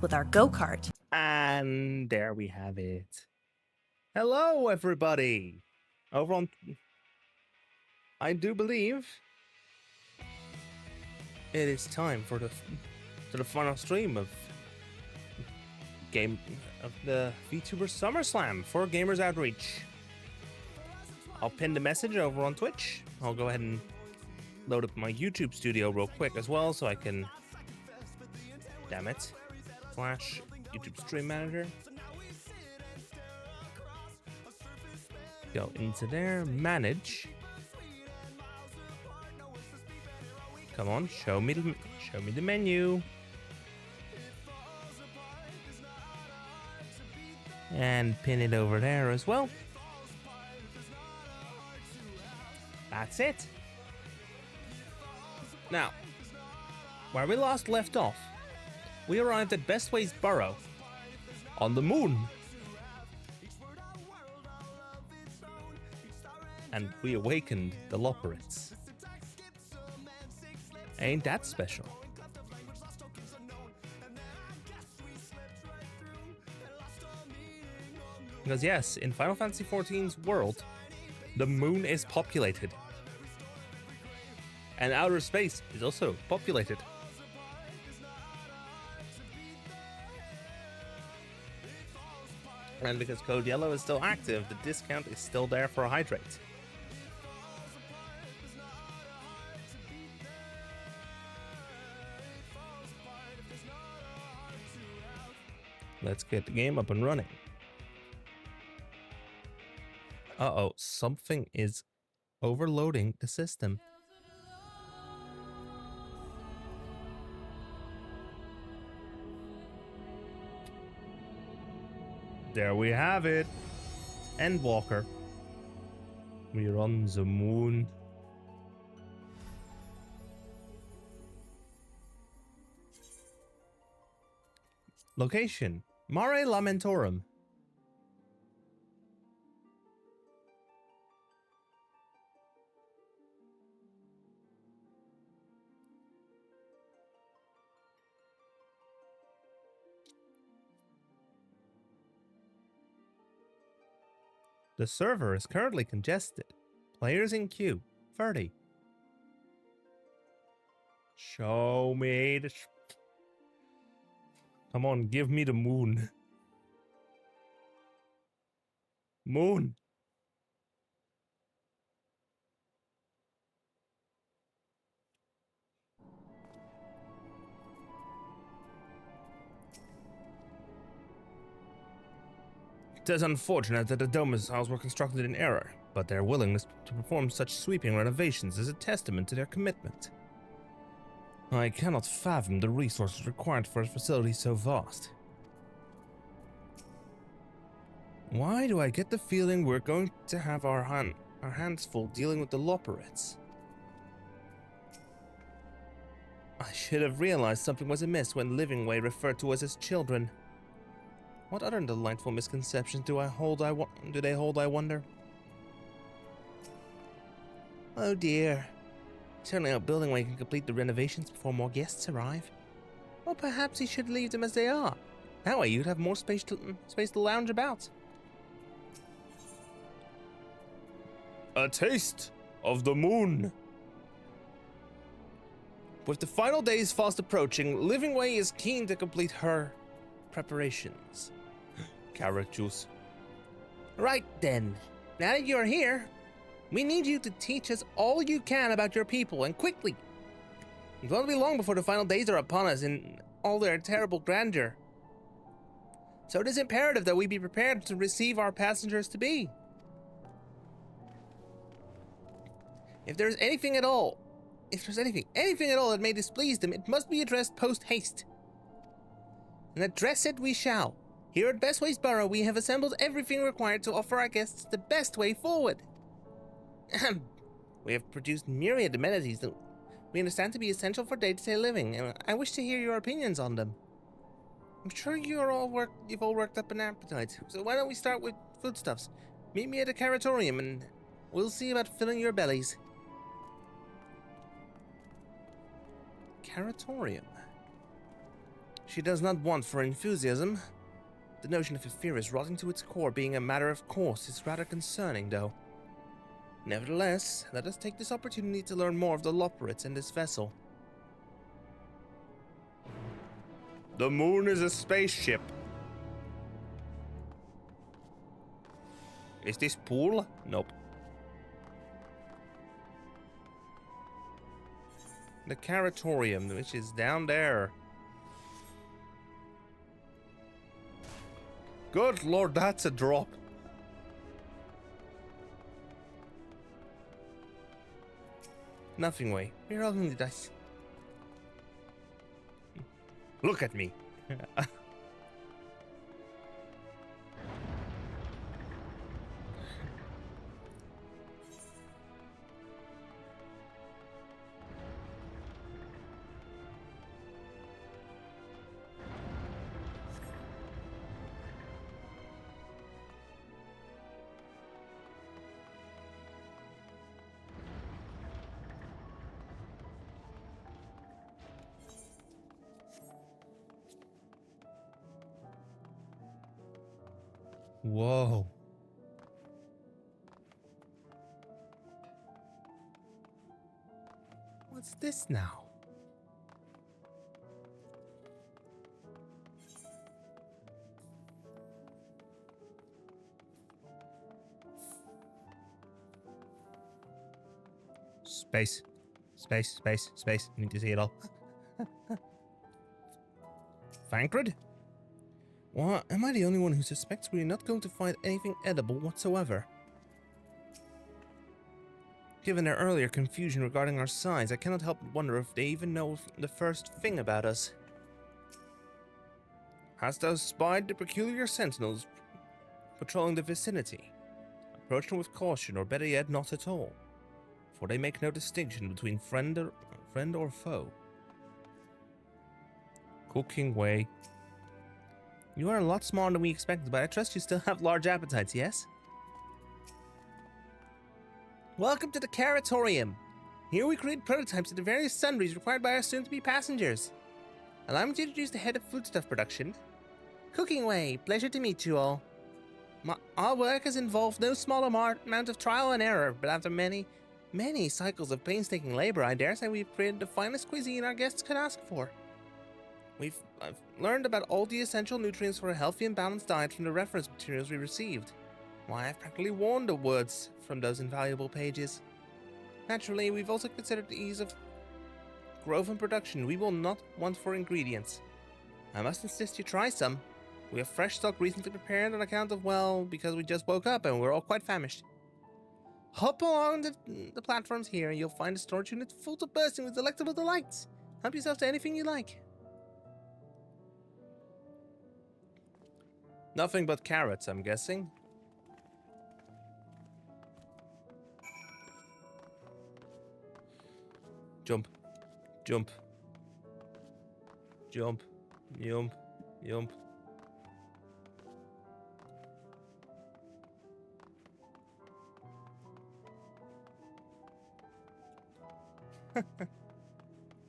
with our go-kart. And there we have it. Hello, everybody. Over on... I do believe it is time for the final stream of the VTuber SummerSlam for Gamers Outreach. I'll pin the message over on Twitch. I'll go ahead and load up my YouTube studio real quick as well so I can... Damn it. Flash YouTube Stream Manager. Go into there, manage. Come on, show me the menu. And pin it over there as well. That's it. Now, where we last left off, we arrived at Bestway's Burrow on the moon. And we awakened the Loporits. Ain't that special? Because yes, in Final Fantasy XIV's world, the moon is populated. And outer space is also populated. And because Code Yellow is still active, the discount is still there for a hydrate. Let's get the game up and running. Uh-oh, something is overloading the system. There we have it. Endwalker. We're on the moon. Location: Mare Lamentorum. The server is currently congested. Players in queue, 30. Show me the... Come on, give me the moon. Moon. It is unfortunate that the domiciles were constructed in error, but their willingness to perform such sweeping renovations is a testament to their commitment. I cannot fathom the resources required for a facility so vast. Why do I get the feeling we're going to have our hands full dealing with the Loporits? I should have realized something was amiss when Livingway referred to us as children. What other delightful misconceptions do they hold, I wonder? Oh dear. Certainly hope Buildingway can complete the renovations before more guests arrive. Or perhaps he should leave them as they are. That way you'd have more space to lounge about. A taste of the moon. With the final days fast approaching, Livingway is keen to complete her preparations. Carrot juice. Right then. Now that you're here, we need you to teach us all you can about your people, and quickly. It won't be long before the final days are upon us in all their terrible grandeur. So it is imperative that we be prepared to receive our passengers to be. If there's anything at all that may displease them, it must be addressed post-haste. And address it we shall. Here at Bestway's Burrow, we have assembled everything required to offer our guests the best way forward. We have produced myriad amenities that we understand to be essential for day-to-day living, and I wish to hear your opinions on them. I'm sure you've all worked up an appetite, so why don't we start with foodstuffs? Meet me at a caratorium, and we'll see about filling your bellies. Caratorium. She does not want for enthusiasm. The notion of Epheris rotting to its core being a matter of course is rather concerning, though. Nevertheless, let us take this opportunity to learn more of the Loporits and this vessel. The moon is a spaceship. Is this pool? Nope. The Caratorium, which is down there. Good lord, that's a drop. Nothing way. We're rolling the dice. Look at me. Whoa. What's this now? Space. Space, space, space. Need to see it all. Thancred? What? Am I the only one who suspects we're not going to find anything edible whatsoever? Given their earlier confusion regarding our size, I cannot help but wonder if they even know the first thing about us. Hast thou spied the peculiar sentinels patrolling the vicinity? Approach them with caution, or better yet, not at all, for they make no distinction between friend or foe. Cooking way. You are a lot smaller than we expected, but I trust you still have large appetites, yes? Welcome to the Caratorium. Here we create prototypes of the various sundries required by our soon-to-be passengers. Allow me to introduce the head of foodstuff production. Cooking Way, pleasure to meet you all. Our work has involved no small amount of trial and error, but after many cycles of painstaking labor, I dare say we've created the finest cuisine our guests could ask for. I've learned about all the essential nutrients for a healthy and balanced diet from the reference materials we received. Why, I've practically worn the words from those invaluable pages. Naturally, we've also considered the ease of growth and production. We will not want for ingredients. I must insist you try some. We have fresh stock recently prepared on account of, well, because we just woke up and we're all quite famished. Hop along the platforms here and you'll find a storage unit full to bursting with delectable delights. Help yourself to anything you like. Nothing but carrots, I'm guessing. Jump. Jump. Jump. Jump. Jump.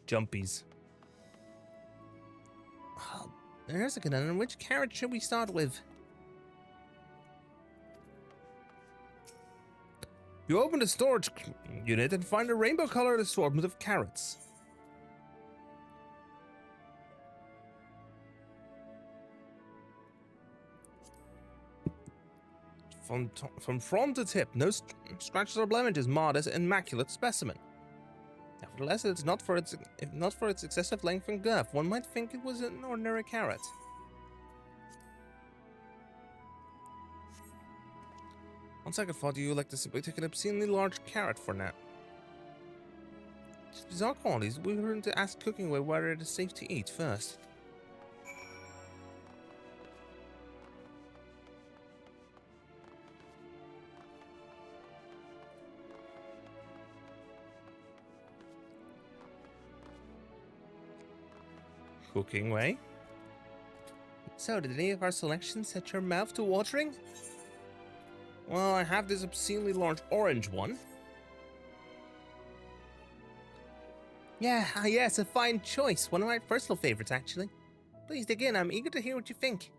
Jumpies. Oh, there's a conundrum. Which carrot should we start with? You open the storage unit and find a rainbow-colored assortment of carrots. From front to tip, no scratches or blemishes, modest, immaculate specimen. Nevertheless, if not for its excessive length and girth, one might think it was an ordinary carrot. On second thought, you like to simply take an obscenely large carrot for now. Just bizarre qualities. We were going to ask Cooking Way whether it is safe to eat first. Cooking Way? So, did any of our selections set your mouth to watering? Well, I have this obscenely large orange one. Yeah, yes, a fine choice. One of my personal favorites, actually. Please dig in. I'm eager to hear what you think.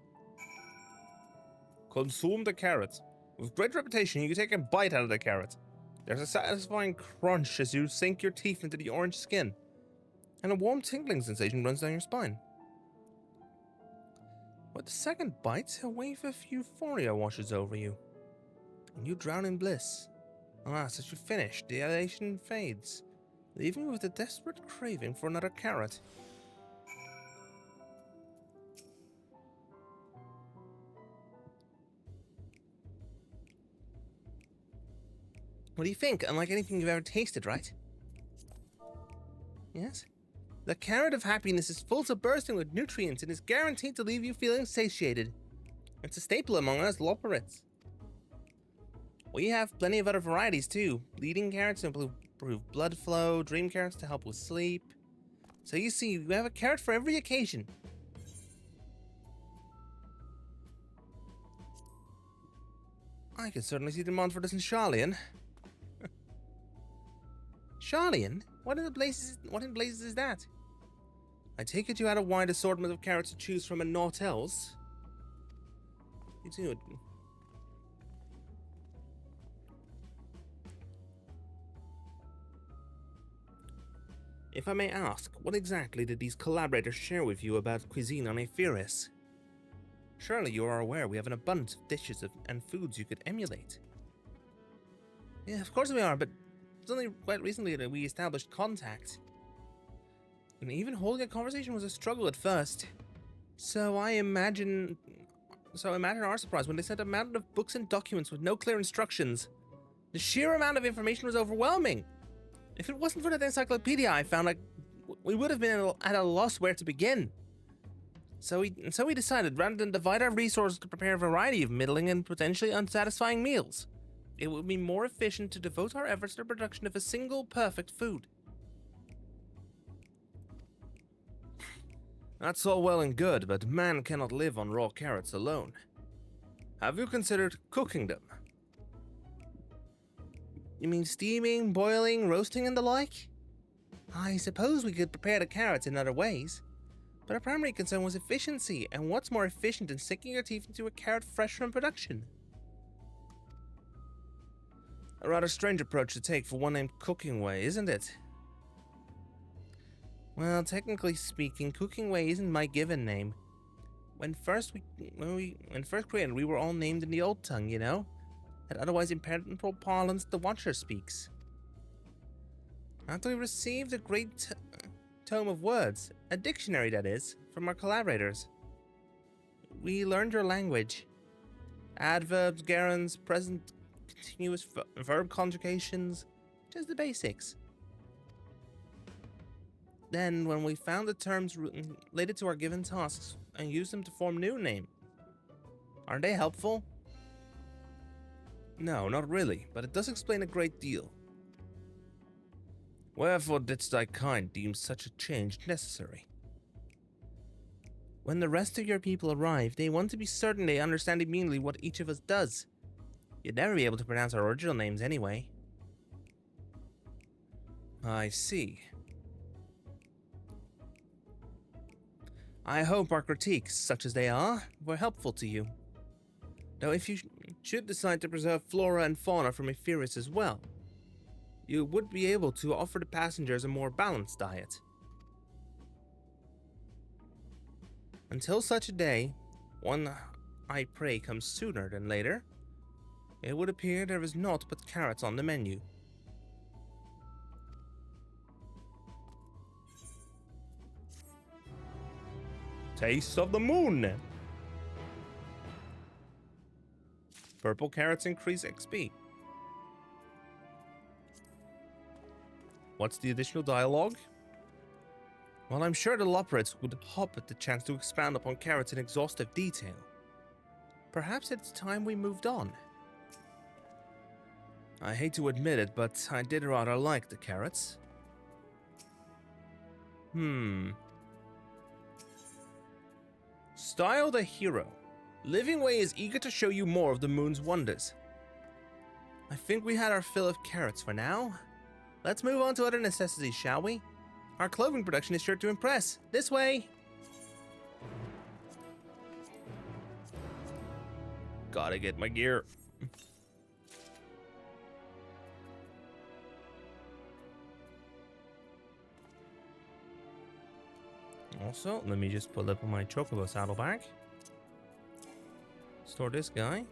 Consume the carrot. With great reputation, you can take a bite out of the carrot. There's a satisfying crunch as you sink your teeth into the orange skin, and a warm tingling sensation runs down your spine. With the second bite, a wave of euphoria washes over you, and you drown in bliss. Alas, as you finish, the elation fades, leaving you with a desperate craving for another carrot. What do you think? Unlike anything you've ever tasted, right? Yes? The carrot of happiness is full to bursting with nutrients and is guaranteed to leave you feeling satiated. It's a staple among us loporits. We have plenty of other varieties too. Bleeding carrots to improve blood flow, dream carrots to help with sleep. So you see, we have a carrot for every occasion. I can certainly see demand for this in Charlian. Charlian? What in blazes is that? I take it you had a wide assortment of carrots to choose from and naught else? You do. If I may ask, what exactly did these collaborators share with you about cuisine on Aetheris? Surely you are aware we have an abundance of dishes and foods you could emulate. Yeah, of course we are, but it's only quite recently that we established contact. And even holding a conversation was a struggle at first. So imagine our surprise when they sent a mountain of books and documents with no clear instructions. The sheer amount of information was overwhelming. If it wasn't for that encyclopedia I found, we would have been at a loss where to begin. So we decided, rather than divide our resources to prepare a variety of middling and potentially unsatisfying meals, it would be more efficient to devote our efforts to the production of a single perfect food. That's all well and good, but man cannot live on raw carrots alone. Have you considered cooking them? You mean steaming, boiling, roasting, and the like? I suppose we could prepare the carrots in other ways, but our primary concern was efficiency, and what's more efficient than sinking your teeth into a carrot fresh from production? A rather strange approach to take for one named Cooking Way, isn't it? Well, technically speaking, Cooking Way isn't my given name. When first created, we were all named in the old tongue, you know? That otherwise impenetrable parlance the Watcher speaks. After we received a great tome of words, a dictionary that is, from our collaborators, we learned your language. Adverbs, gerunds, present continuous verb conjugations, just the basics. Then, when we found the terms related to our given tasks and used them to form new name, aren't they helpful? No, not really, but it does explain a great deal. Wherefore didst thy kind deem such a change necessary? When the rest of your people arrive, they want to be certain they understand immediately what each of us does. You'd never be able to pronounce our original names anyway. I see. I hope our critiques, such as they are, were helpful to you. Though if you should decide to preserve flora and fauna from Aetheris as well, you would be able to offer the passengers a more balanced diet. Until such a day, one I pray comes sooner than later, it would appear there is naught but carrots on the menu. Taste of the moon! Purple carrots increase XP. What's the additional dialogue? Well, I'm sure the Loporits would hop at the chance to expound upon carrots in exhaustive detail. Perhaps it's time we moved on. I hate to admit it, but I did rather like the carrots. Style the hero. Living Way is eager to show you more of the moon's wonders. I think we had our fill of carrots for now. Let's move on to other necessities, shall we? Our clothing production is sure to impress. This way! Gotta get my gear. Also, let me just pull up my chocobo saddlebag. Store this guy.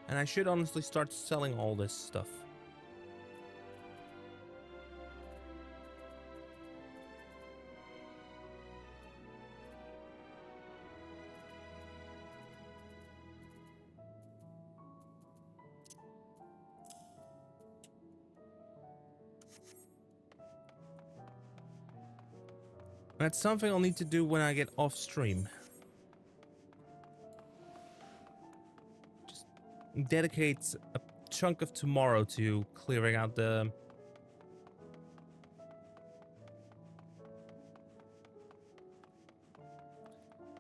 And I should honestly start selling all this stuff. That's something I'll need to do when I get off stream. Just dedicate a chunk of tomorrow to clearing out the...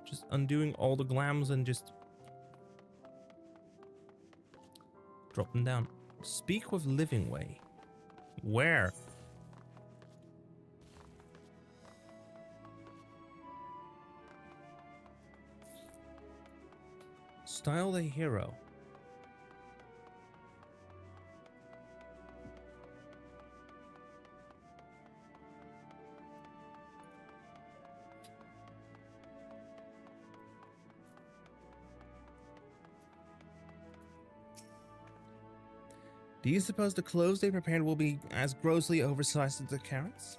just undoing all the glams and just... drop them down. Speak with Living Way. Where? Style the hero. Do you suppose the clothes they prepared will be as grossly oversized as the carrots?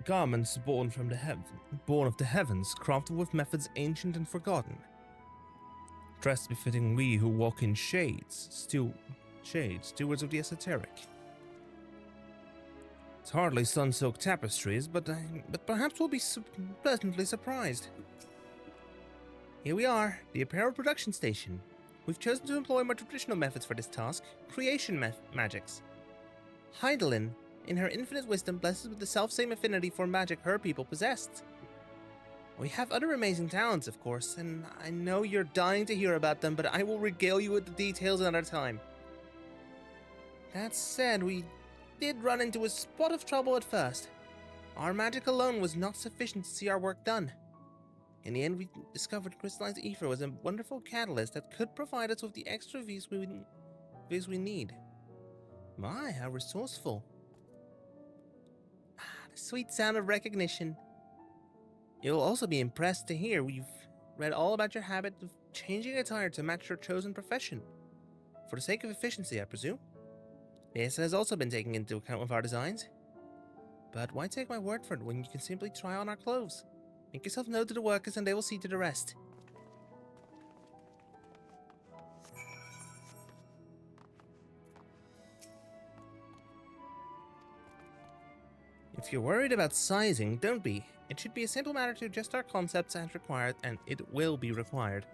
Garments born of the heavens, crafted with methods ancient and forgotten. Dressed befitting we who walk in shades, stewards of the esoteric. It's hardly sun-soaked tapestries, but perhaps we'll be pleasantly surprised. Here we are, the apparel production station. We've chosen to employ more traditional methods for this task, creation magics. Heidelin, in her infinite wisdom, blesses with the self-same affinity for magic her people possessed. We have other amazing talents, of course, and I know you're dying to hear about them, but I will regale you with the details another time. That said, we did run into a spot of trouble at first. Our magic alone was not sufficient to see our work done. In the end, we discovered crystallized ether was a wonderful catalyst that could provide us with the extra V's we need. My, how resourceful. The sweet sound of recognition. You'll also be impressed to hear we've read all about your habit of changing attire to match your chosen profession. For the sake of efficiency, I presume. This has also been taken into account with our designs. But why take my word for it when you can simply try on our clothes? Make yourself known to the workers and they will see to the rest. If you're worried about sizing, don't be. It should be a simple matter to adjust our concepts as required, and it will be required.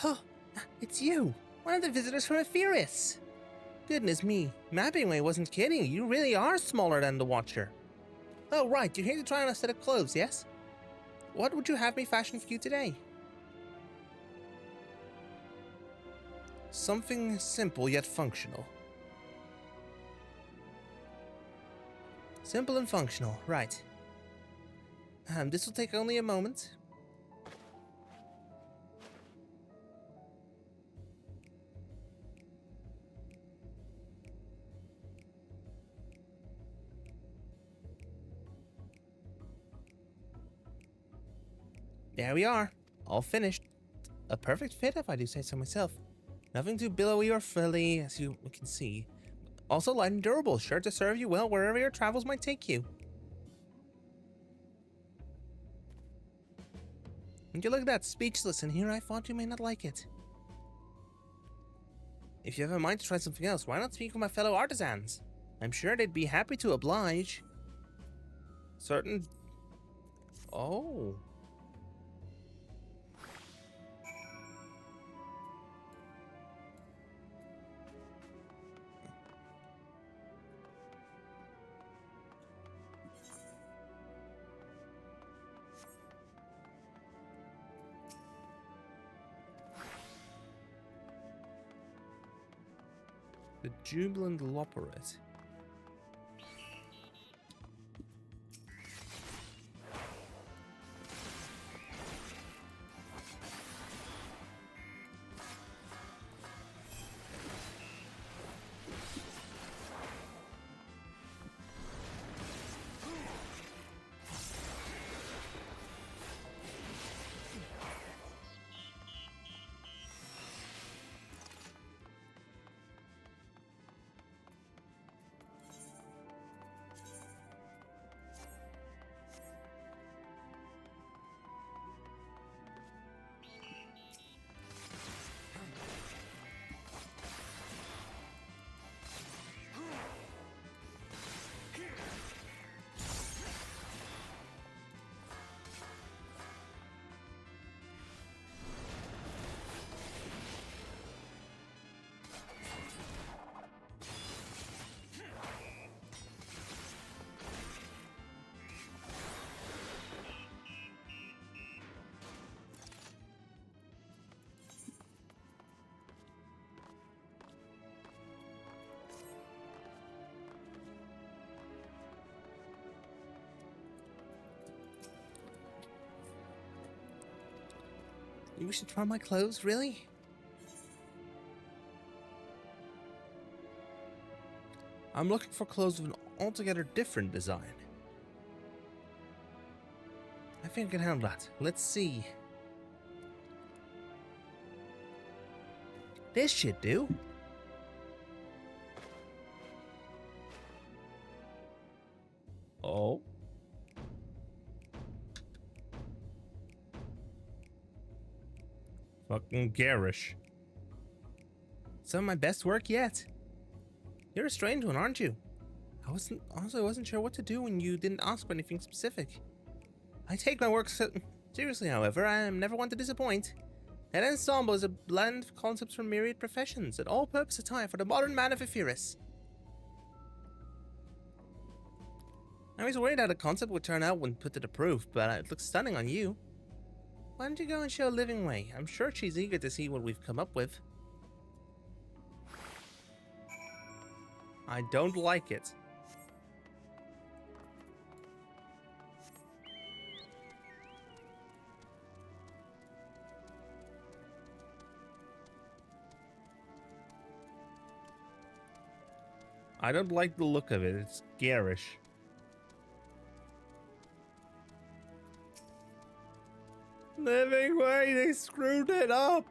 Oh, it's you! One of the visitors from Ephirius! Goodness me, Mapping Way wasn't kidding. You really are smaller than the Watcher. Oh, right, you're here to try on a set of clothes, yes? What would you have me fashion for you today? Something simple yet functional. Simple and functional, right. This will take only a moment. There we are, all finished. A perfect fit, if I do say so myself. Nothing too billowy or frilly, as you can see. Also light and durable, sure to serve you well wherever your travels might take you. And you look at that, speechless, and here I thought you may not like it. If you have a mind to try something else, why not speak with my fellow artisans? I'm sure they'd be happy to oblige. Certain... Oh. The Jubilant Loporite. You wish to try my clothes, really? I'm looking for clothes of an altogether different design. I think I can handle that. Let's see. This should do. Oh. Fucking garish. Some of my best work yet. You're a strange one, aren't you? I wasn't sure what to do when you didn't ask for anything specific. I take my work seriously, however. I am never one to disappoint. An ensemble is a blend of concepts from myriad professions, an all-purpose attire for the modern man of Epirus. I was worried how the concept would turn out when put to the proof, but it looks stunning on you. Why don't you go and show Living Way? I'm sure she's eager to see what we've come up with. I don't like it. I don't like the look of it. It's garish. Living Way, they screwed it up.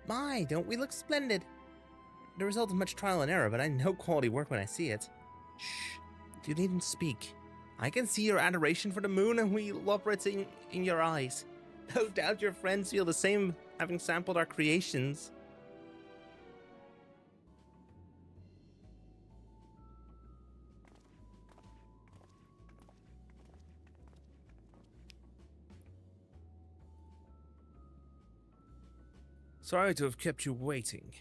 My, don't we look splendid? The result of much trial and error, but I know quality work when I see it. Shh, you needn't speak. I can see your adoration for the moon and we Loporites in your eyes. No doubt your friends feel the same, having sampled our creations. Sorry to have kept you waiting.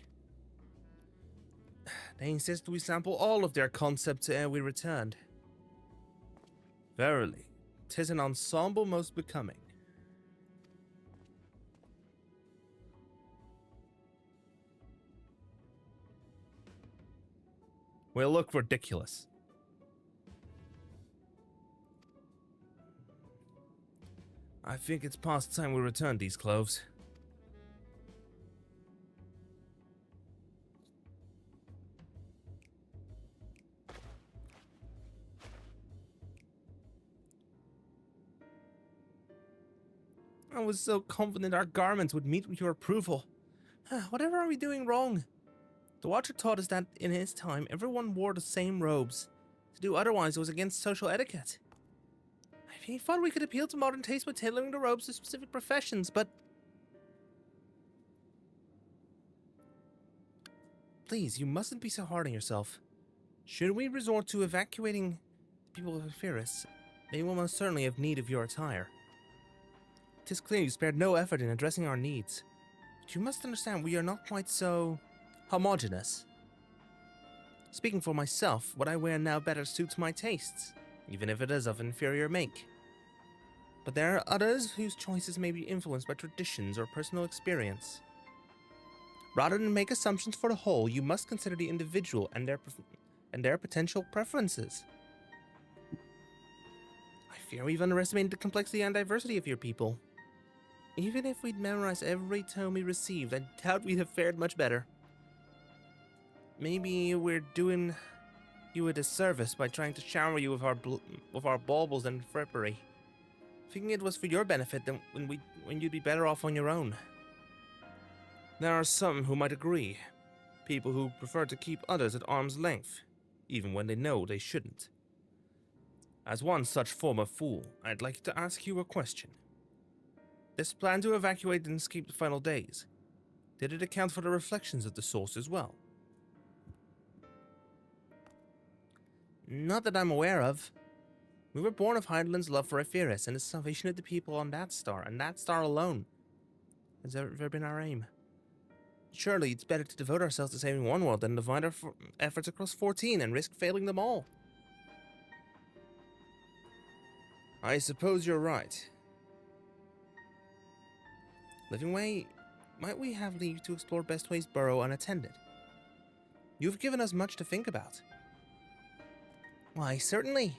They insist we sample all of their concepts ere we returned. Verily, 'tis an ensemble most becoming. We'll look ridiculous. I think it's past time we return these clothes. I was so confident our garments would meet with your approval. Whatever are we doing wrong? The Watcher taught us that in his time, everyone wore the same robes. To do otherwise was against social etiquette. I thought we could appeal to modern taste by tailoring the robes to specific professions, but... Please, you mustn't be so hard on yourself. Should we resort to evacuating the people of Epirus, they will most certainly have need of your attire. 'Tis clear you spared no effort in addressing our needs, but you must understand we are not quite so homogeneous. Speaking for myself, what I wear now better suits my tastes, even if it is of inferior make. But there are others whose choices may be influenced by traditions or personal experience. Rather than make assumptions for the whole, you must consider the individual and their potential preferences. I fear we've underestimated the complexity and diversity of your people. Even if we'd memorized every tome we received, I doubt we'd have fared much better. Maybe we're doing you a disservice by trying to shower you with our baubles and frippery, thinking it was for your benefit when you'd be better off on your own. There are some who might agree, people who prefer to keep others at arm's length, even when they know they shouldn't. As one such former fool, I'd like to ask you a question. This plan to evacuate and escape the final days, did it account for the reflections of the source as well? Not that I'm aware of. We were born of Hydaelyn's love for Epirus and the salvation of the people on that star, and that star alone has ever been our aim. Surely it's better to devote ourselves to saving one world than divide our efforts across 14 and risk failing them all. I suppose you're right. Living Way, might we have leave to explore Bestway's burrow unattended? You've given us much to think about. Why, certainly.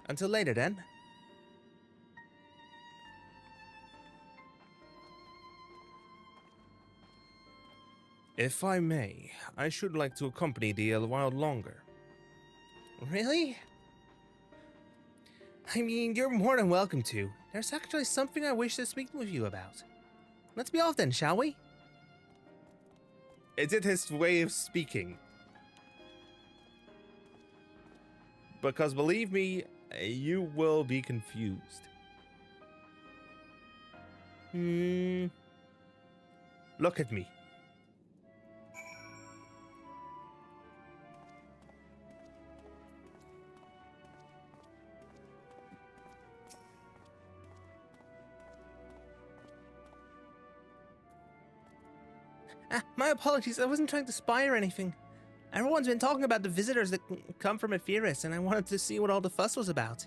Until later, then. If I may, I should like to accompany thee a while longer. Really? I mean, you're more than welcome to. There's actually something I wish to speak with you about. Let's be off then, shall we? Is it his way of speaking? Because believe me, you will be confused. Look at me. My apologies, I wasn't trying to spy or anything. Everyone's been talking about the visitors that come from Epirus, and I wanted to see what all the fuss was about.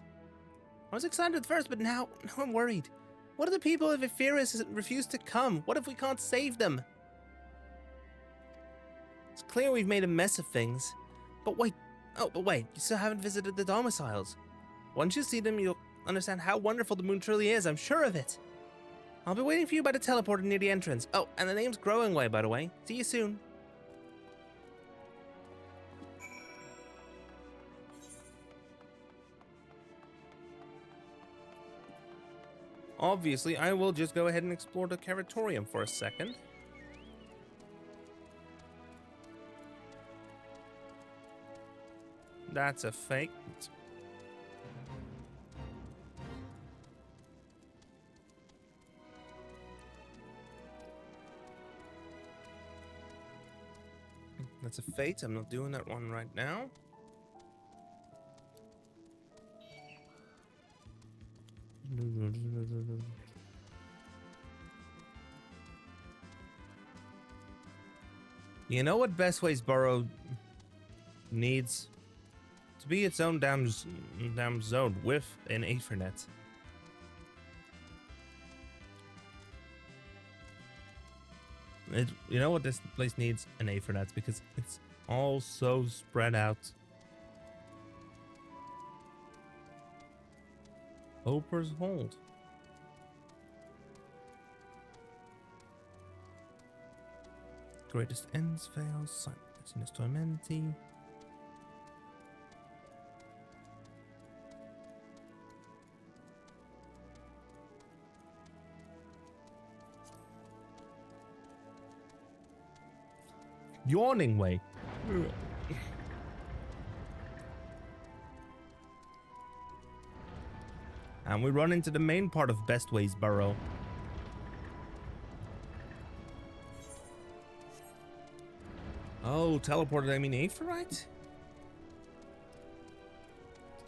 I was excited at first, but now I'm worried. What if the people of Epirus refuse to come? What if we can't save them? It's clear we've made a mess of things. But wait, you still haven't visited the domiciles. Once you see them, you'll understand how wonderful the moon truly is, I'm sure of it. I'll be waiting for you by the teleporter near the entrance. Oh, and the name's Growing Way, by the way. See you soon. Obviously, I will just go ahead and explore the Caratorium for a second. That's a fake. That's a fate. I'm not doing that one right now. You know what Bestway's Burrow needs? To be its own damn zone with an Ethernet. You know what this place needs? An Ethernet, because it's all so spread out. Hopper's Hold. Greatest ends fails. Silence Tormenti. Yawning Way. And we run into the main part of Bestway's Burrow. Oh, teleported, I mean aetheryte?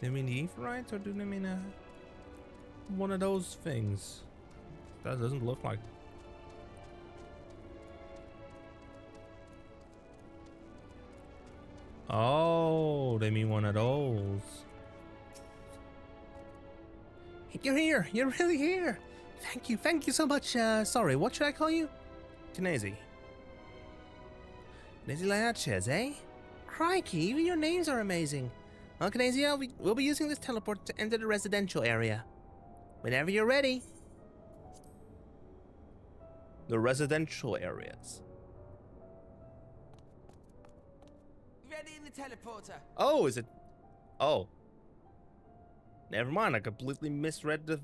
Do they mean the aetheryte, or do they mean one of those things? That doesn't look like. Oh, they mean one of those. You're here. You're really here. Thank you so much. Sorry, what should I call you? Knazy. Knazy Latches, eh? Crikey, even your names are amazing. Well, Knazy, we'll be using this teleport to enter the residential area. Whenever you're ready. The residential areas. Ready in the teleporter. Oh, is it? Oh. Never mind, I completely misread the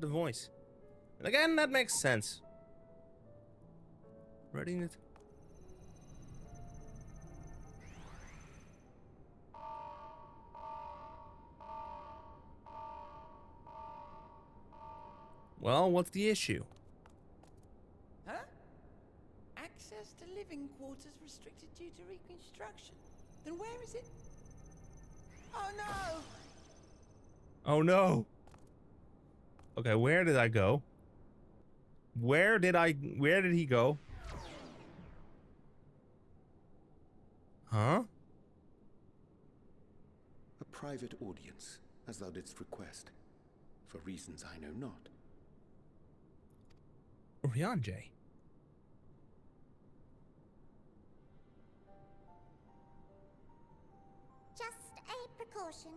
voice. And again, that makes sense. Reading it. Well, what's the issue? Huh? Access to living quarters restricted due to reconstruction. Then where is it? Oh no! Oh no. Okay, where did I go? Where did he go? Huh? A private audience, as thou didst request, for reasons I know not. Ryanje. Just a precaution.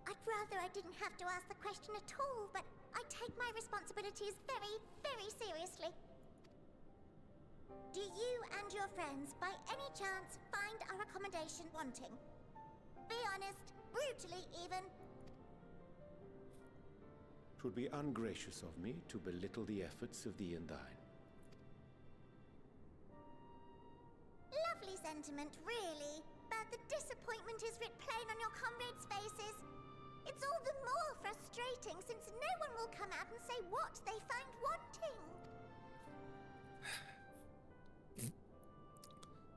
I'd rather I didn't have to ask the question at all, but I take my responsibilities very, very seriously. Do you and your friends, by any chance, find our accommodation wanting? Be honest, brutally even. 'Twould be ungracious of me to belittle the efforts of thee and thine. Lovely sentiment, really. But the disappointment is writ plain on your comrades' faces. It's all the more frustrating since no one will come out and say what they find wanting.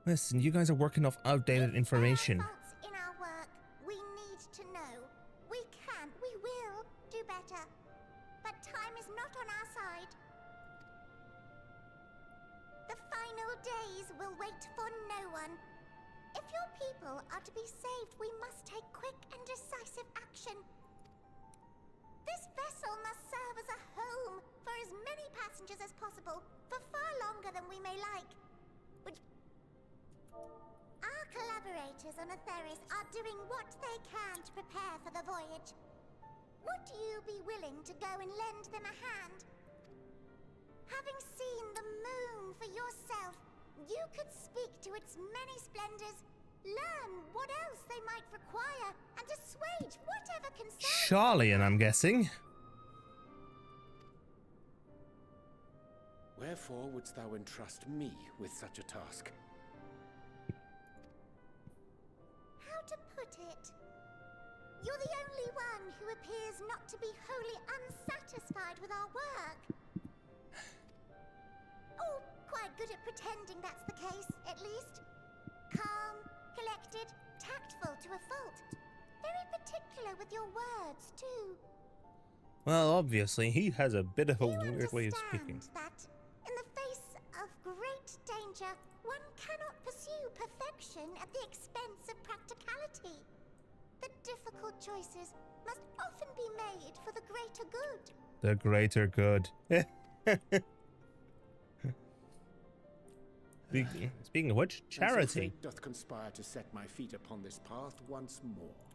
Listen, you guys are working off outdated information. There are faults in our work. We need to know. We can, we will do better. But time is not on our side. The final days will wait for no one. If your people are to be saved, we must take quick and decisive action. This vessel must serve as a home for as many passengers as possible, for far longer than we may like. Our collaborators on Atheris are doing what they can to prepare for the voyage. Would you be willing to go and lend them a hand? Having seen the moon for yourself, you could speak to its many splendors, learn what else they might require, and assuage whatever concerns. Charlian, I'm guessing. Wherefore wouldst thou entrust me with such a task? How to put it? You're the only one who appears not to be wholly unsatisfied with our work. Or quite good at pretending that's the case, at least. Calm, collected, tactful to a fault. Very particular with your words, too. Well, obviously, he has a bit of a weird way of speaking. That, in the face of great danger, one cannot pursue perfection at the expense of practicality. The difficult choices must often be made for the greater good. The greater good. Speaking of which, charity. And so fate doth conspire to set my feet upon this path once more.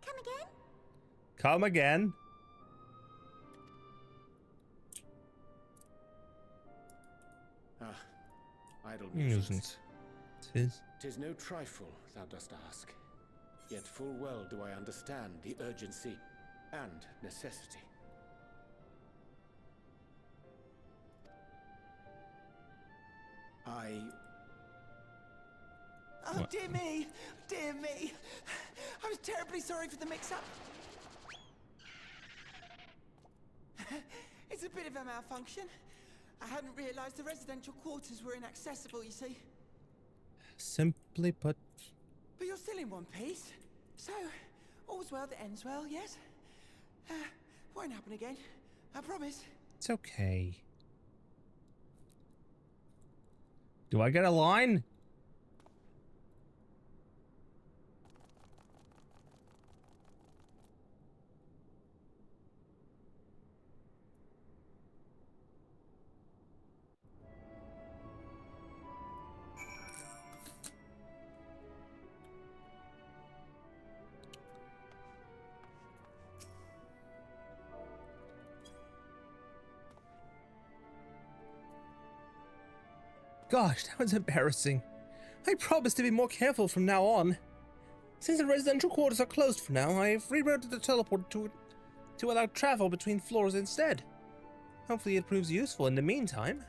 Come again? Come again. Idle nuisance. Tis. 'Tis no trifle thou dost ask. Yet full well do I understand the urgency and necessity. Oh, dear me! Dear me! I was terribly sorry for the mix-up. It's a bit of a malfunction. I hadn't realized the residential quarters were inaccessible, you see. Simply put, But you're still in one piece. So, all's well that ends well, yes? Won't happen again. I promise. it's okay. Do I get a line? Gosh, that was embarrassing. I promise to be more careful from now on. Since the residential quarters are closed for now, I've rerouted the teleport to allow travel between floors instead. Hopefully it proves useful in the meantime.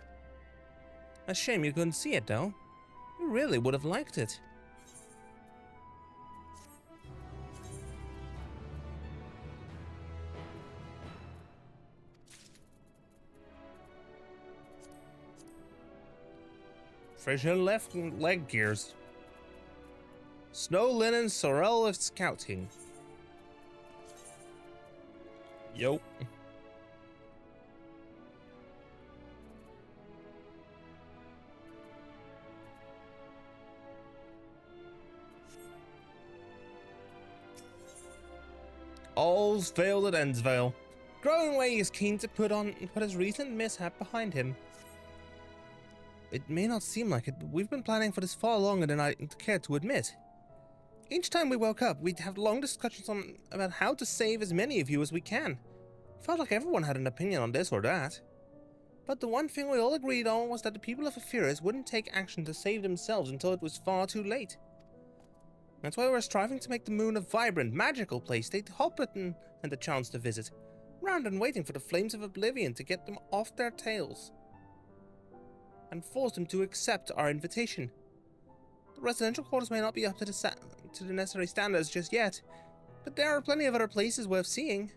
A shame you couldn't see it though. You really would have liked it. Fresh left leg gears. Snow linen sorrel of scouting. Yo. All's failed at Endsvale. Growing Way is keen to put his recent mishap behind him. It may not seem like it, but we've been planning for this far longer than I care to admit. Each time we woke up, we'd have long discussions about how to save as many of you as we can. Felt like everyone had an opinion on this or that. But the one thing we all agreed on was that the people of Ephyris wouldn't take action to save themselves until it was far too late. That's why we're striving to make the moon a vibrant, magical place they'd hop at and the chance to visit, rather than waiting for the flames of oblivion to get them off their tails and force them to accept our invitation. The residential quarters may not be up to the necessary standards just yet, but there are plenty of other places worth seeing.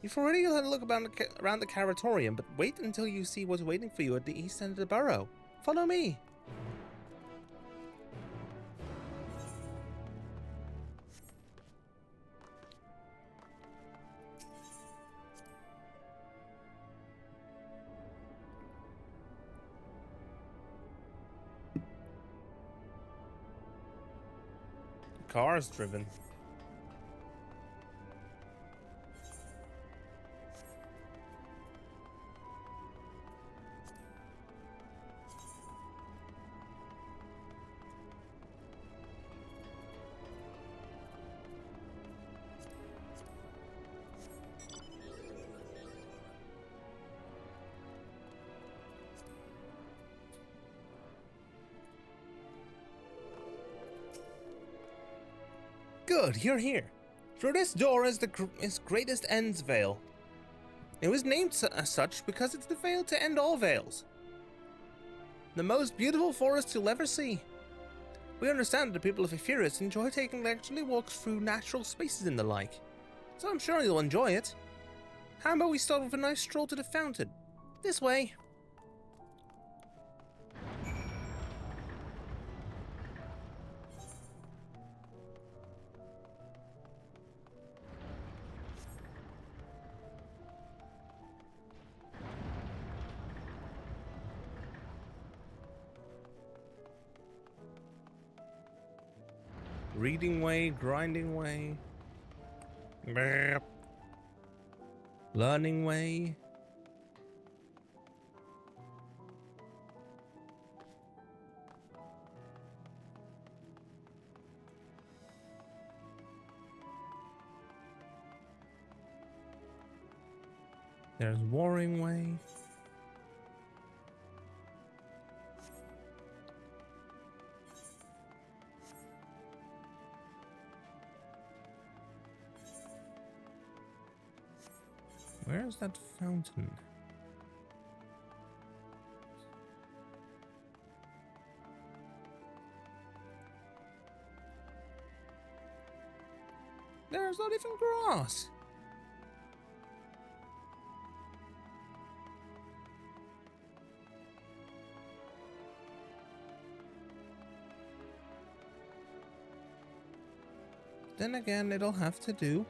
You've already had a look around the Caratorium, but wait until you see what's waiting for you at the east end of the borough. Follow me. The car is driven. Good, you're here. Through this door is is greatest End's Vale. It was named as such because it's the veil to end all veils. The most beautiful forest you'll ever see. We understand that the people of Ephyris enjoy taking leisurely walks through natural spaces and the like, so I'm sure you'll enjoy it. How about we start with a nice stroll to the fountain? This way. Reading way, grinding way. Brrr. Learning way. There's warring way. Where's that fountain? There's not even grass. then again, it'll have to do.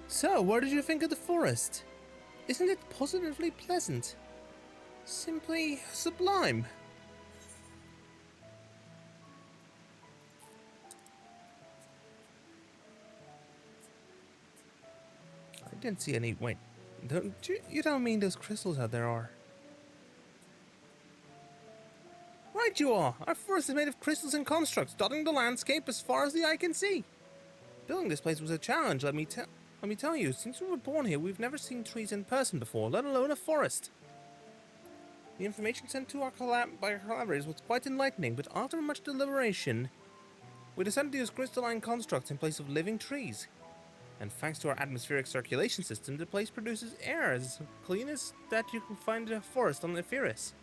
So, what did you think of the forest? Isn't it positively pleasant? Simply sublime. I didn't see any. Wait, you don't mean those crystals out there are? Right, you are. Our forest is made of crystals and constructs, dotting the landscape as far as the eye can see. Building this place was a challenge. Let me tell you. Since we were born here, we've never seen trees in person before, let alone a forest. The information sent to our by our collaborators was quite enlightening, but after much deliberation, we decided to use crystalline constructs in place of living trees. And thanks to our atmospheric circulation system, the place produces air as clean as that you can find in a forest on Epheris.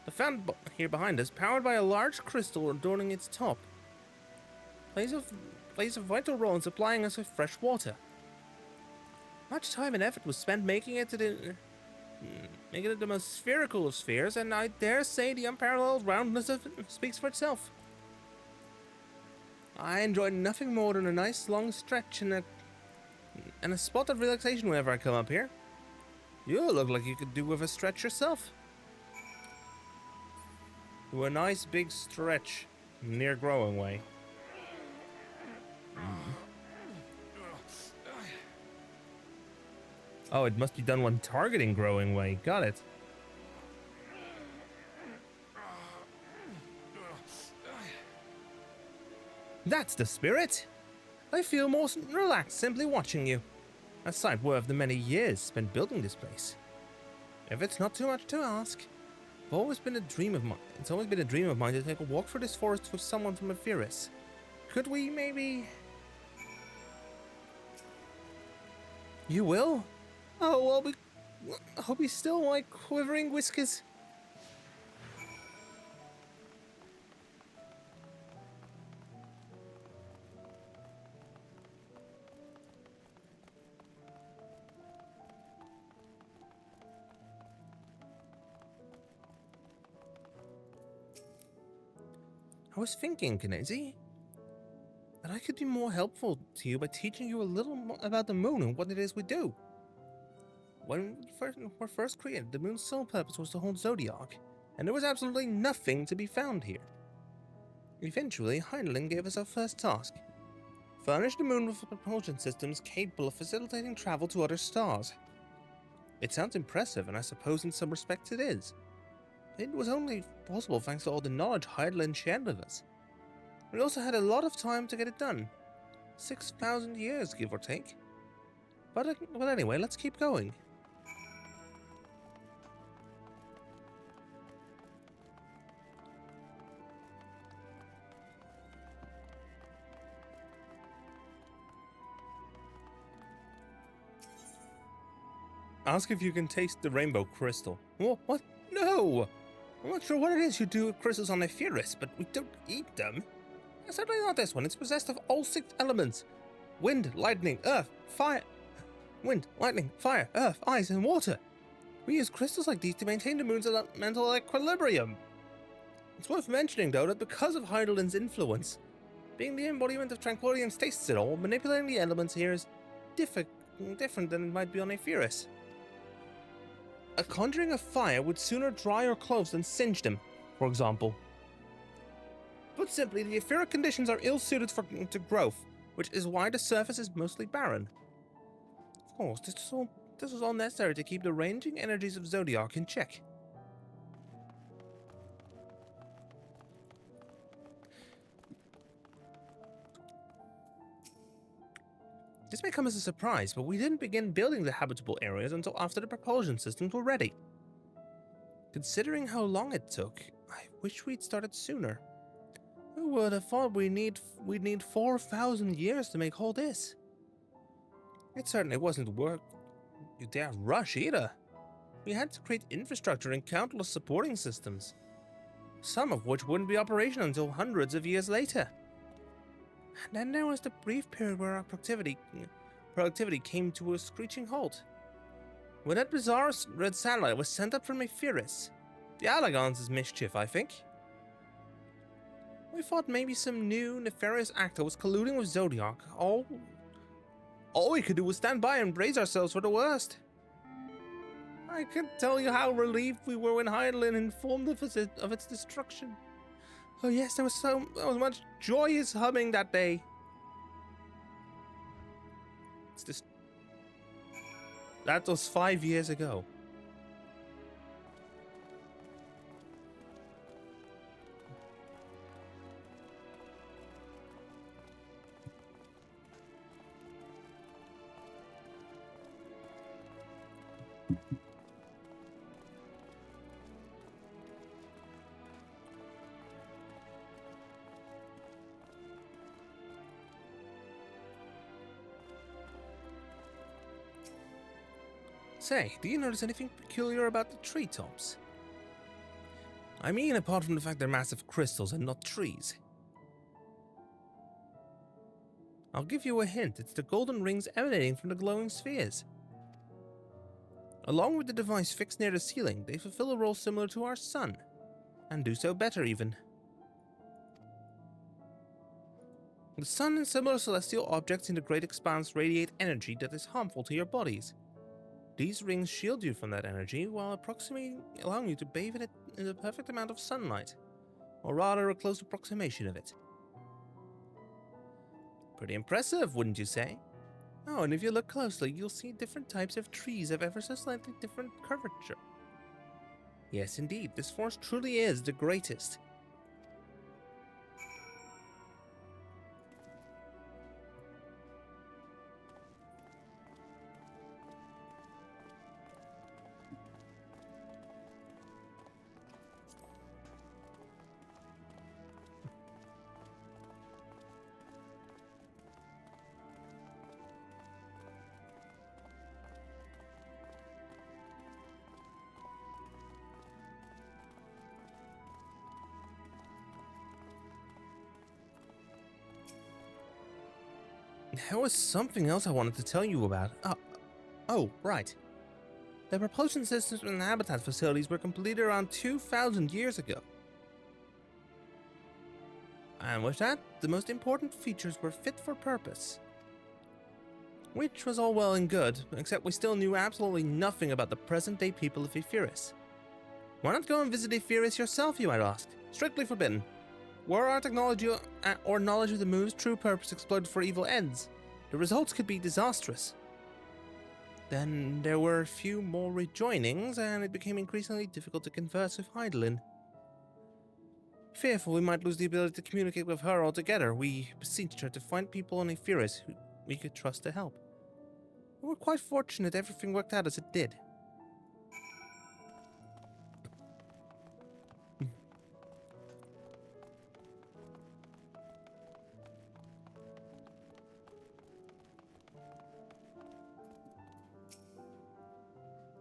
The fountain here behind us, powered by a large crystal adorning its top, plays a vital role in supplying us with fresh water. Much time and effort was spent making it the most spherical of spheres, and I dare say the unparalleled roundness of it speaks for itself. I enjoy nothing more than a nice long stretch and a spot of relaxation whenever I come up here. You look like you could do with a stretch yourself. Do a nice big stretch near Growing Way. Oh, it must be done when targeting Growing Way. Got it. That's the spirit. I feel more relaxed simply watching you. A sight worth the many years spent building this place. If it's not too much to ask, it's always been a dream of mine to take a walk through this forest with someone from Epheris. Could we maybe? You will? Oh, well, I hope you still like quivering whiskers. I was thinking, Kennedy, that I could be more helpful to you by teaching you a little more about the moon and what it is we do. When we were first created, the moon's sole purpose was to hold Zodiac, and there was absolutely nothing to be found here. Eventually, Heinlein gave us our first task. Furnish the moon with propulsion systems capable of facilitating travel to other stars. It sounds impressive, and I suppose in some respects it is. It was only possible thanks to all the knowledge Heinlein shared with us. We also had a lot of time to get it done. 6,000 years, give or take. But anyway, let's keep going. Ask if you can taste the rainbow crystal. What? No! I'm not sure what it is you do with crystals on Epheris, but we don't eat them. Certainly not this one. It's possessed of all 6 elements. Wind, lightning, earth, fire. Wind, lightning, fire, earth, ice, and water. We use crystals like these to maintain the moon's elemental equilibrium. It's worth mentioning, though, that because of Heidelin's influence, being the embodiment of tranquility and stasis at all, manipulating the elements here is different than it might be on Epheris. A conjuring of fire would sooner dry your clothes than singe them, for example. Put simply, the etheric conditions are ill-suited to growth, which is why the surface is mostly barren. Of course, this is all necessary to keep the ranging energies of Zodiac in check. This may come as a surprise, but we didn't begin building the habitable areas until after the propulsion systems were ready. Considering how long it took, I wish we'd started sooner. Who would have thought we'd need 4,000 years to make all this? It certainly wasn't worth you dare rush either. We had to create infrastructure and countless supporting systems. some of which wouldn't be operational until hundreds of years later. And then there was the brief period where our productivity came to a screeching halt. When that bizarre red satellite was sent up from Ephesus, the Allagons' mischief, I think. We thought maybe some new nefarious actor was colluding with Zodiac. All we could do was stand by and brace ourselves for the worst. I can't tell you how relieved we were when Heidelin informed us of its destruction. Oh yes, there was much joyous humming that day. That was 5 years ago. Say, do you notice anything peculiar about the treetops? I mean, apart from the fact they're massive crystals and not trees. I'll give you a hint. It's the golden rings emanating from the glowing spheres. Along with the device fixed near the ceiling, they fulfill a role similar to our sun, and do so better even. The sun and similar celestial objects in the great expanse radiate energy that is harmful to your bodies. These rings shield you from that energy while allowing you to bathe in it in the perfect amount of sunlight, or rather a close approximation of it. Pretty impressive, wouldn't you say? Oh, and if you look closely, you'll see different types of trees of ever so slightly different curvature. Yes, indeed, this forest truly is the greatest. There was something else I wanted to tell you about. Oh, right. The propulsion systems and habitat facilities were completed around 2,000 years ago. And with that, the most important features were fit for purpose. Which was all well and good, except we still knew absolutely nothing about the present-day people of Ephesus. Why not go and visit Ephesus yourself, you might ask? Strictly forbidden. Were our technology or knowledge of the moon's true purpose exploited for evil ends, the results could be disastrous. Then there were a few more rejoinings, and it became increasingly difficult to converse with Heidelin. Fearful we might lose the ability to communicate with her altogether, we beseeched her to find people on Ephesus who we could trust to help. We were quite fortunate everything worked out as it did.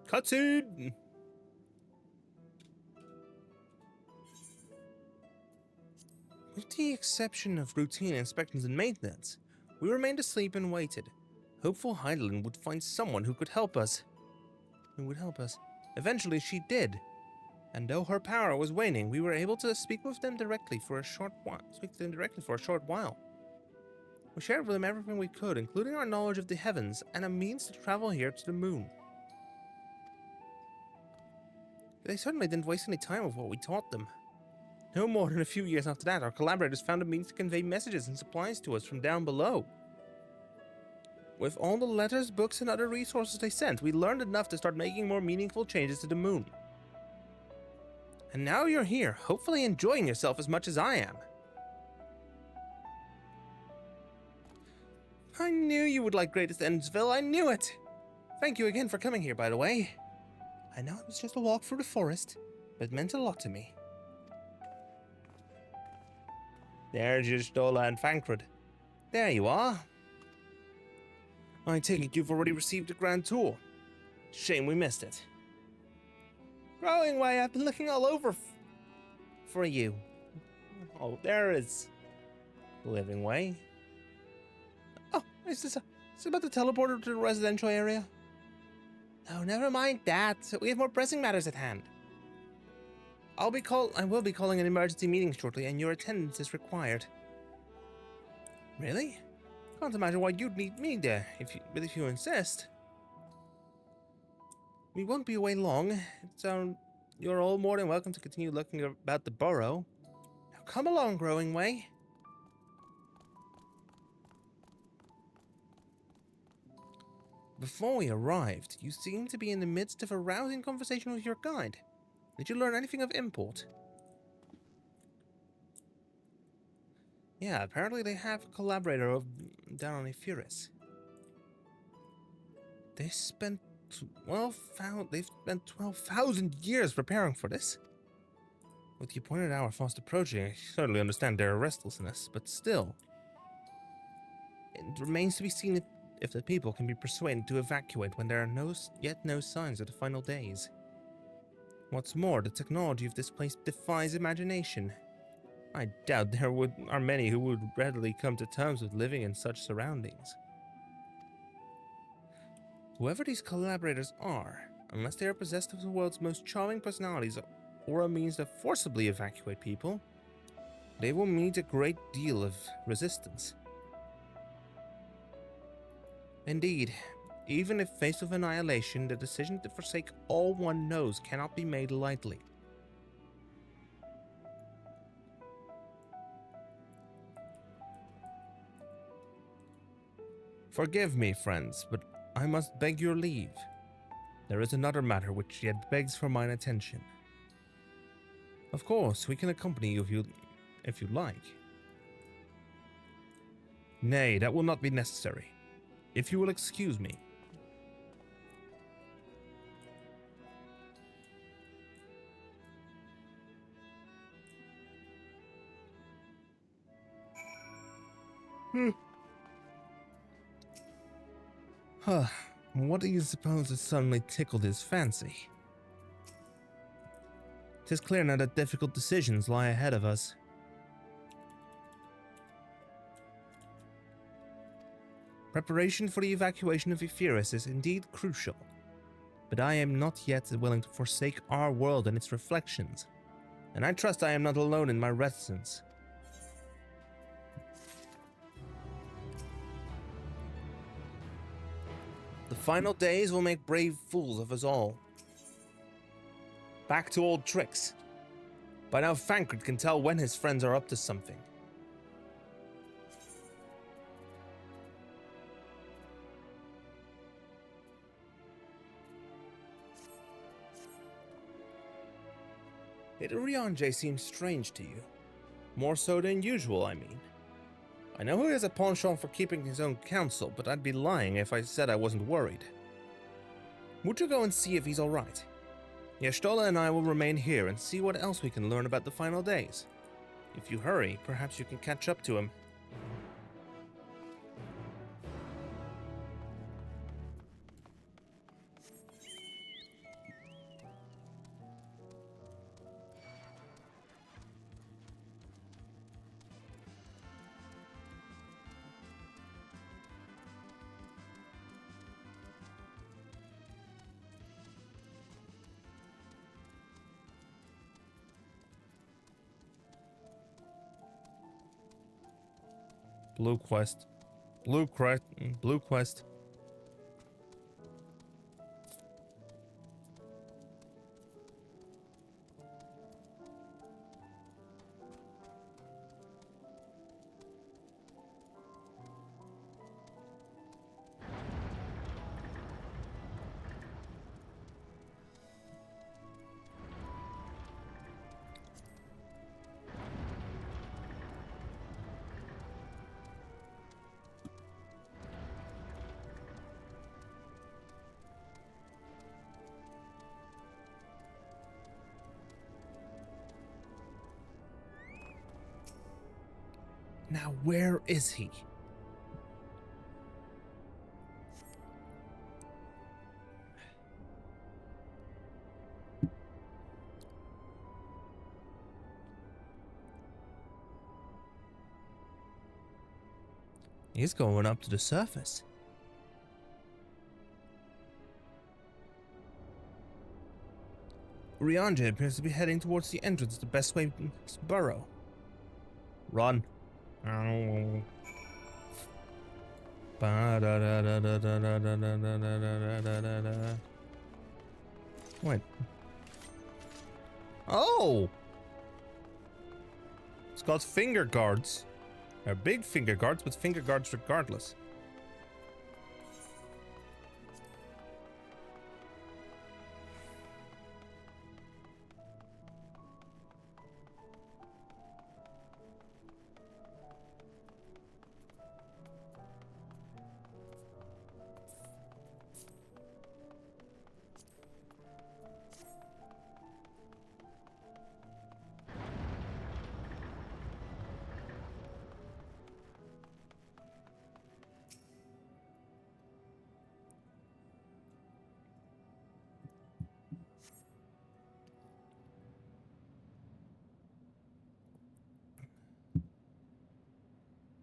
Cutscene! With the exception of routine inspections and maintenance, we remained asleep and waited, hopeful Heidelin would find someone who could help us. Eventually she did, and though her power was waning, we were able to speak with them directly for a short while. We shared with them everything we could, including our knowledge of the heavens and a means to travel here to the moon. They certainly didn't waste any time with what we taught them. No more than a few years after that, our collaborators found a means to convey messages and supplies to us from down below. With all the letters, books, and other resources they sent, we learned enough to start making more meaningful changes to the moon. And now you're here, hopefully enjoying yourself as much as I am. I knew you would like Greatest Endsville, I knew it! Thank you again for coming here, by the way. I know it was just a walk through the forest, but it meant a lot to me. There's your Stola and Fancred. There you are. I take it you've already received a grand tour. Shame we missed it. Growing way, I've been looking all over for you. Oh, there is the living way. Oh, is this about the teleporter to the residential area? Oh, never mind that. We have more pressing matters at hand. I will be calling an emergency meeting shortly, and your attendance is required. Really? Can't imagine why you'd need me there, but if you insist. We won't be away long. You're all more than welcome to continue looking about the borough. Now come along, Growing Way. Before we arrived, you seemed to be in the midst of a rousing conversation with your guide. Did you learn anything of import? Yeah, apparently they have a collaborator down on Ephyris. They've spent 12,000 years preparing for this. With the appointed hour fast approaching, I certainly understand their restlessness, but still. It remains to be seen if the people can be persuaded to evacuate when there are yet no signs of the final days. What's more, the technology of this place defies imagination. I doubt there are many who would readily come to terms with living in such surroundings. Whoever these collaborators are, unless they are possessed of the world's most charming personalities or a means to forcibly evacuate people, they will meet a great deal of resistance. Indeed, even if faced with annihilation, the decision to forsake all one knows cannot be made lightly. Forgive me, friends, but I must beg your leave. There is another matter which yet begs for mine attention. Of course, we can accompany you if you like. Nay, that will not be necessary. If you will excuse me. What do you suppose has suddenly tickled his fancy? 'Tis clear now that difficult decisions lie ahead of us. Preparation for the evacuation of Ephyris is indeed crucial, but I am not yet willing to forsake our world and its reflections, and I trust I am not alone in my reticence. The final days will make brave fools of us all. Back to old tricks. By now Fankred can tell when his friends are up to something. Did Rianje seem strange to you? More so than usual, I mean. I know he has a penchant for keeping his own counsel, but I'd be lying if I said I wasn't worried. Would you go and see if he's alright? Yashtola and I will remain here and see what else we can learn about the final days. If you hurry, perhaps you can catch up to him. Blue quest. Blue quest. Now where is he? He's going up to the surface. Urianger appears to be heading towards the entrance, the best way to burrow. Run. What? Oh! It's got finger guards. They're big finger guards, but finger guards regardless.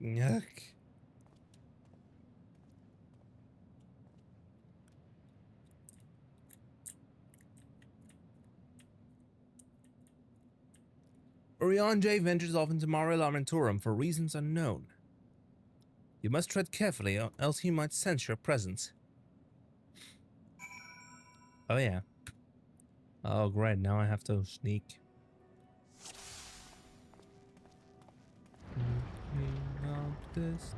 Yuck. Urianger ventures off into Mare Lamentorum for reasons unknown. You must tread carefully, or else he might sense your presence. Oh yeah. Oh great, now I have to sneak. Up this.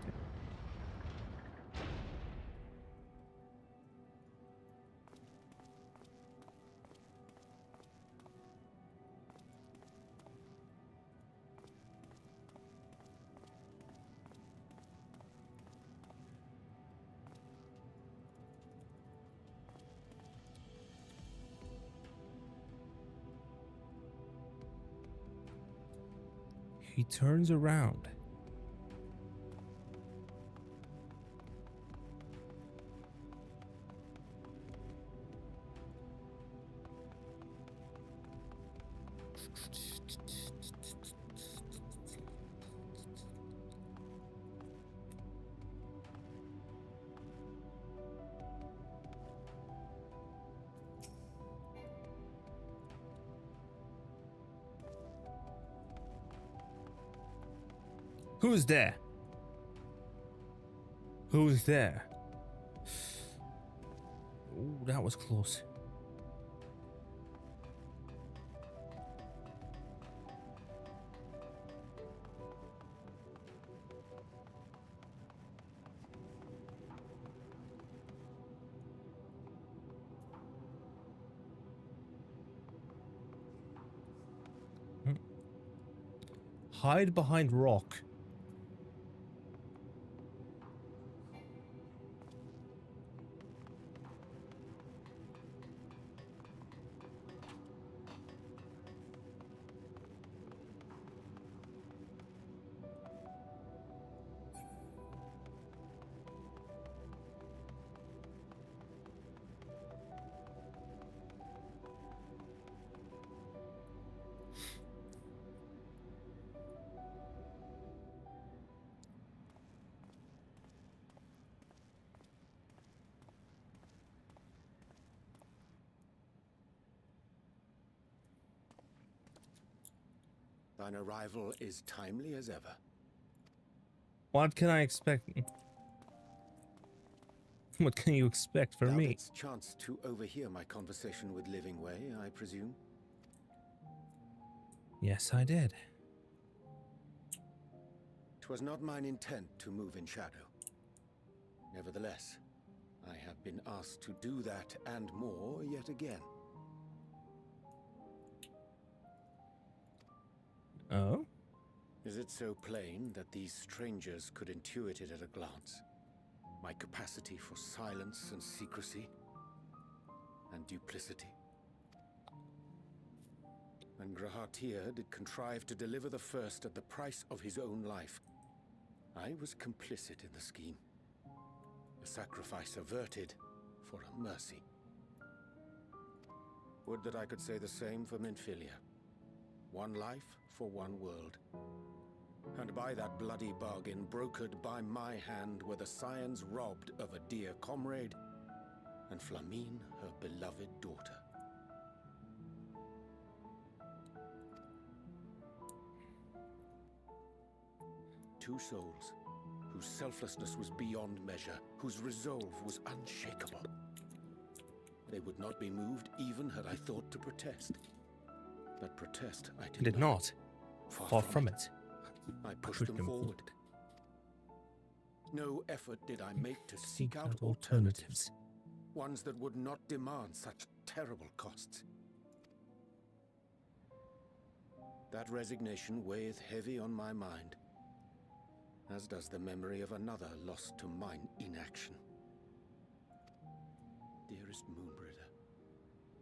He turns around. Who's there? Who's there? Ooh, that was close. Hide behind rock. Thine arrival is timely as ever. What can I expect? What can you expect from Thou me? didst chance to overhear my conversation with Living Way, I presume? Yes, I did. 'Twas not mine intent to move in shadow. Nevertheless, I have been asked to do that and more yet again. Oh? Is it so plain that these strangers could intuit it at a glance? My capacity for silence and secrecy and duplicity? And Grahatir did contrive to deliver the first at the price of his own life. I was complicit in the scheme. A sacrifice averted for a mercy. Would that I could say the same for Minfilia. One life for one world. And by that bloody bargain brokered by my hand were the scions robbed of a dear comrade, and Flamine her beloved daughter. Two souls, whose selflessness was beyond measure, whose resolve was unshakable. They would not be moved even had I thought to protest. But protest I Did not. Far from it. I pushed them forward. No effort did I make to seek out alternatives. Ones that would not demand such terrible costs. That resignation weigheth heavy on my mind, as does the memory of another lost to mine inaction. Dearest Moonbringer,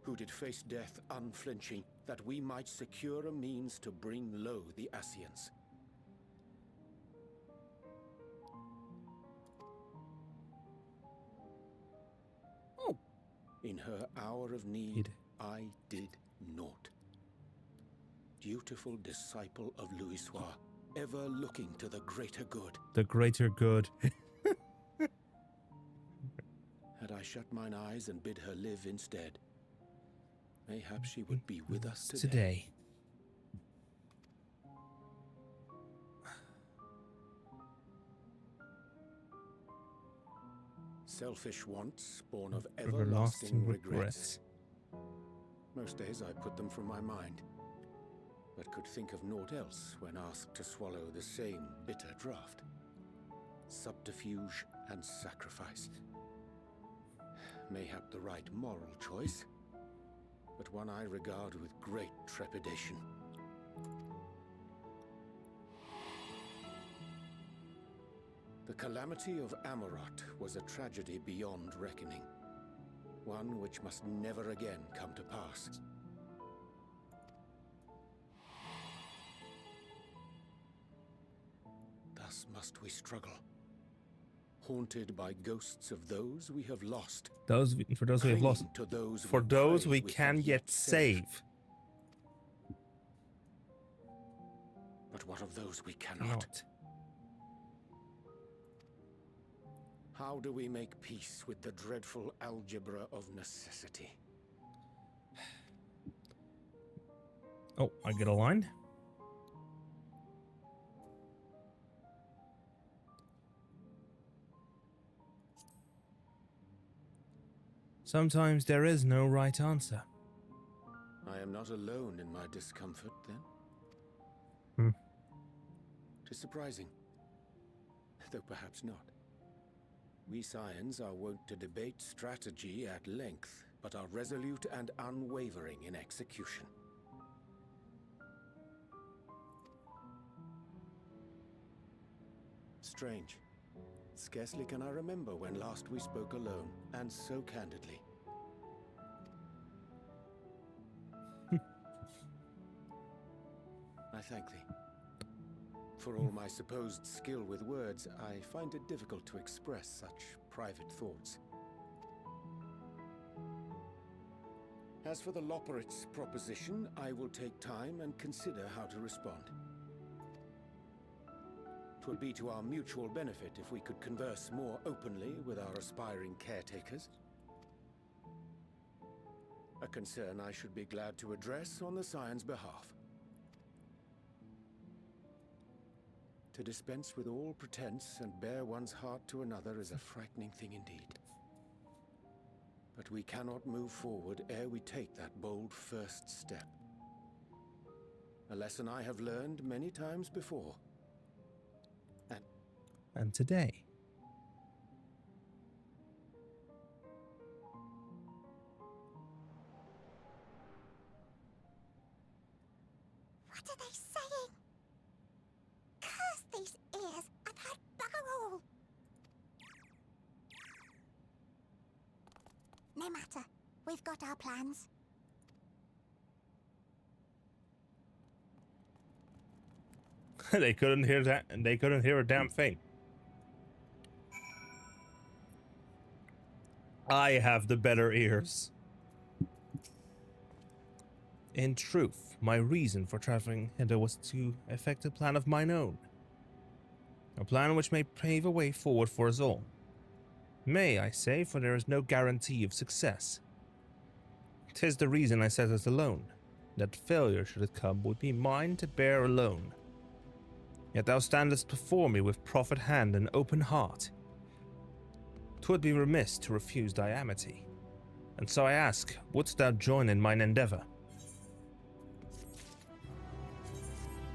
who did face death unflinching, that we might secure a means to bring low the Ascians. Oh. In her hour of need, I did naught. Dutiful disciple of Louisoix, ever looking to the greater good. The greater good. Had I shut mine eyes and bid her live instead, mayhap she would be with us today. Selfish wants, born of everlasting regrets. Most days I put them from my mind, but could think of naught else when asked to swallow the same bitter draught. Subterfuge and sacrifice. Mayhap the right moral choice, but one I regard with great trepidation. The calamity of Amarot was a tragedy beyond reckoning, one which must never again come to pass. Thus must we struggle, haunted by ghosts of those we have lost. For those we have lost. To those for those we can yet save. But what of those we cannot? Not. How do we make peace with the dreadful algebra of necessity? Oh, I get a line? Sometimes there is no right answer. I am not alone in my discomfort, then? Hmm. 'Tis surprising, though perhaps not. We scions are wont to debate strategy at length, but are resolute and unwavering in execution. Strange. Scarcely can I remember when last we spoke alone, and so candidly. I thank thee. For all my supposed skill with words, I find it difficult to express such private thoughts. As for the Loporrit's proposition, I will take time and consider how to respond. 'Twould be to our mutual benefit if we could converse more openly with our aspiring caretakers. A concern I should be glad to address on the Scion's behalf. To dispense with all pretense and bare one's heart to another is a frightening thing indeed. But we cannot move forward ere we take that bold first step. A lesson I have learned many times before. And today. What are they saying? Curse these ears! I've heard bugger all! No matter. We've got our plans. They couldn't hear that, and they couldn't hear a damn thing. I have the better ears. In truth, my reason for traveling hither was to effect a plan of mine own. A plan which may pave a way forward for us all. May, I say, for there is no guarantee of success. 'Tis the reason I set us alone, that failure, should it come, would be mine to bear alone. Yet thou standest before me with proffered hand and open heart. 'Twould be remiss to refuse thy amity, and so I ask, wouldst thou join in mine endeavor?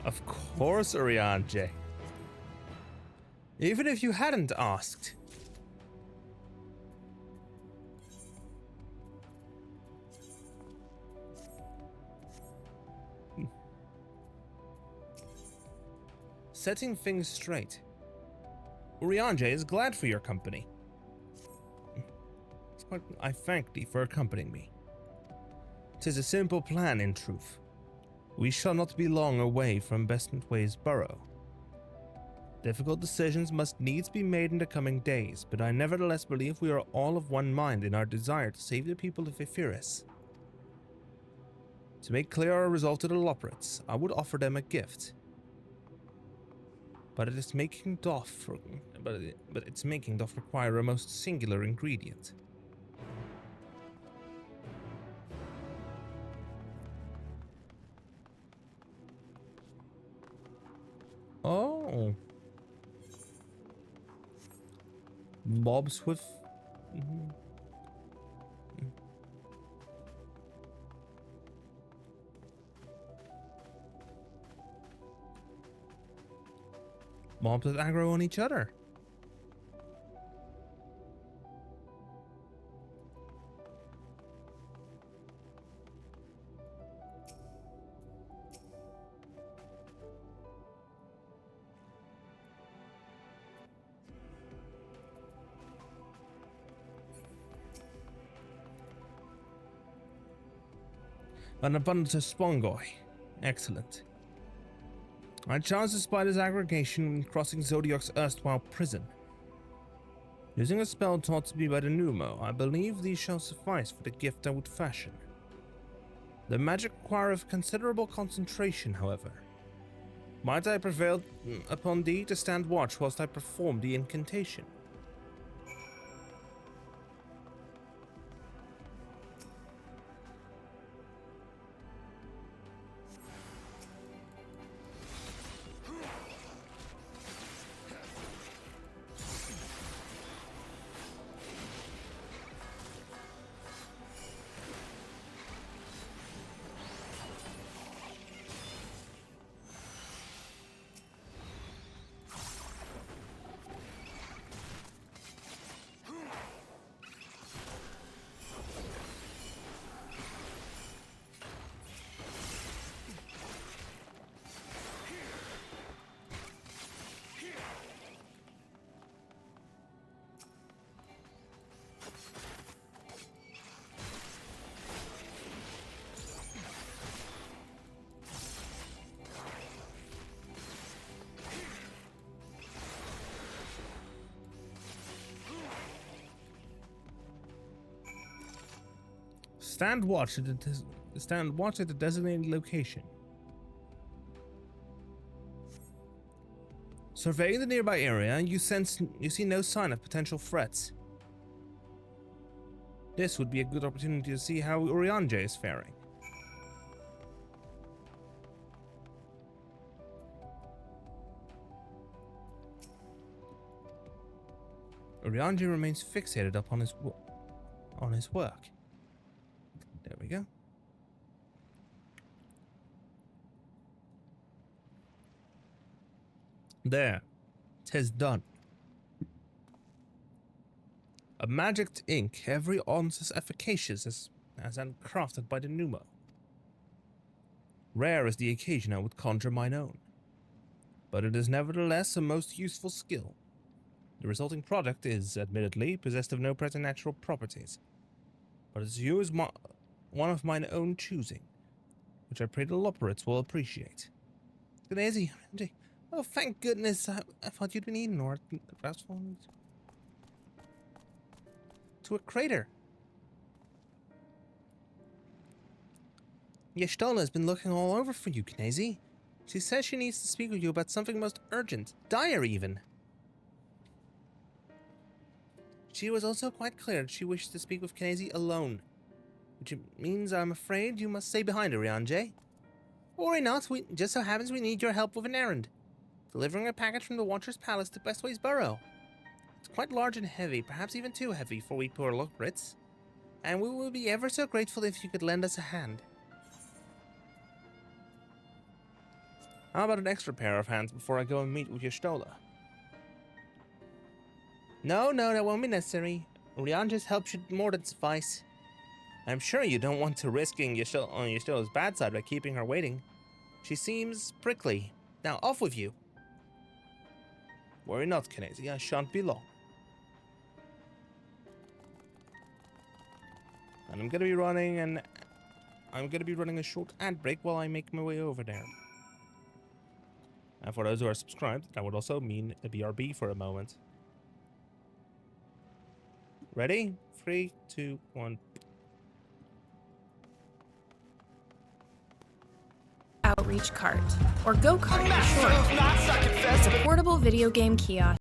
Of course, Urianger. Even if you hadn't asked. Setting things straight. Urianger is glad for your company. I thank thee for accompanying me. 'Tis a simple plan, in truth. We shall not be long away from Bestway's burrow. Difficult decisions must needs be made in the coming days, but I nevertheless believe we are all of one mind in our desire to save the people of Ephyris. To make clear our resolve to the Loporrits, I would offer them a gift. But its making doth require a most singular ingredient. Oh. Mobs with... Mobs that aggro on each other. An abundance of spongoi. Excellent. I chanced to spy this aggregation when crossing Zodiac's erstwhile prison. Using a spell taught to me by the Numo, I believe these shall suffice for the gift I would fashion. The magic requireth considerable concentration, however. Might I prevail upon thee to stand watch whilst I perform the incantation? Stand watch at the designated location. Surveying the nearby area, you see no sign of potential threats. This would be a good opportunity to see how Urianger is faring. Urianger remains fixated upon his work. There we go. There. 'Tis done. A magicked ink, every ounce as efficacious as handcrafted by the Numo. Rare is the occasion I would conjure mine own, but it is nevertheless a most useful skill. The resulting product is, admittedly, possessed of no preternatural properties, but its use is one of mine own choosing, which I pray the Loporrits will appreciate. Good. Oh, thank goodness! I thought you'd been eaten or perhaps fallen to a crater. Y'shtola has been looking all over for you, Knazy. She says she needs to speak with you about something most urgent, dire even. She was also quite clear that she wished to speak with Knazy alone, which means I'm afraid you must stay behind her, Rianje. Worry not, we just so happens we need your help with an errand. Delivering a package from the Watcher's Palace to Bestway's Burrow. It's quite large and heavy, perhaps even too heavy for we poor Brits. And we will be ever so grateful if you could lend us a hand. How about an extra pair of hands before I go and meet with your Stola? No, that won't be necessary. Rianja's help should more than suffice. I'm sure you don't want to risk on Yastola's bad side by keeping her waiting. She seems prickly. Now, off with you. Worry not, Knazy, I shan't be long. And I'm gonna be running a short ad break while I make my way over there. And for those who are subscribed, that would also mean a BRB for a moment. Ready? 3, 2, 1. Outreach Cart, or Go-Kart for short. It's a portable video game kiosk.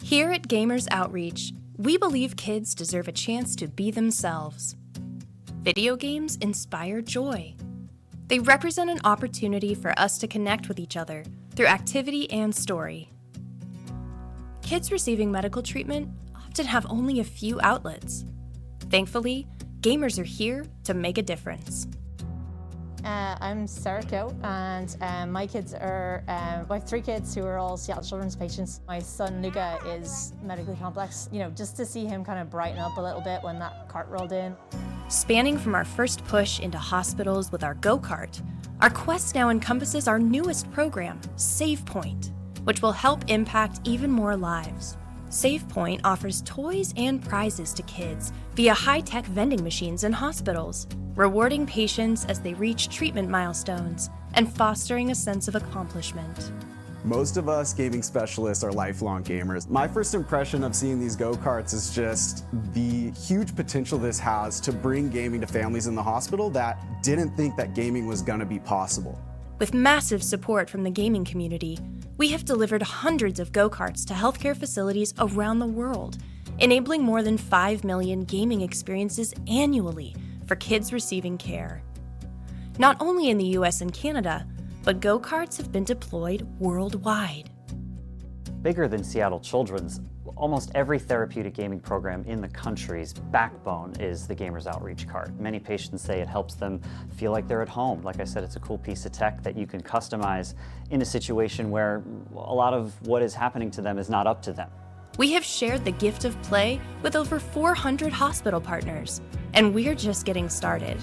Here at Gamers Outreach, we believe kids deserve a chance to be themselves. Video games inspire joy. They represent an opportunity for us to connect with each other through activity and story. Kids receiving medical treatment often have only a few outlets. Thankfully, gamers are here to make a difference. I'm Sarah Coe, and my kids are, I have 3 kids who are all Seattle Children's patients. My son Luca is medically complex. You know, just to see him kind of brighten up a little bit when that cart rolled in. Spanning from our first push into hospitals with our go-kart, our quest now encompasses our newest program, SavePoint, which will help impact even more lives. SavePoint offers toys and prizes to kids via high-tech vending machines in hospitals, rewarding patients as they reach treatment milestones and fostering a sense of accomplishment. Most of us gaming specialists are lifelong gamers. My first impression of seeing these go-karts is just the huge potential this has to bring gaming to families in the hospital that didn't think that gaming was gonna be possible. With massive support from the gaming community, we have delivered hundreds of go-karts to healthcare facilities around the world, enabling more than 5 million gaming experiences annually for kids receiving care. Not only in the US and Canada, but go-karts have been deployed worldwide. Bigger than Seattle Children's, almost every therapeutic gaming program in the country's backbone is the Gamers Outreach Cart. Many patients say it helps them feel like they're at home. Like I said, it's a cool piece of tech that you can customize in a situation where a lot of what is happening to them is not up to them. We have shared the gift of play with over 400 hospital partners, and we're just getting started.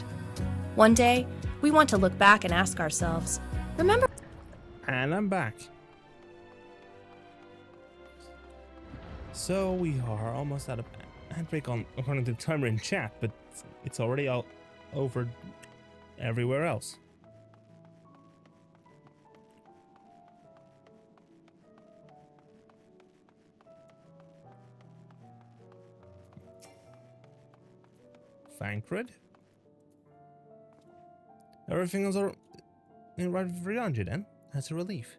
One day, we want to look back and ask ourselves, remember? And I'm back. So we are almost out of handbrake on according to the timer in chat, but it's already all over everywhere else. Thancred? Everything is all right for Rianji then? That's a relief.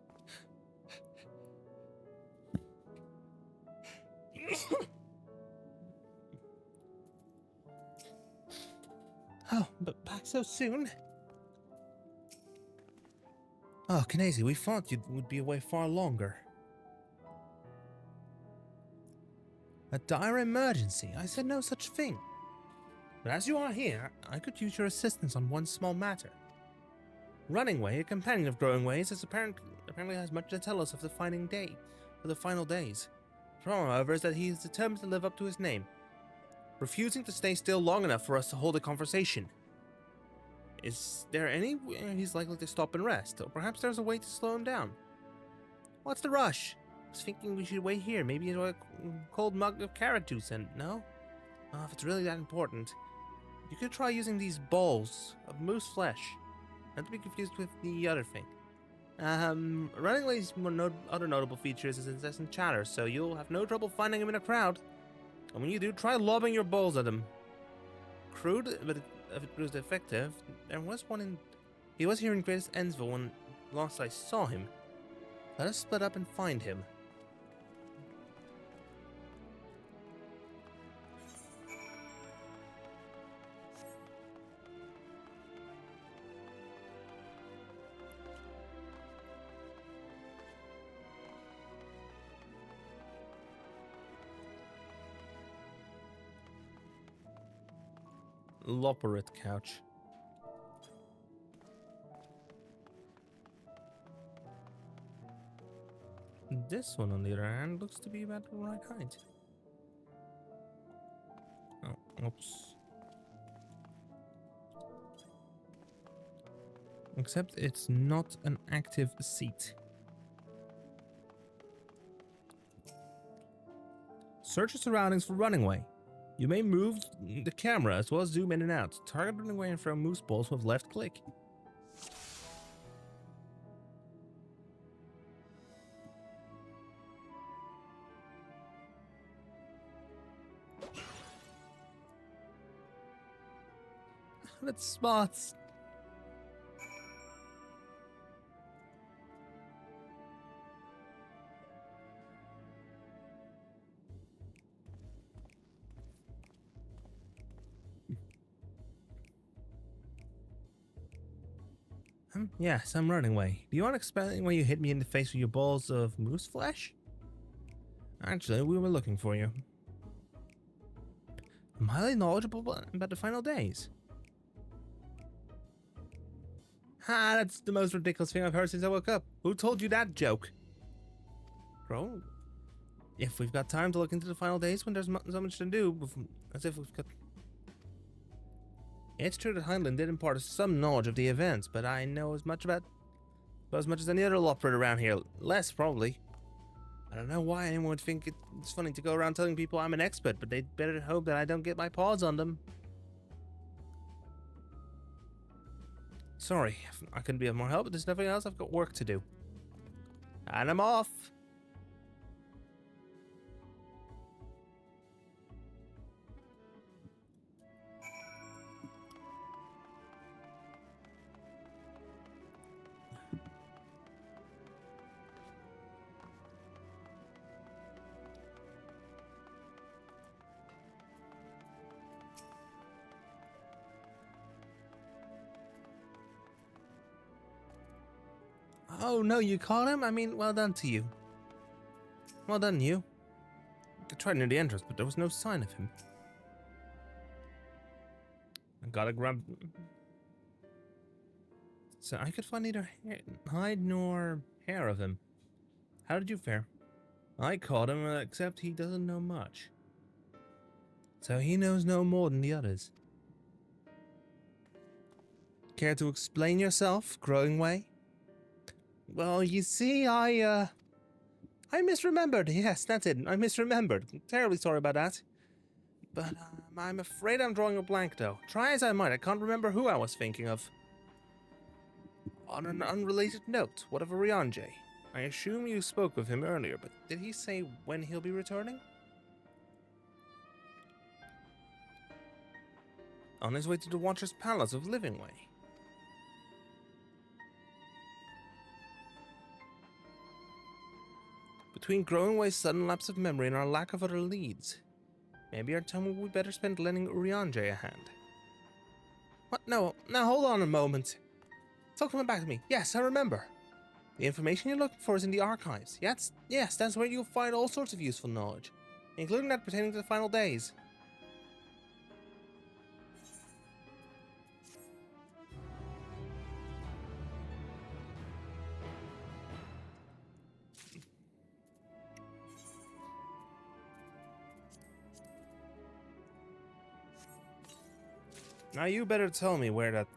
Oh, but back so soon? Oh, Knazy, we thought you would be away far longer. A dire emergency? I said no such thing. But as you are here, I could use your assistance on one small matter. Runningway, a companion of Growing Ways, apparently has much to tell us of the final days. The problem, however, is that he is determined to live up to his name, refusing to stay still long enough for us to hold a conversation. Is there any way he's likely to stop and rest? Or perhaps there's a way to slow him down? What's the rush? I was thinking we should wait here, maybe enjoy a cold mug of carrot juice and... No? If it's really that important, you could try using these bowls of moose flesh. Not to be confused with the other thing. Runningway's other notable features is incessant chatter, so you'll have no trouble finding him in a crowd. And when you do, try lobbing your bowls at him. Crude, but if it proves effective, there was one in... He was here in Greatest Endsville when last I saw him. Let us split up and find him. Loperate couch. This one, on the other hand, looks to be about the right height. Oh, oops. Except it's not an active seat. Search your surroundings for Runningway. You may move the camera as well as zoom in and out. Target Runningway and throw moose balls with left click. That's spots. Yes, I'm Runningway. Do you want to explain why you hit me in the face with your balls of moose flesh? Actually, we were looking for you. I'm highly knowledgeable about the final days. Ha, that's the most ridiculous thing I've heard since I woke up. Who told you that joke? Bro, if we've got time to look into the final days when there's so much to do, as if we've got... It's true that Heinlein did impart us some knowledge of the events, but I know as much as any other loprid around here. Less, probably. I don't know why anyone would think it's funny to go around telling people I'm an expert, but they'd better hope that I don't get my paws on them. Sorry, I couldn't be of more help, but there's nothing else. I've got work to do. And I'm off. Oh no, you caught him? I mean, well done to you. Well done, you. I tried near the entrance, but there was no sign of him. I gotta grab... So I could find neither hide nor hair of him. How did you fare? I caught him, except he doesn't know much. So he knows no more than the others. Care to explain yourself, Growing Way? Well, you see, I misremembered. Yes, that's it. I misremembered. I'm terribly sorry about that. But I'm afraid I'm drawing a blank, though. Try as I might, I can't remember who I was thinking of. On an unrelated note, what of Oriange? I assume you spoke with him earlier, but did he say when he'll be returning? On his way to the Watcher's Palace of Livingway. Between Growing Way's sudden lapse of memory and our lack of other leads, maybe our time will be better spent lending Oriange a hand. What? No, now hold on a moment. It's all coming back to me. Yes, I remember. The information you're looking for is in the archives. Yes, that's where you'll find all sorts of useful knowledge, including that pertaining to the final days. Now you better tell me where that...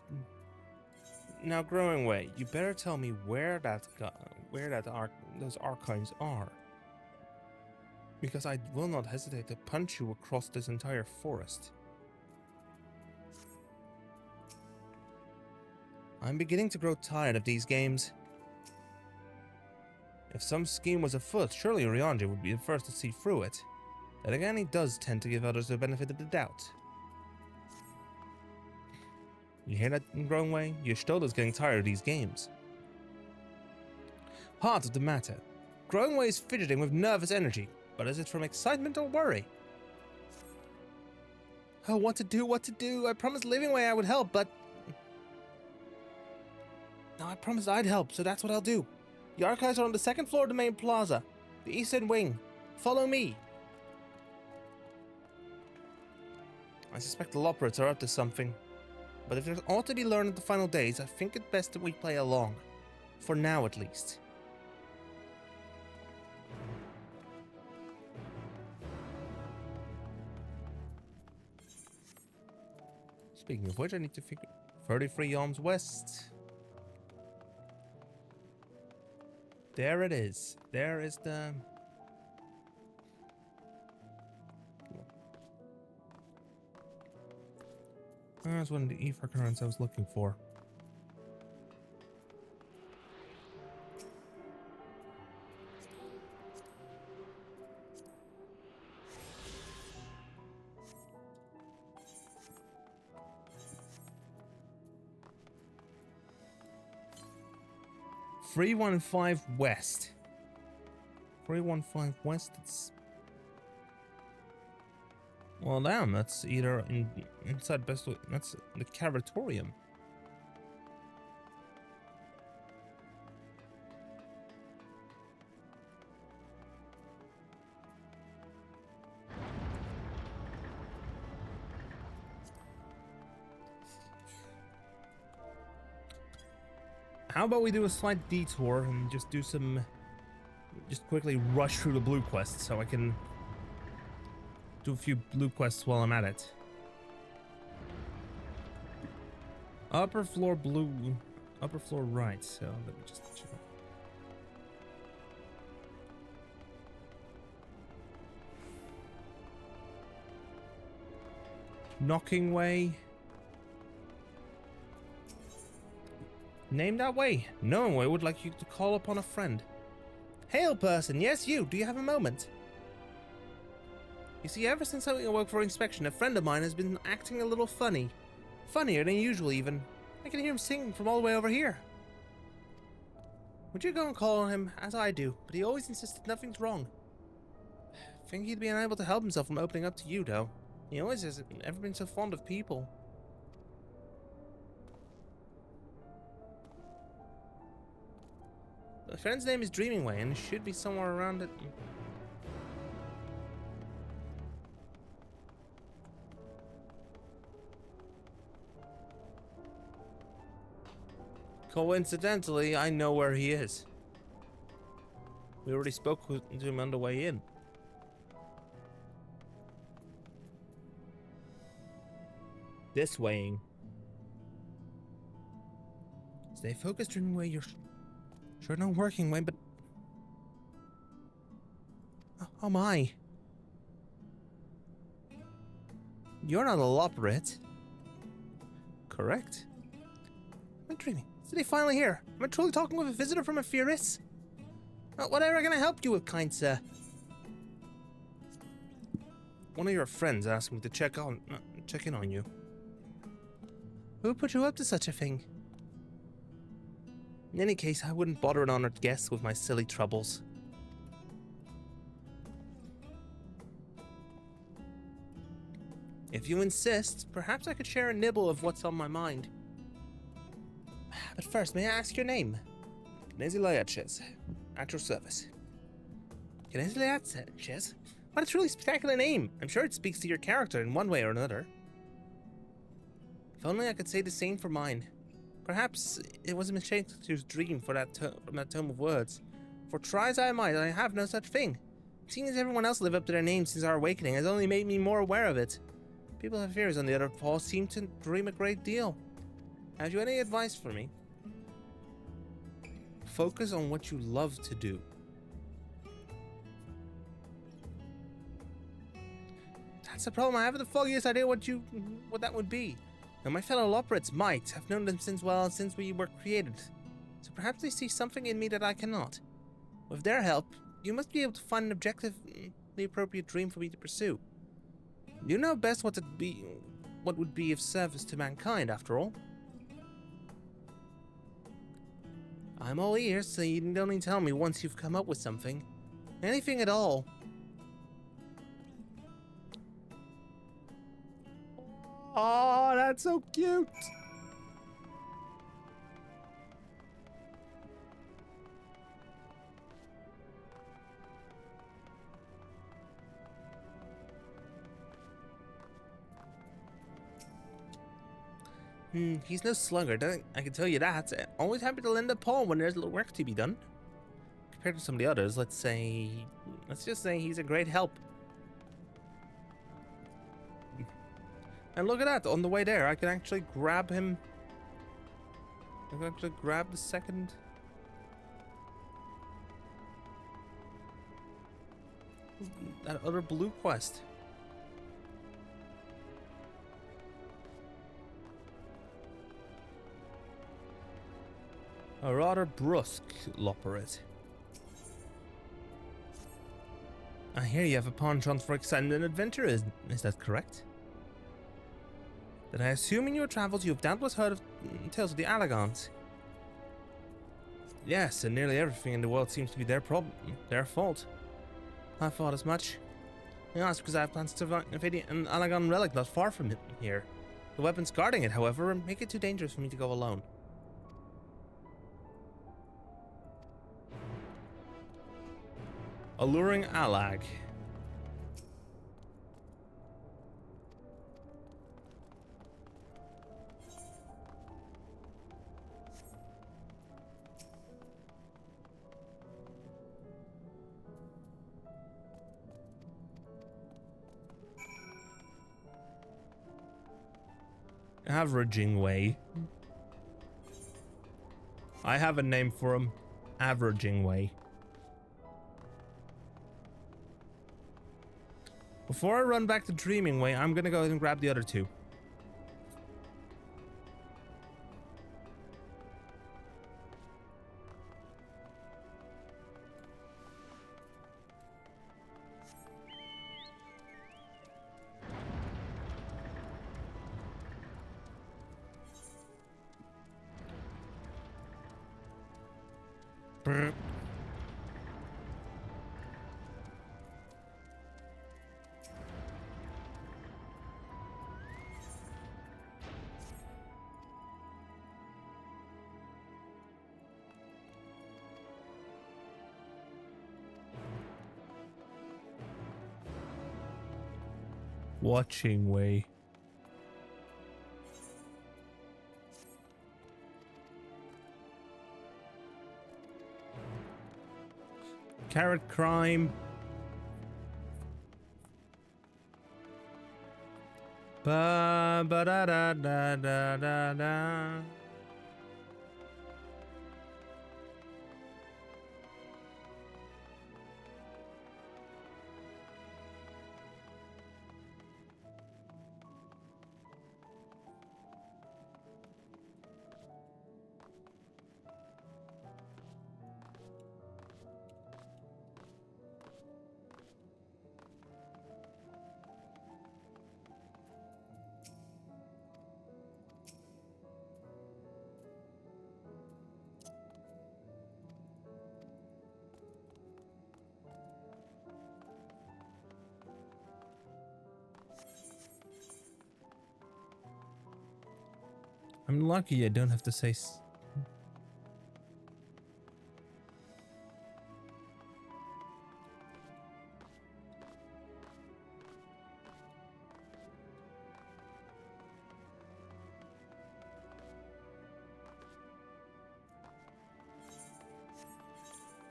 Now, Growing Way, you better tell me where those archives are. Because I will not hesitate to punch you across this entire forest. I'm beginning to grow tired of these games. If some scheme was afoot, surely Ryanje would be the first to see through it. Then again, he does tend to give others the benefit of the doubt. You hear that, Growing Way? Yashtola's getting tired of these games. Heart of the matter. Growing Way is fidgeting with nervous energy, but is it from excitement or worry? Oh, what to do? I promised Living Way I would help, but... No, I promised I'd help, so that's what I'll do. The archives are on the second floor of the main plaza, the eastern wing. Follow me. I suspect the Loporits are up to something. But if there's ought to be learned at the final days, I think it best that we play along. For now, at least. Speaking of which, I need to figure... 33 arms west. There it is. There is the... That's one of the ether currents I was looking for. $315 west. 315 west. It's... Well, damn, that's either inside best. That's the cavatorium. How about we do a slight detour and just do some... Just quickly rush through the blue quest so I can... do a few blue quests while I'm at it. Upper floor blue, upper floor right, so let me just check. Knocking Way. Name that way. Knowing Way would like you to call upon a friend. Hail person, yes you, do you have a moment? You see, ever since I awoke for inspection, a friend of mine has been acting a little funny. Funnier than usual, even. I can hear him singing from all the way over here. Would you go and call on him, as I do, but he always insisted nothing's wrong. I think he'd be unable to help himself from opening up to you, though. He always hasn't ever been so fond of people. The friend's name is Dreaming Way, and it should be somewhere around it. Coincidentally, I know where he is. We already spoke to him on the way in. This weighing. Stay focused, Dreaming Way. You're sure not working way, but... Oh my. You're not a Loporit. Correct? I'm dreaming. Is he finally here? Am I truly talking with a visitor from Epheris? Whatever can I help you with, kind sir? One of your friends asked me to check in on you. Who put you up to such a thing? In any case, I wouldn't bother an honored guest with my silly troubles. If you insist, perhaps I could share a nibble of what's on my mind. But first, may I ask your name? Nancy Sanchez, at your service. Nancy Sanchez? What a truly spectacular name! I'm sure it speaks to your character in one way or another. If only I could say the same for mine. Perhaps it was a mistake to choose dream for from that tome of words. For try as I might, I have no such thing. Seeing as everyone else lived up to their names since our awakening has only made me more aware of it. People who have fears on the other paw seem to dream a great deal. Have you any advice for me? Focus on what you love to do. That's the problem. I haven't the foggiest idea what that would be. Now, my fellow Loporrits might have known them since we were created. So perhaps they see something in me that I cannot. With their help, you must be able to find an objectively appropriate dream for me to pursue. You know best what would be of service to mankind, after all. I'm all ears, so you need only tell me once you've come up with something. Anything at all. Oh, that's so cute! He's no sluggard, I can tell you that. Always happy to lend a paw when there's little work to be done. Compared to some of the others, let's just say he's a great help. And look at that, on the way there, I can actually grab him. I can actually grab the second. That other blue quest. A rather brusque Loporrit. I hear you have a penchant for exciting adventure, is that correct? Then I assume in your travels you have doubtless heard of tales of the Allagons. Yes, and nearly everything in the world seems to be their fault. I thought as much. I asked because I have plans to find an Allagon relic not far from here. The weapons guarding it, however, make it too dangerous for me to go alone. Alluring Allag. Averaging way. I have a name for him. Averaging way. Before I run back to Dreaming Way, I'm gonna go ahead and grab the other two. Brr. Watching way. Carrot crime. Ba ba da da da da da da. I'm lucky I don't have to say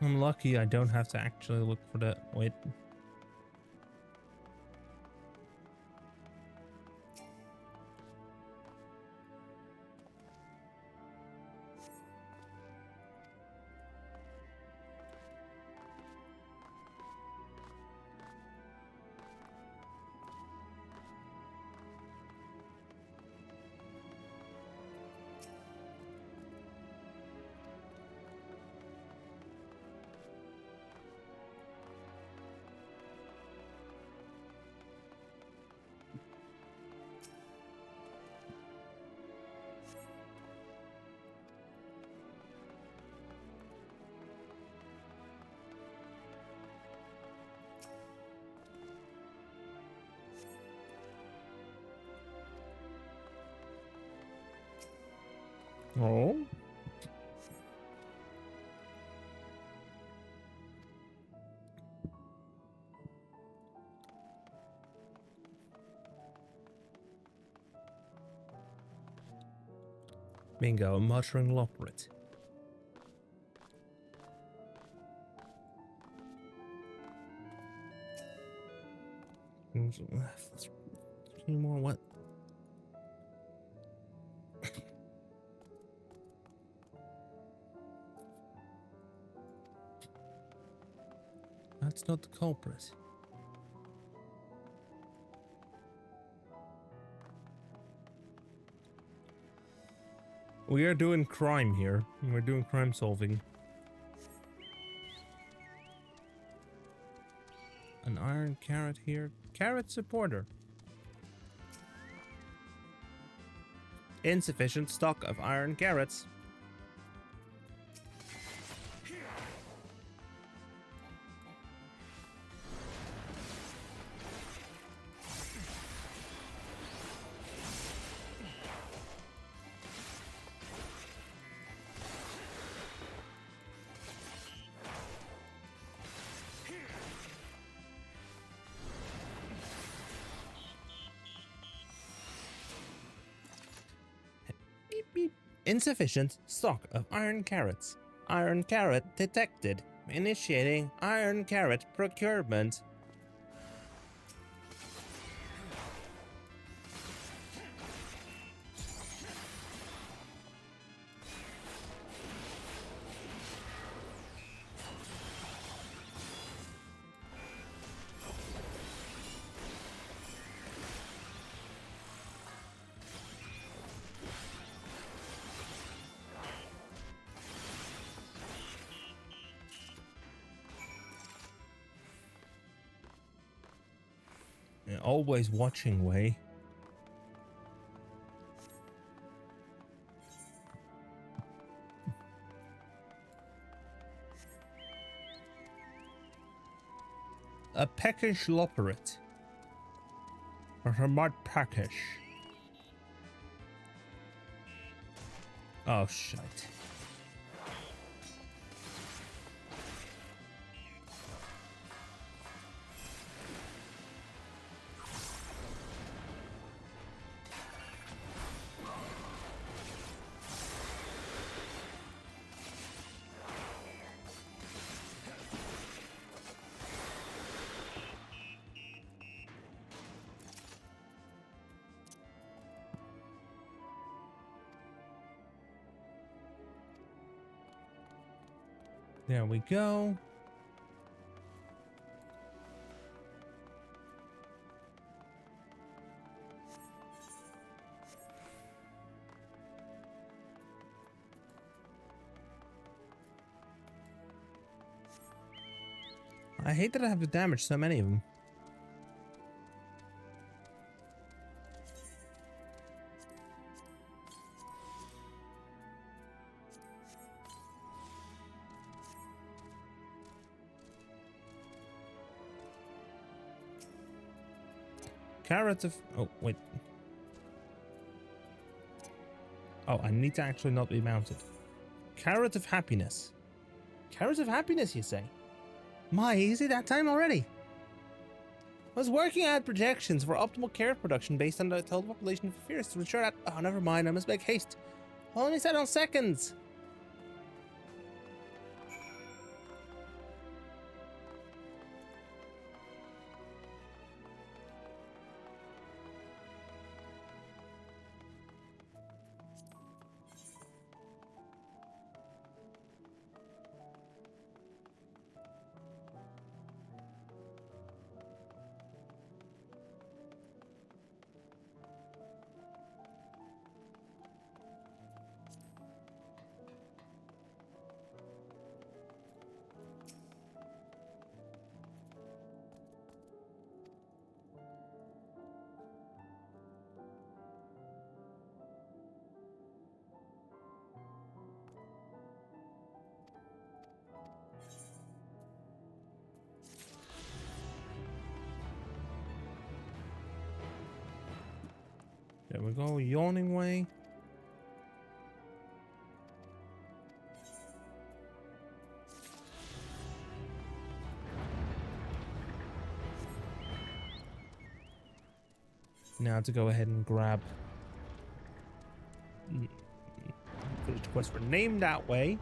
I'm lucky I don't have to actually look for the... Wait. Oh. Bingo, a muttering loprit. Three more what? That's not the culprit. We are doing crime here. We're doing crime solving. An iron carrot here. Carrot supporter. Insufficient stock of iron carrots. Insufficient stock of iron carrots. Iron carrot detected. Initiating iron carrot procurement. Always watching way. A peckish loperet. Or her mud peckish. Oh shite. There we go. I hate that I have to damage so many of them. Carrot of... Oh, wait. Oh, I need to actually not be mounted. Carrot of happiness. Carrot of happiness, you say? My, is it that time already? I was working out projections for optimal carrot production based on the total population of fears to ensure that... Oh, never mind, I must make haste. I only set on seconds. There we go, yawning way. Now to go ahead and grab the quests were named that way.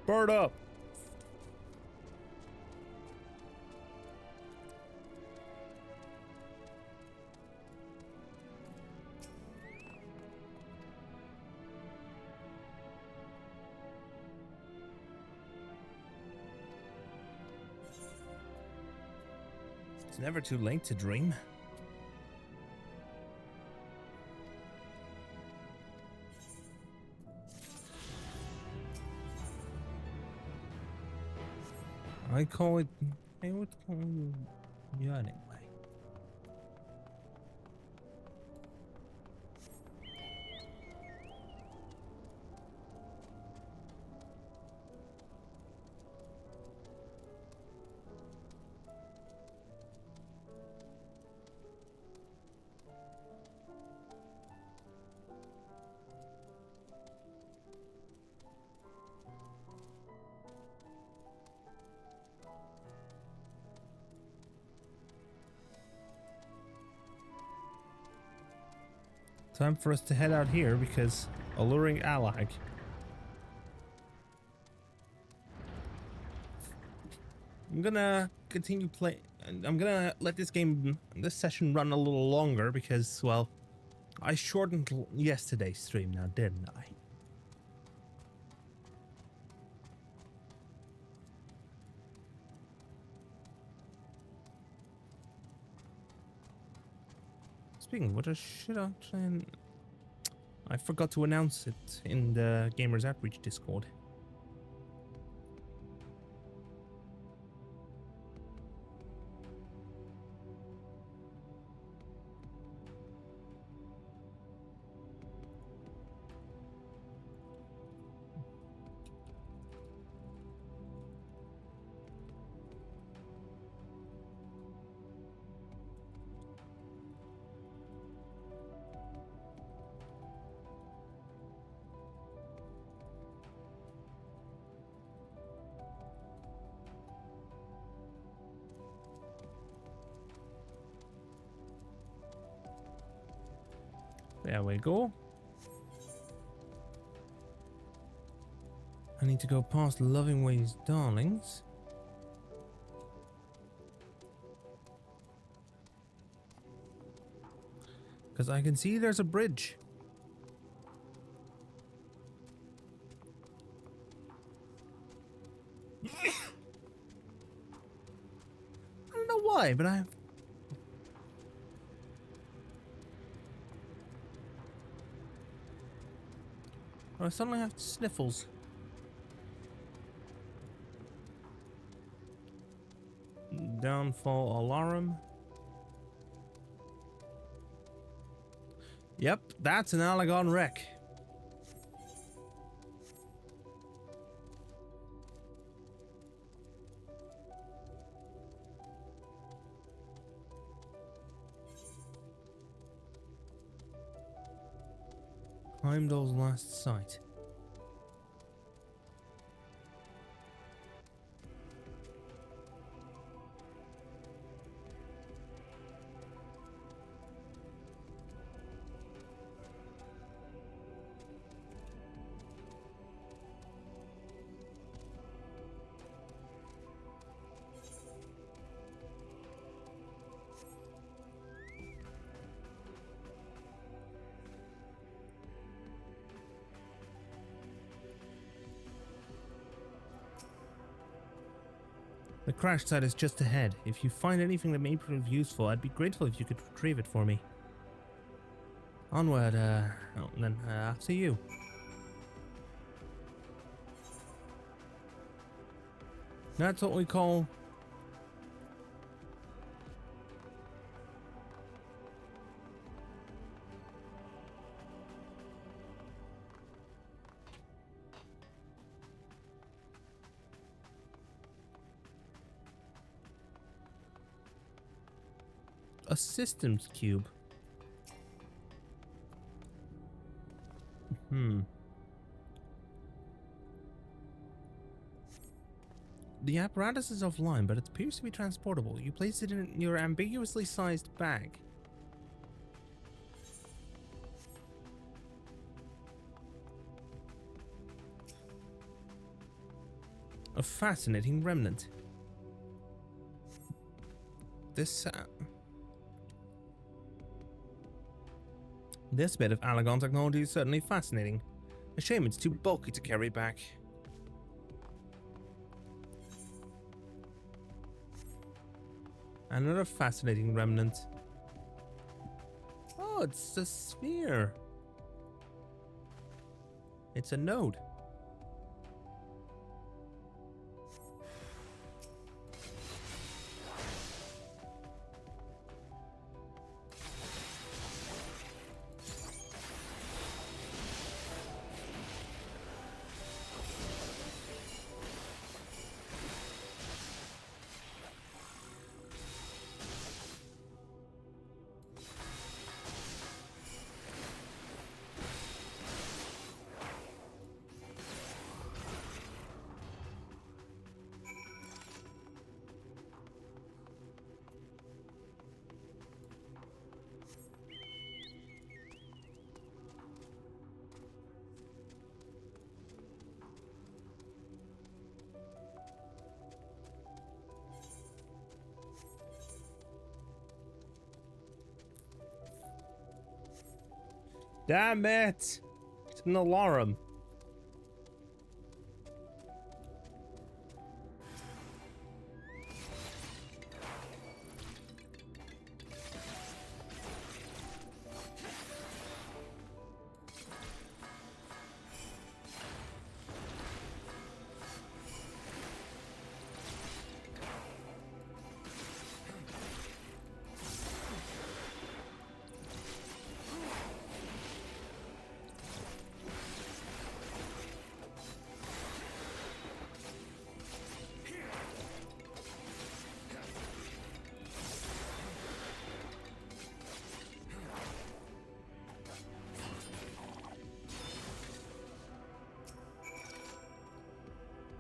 Bird up. It's never too late to dream. I call it. I would call it yearning way. Time for us to head out here because alluring ally. I'm gonna continue play. I'm gonna let this session run a little longer because, well, I shortened yesterday's stream now, didn't I? Speaking of which, I forgot to announce it in the Gamers Outreach Discord. There we go. I need to go past Loving Ways Darlings. Because I can see there's a bridge. I don't know why, but I suddenly have sniffles. Downfall alarm. Yep, that's an Alagon wreck. Heimdall's last sight. The crash site is just ahead. If you find anything that may prove useful, I'd be grateful if you could retrieve it for me. Onward, after you. That's what we call a systems cube. The apparatus is offline, but it appears to be transportable. You place it in your ambiguously sized bag. A fascinating remnant. This bit of Alagon technology is certainly fascinating. A shame it's too bulky to carry back. Another fascinating remnant. Oh, it's a sphere. It's a node. Damn it! It's an alarm.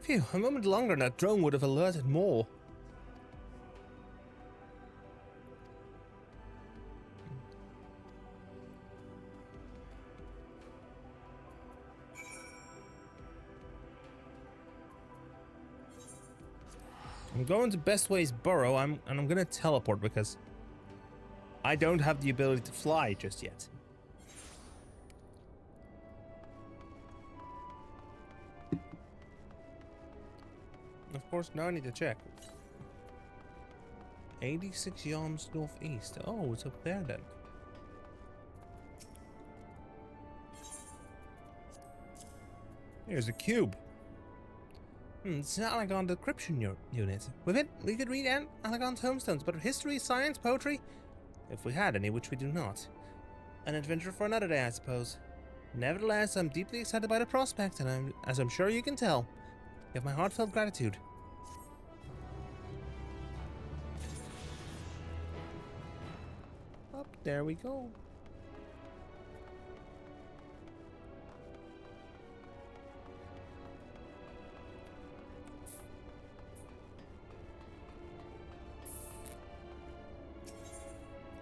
Phew, a moment longer and that drone would have alerted more. I'm going to Best Ways Burrow, and I'm gonna teleport because I don't have the ability to fly just yet. Of course, now I need to check. 86 yalms northeast. Oh, it's up there then. Here's a cube. It's an Alagon decryption unit. With it, we could read Alagon's homestones, but history, science, poetry, if we had any, which we do not. An adventure for another day, I suppose. Nevertheless, I'm deeply excited by the prospect, and as I'm sure you can tell, you have my heartfelt gratitude. Up there we go.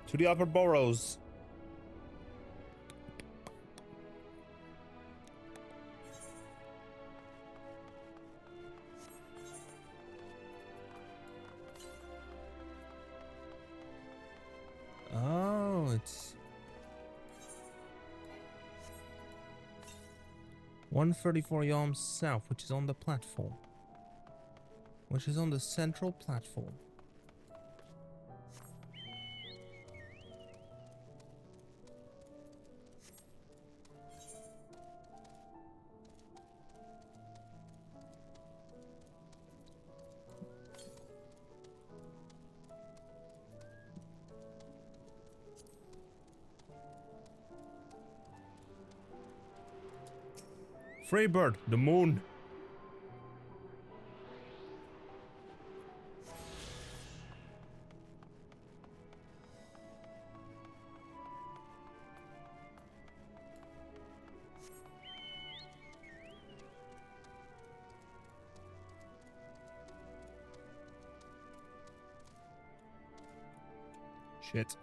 To the upper burrows. Oh, it's 134 yalms south, which is on the platform. Which is on the central platform. Freebird, the moon. Shit.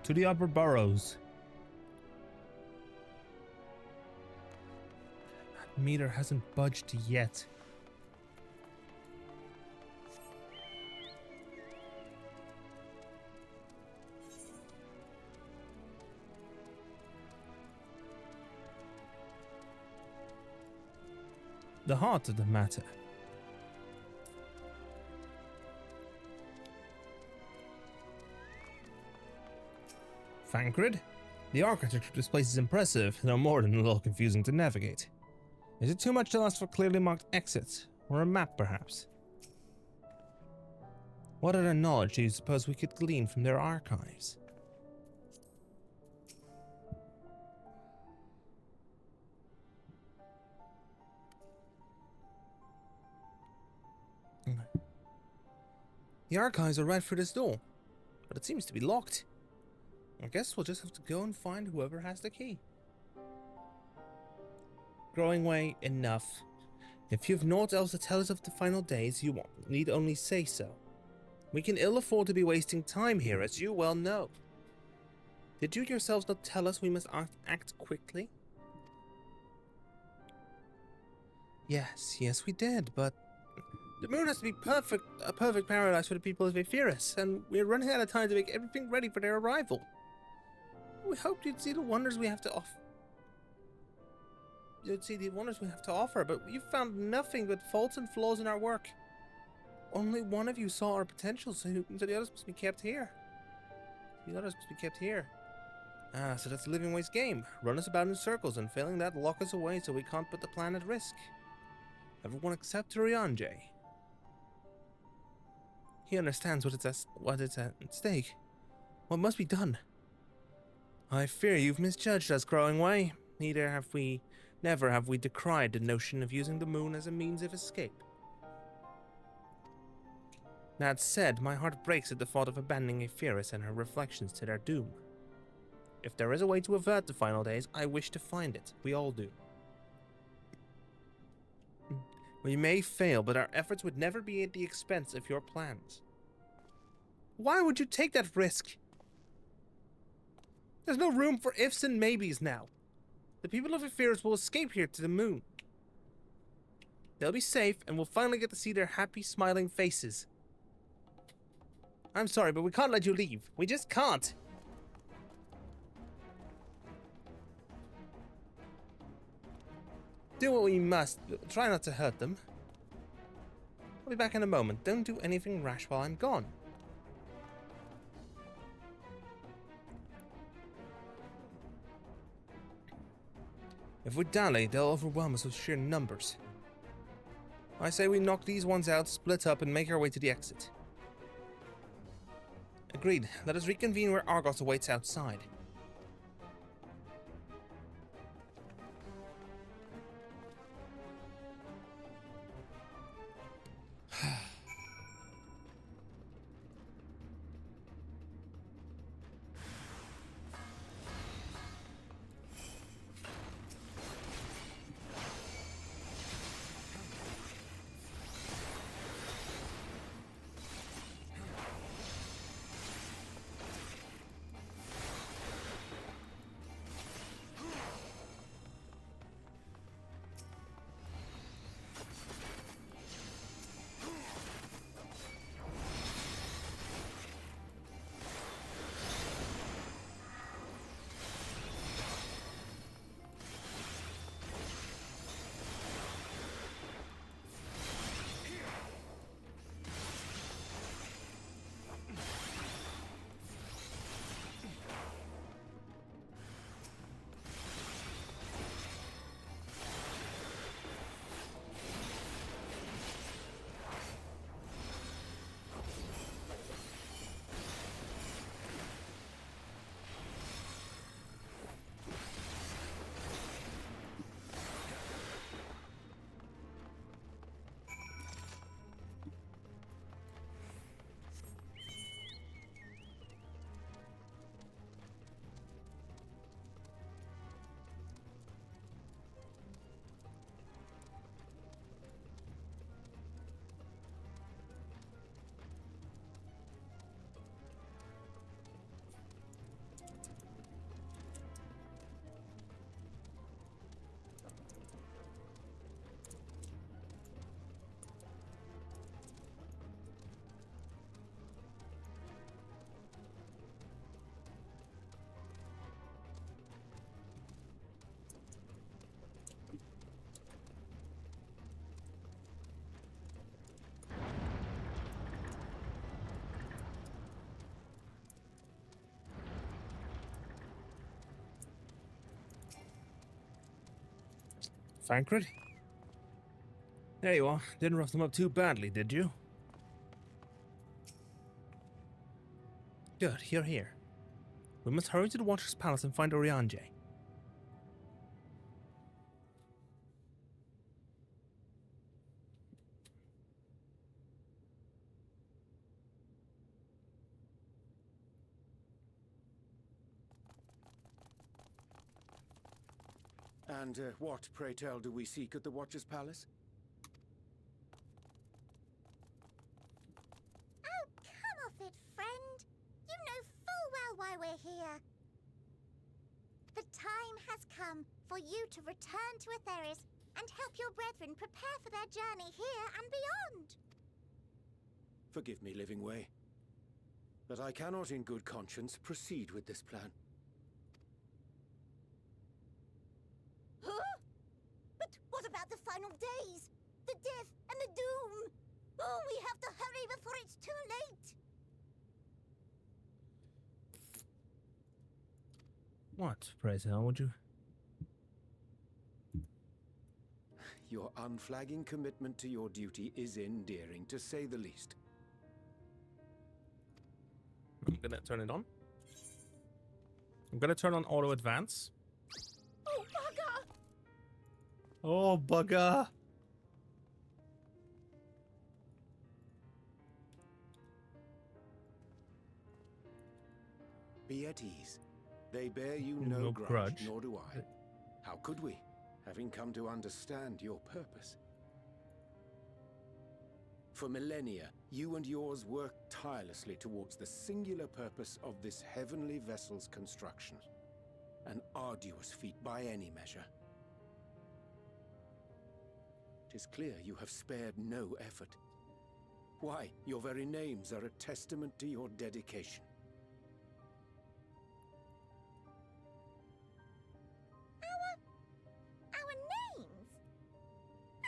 To the upper burrows. That meter hasn't budged yet. The heart of the matter. Thancred? The architecture of this place is impressive, though more than a little confusing to navigate. Is it too much to ask for clearly marked exits? Or a map, perhaps? What other knowledge do you suppose we could glean from their archives? The archives are right through this door, but it seems to be locked. I guess we'll just have to go and find whoever has the key. Growing way, enough. If you've naught else to tell us of the final days, you need only say so. We can ill afford to be wasting time here, as you well know. Did you yourselves not tell us we must act quickly? Yes, we did, but the moon has to be a perfect paradise for the people of Ephesus, and we're running out of time to make everything ready for their arrival. We hoped you'd see the wonders we have to offer. But you found nothing but faults and flaws in our work. Only one of you saw our potential, so the others must be kept here. So that's the Living Waste game. Run us about in circles, and failing that, lock us away so we can't put the plan at risk. Everyone except Turianje. He understands what is at stake. What must be done? I fear you've misjudged us, Growing Way. Never have we decried the notion of using the moon as a means of escape. That said, my heart breaks at the thought of abandoning Ephesus and her reflections to their doom. If there is a way to avert the final days, I wish to find it. We all do. We may fail, but our efforts would never be at the expense of your plans. Why would you take that risk? There's no room for ifs and maybes now. The people of Ephesus will escape here to the moon. They'll be safe, and we'll finally get to see their happy, smiling faces. I'm sorry, but we can't let you leave. We just can't. Do what we must. Try not to hurt them. I'll be back in a moment. Don't do anything rash while I'm gone. If we dally, they'll overwhelm us with sheer numbers. I say we knock these ones out, split up, and make our way to the exit. Agreed. Let us reconvene where Argos awaits outside. Thancred? There you are. Didn't rough them up too badly, did you? Good, you're here. We must hurry to the Watcher's Palace and find Oriange. And what, pray tell, do we seek at the Watcher's Palace? Oh, come off it, friend. You know full well why we're here. The time has come for you to return to Atheris and help your brethren prepare for their journey here and beyond. Forgive me, Living Way, but I cannot in good conscience proceed with this plan. Huh? But what about the final days? The death and the doom? Oh, we have to hurry before it's too late. What, pray tell, would you? Your unflagging commitment to your duty is endearing, to say the least. I'm gonna turn it on. I'm gonna turn on auto advance. Oh, bugger! Oh, bugger! Be at ease. They bear you No no grudge. grudge, nor do I. How could we, having come to understand your purpose? For millennia, you and yours worked tirelessly towards the singular purpose of this heavenly vessel's construction. An arduous feat by any measure. It is clear you have spared no effort. Why, your very names are a testament to your dedication. Our names?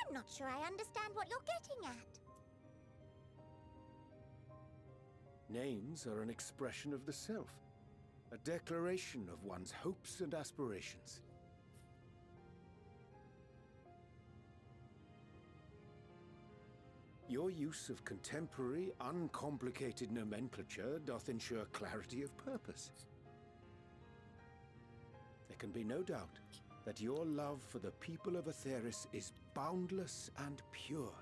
I'm not sure I understand what you're getting at. Names are an expression of the self, a declaration of one's hopes and aspirations. Your use of contemporary, uncomplicated nomenclature doth ensure clarity of purpose. There can be no doubt that your love for the people of Atheris is boundless and pure.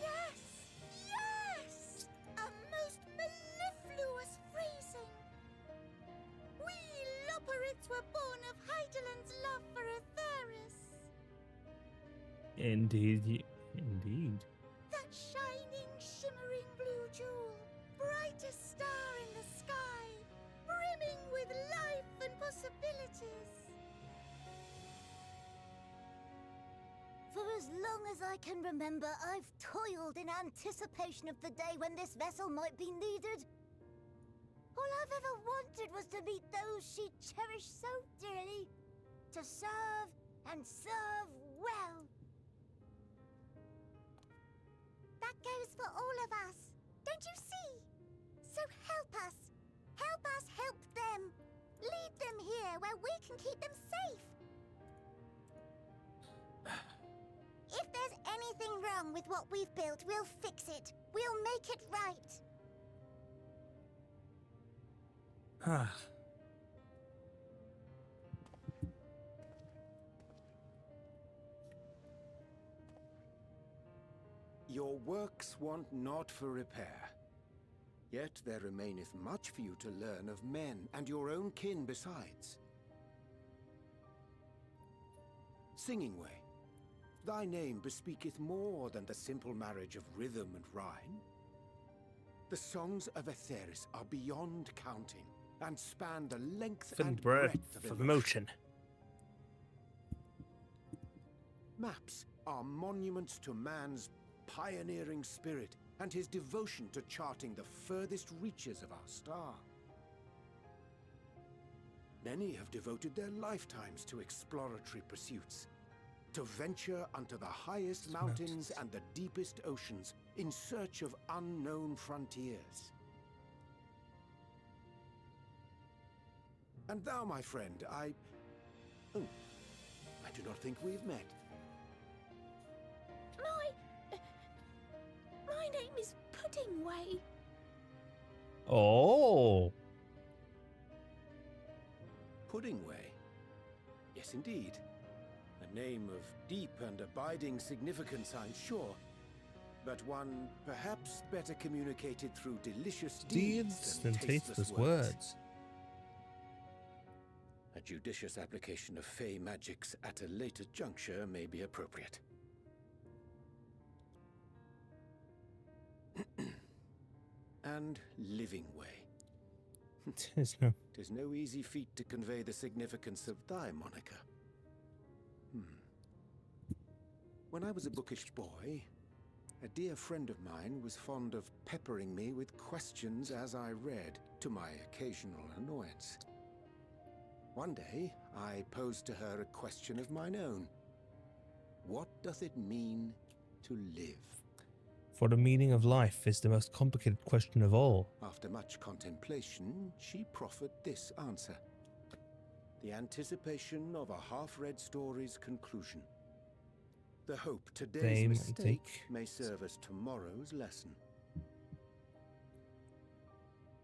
Yes! Yes! A most mellifluous phrasing! We Loperids were born of Heideland's love for Atheris. Indeed, indeed. That shining, shimmering blue jewel, brightest star in the sky, brimming with life and possibilities. For as long as I can remember, I've toiled in anticipation of the day when this vessel might be needed. All I've ever wanted was to meet those she cherished so dearly, to serve and serve well. That goes for all of us, don't you see? So help us help them. Lead them here where we can keep them safe. If there's anything wrong with what we've built, we'll fix it. We'll make it right. Ah. Your works want not for repair. Yet there remaineth much for you to learn of men and your own kin besides. Singing Way, thy name bespeaketh more than the simple marriage of rhythm and rhyme. The songs of Atheris are beyond counting, and span the length and breadth of of emotion. Maps are monuments to man's pioneering spirit and his devotion to charting the furthest reaches of our star. Many have devoted their lifetimes to exploratory pursuits, to venture unto the highest mountains and the deepest oceans in search of unknown frontiers. And thou, my friend, Oh, I do not think we've met. My name is Puddingway. Oh. Puddingway? Yes, indeed. A name of deep and abiding significance, I'm sure. But one perhaps better communicated through delicious Deeds than tasteless words. A judicious application of fey magics at a later juncture may be appropriate. And living way. Tis no. 'Tis no easy feat to convey the significance of thy moniker. When I was a bookish boy, a dear friend of mine was fond of peppering me with questions as I read, to my occasional annoyance. One day, I posed to her a question of mine own. What doth it mean to live? For the meaning of life is the most complicated question of all. After much contemplation, she proffered this answer. The anticipation of a half-read story's conclusion. The hope today's Fame and mistake take. may serve as tomorrow's lesson.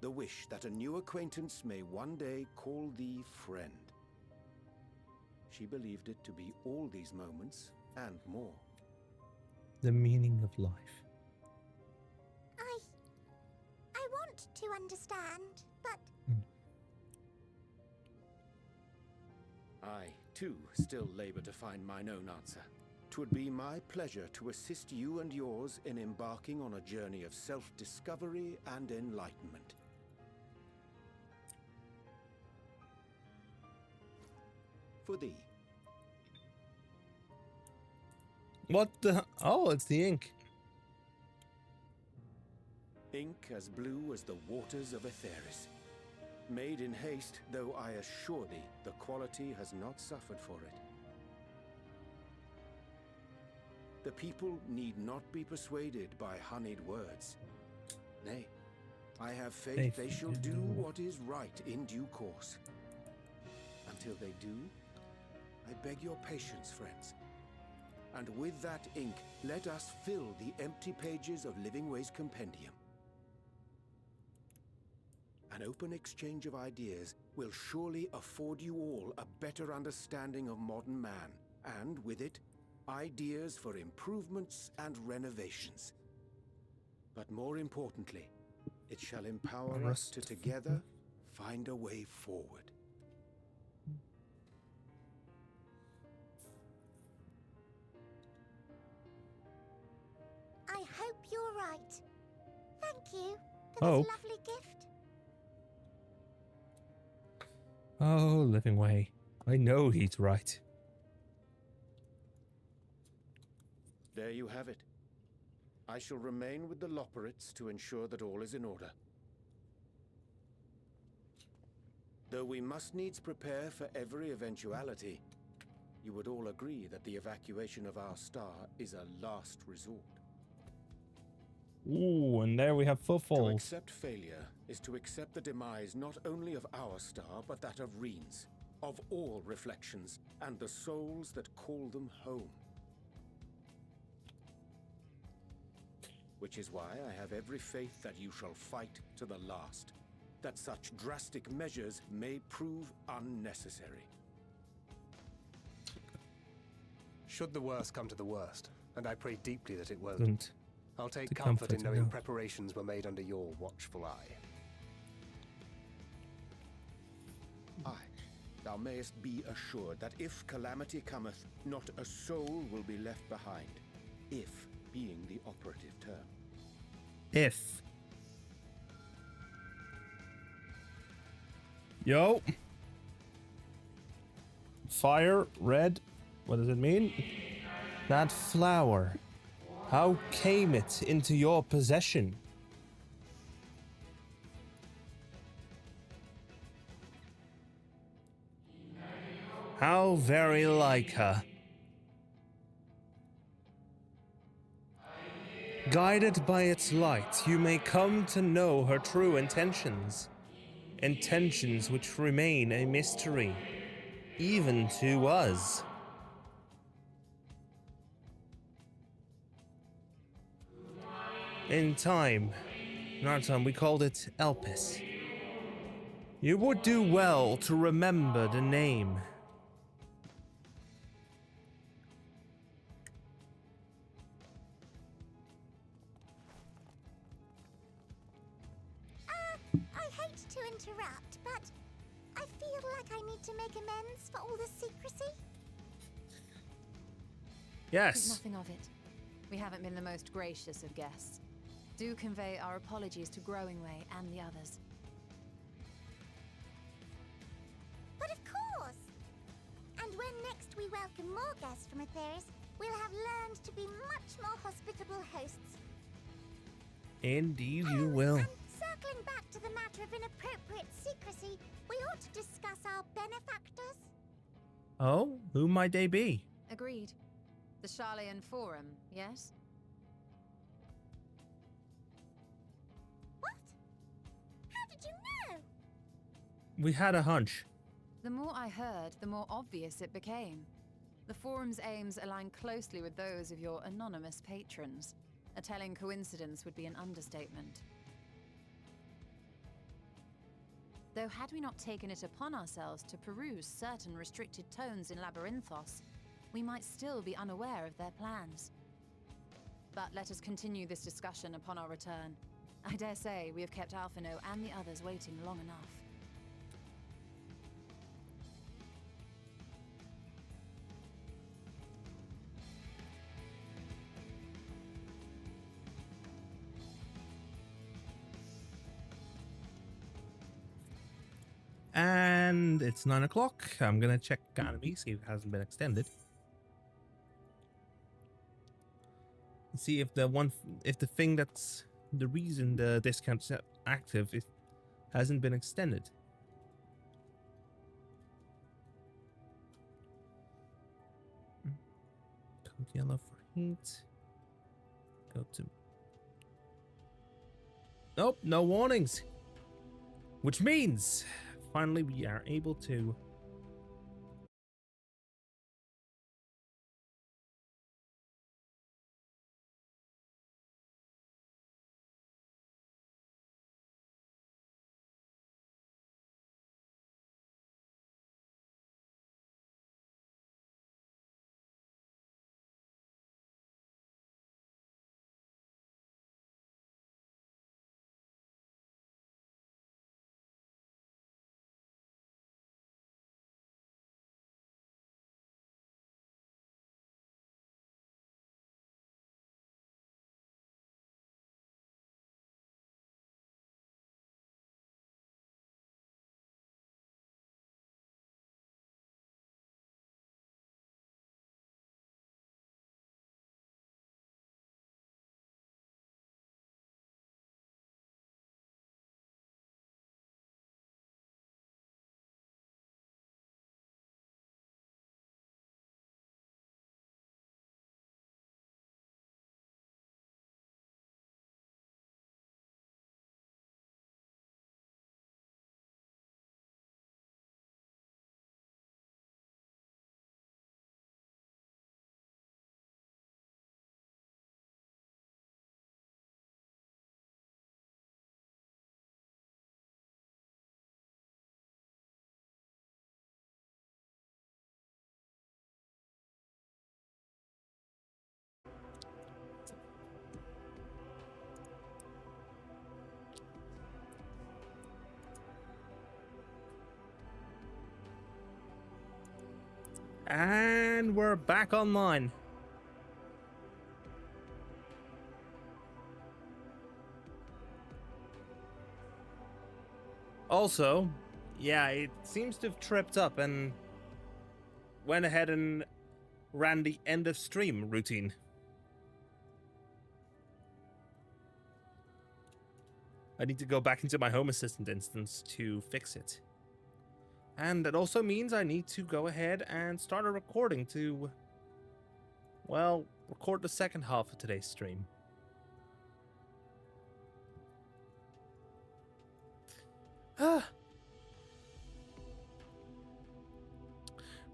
The wish that a new acquaintance may one day call thee friend. She believed it to be all these moments and more. The meaning of life. I want to understand, but I, too, still labour to find mine own answer. 'Twould be my pleasure to assist you and yours in embarking on a journey of self-discovery and enlightenment. For thee. What the? Oh, it's the ink. Ink as blue as the waters of Aetheris. Made in haste, though I assure thee, the quality has not suffered for it. The people need not be persuaded by honeyed words. Nay, I have faith they shall do what is right in due course. Until they do, I beg your patience, friends. And with that ink, let us fill the empty pages of Living Way's compendium. An open exchange of ideas will surely afford you all a better understanding of modern man, and with it, ideas for improvements and renovations. But more importantly, it shall empower us to together find a way forward. I hope you're right. Thank you for this lovely gift. Oh, Living Way. I know he's right. There you have it. I shall remain with the Loporrits to ensure that all is in order. Though we must needs prepare for every eventuality, you would all agree that the evacuation of our star is a last resort. Ooh, and there we have To footfalls. accept failure is to accept the demise not only of our star, but that of Reen's, of all reflections, and the souls that call them home. Which is why I have every faith that you shall fight to the last, that such drastic measures may prove unnecessary. Should the worst come to the worst, and I pray deeply that it won't, Don't. I'll take To comfort in comfort, knowing no. preparations were made under your watchful eye. Aye, thou mayest be assured that if calamity cometh, not a soul will be left behind. If being the operative term. If. Yo. Fire, red. What does it mean? That flower. How came it into your possession? How very like her. Guided by its light, you may come to know her true intentions. intentions which remain a mystery, even to us. In our time, we called it Elpis. You would do well to remember the name. I hate to interrupt, but I feel like I need to make amends for all the secrecy. Yes. Nothing of it. We haven't been the most gracious of guests. Do convey our apologies to Growingway and the others. But of course! And when next we welcome more guests from Atheris, we'll have learned to be much more hospitable hosts. Indeed you will. And circling back to the matter of inappropriate secrecy, we ought to discuss our benefactors. Oh, who might they be? Agreed. The Charlayan Forum, yes? What? How did you know? We had a hunch. The more I heard, the more obvious it became. The Forum's aims align closely with those of your anonymous patrons. A telling coincidence would be an understatement. Though had we not taken it upon ourselves to peruse certain restricted tones in Labyrinthos, we might still be unaware of their plans. But let us continue this discussion upon our return. I dare say we have kept Alphino and the others waiting long enough. And it's 9 o'clock. I'm gonna check economy, see if it hasn't been extended. See if the thing that's the reason the discount's active hasn't been extended. Code yellow for heat. Go to. Nope, no warnings. Which means finally we are able to and we're back online. Also, yeah, it seems to have tripped up and went ahead and ran the end of stream routine. I need to go back into my Home Assistant instance to fix it. And that also means I need to go ahead and start a recording to, well, record the second half of today's stream.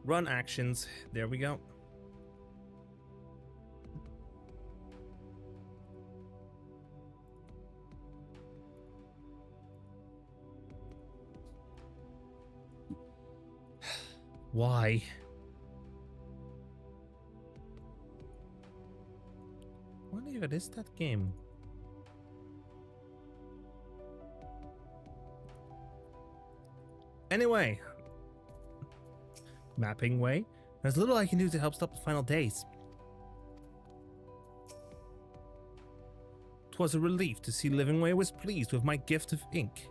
Run actions. There we go. Why? What even is that game? Anyway. Mapping way. There's little I can do to help stop the final days. 'Twas a relief to see Living Way was pleased with my gift of ink.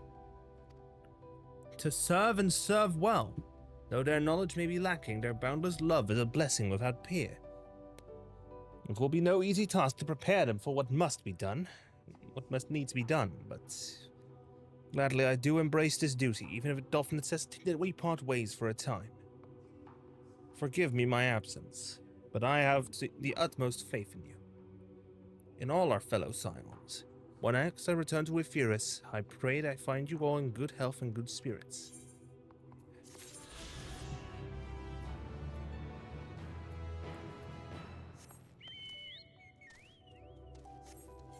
To serve and serve well. Though their knowledge may be lacking, their boundless love is a blessing without peer. It will be no easy task to prepare them for what must be done, what must needs be done, but gladly I do embrace this duty, even if it doth necessitate that we part ways for a time. Forgive me my absence, but I have the utmost faith in you. In all our fellow Scions. When next I return to Epirus, I pray that I find you all in good health and good spirits.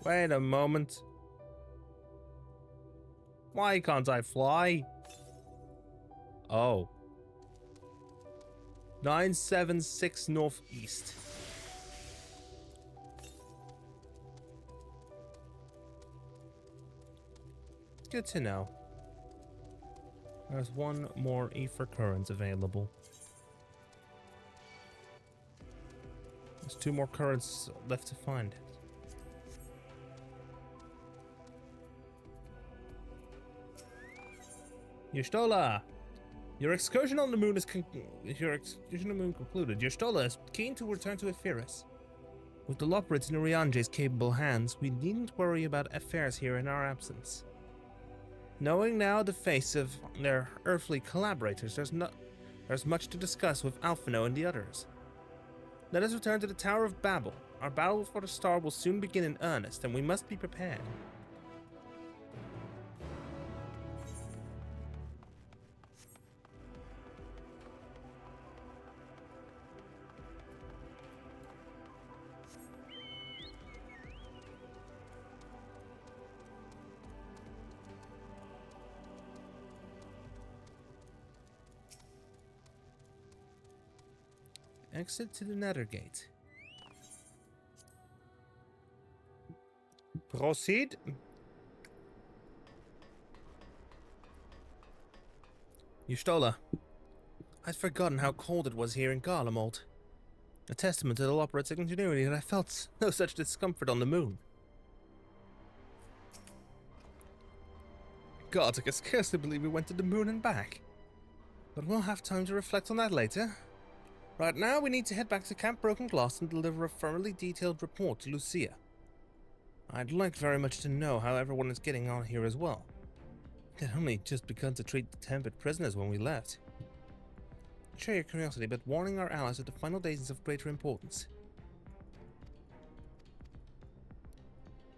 Wait a moment. Why can't I fly? Oh. 976 northeast. Good to know. There's one more ether current available. There's 2 more currents left to find. Y'shtola! Your excursion on the moon is concluded. Y'shtola is keen to return to Epirus. With the Loporits in Urianje's capable hands, we needn't worry about affairs here in our absence. Knowing now the face of their earthly collaborators, there's much to discuss with Alphino and the others. Let us return to the Tower of Babel. Our battle for the star will soon begin in earnest, and we must be prepared. Exit to the Nether Gate. Proceed. Y'shtola, I'd forgotten how cold it was here in Garlemald. A testament to the Loporits' ingenuity that I felt no such discomfort on the moon. God, I can scarcely believe we went to the moon and back. But we'll have time to reflect on that later. Right now, we need to head back to Camp Broken Glass and deliver a thoroughly detailed report to Lucia. I'd like very much to know how everyone is getting on here as well. They'd only just begun to treat the tempered prisoners when we left. Share your curiosity, but warning our allies that the final days is of greater importance.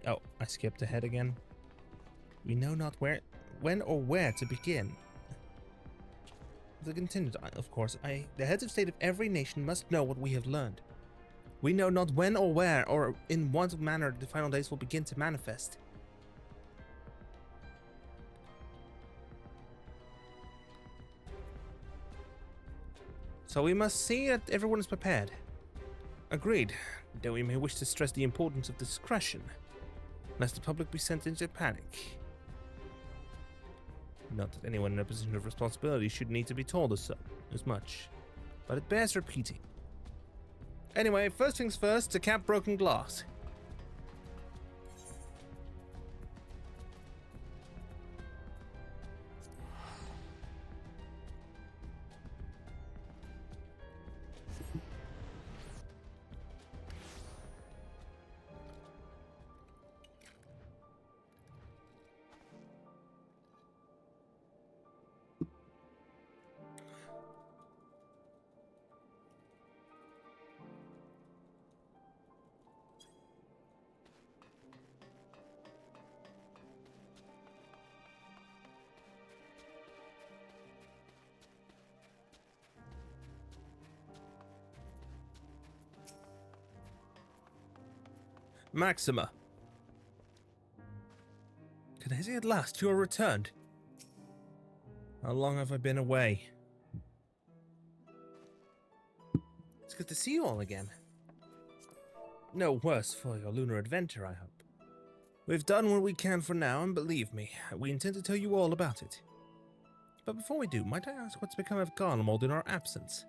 Oh, I skipped ahead again. We know not when or where to begin. The continued, of course, the heads of state of every nation must know what we have learned. We know not when or where or in what manner the final days will begin to manifest. So we must see that everyone is prepared. Agreed, though we may wish to stress the importance of discretion, lest the public be sent into panic. Not that anyone in a position of responsibility should need to be told as much, but it bears repeating. Anyway, first things first, to Camp Broken Glass. Maxima. Canesi, at last, you are returned. How long have I been away? It's good to see you all again. No worse for your lunar adventure, I hope. We've done what we can for now, and believe me, we intend to tell you all about it. But before we do, might I ask what's become of Garlemald in our absence?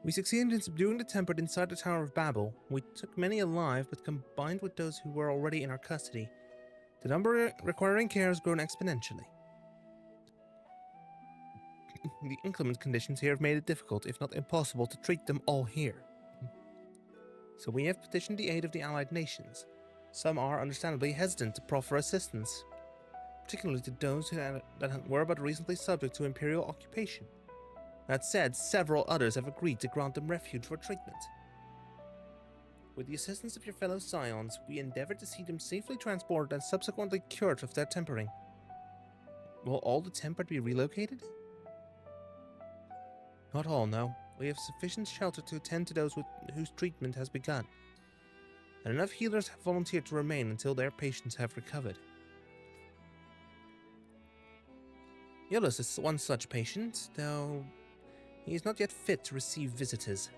We succeeded in subduing the Tempered inside the Tower of Babel. We took many alive, but combined with those who were already in our custody, the number requiring care has grown exponentially. The inclement conditions here have made it difficult, if not impossible, to treat them all here. So we have petitioned the aid of the allied nations. Some are understandably hesitant to proffer assistance, particularly to those that were but recently subject to imperial occupation. That said, several others have agreed to grant them refuge for treatment. With the assistance of your fellow scions, we endeavored to see them safely transported and subsequently cured of their tempering. Will all the tempered be relocated? Not all, no. We have sufficient shelter to attend to those whose treatment has begun, and enough healers have volunteered to remain until their patients have recovered. Yolus is one such patient, though he is not yet fit to receive visitors.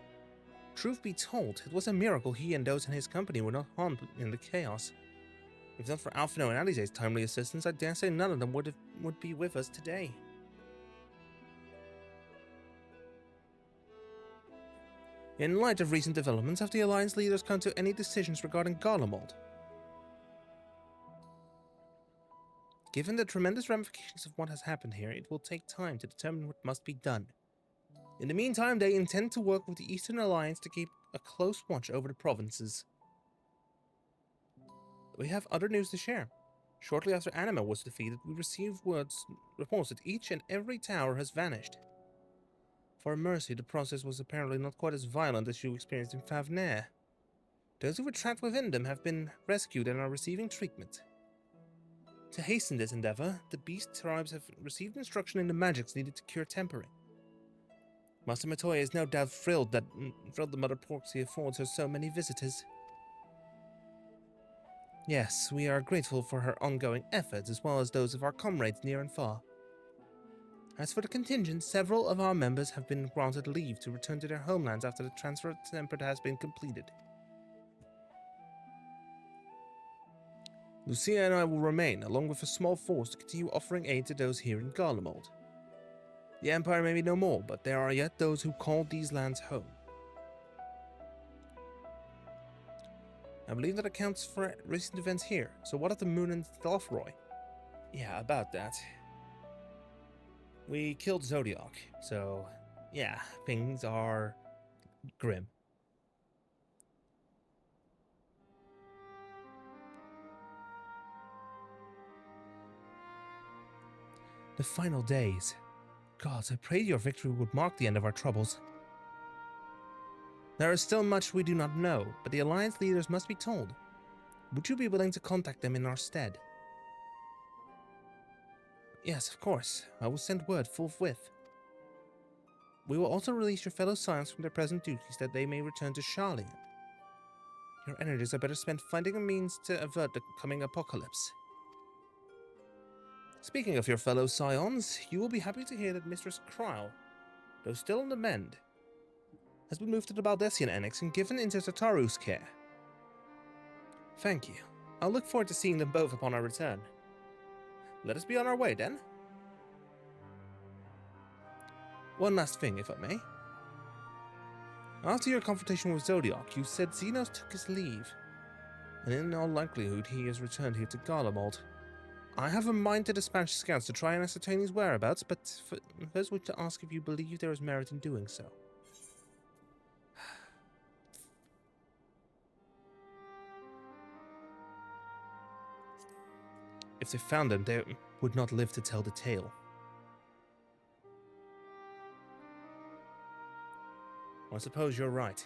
Truth be told, it was a miracle he and those in his company were not harmed in the chaos. If not for Alphino and Alize's timely assistance, I dare say none of them would be with us today. In light of recent developments, have the Alliance leaders come to any decisions regarding Garlemald? Given the tremendous ramifications of what has happened here, it will take time to determine what must be done. In the meantime, they intend to work with the Eastern Alliance to keep a close watch over the provinces. We have other news to share. Shortly after Anima was defeated, we received reports that each and every tower has vanished. For mercy, the process was apparently not quite as violent as you experienced in Favner. Those who were trapped within them have been rescued and are receiving treatment. To hasten this endeavor, the beast tribes have received instruction in the magics needed to cure tempering. Master Matoya is no doubt thrilled that the Mother Porxy affords her so many visitors. Yes, we are grateful for her ongoing efforts, as well as those of our comrades near and far. As for the contingent, several of our members have been granted leave to return to their homelands after the transfer of Tempered has been completed. Lucia and I will remain, along with a small force, to continue offering aid to those here in Garlemald. The Empire may be no more, but there are yet those who call these lands home. I believe that accounts for recent events here, so what of the Moon and Thalfroy? Yeah, about that. We killed Zodiac, so yeah, things are grim. The final days. Gods, I prayed your victory would mark the end of our troubles. There is still much we do not know, but the Alliance leaders must be told. Would you be willing to contact them in our stead? Yes, of course. I will send word forthwith. We will also release your fellow scions from their present duties that they may return to Charlian. Your energies are better spent finding a means to avert the coming apocalypse. Speaking of your fellow scions, you will be happy to hear that Mistress Kryle, though still on the mend, has been moved to the Baldessian Annex and given into Tataru's care. Thank you. I'll look forward to seeing them both upon our return. Let us be on our way, then. One last thing, if I may. After your confrontation with Zodiac, you said Xenos took his leave, and in all likelihood he has returned here to Garlemald. I have a mind to dispatch scouts to try and ascertain his whereabouts, but first wish to ask if you believe there is merit in doing so. If they found them, they would not live to tell the tale. I suppose you're right.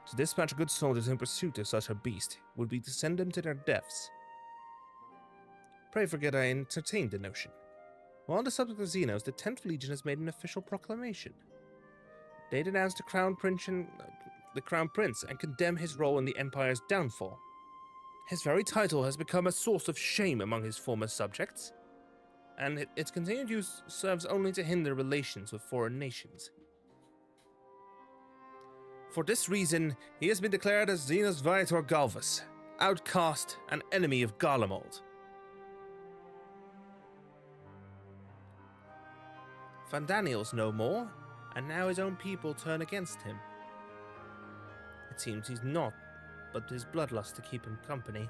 To dispatch good soldiers in pursuit of such a beast would be to send them to their deaths. Pray forget I entertained the notion. While on the subject of Xenos, the 10th Legion has made an official proclamation. They denounced the Crown Prince and the Crown Prince and condemn his role in the Empire's downfall. His very title has become a source of shame among his former subjects, and its continued use serves only to hinder relations with foreign nations. For this reason, he has been declared as Xenos Viator Galvus, outcast and enemy of Garlemald. Van Daniel's no more, and now his own people turn against him. It seems he's not, but his bloodlust to keep him company.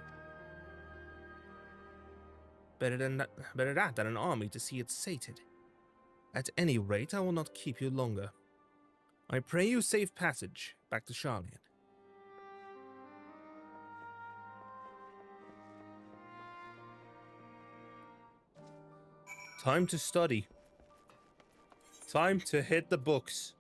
Better that than an army to see it sated. At any rate, I will not keep you longer. I pray you safe passage back to Charlian. Time to study. Time to hit the books.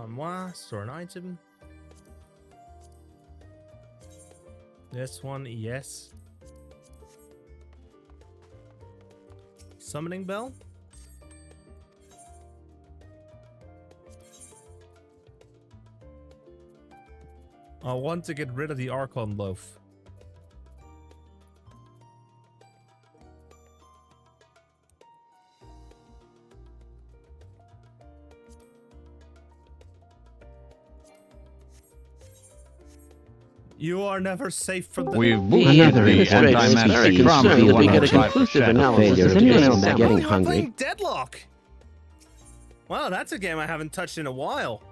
Moi, store an item. This one, yes. Summoning bell. I want to get rid of the Archon loaf. You are never safe from the... We've moved the anti-magic from B105%. Is anyone else getting hungry? Playing Deadlock! Wow, that's a game I haven't touched in a while.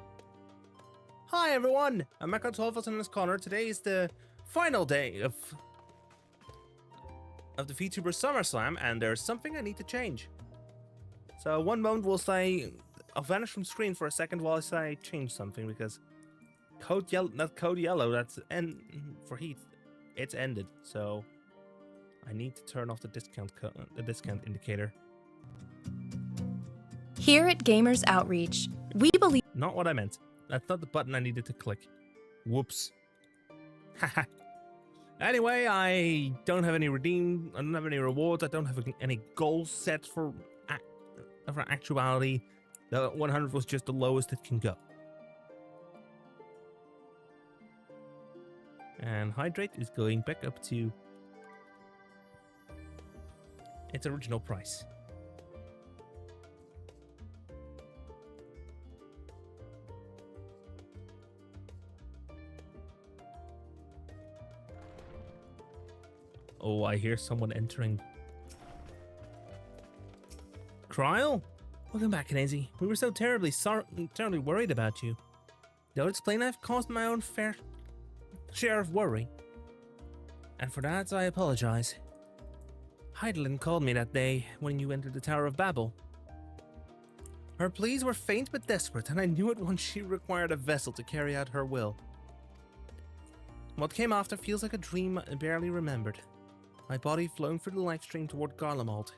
Hi everyone, I'm Echo 12 in this corner. Today is the final day of the VTuber SummerSlam, and there's something I need to change. So one moment we'll say, I'll vanish from screen for a second while I say change something, because code yellow, not code yellow, that's end for Heath. It's ended, so I need to turn off the discount indicator. Here at Gamers Outreach, we believe... Not what I meant. That's not the button I needed to click. Whoops. Haha. Anyway, I don't have any I don't have any rewards. I don't have any goals set for actuality. The 100 was just the lowest it can go. And hydrate is going back up to its original price. Oh, I hear someone entering. Kryl? Welcome back, Kenzie. We were so terribly worried about you. Don't explain I've caused my own fair share of worry. And for that, I apologize. Heidelin called me that day when you entered the Tower of Babel. Her pleas were faint but desperate, and I knew at once she required a vessel to carry out her will. What came after feels like a dream I barely remembered. My body flowing through the life stream toward Garlemald.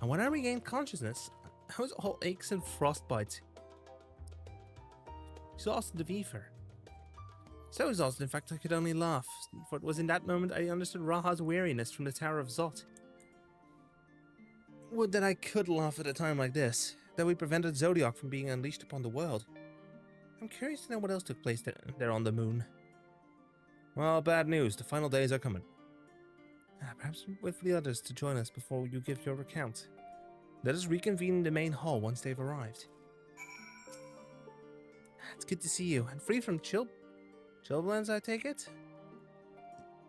And when I regained consciousness, I was all aches and frostbites. Exhausted of ether. So exhausted, in fact, I could only laugh, for it was in that moment I understood Raha's weariness from the Tower of Zot. Would that I could laugh at a time like this, that we prevented Zodiac from being unleashed upon the world. I'm curious to know what else took place there on the moon. Well, bad news, the final days are coming. Perhaps wait for the others to join us before you give your account. Let us reconvene in the main hall once they've arrived. It's good to see you, and free from chilblains, I take it?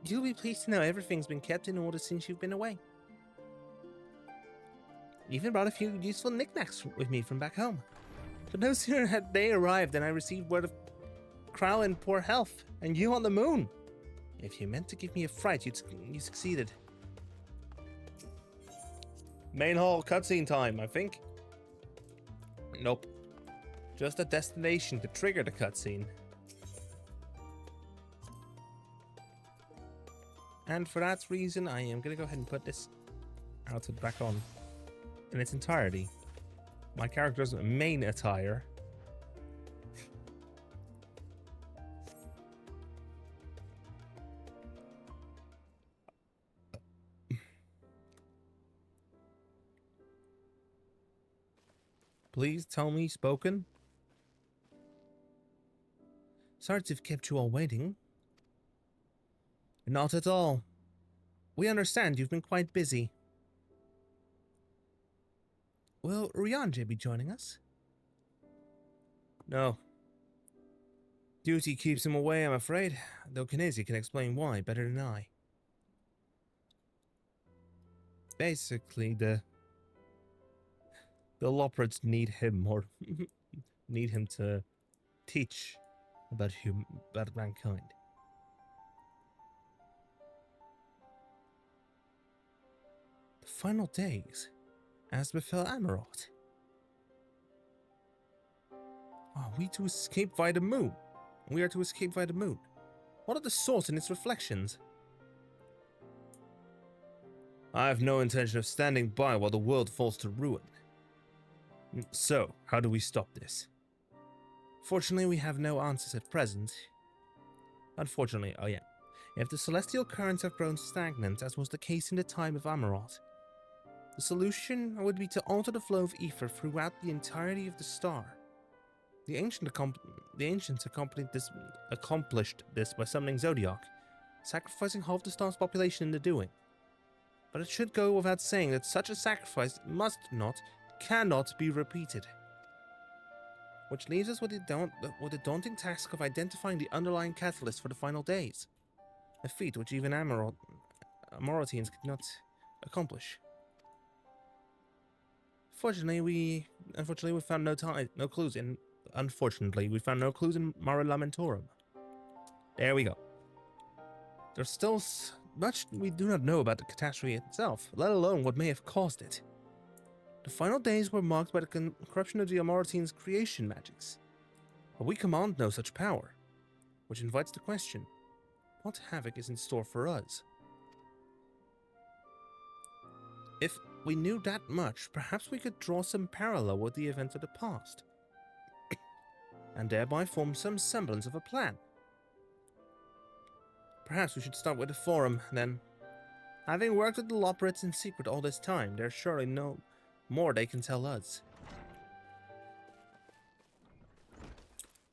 You'll be pleased to know everything's been kept in order since you've been away. Even brought a few useful knickknacks with me from back home. But no sooner had they arrived than I received word of Krau in poor health, and you on the moon. If you meant to give me a fright, you succeeded. Main hall cutscene time, I think. Nope. Just a destination to trigger the cutscene. And for that reason, I am going to go ahead and put this outfit back on in its entirety. My character's main attire. Please tell me spoken. Sorry to have kept you all waiting. Not at all. We understand you've been quite busy. Will Ryanje be joining us? No. Duty keeps him away, I'm afraid, though Kinesi can explain why better than I. Basically, the Lopreds need him, or need him to teach about mankind. The final days, as befell Amarot. Are we to escape via the moon? We are to escape via the moon. What are the source and its reflections? I have no intention of standing by while the world falls to ruin. So, how do we stop this? Fortunately, we have no answers at present. Unfortunately, oh yeah. If the celestial currents have grown stagnant, as was the case in the time of Amarot, the solution would be to alter the flow of ether throughout the entirety of the star. The ancients accomplished this by summoning Zodiac, sacrificing half the star's population in the doing. But it should go without saying that such a sacrifice cannot be repeated. Which leaves us with the daunting task of identifying the underlying catalyst for the final days. A feat which even Amoratians could not accomplish. Unfortunately, we found no clues in Mare Lamentorum. There we go. There's still much we do not know about the catastrophe itself, let alone what may have caused it. The final days were marked by the corruption of the Amoratians' creation magics. But we command no such power, which invites the question, what havoc is in store for us? If we knew that much, perhaps we could draw some parallel with the events of the past, and thereby form some semblance of a plan. Perhaps we should start with the Forum, then. Having worked with the Lopreds in secret all this time, there's surely no more they can tell us.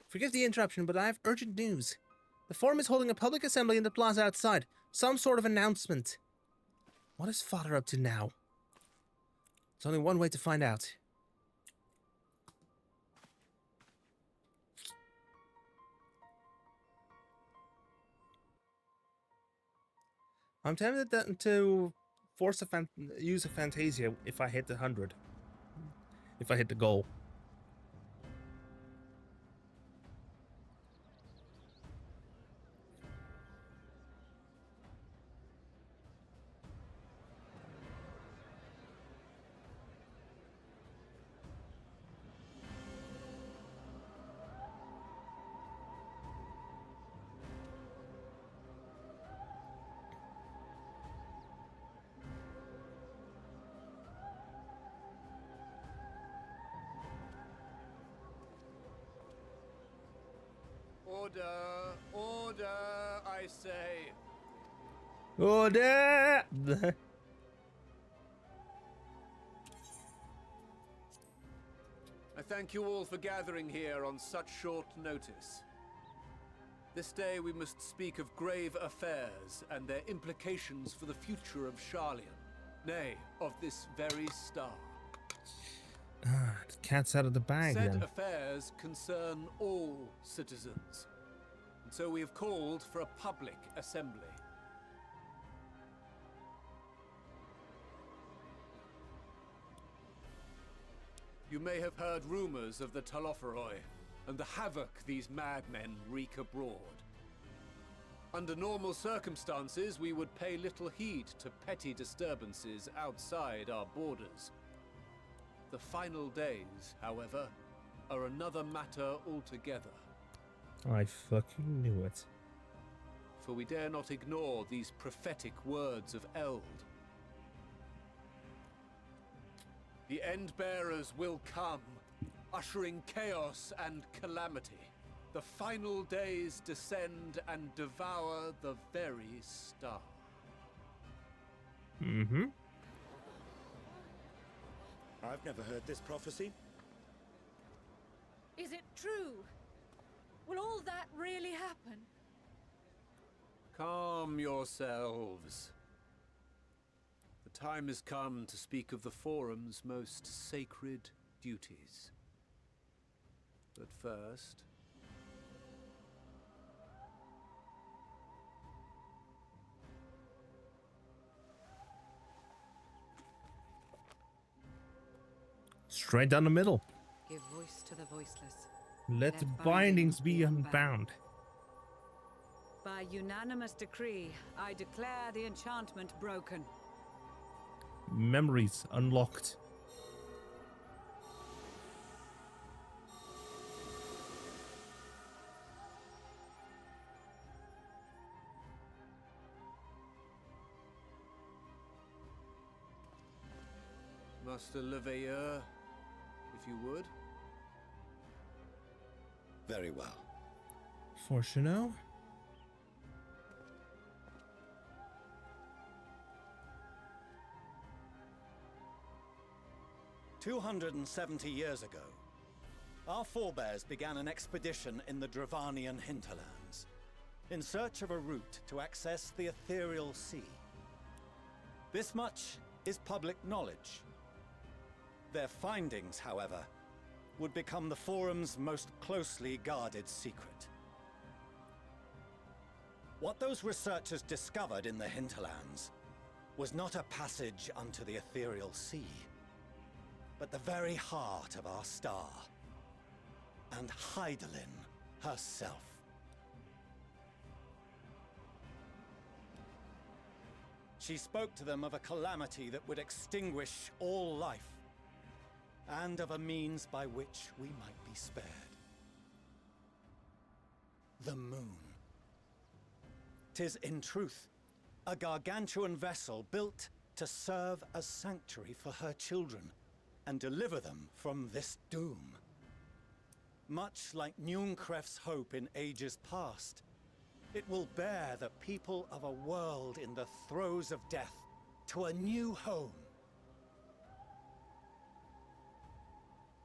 Forgive the interruption, but I have urgent news. The Forum is holding a public assembly in the plaza outside. Some sort of announcement. What is Father up to now? There's only one way to find out. I'm tempted to force use a Fantasia if I hit the 100. If I hit the goal. Order! Order, I say! Order! I thank you all for gathering here on such short notice. This day we must speak of grave affairs and their implications for the future of Sharlayan, nay, of this very star. The cat's out of the bag Said then. affairs concern all citizens, and so we have called for a public assembly. You may have heard rumors of the Telophoroi and the havoc these madmen wreak abroad. Under normal circumstances, we would pay little heed to petty disturbances outside our borders. The final days, however, are another matter altogether. I fucking knew it. For we dare not ignore these prophetic words of Eld. The Endbearers will come, ushering chaos and calamity. The final days descend and devour the very star. Mm-hmm. I've never heard this prophecy. Is it true? Will all that really happen? Calm yourselves. The time has come to speak of the Forum's most sacred duties. But first... Straight down the middle. Give voice to the voiceless. Let bindings be unbound. By unanimous decree, I declare the enchantment broken. Memories unlocked. Master Leveilleur, if you would. Very well. For Chanel? 270 years ago, our forebears began an expedition in the Dravanian hinterlands, in search of a route to access the ethereal sea. This much is public knowledge. Their findings, however, would become the Forum's most closely guarded secret. What those researchers discovered in the hinterlands was not a passage unto the ethereal sea, but the very heart of our star, and Hydaelyn herself. She spoke to them of a calamity that would extinguish all life, and of a means by which we might be spared. The moon. 'Tis in truth a gargantuan vessel built to serve as sanctuary for her children and deliver them from this doom. Much like Njunkref's hope in ages past, it will bear the people of a world in the throes of death to a new home.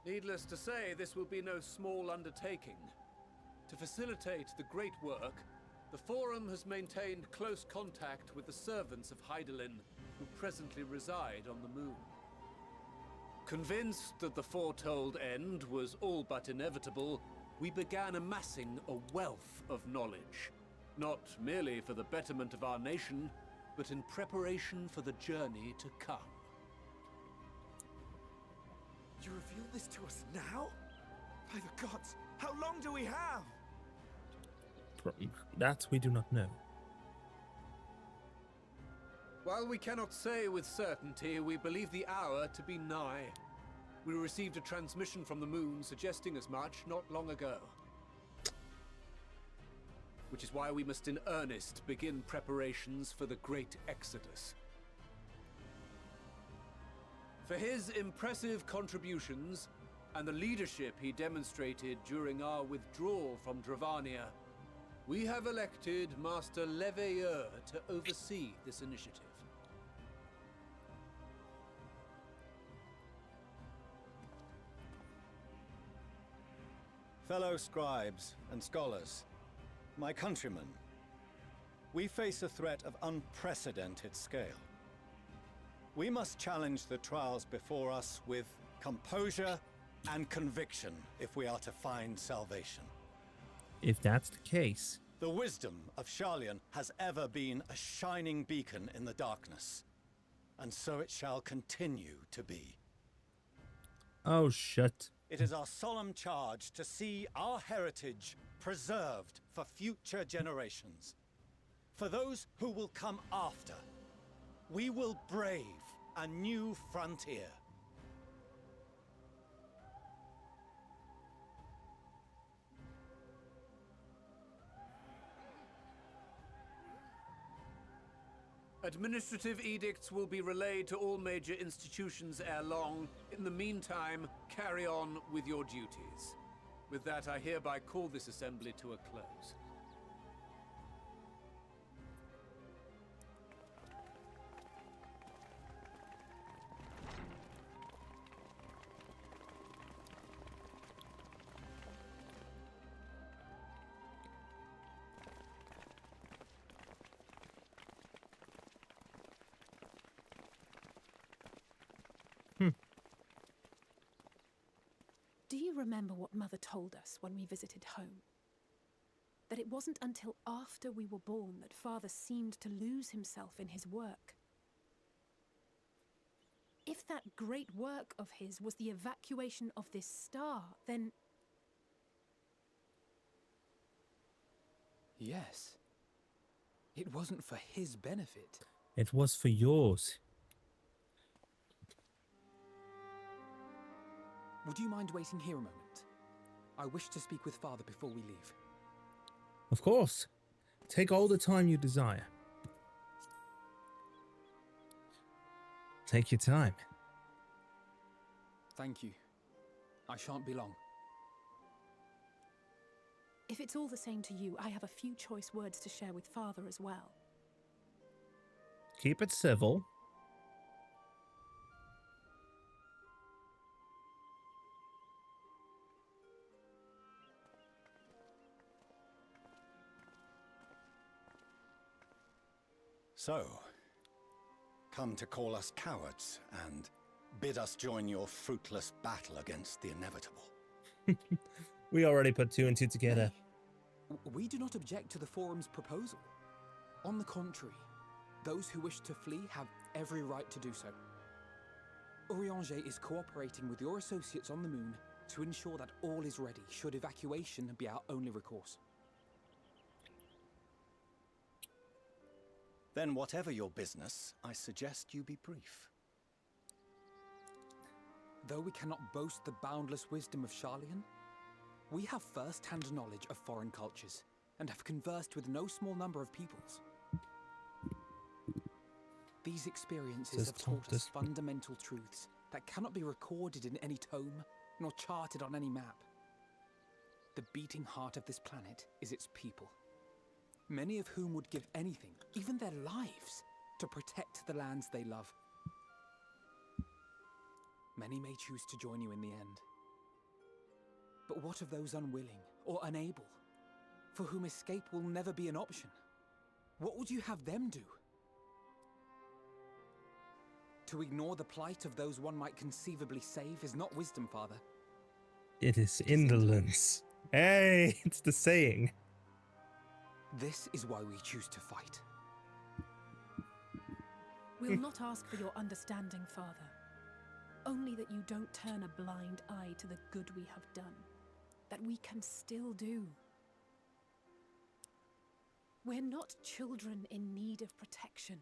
Needless to say, this will be no small undertaking. To facilitate the great work, the Forum has maintained close contact with the servants of Hydaelyn, who presently reside on the moon. Convinced that the foretold end was all but inevitable, we began amassing a wealth of knowledge, not merely for the betterment of our nation, but in preparation for the journey to come. You reveal this to us now? By the gods, how long do we have? That we do not know. While we cannot say with certainty, we believe the hour to be nigh. We received a transmission from the moon suggesting as much not long ago. Which is why we must in earnest begin preparations for the great exodus. For his impressive contributions and the leadership he demonstrated during our withdrawal from Dravania, we have elected Master Leveilleur to oversee this initiative. Fellow scribes and scholars, my countrymen, we face a threat of unprecedented scale. We must challenge the trials before us with composure and conviction if we are to find salvation. If that's the case. The wisdom of Sharlayan has ever been a shining beacon in the darkness, and so it shall continue to be. Oh, shit. It is our solemn charge to see our heritage preserved for future generations. For those who will come after, we will brave a new frontier. Administrative edicts will be relayed to all major institutions ere long. In the meantime, carry on with your duties. With that, I hereby call this assembly to a close. Do you remember what Mother told us when we visited home? That it wasn't until after we were born that Father seemed to lose himself in his work. If that great work of his was the evacuation of this star, then... Yes. It wasn't for his benefit. It was for yours. Would you mind waiting here a moment? I wish to speak with Father before we leave. Of course. Take all the time you desire. Take your time. Thank you. I shan't be long. If it's all the same to you, I have a few choice words to share with Father as well. Keep it civil. So, come to call us cowards and bid us join your fruitless battle against the inevitable. We already put two and two together. We do not object to the Forum's proposal. On the contrary, those who wish to flee have every right to do so. Urianger is cooperating with your associates on the moon to ensure that all is ready should evacuation be our only recourse. Then whatever your business, I suggest you be brief. Though we cannot boast the boundless wisdom of Charlian, we have first-hand knowledge of foreign cultures and have conversed with no small number of peoples. These experiences have taught us fundamental truths that cannot be recorded in any tome nor charted on any map. The beating heart of this planet is its people, many of whom would give anything, even their lives, to protect the lands they love. Many may choose to join you in the end. But what of those unwilling or unable, for whom escape will never be an option? What would you have them do? To ignore the plight of those one might conceivably save is not wisdom, Father. It is indolence. Hey, it's the saying. This is why we choose to fight. We'll not ask for your understanding, Father. Only that you don't turn a blind eye to the good we have done. That we can still do. We're not children in need of protection.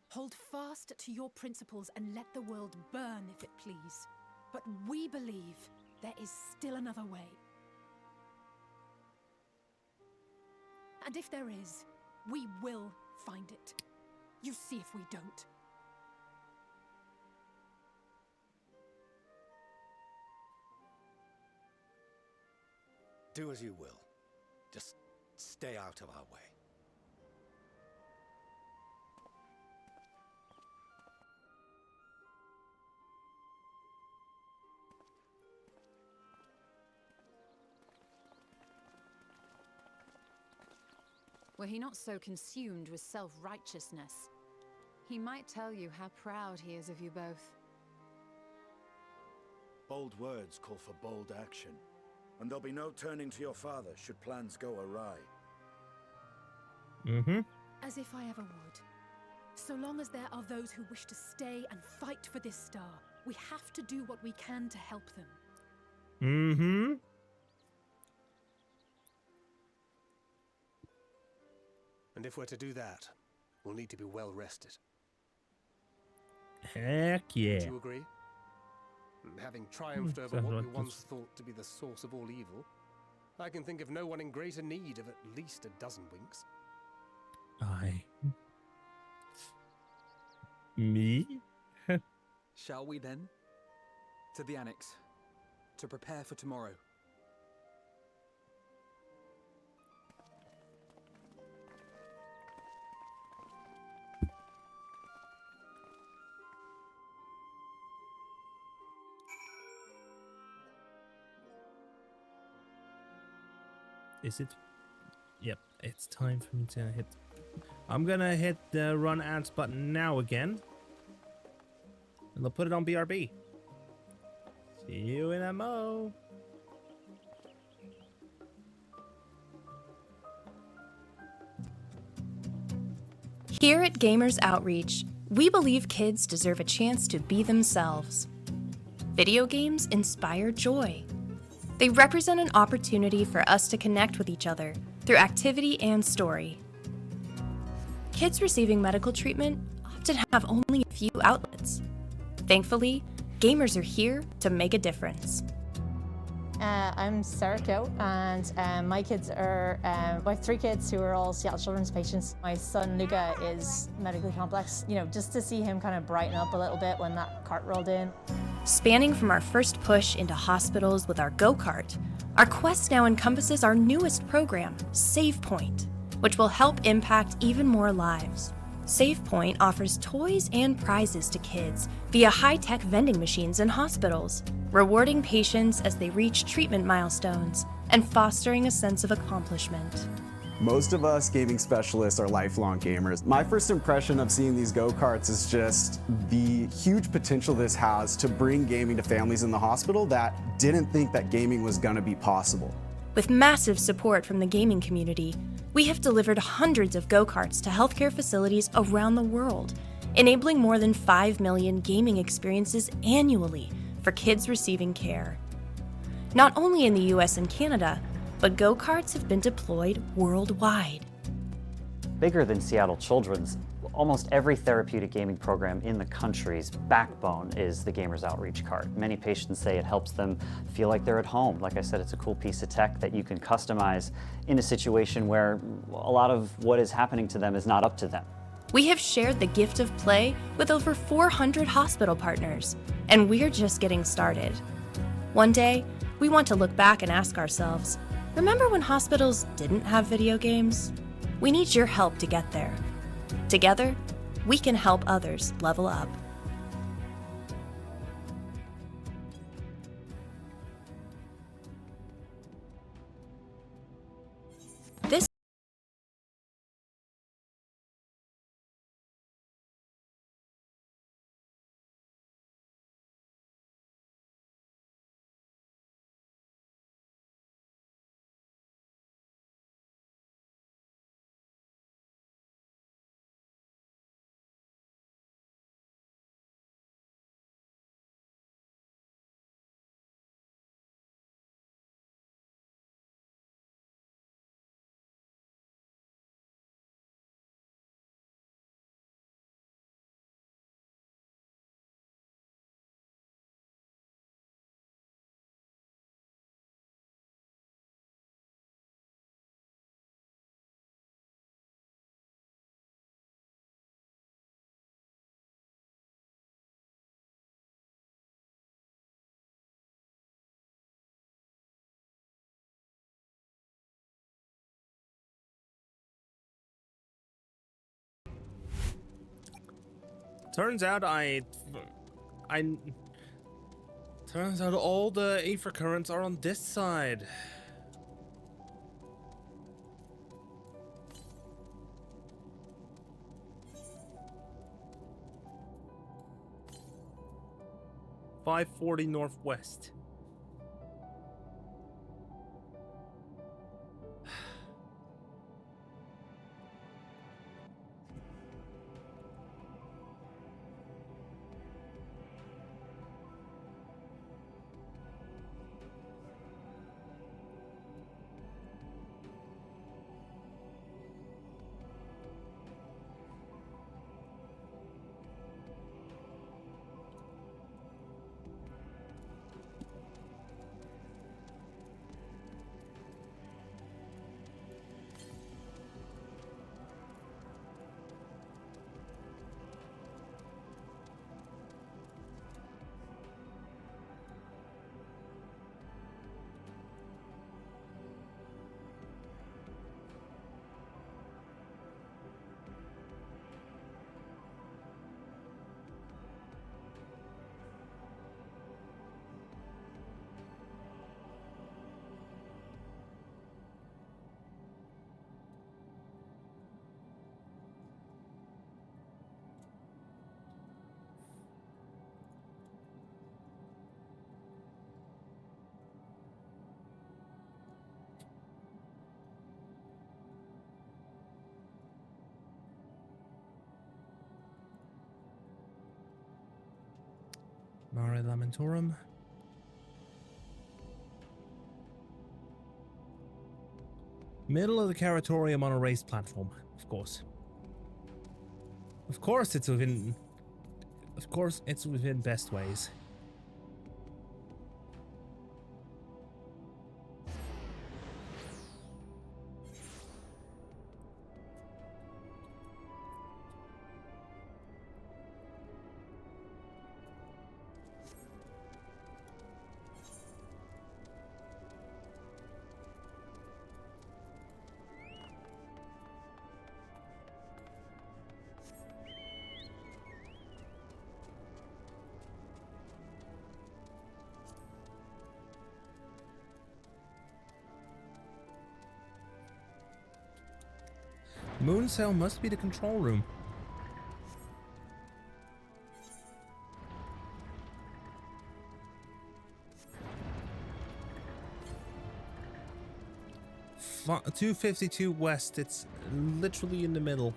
Hold fast to your principles and let the world burn if it please. But we believe there is still another way. And if there is, we will find it. You see if we don't. Do as you will. Just stay out of our way. Were he not so consumed with self-righteousness, he might tell you how proud he is of you both. Bold words call for bold action, and there'll be no turning to your father should plans go awry. As if I ever would. So long as there are those who wish to stay and fight for this star, We have to do what we can to help them. Mm-hmm. And if we're to do that, we'll need to be well rested. Heck yeah. Do you agree? And having triumphed over what we once thought to be the source of all evil, I can think of no one in greater need of at least a dozen winks. Me? Shall we then? To the annex. To prepare for tomorrow. Is it? Yep, it's time for me to hit. I'm gonna hit the run ads button now again. And I'll put it on BRB. See you in MO. Here at Gamers Outreach, we believe kids deserve a chance to be themselves. Video games inspire joy. They represent an opportunity for us to connect with each other through activity and story. Kids receiving medical treatment often have only a few outlets. Thankfully, gamers are here to make a difference. I'm Sarah, and my kids are, I have 3 kids who are all Seattle Children's patients. My son Luca is medically complex. You know, just to see him kind of brighten up a little bit when that cart rolled in. Spanning from our first push into hospitals with our go-kart, our quest now encompasses our newest program, Save Point, which will help impact even more lives. Save Point offers toys and prizes to kids via high-tech vending machines in hospitals, rewarding patients as they reach treatment milestones and fostering a sense of accomplishment. Most of us gaming specialists are lifelong gamers. My first impression of seeing these go-karts is just the huge potential this has to bring gaming to families in the hospital that didn't think that gaming was gonna be possible. With massive support from the gaming community, we have delivered hundreds of go-karts to healthcare facilities around the world, enabling more than 5 million gaming experiences annually for kids receiving care. Not only in the US and Canada, but go-karts have been deployed worldwide. Bigger than Seattle Children's, almost every therapeutic gaming program in the country's backbone is the Gamers Outreach cart. Many patients say it helps them feel like they're at home. Like I said, it's a cool piece of tech that you can customize in a situation where a lot of what is happening to them is not up to them. We have shared the gift of play with over 400 hospital partners, and we're just getting started. One day, we want to look back and ask ourselves, remember when hospitals didn't have video games? We need your help to get there. Together, we can help others level up. This Turns out Turns out all the aether currents are on this side. .540 northwest. Mare Lamentorum. Middle of the Caratorium on a raised platform, of course. Of course it's within best ways. Moon cell must be the control room. F 252 west, it's literally in the middle.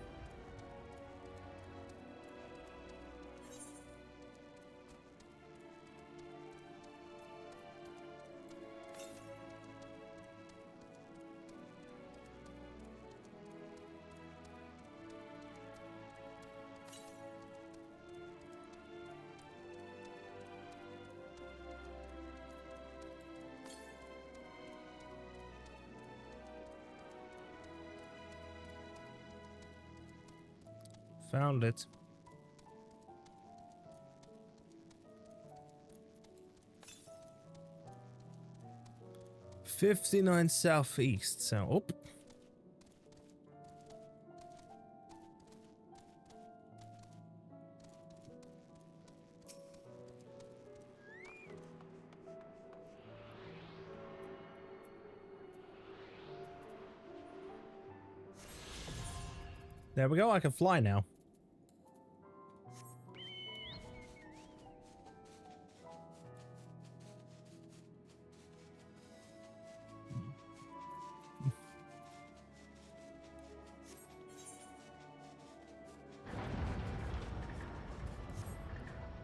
Found it. $59 southeast, so oh. There we go, I can fly now.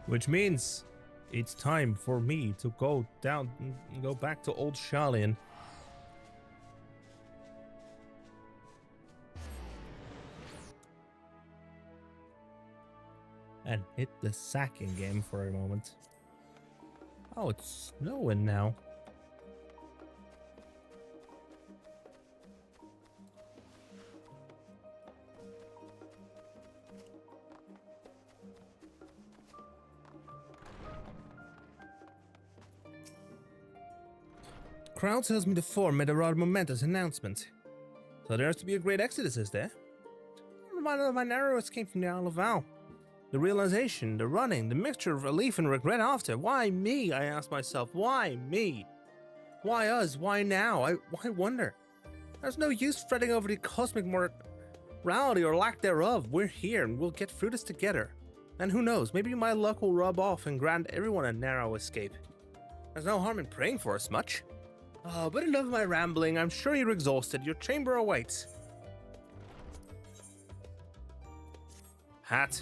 Which means it's time for me to go back to Old Sharlayan. And hit the sacking game for a moment. Oh, it's snowing now. Crowd tells me the forum made a rather momentous announcement. So there's to be a great exodus, is there? My narrow escape from the Isle of Val. The realization, the running, the mixture of relief and regret after. Why me? I ask myself. Why me? Why us? Why now? Why wonder? There's no use fretting over the cosmic morality or lack thereof. We're here and we'll get through this together. And who knows, maybe my luck will rub off and grant everyone a narrow escape. There's no harm in praying for us much. Oh, but enough of my rambling. I'm sure you're exhausted. Your chamber awaits. Hat.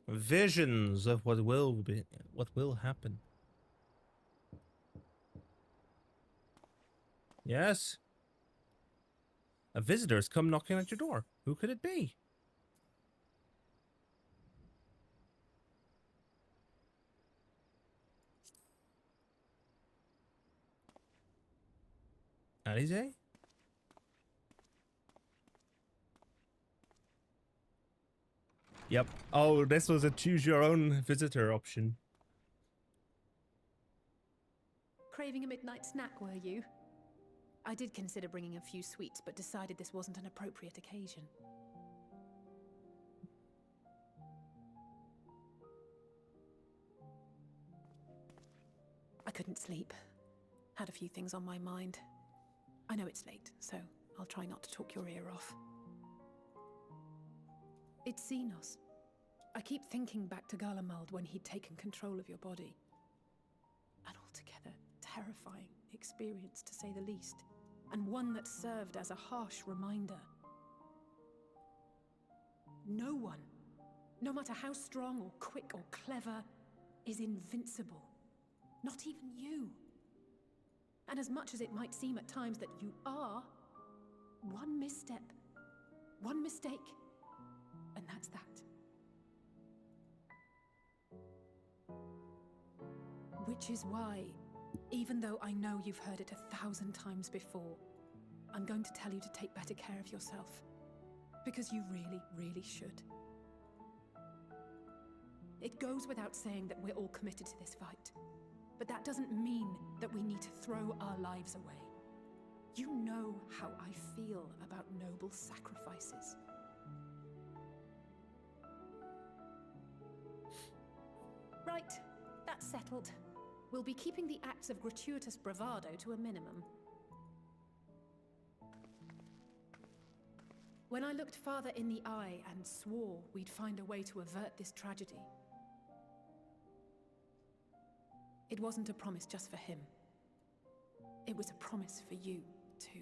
Visions of what will happen. Yes? A visitor's come knocking at your door. Who could it be? Alize? Yep. Oh, this was a choose your own visitor option. Craving a midnight snack, were you? I did consider bringing a few sweets, but decided this wasn't an appropriate occasion. I couldn't sleep. Had a few things on my mind. I know it's late, so I'll try not to talk your ear off. It's Xenos. I keep thinking back to Garlemald when he'd taken control of your body. An altogether terrifying experience, to say the least, and one that served as a harsh reminder. No one, no matter how strong or quick or clever, is invincible. Not even you. And as much as it might seem at times that you are, one misstep, one mistake, and that's that. Which is why, even though I know you've heard it 1,000 times before, I'm going to tell you to take better care of yourself. Because you really, really should. It goes without saying that we're all committed to this fight. But that doesn't mean that we need to throw our lives away. You know how I feel about noble sacrifices. Right, that's settled. We'll be keeping the acts of gratuitous bravado to a minimum. When I looked father in the eye and swore we'd find a way to avert this tragedy, it wasn't a promise just for him. It was a promise for you, too.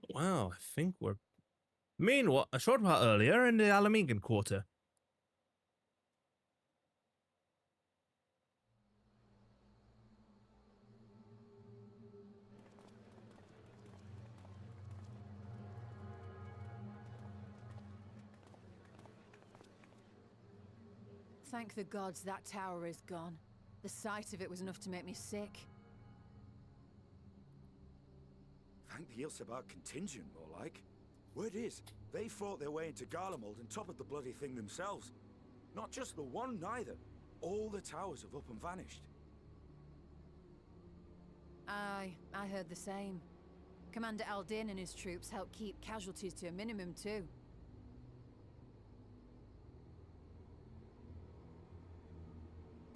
Wow, I think we're... Meanwhile, a short while earlier in the Alamegan Quarter. Thank the gods that tower is gone. The sight of it was enough to make me sick. Thank the Ilsabar contingent, more like. Word is, they fought their way into Garlemald and toppled the bloody thing themselves. Not just the one, neither. All the towers have up and vanished. Aye, I heard the same. Commander Aldin and his troops helped keep casualties to a minimum, too.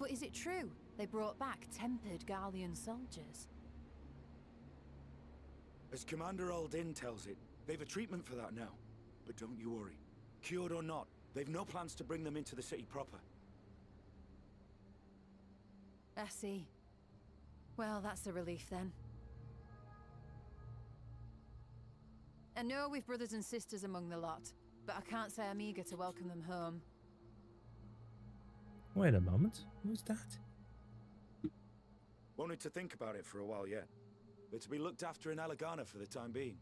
But is it true they brought back tempered Garlean soldiers? As Commander Aldin tells it, they've a treatment for that now. But don't you worry. Cured or not, they've no plans to bring them into the city proper. I see. Well, that's a relief then. I know we've brothers and sisters among the lot, but I can't say I'm eager to welcome them home. Wait a moment, who's that? Wanted to think about it for a while yet. They're to be looked after in Alagana for the time being.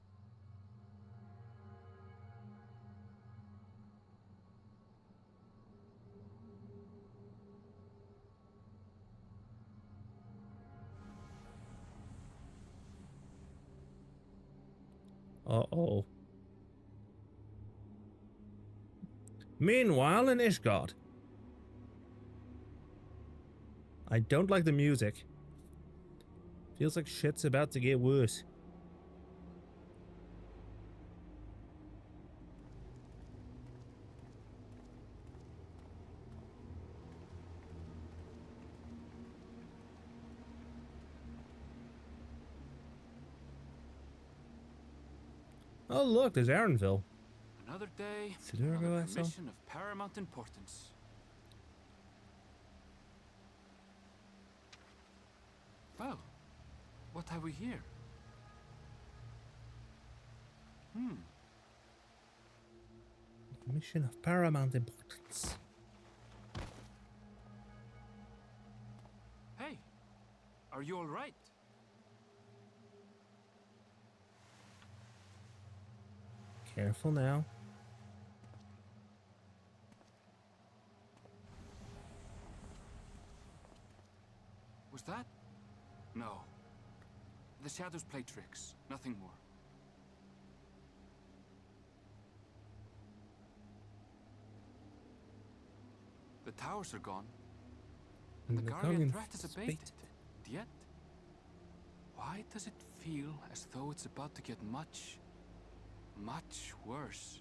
Uh-oh. Meanwhile in Ishgard. I don't like the music. Feels like shit's about to get worse. Oh look, there's Aaronville. Another day, Another another mission of paramount importance. Well, what have we here? Mission of paramount importance. Hey, are you all right? Careful now. Was that? No. The shadows play tricks, nothing more. The towers are gone. And the Guardian threat is abated. Yet, why does it feel as though it's about to get much, much worse?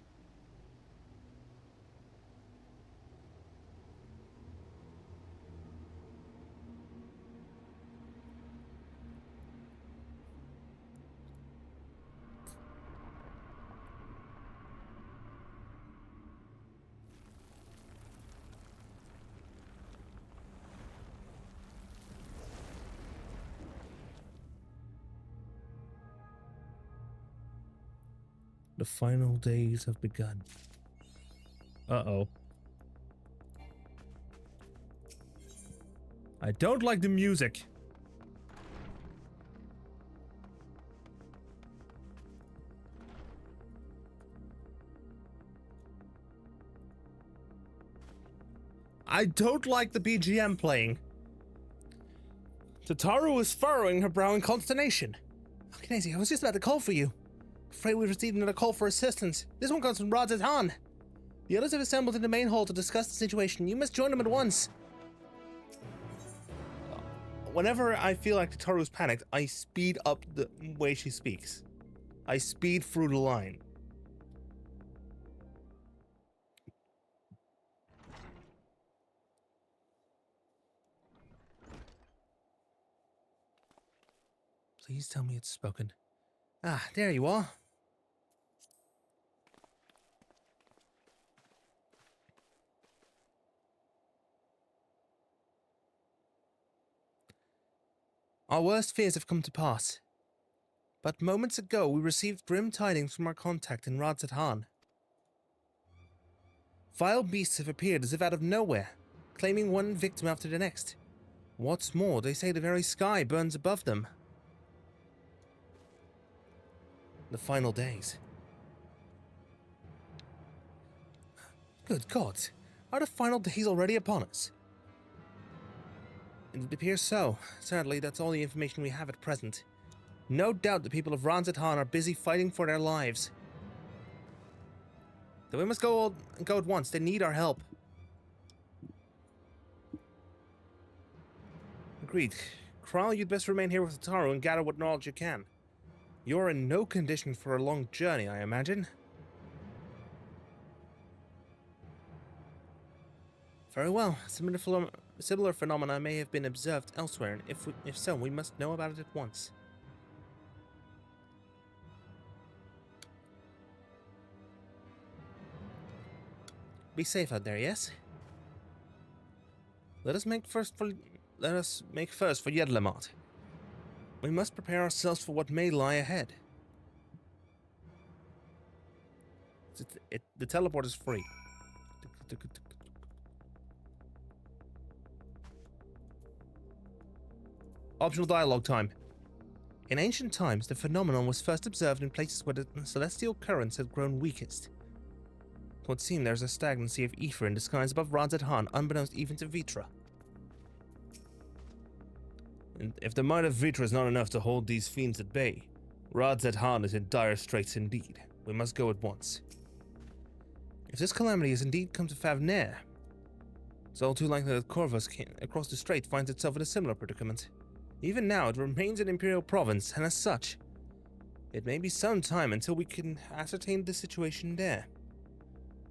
The final days have begun. Uh-oh. I don't like the music. I don't like the BGM playing. Tataru is furrowing her brow in consternation. Akinazi, I was just about to call for you. Afraid we've received another call for assistance. This one comes from Radz-at-Han. The others have assembled in the main hall to discuss the situation. You must join them at once. Whenever I feel like Tataru's panicked, I speed up the way she speaks. I speed through the line. Please tell me it's spoken. Ah, there you are. Our worst fears have come to pass. But moments ago, we received grim tidings from our contact in Radz-at-Han. Vile beasts have appeared as if out of nowhere, claiming one victim after the next. What's more, they say the very sky burns above them. The final days. Good God, are the final days already upon us? It appears so. Sadly, that's all the information we have at present. No doubt the people of Radz-at-Han are busy fighting for their lives. Though we must go at once, they need our help. Agreed. Kral, you'd best remain here with Tataru and gather what knowledge you can. You're in no condition for a long journey, I imagine. Very well. Similar phenomena may have been observed elsewhere, and if so, we must know about it at once. Be safe out there, yes? Let us make first for Yedlamot. We must prepare ourselves for what may lie ahead. The teleport is free. Optional dialogue time. In ancient times, the phenomenon was first observed in places where the celestial currents had grown weakest. It would seem there's a stagnancy of ether in the skies above Radz-at-Han, unbeknownst even to Vitra. And if the might of Vitra is not enough to hold these fiends at bay, Radz-at-Han is in dire straits indeed. We must go at once. If this calamity has indeed come to Favner, it's all too likely that Corvus across the strait finds itself in a similar predicament. Even now, it remains an imperial province, and as such, it may be some time until we can ascertain the situation there.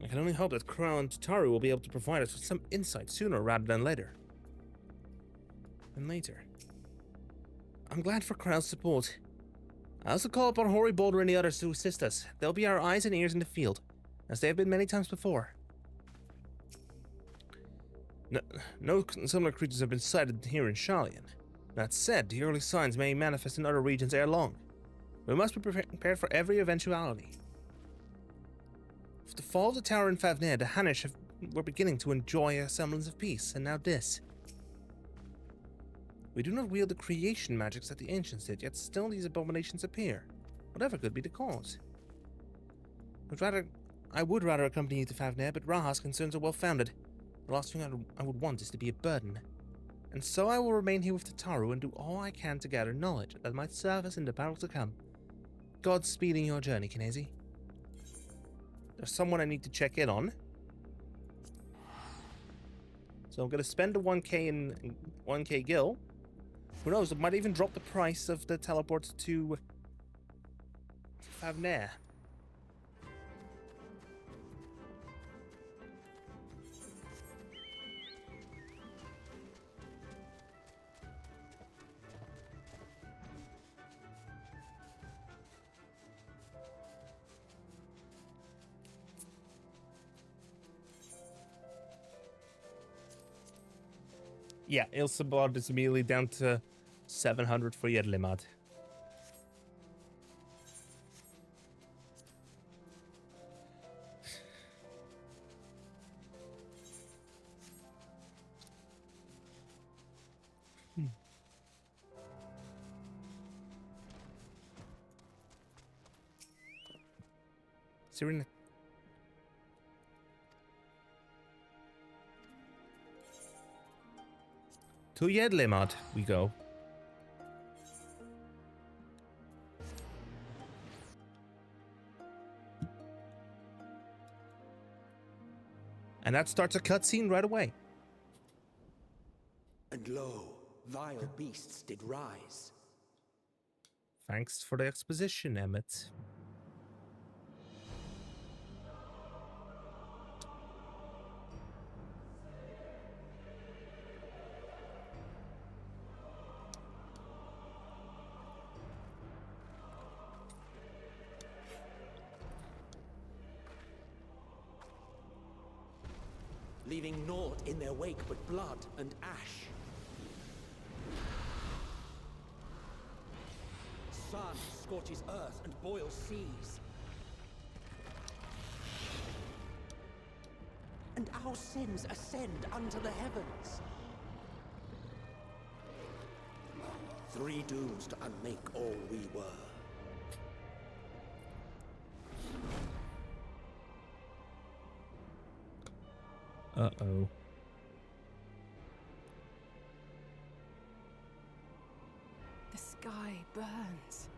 I can only hope that Kral and Tataru will be able to provide us with some insight sooner rather than later. I'm glad for Kral's support. I also call upon Hori Boulder and the others to assist us. They'll be our eyes and ears in the field, as they have been many times before. No similar creatures have been sighted here in Shalian. That said, the early signs may manifest in other regions ere long. We must be prepared for every eventuality. With the fall of the tower in Favner, the Hanish were beginning to enjoy a semblance of peace, and now this. We do not wield the creation magics that the ancients did, yet still these abominations appear. Whatever could be the cause? I would rather accompany you to Favnir, but Raha's concerns are well founded. The last thing I would want is to be a burden. And so I will remain here with Tataru and do all I can to gather knowledge that might serve us in the battle to come. Godspeed in your journey, Kinesi. There's someone I need to check in on. So I'm going to spend the 1k in 1k gil. Who knows, it might even drop the price of the teleport to Favnir. Yeah, Ilsabod is immediately down to 700 for Yedlimad. Serena. To Yedlimad we go. And that starts a cutscene right away. And lo, vile beasts did rise. Thanks for the exposition, Emmett. Leaving naught in their wake but blood and ash. Sun scorches earth and boils seas. And our sins ascend unto the heavens. 3 dooms to unmake all we were. Uh-oh. The sky burns.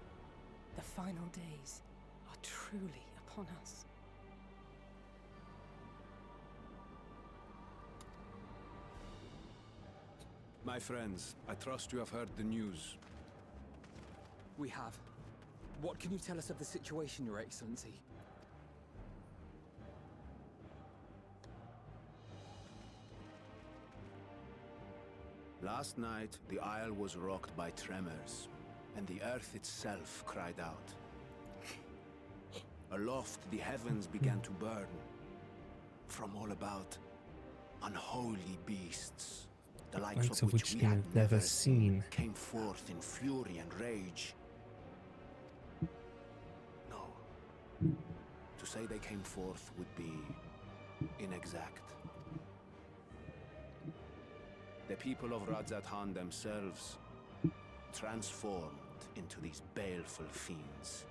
The final days are truly upon us. My friends, I trust you have heard the news. We have. What can you tell us of the situation, Your Excellency? Last night, the isle was rocked by tremors, and the earth itself cried out. Aloft, the heavens began to burn. From all about, unholy beasts, the likes of which we had never seen, came forth in fury and rage. No. To say they came forth would be inexact. The people of Radzat-Han themselves transformed into these baleful fiends.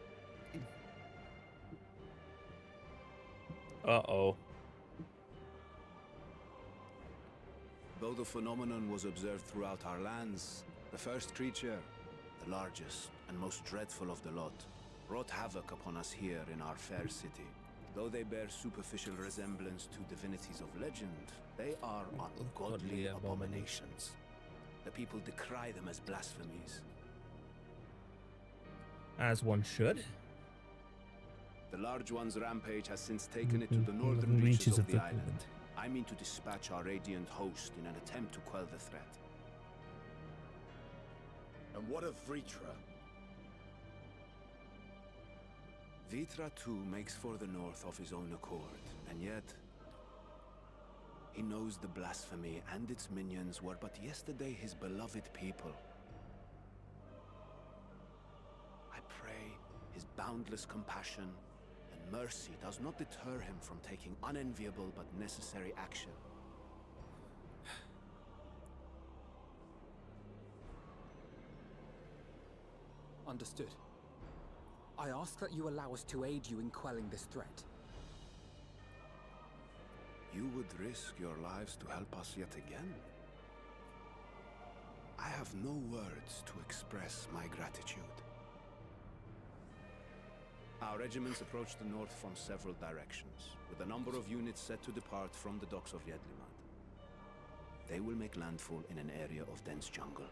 Uh-oh. Though the phenomenon was observed throughout our lands, the first creature, the largest and most dreadful of the lot, wrought havoc upon us here in our fair city. Though they bear superficial resemblance to divinities of legend, they are ungodly abominations. The people decry them as blasphemies. As one should. The large one's rampage has since taken it to the northern reaches of the island. I mean to dispatch our radiant host in an attempt to quell the threat. And what of Vritra? Vritra too makes for the north of his own accord, and yet he knows the blasphemy and its minions were but yesterday his beloved people. I pray his boundless compassion and mercy does not deter him from taking unenviable but necessary action. Understood. I ask that you allow us to aid you in quelling this threat. You would risk your lives to help us yet again? I have no words to express my gratitude. Our regiments approach the north from several directions, with a number of units set to depart from the docks of Jedlimad. They will make landfall in an area of dense jungle,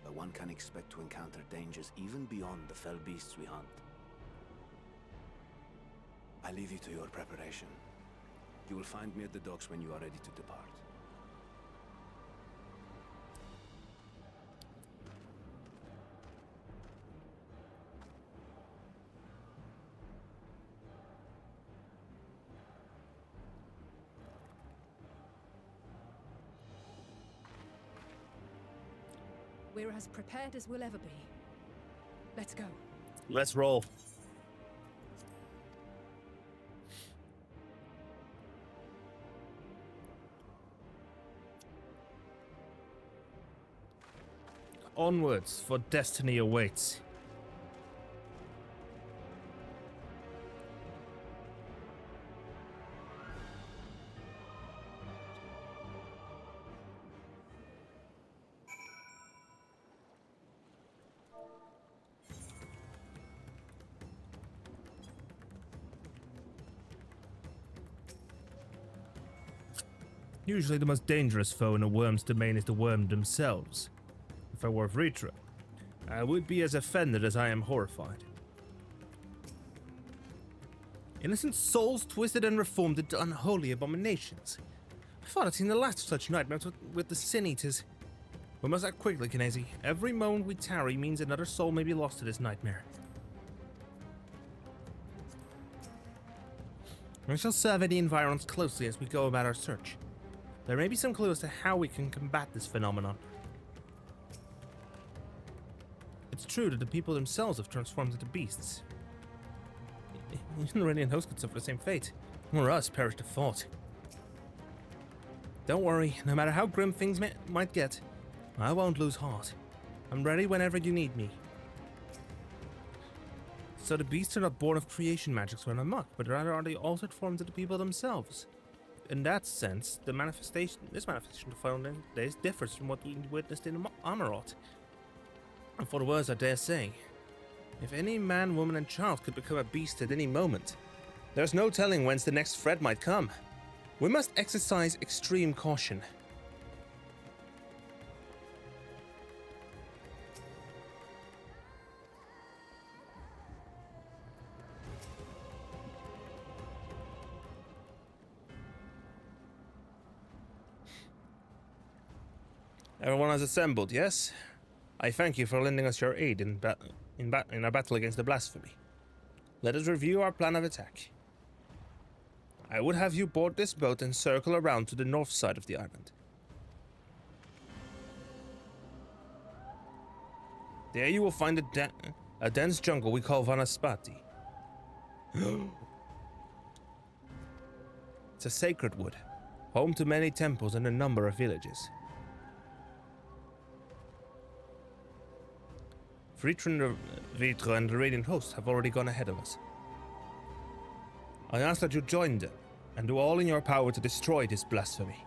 where one can expect to encounter dangers even beyond the fell beasts we hunt. I leave you to your preparation. You will find me at the docks when you are ready to depart. We're as prepared as we'll ever be. Let's go. Let's roll. Onwards, for destiny awaits. Usually the most dangerous foe in a worm's domain is the worm themselves. If I were Vritra, I would be as offended as I am horrified. Innocent souls twisted and reformed into unholy abominations. I thought I'd seen the last of such nightmares with the Sin Eaters. We must act quickly, Kinesi. Every moment we tarry means another soul may be lost to this nightmare. We shall survey the environs closely as we go about our search. There may be some clue as to how we can combat this phenomenon. It's true that the people themselves have transformed into beasts. Even the Radiant host could suffer the same fate, or us perish the thought. Don't worry, no matter how grim things might get, I won't lose heart. I'm ready whenever you need me. So the beasts are not born of creation magics run amok, but rather are the altered forms of the people themselves. In that sense, this manifestation of found days differs from what we witnessed in Amarot. And for the words I dare say, if any man, woman, and child could become a beast at any moment, there's no telling whence the next threat might come. We must exercise extreme caution. Everyone has assembled, yes? I thank you for lending us your aid in our battle against the blasphemy. Let us review our plan of attack. I would have you board this boat and circle around to the north side of the island. There you will find a dense jungle we call Vanaspati. It's a sacred wood, home to many temples and a number of villages. Vritra and the Radiant host have already gone ahead of us. I ask that you join them and do all in your power to destroy this blasphemy.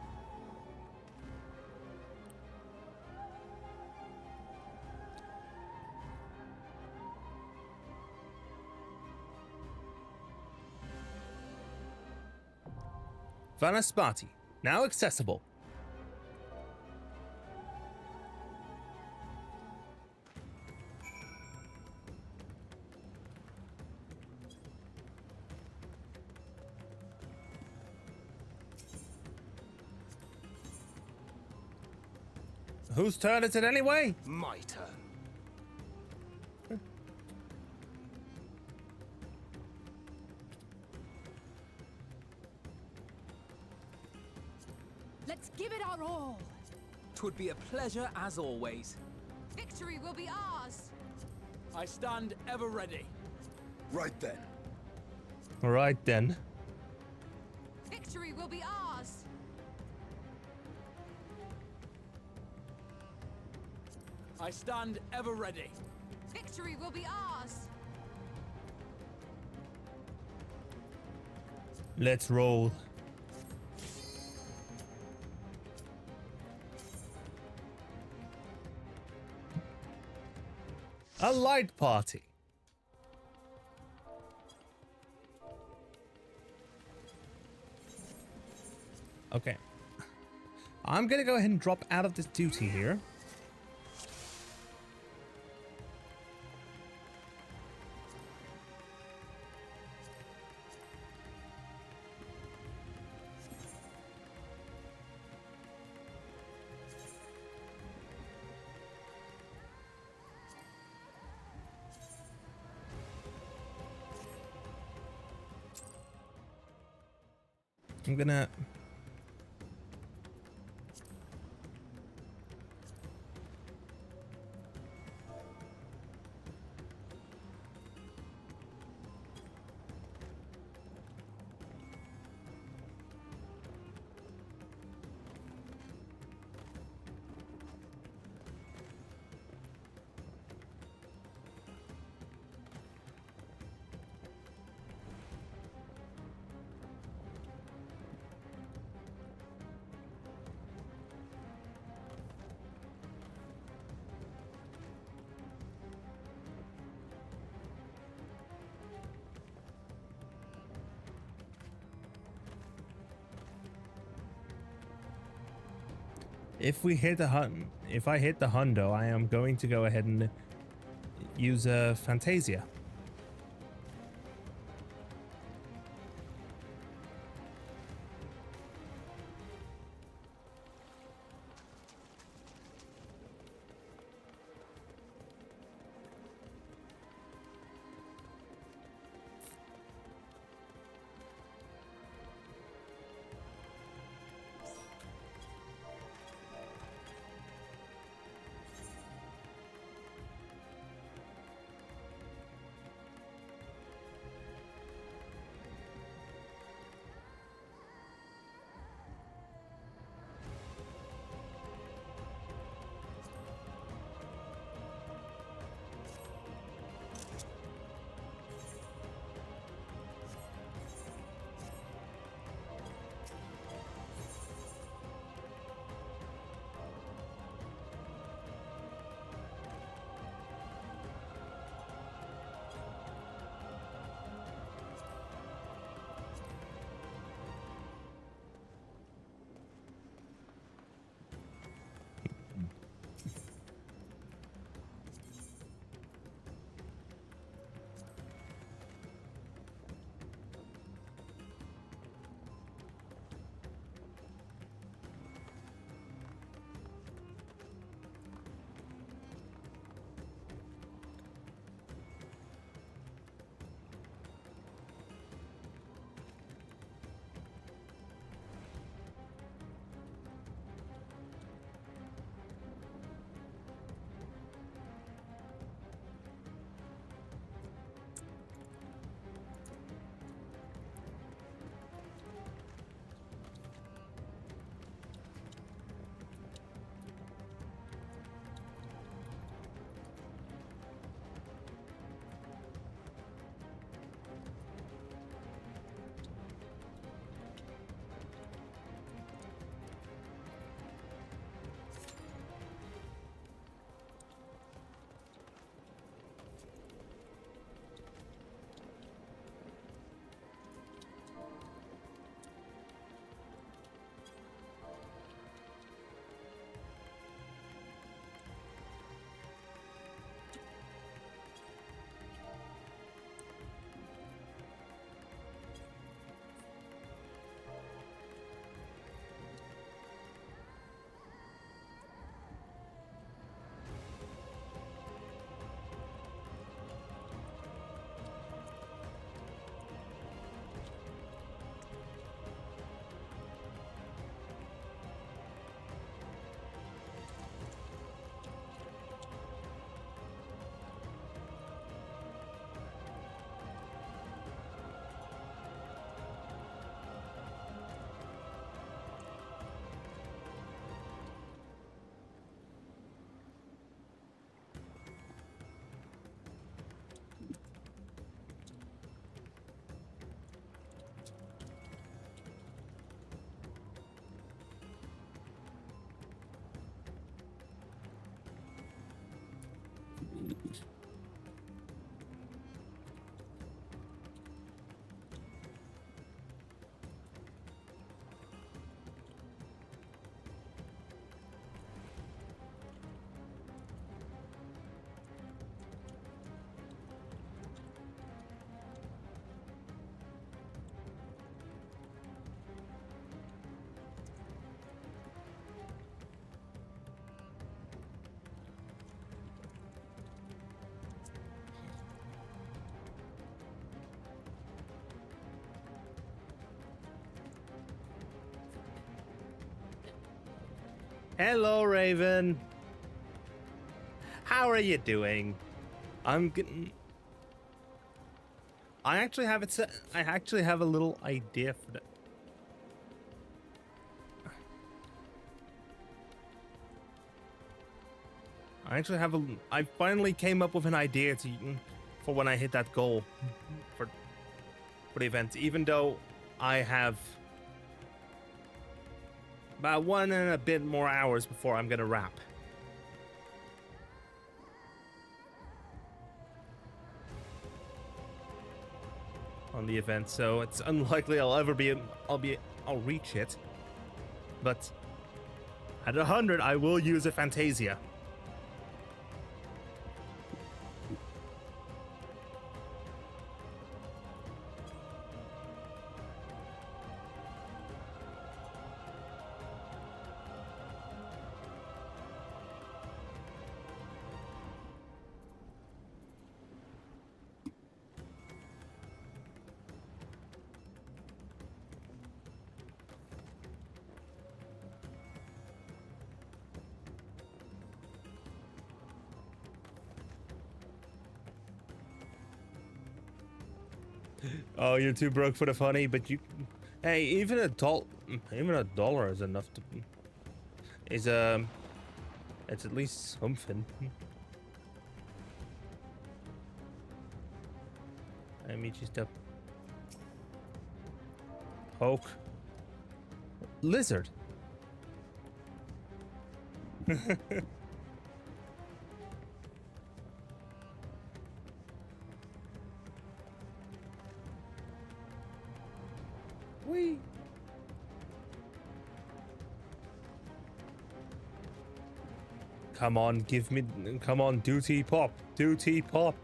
Vanaspati, now accessible. Whose turn is it anyway? My turn. Let's give it our all. 'Twould be a pleasure as always. Victory will be ours. I stand ever ready. Right then. All right then. Victory will be ours. I stand ever ready. Victory will be ours. Let's roll. A light party. Okay. I'm gonna go ahead and drop out of this duty here. I'm gonna... If I hit the hundo, I am going to go ahead and use a Fantasia. Hello, Raven. How are you doing? I'm getting... I actually have it set. I actually have a little idea for that. I finally came up with an idea for when I hit that goal for the event, even though I have about 1 and a bit more hours before I'm gonna wrap. On the event, so it's unlikely I'll reach it. But at 100, I will use a Fantasia. Oh, you're too broke for the funny, but you... Hey, even a dollar is enough to... It's at least something. Let me just poke. Lizard. Whee. Come on, come on, duty pop, duty pop.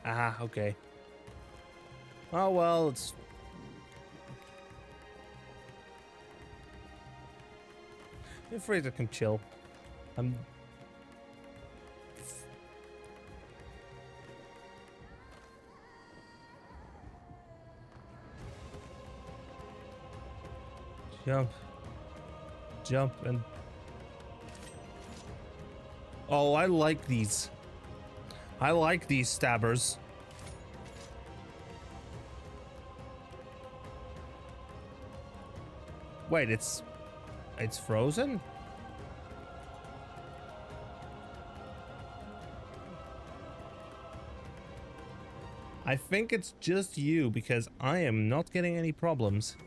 Ah, okay. Oh well, it's... Feel free to come chill. Jump and... Oh, I like these. I like these stabbers. Wait, it's frozen? I think it's just you because I am not getting any problems.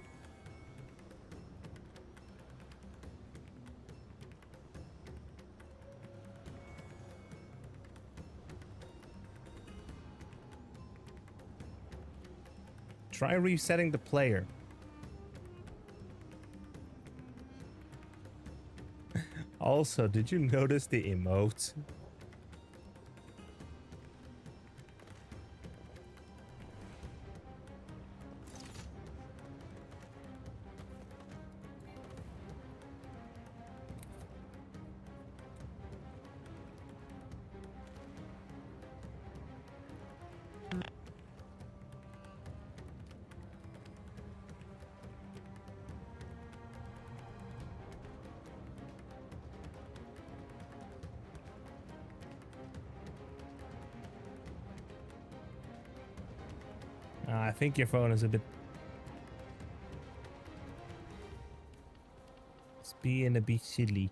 Try resetting the player. Also, did you notice the emotes? I think your phone is a bit... It's being a bit silly.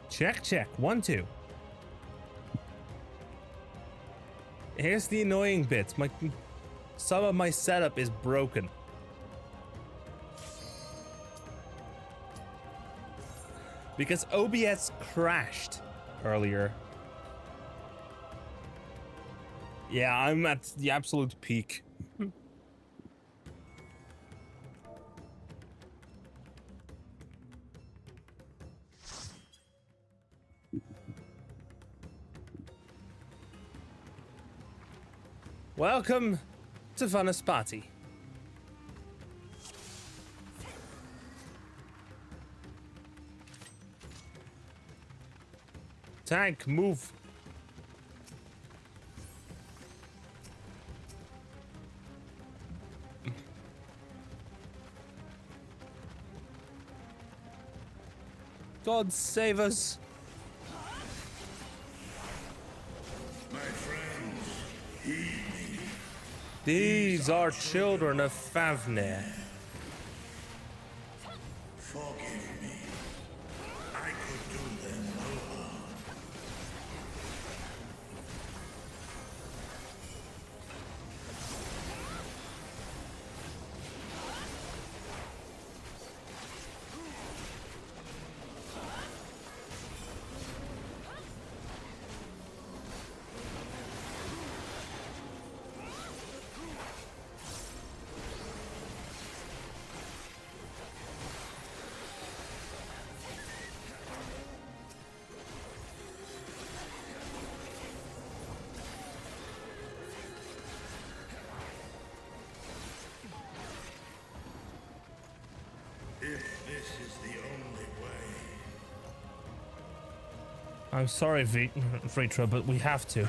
Check, check. 1, 2. Here's the annoying bit. Some of my setup is broken. because OBS crashed earlier. Yeah, I'm at the absolute peak. Welcome to Funnest Party. Tank, move. God save us. My friends, heed me. These are children of Favnir. Forgive me. I could do them no harm. If this is the only way. I'm sorry, Vritra, but we have to.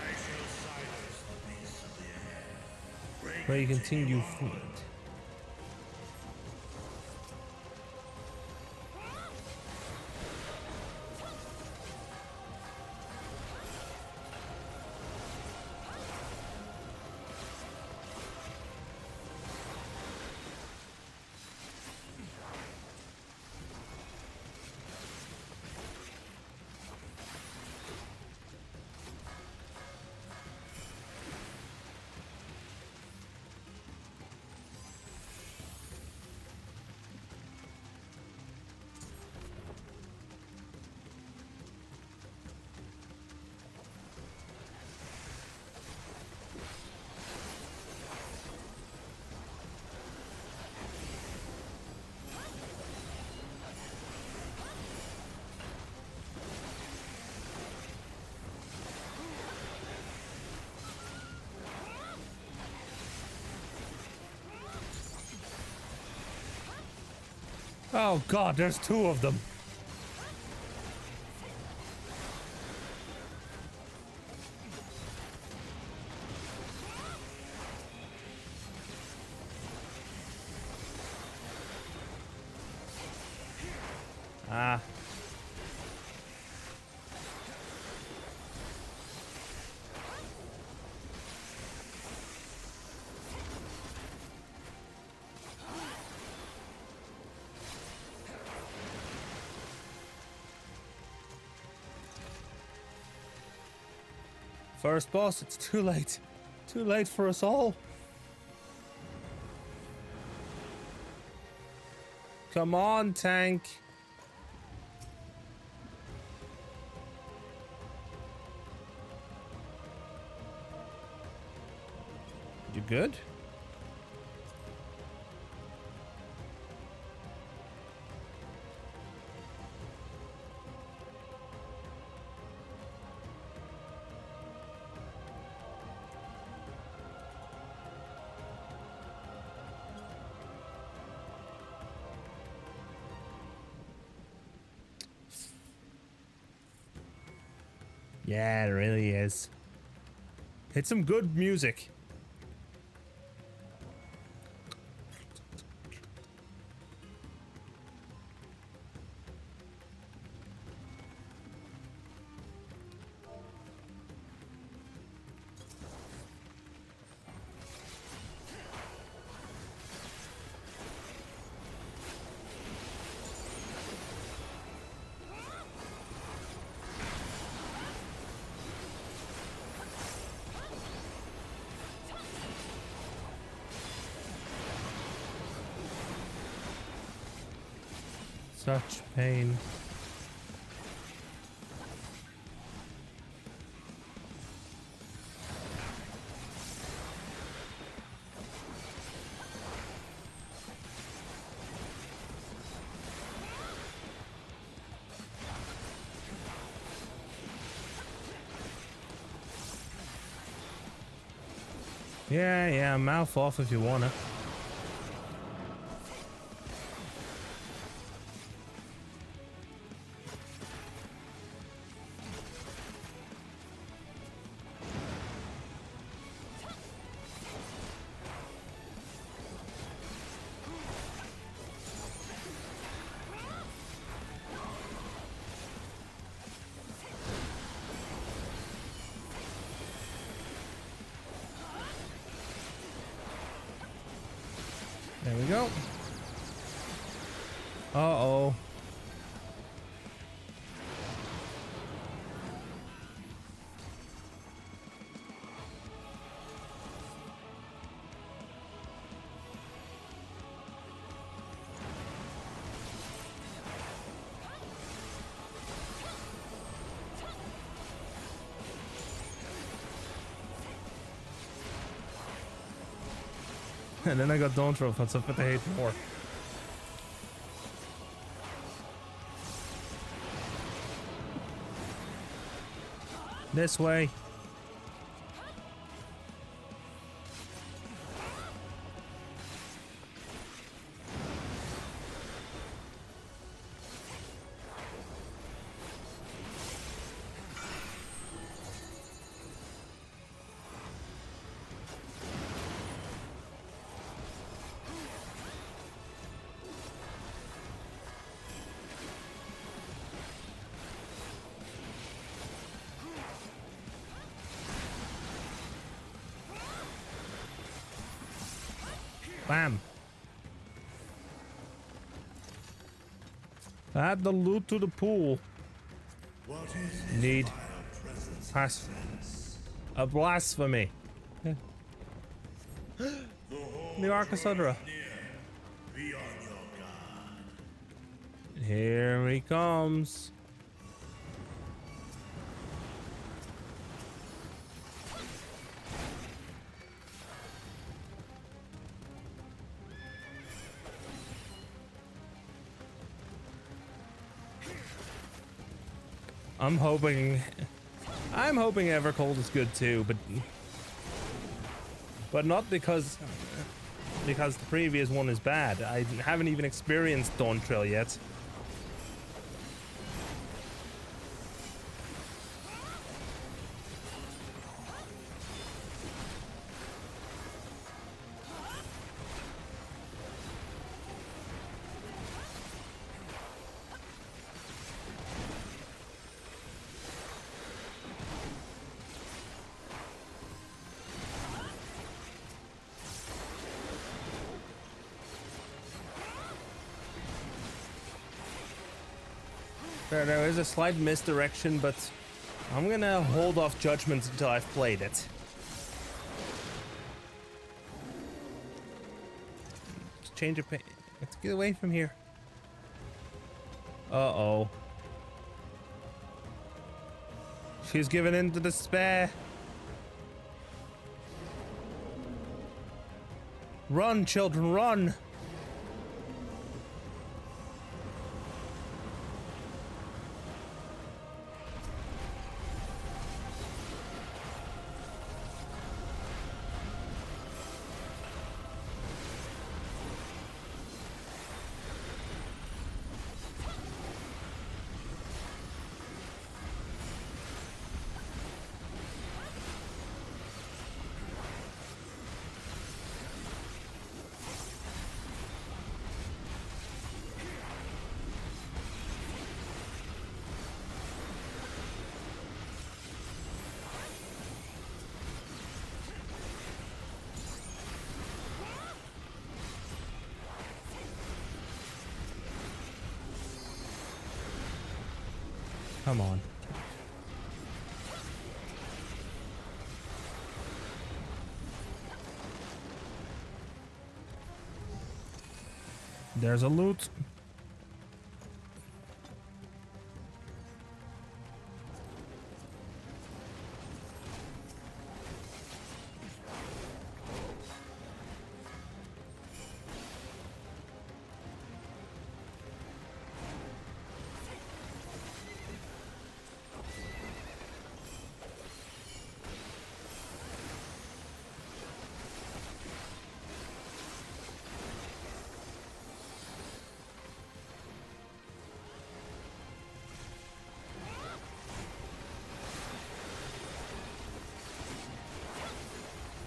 May continue feed. Oh God, there's two of them. Ah. First boss, it's too late. Too late for us all. Come on, tank. You good? Yeah, it really is. Hit some good music. Such pain. Yeah, mouth off if you wanna. There we go. Uh-oh. And then I got Dawn Trophy on stuff, but I hate more. This way. Bam. Add the loot to the pool. Need pass a blasphemy. Yeah. The Arcasudra. Here he comes. I'm hoping Evercold is good too, but not because the previous one is bad. I haven't even experienced Dawn Trail yet. There is a slight misdirection, but I'm gonna hold off judgment until I've played it. Just change your pace. Let's get away from here. Uh-oh. She's given in to despair. Run, children, run! Come on. There's a loot.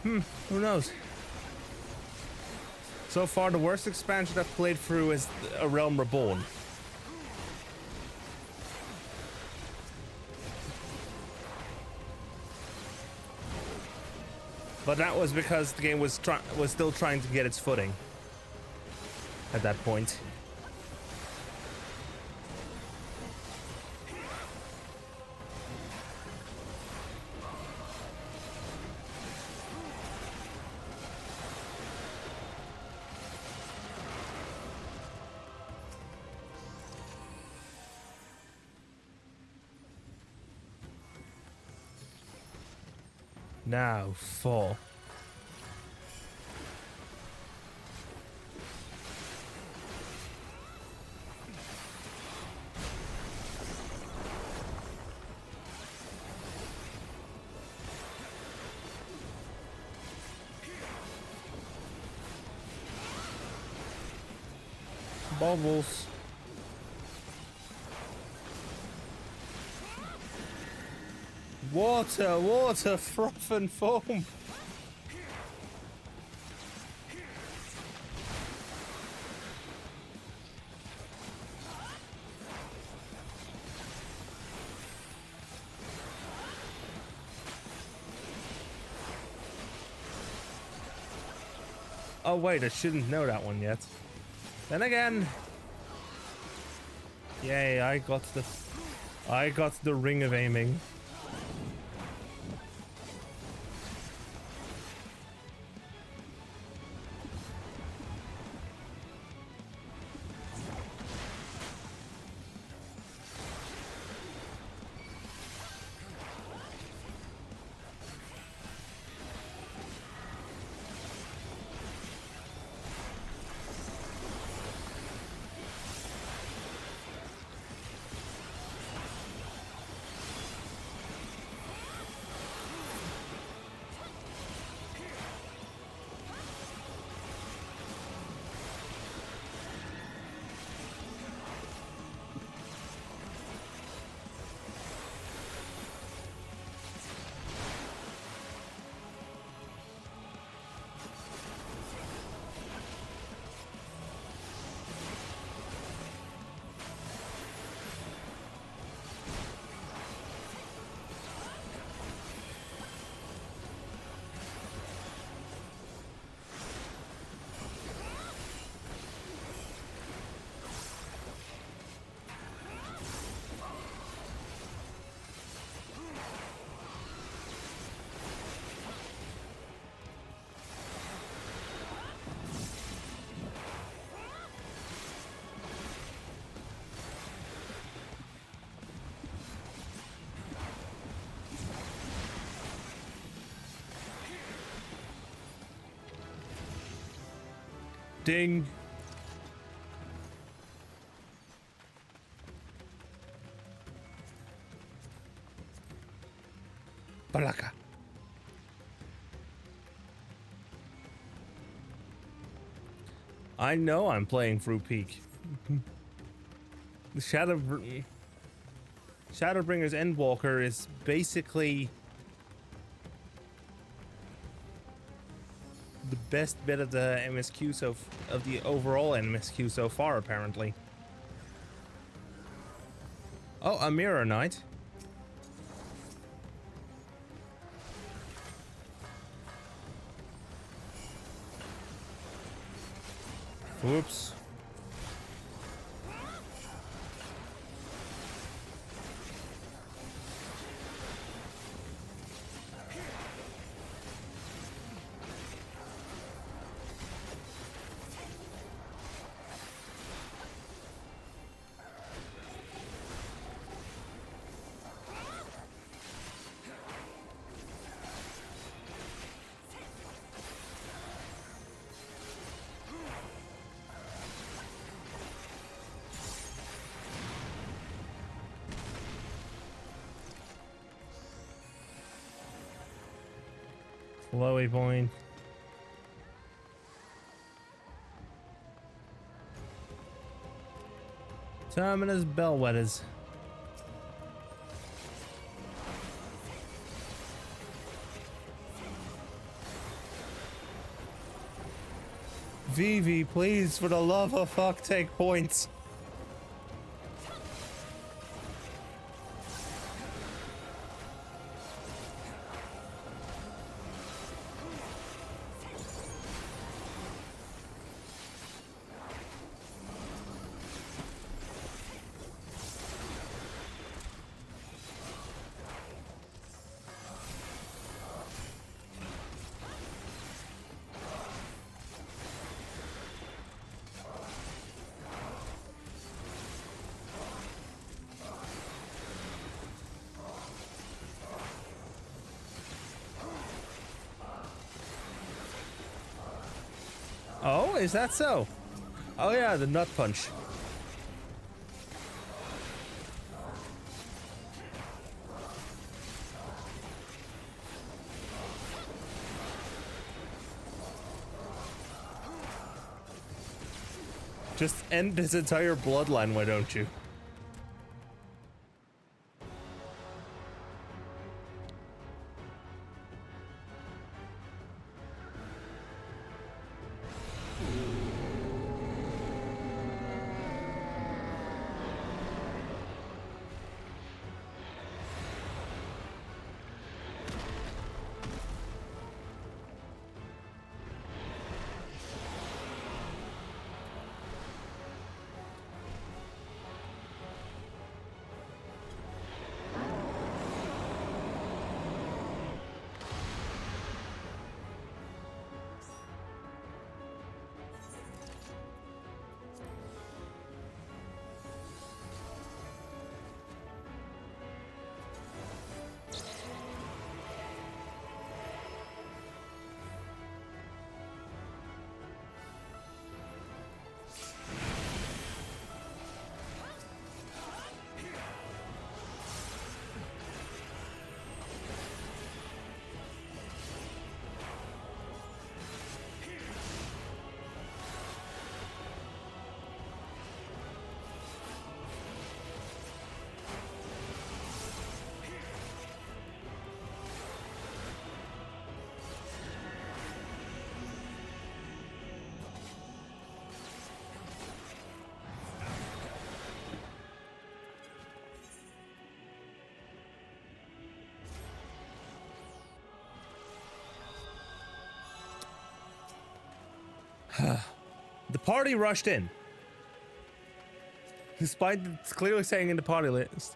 Who knows? So far, the worst expansion I've played through is A Realm Reborn. But that was because the game was still trying to get its footing at that point. Now, fall. Bubbles. Water, water, froth and foam. Oh wait, I shouldn't know that one yet. Then again, yay! I got the ring of aiming. Ding. Balaka. I know I'm playing through Peak. The Shadowbringer's Endwalker is basically the best bit of the MSQ of the overall MSQ so far, apparently. Oh, a Mirror Knight. Whoops. Flowy point. Terminus Bellwethers. Vivi, please, for the love of fuck, take points. Oh, is that so? Oh yeah, the nut punch. Just end this entire bloodline, why don't you? The party rushed in. Despite it's clearly saying in the party list.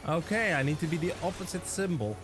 Okay, I need to be the opposite symbol.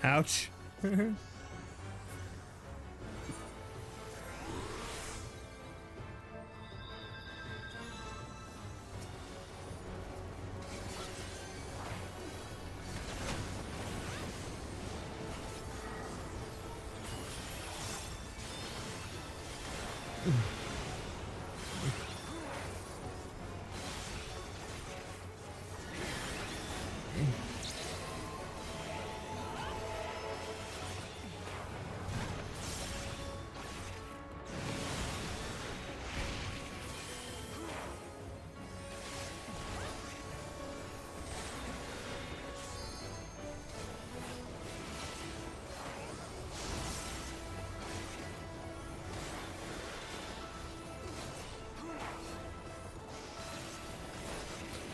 Ouch.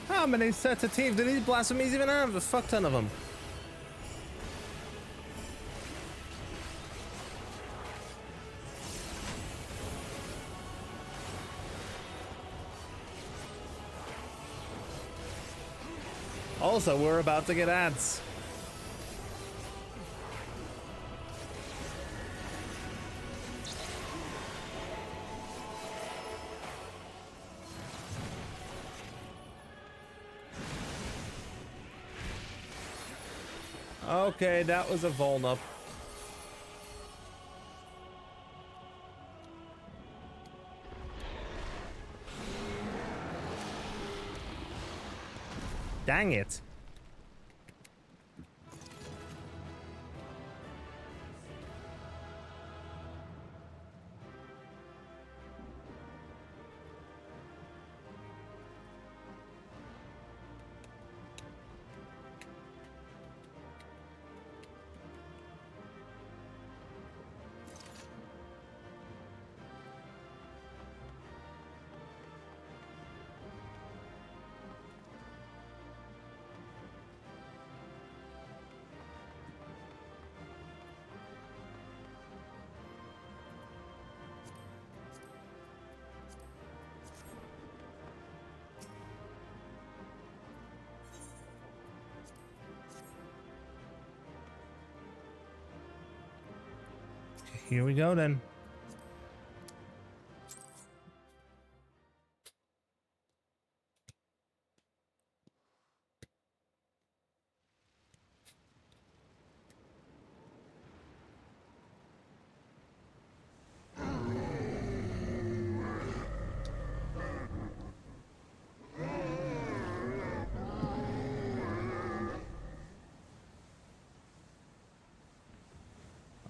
How many sets of teeth do these blasphemies even have? A fuck ton of them. Also, we're about to get ads. Okay, that was a vuln-up. Dang it. Here we go then.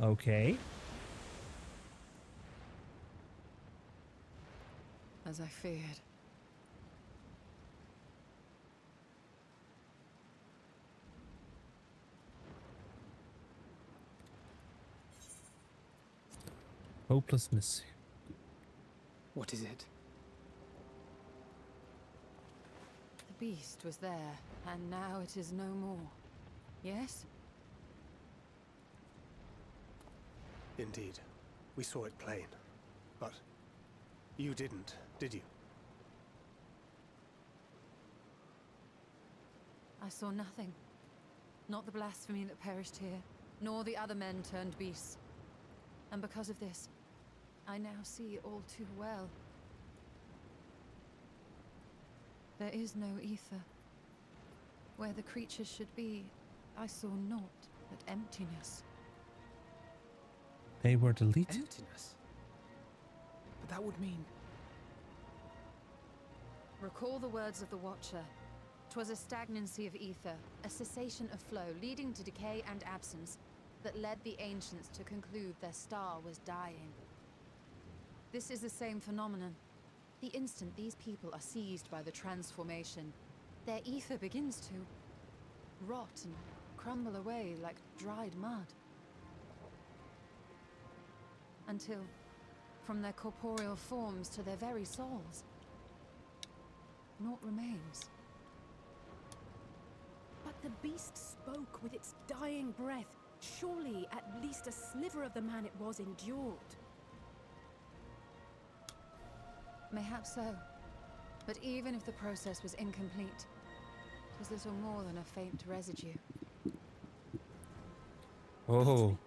Okay. As I feared. Hopelessness. What is it? The beast was there, and now it is no more. Yes? Indeed. We saw it plain. But you didn't, did you? I saw nothing. Not the blasphemy that perished here, nor the other men turned beasts. And because of this, I now see all too well. There is no ether. Where the creatures should be, I saw naught but emptiness. They were deleted. Emptiness? But that would mean... Recall the words of the Watcher. 'Twas a stagnancy of ether, a cessation of flow, leading to decay and absence, that led the ancients to conclude their star was dying. This is the same phenomenon. The instant these people are seized by the transformation, their ether begins to rot and crumble away like dried mud. Until, from their corporeal forms to their very souls, naught remains. But the beast spoke with its dying breath. Surely at least a sliver of the man it was endured. Mayhaps so. But even if the process was incomplete, it was little more than a faint residue. Oh,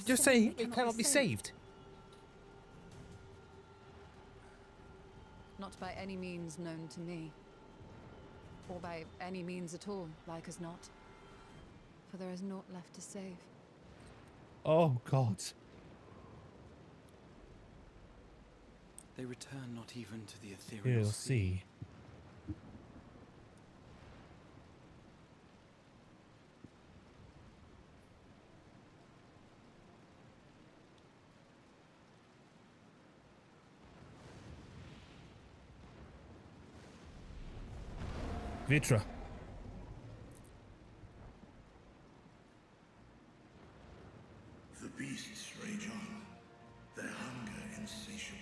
just say it cannot be saved. Not by any means known to me. Or by any means at all, like as not. For there is naught left to save. Oh, God. They return not even to the ethereal sea. Vitra. The beasts rage on, their hunger insatiable.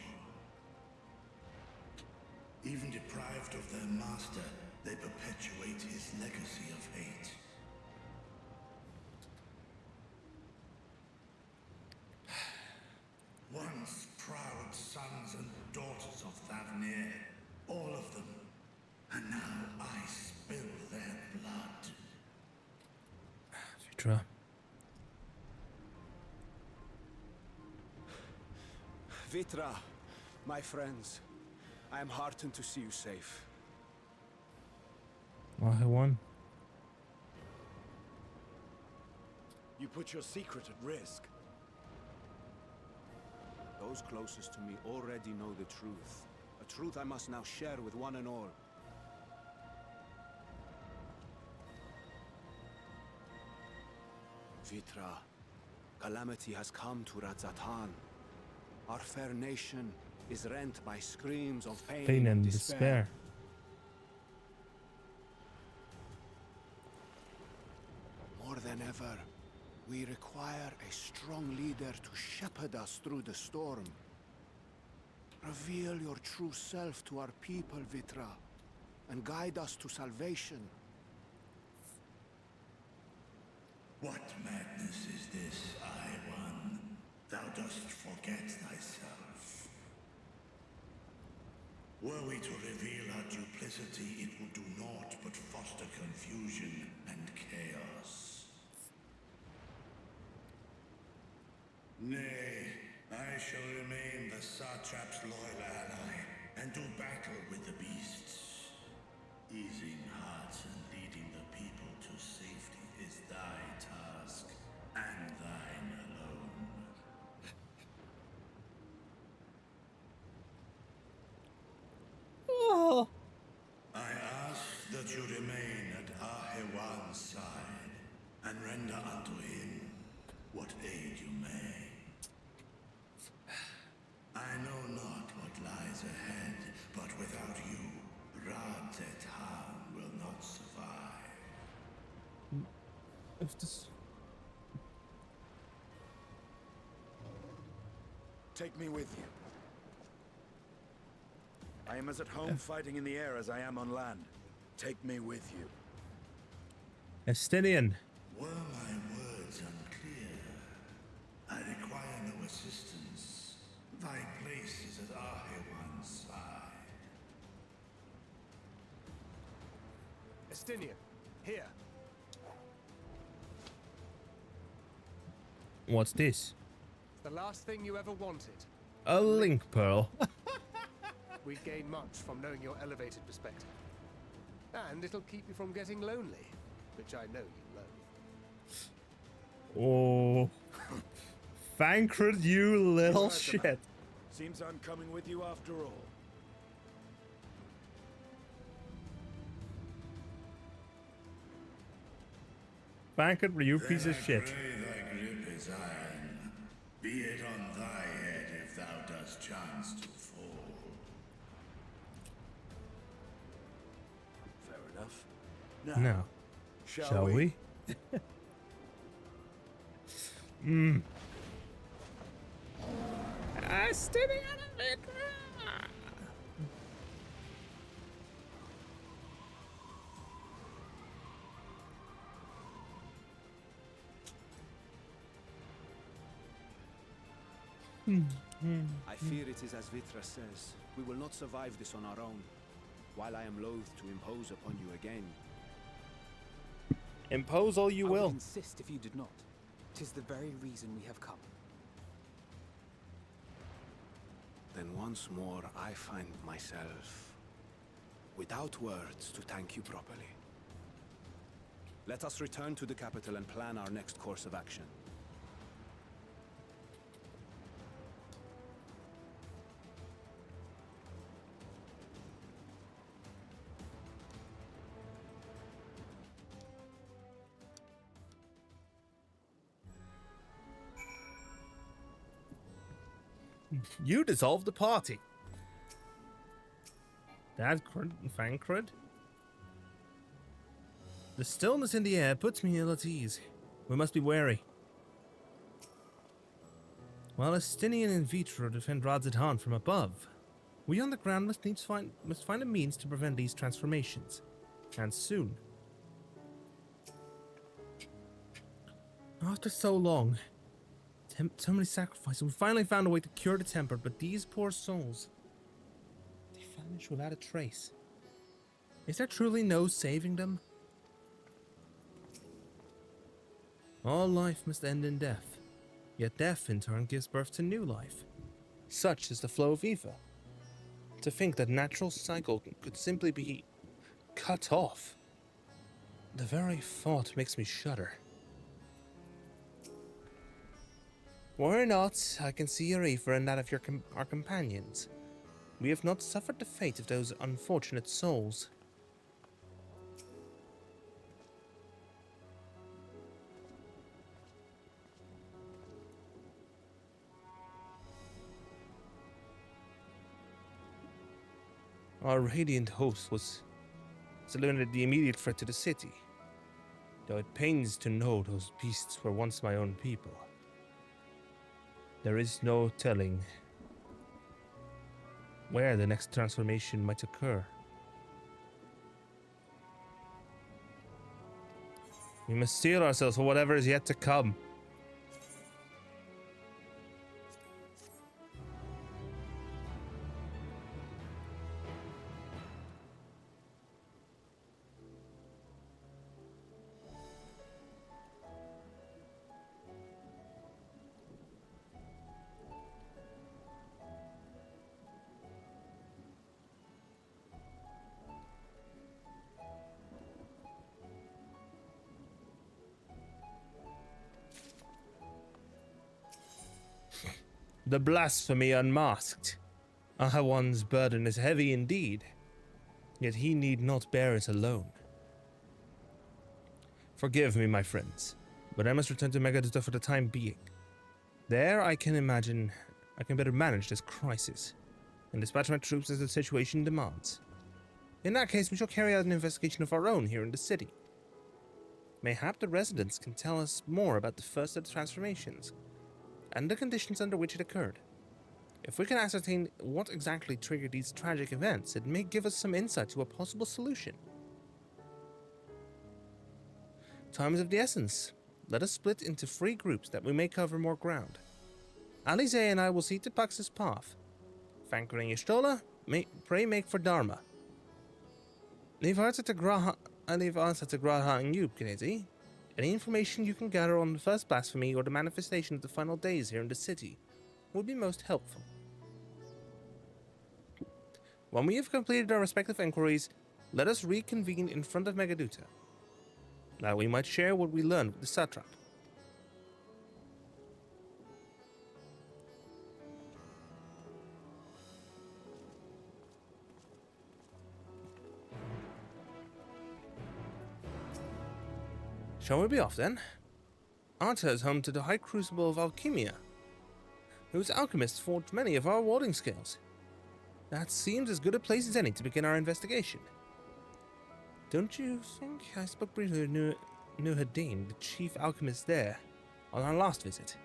Even deprived of their master, they perpetuate his legacy of hate. Once proud sons and daughters of Thavnir, all of them, and now I spill their blood. Vitra. Vitra, my friends, I am heartened to see you safe. One. You put your secret at risk. Those closest to me already know the truth. A truth I must now share with one and all. Vitra, calamity has come to Radzatan. Our fair nation is rent by screams of pain and despair. More than ever, we require a strong leader to shepherd us through the storm. Reveal your true self to our people, Vitra, and guide us to salvation. What madness is this, I-One? Thou dost forget thyself. Were we to reveal our duplicity, it would do naught but foster confusion and chaos. Nay, I shall remain the Satrap's loyal ally, and do battle with the beasts. Easing hearts and leading the people to safety is thy task, and thine alone. Oh. I ask that you remain at Ahewan's side, and render unto him what aid you may. I know not what lies ahead, but without you, Radzatan will not survive. If this... Take me with you. I am as at home fighting in the air as I am on land. Take me with you. Estinian. Were my words unclear? I require no assistance. Thy place is at Ahewan's side. Estinian, here. What's this? It's the last thing you ever wanted. A link pearl. We gain much from knowing your elevated perspective. And it'll keep you from getting lonely, which I know you love. Oh. Thankred, you little shit. Seems I'm coming with you after all. Thankred, you piece of shit. Thy grip is iron. Be it on thy head if thou dost chance to fall. Fair enough. Now, shall we? Estinian Vitra. I fear it is as Vitra says. We will not survive this on our own. While I am loath to impose upon you again. Impose all you I will. would insist if you did not. 'Tis the very reason we have come. Then once more I find myself without words to thank you properly. Let us return to the capital and plan our next course of action. You dissolved the party. Dad Fancred? The stillness in the air puts me ill at ease. We must be wary. While Estinian and Vitro defend Radz-at-Han from above, we on the ground must find a means to prevent these transformations. And soon. After so long, so many sacrifices, we finally found a way to cure the temper, but these poor souls, they vanish without a trace. Is there truly no saving them? All life must end in death, yet death in turn gives birth to new life. Such is the flow of Eva. To think that natural cycle could simply be cut off. The very thought makes me shudder. Were not, I can see your Aoife and that of our companions. We have not suffered the fate of those unfortunate souls. Our radiant host was eliminated the immediate threat to the city, though it pains to know those beasts were once my own people. There is no telling where the next transformation might occur. We must steel ourselves for whatever is yet to come. The blasphemy unmasked. Ahawan's burden is heavy indeed, yet he need not bear it alone. Forgive me, my friends, but I must return to Megaduta for the time being. There I can better manage this crisis, and dispatch my troops as the situation demands. In that case, we shall carry out an investigation of our own here in the city. Mayhap the residents can tell us more about the first of the transformations, and the conditions under which it occurred. If we can ascertain what exactly triggered these tragic events, it may give us some insight to a possible solution. Time is of the essence. Let us split into 3 groups that we may cover more ground. Alize and I will see to Pax's path. Fankar and Yashtola, pray make for Dharma. Leave answer to Graha and you, Kinesi. Any information you can gather on the first blasphemy or the manifestation of the final days here in the city would be most helpful. When we have completed our respective inquiries, let us reconvene in front of Megaduta, that we might share what we learned with the satrap. Shall we be off then? Arta is home to the High Crucible of Alchemia, whose alchemists forged many of our warding scales. That seems as good a place as any to begin our investigation. Don't you think I spoke briefly with Nuhadin, the chief alchemist there, on our last visit?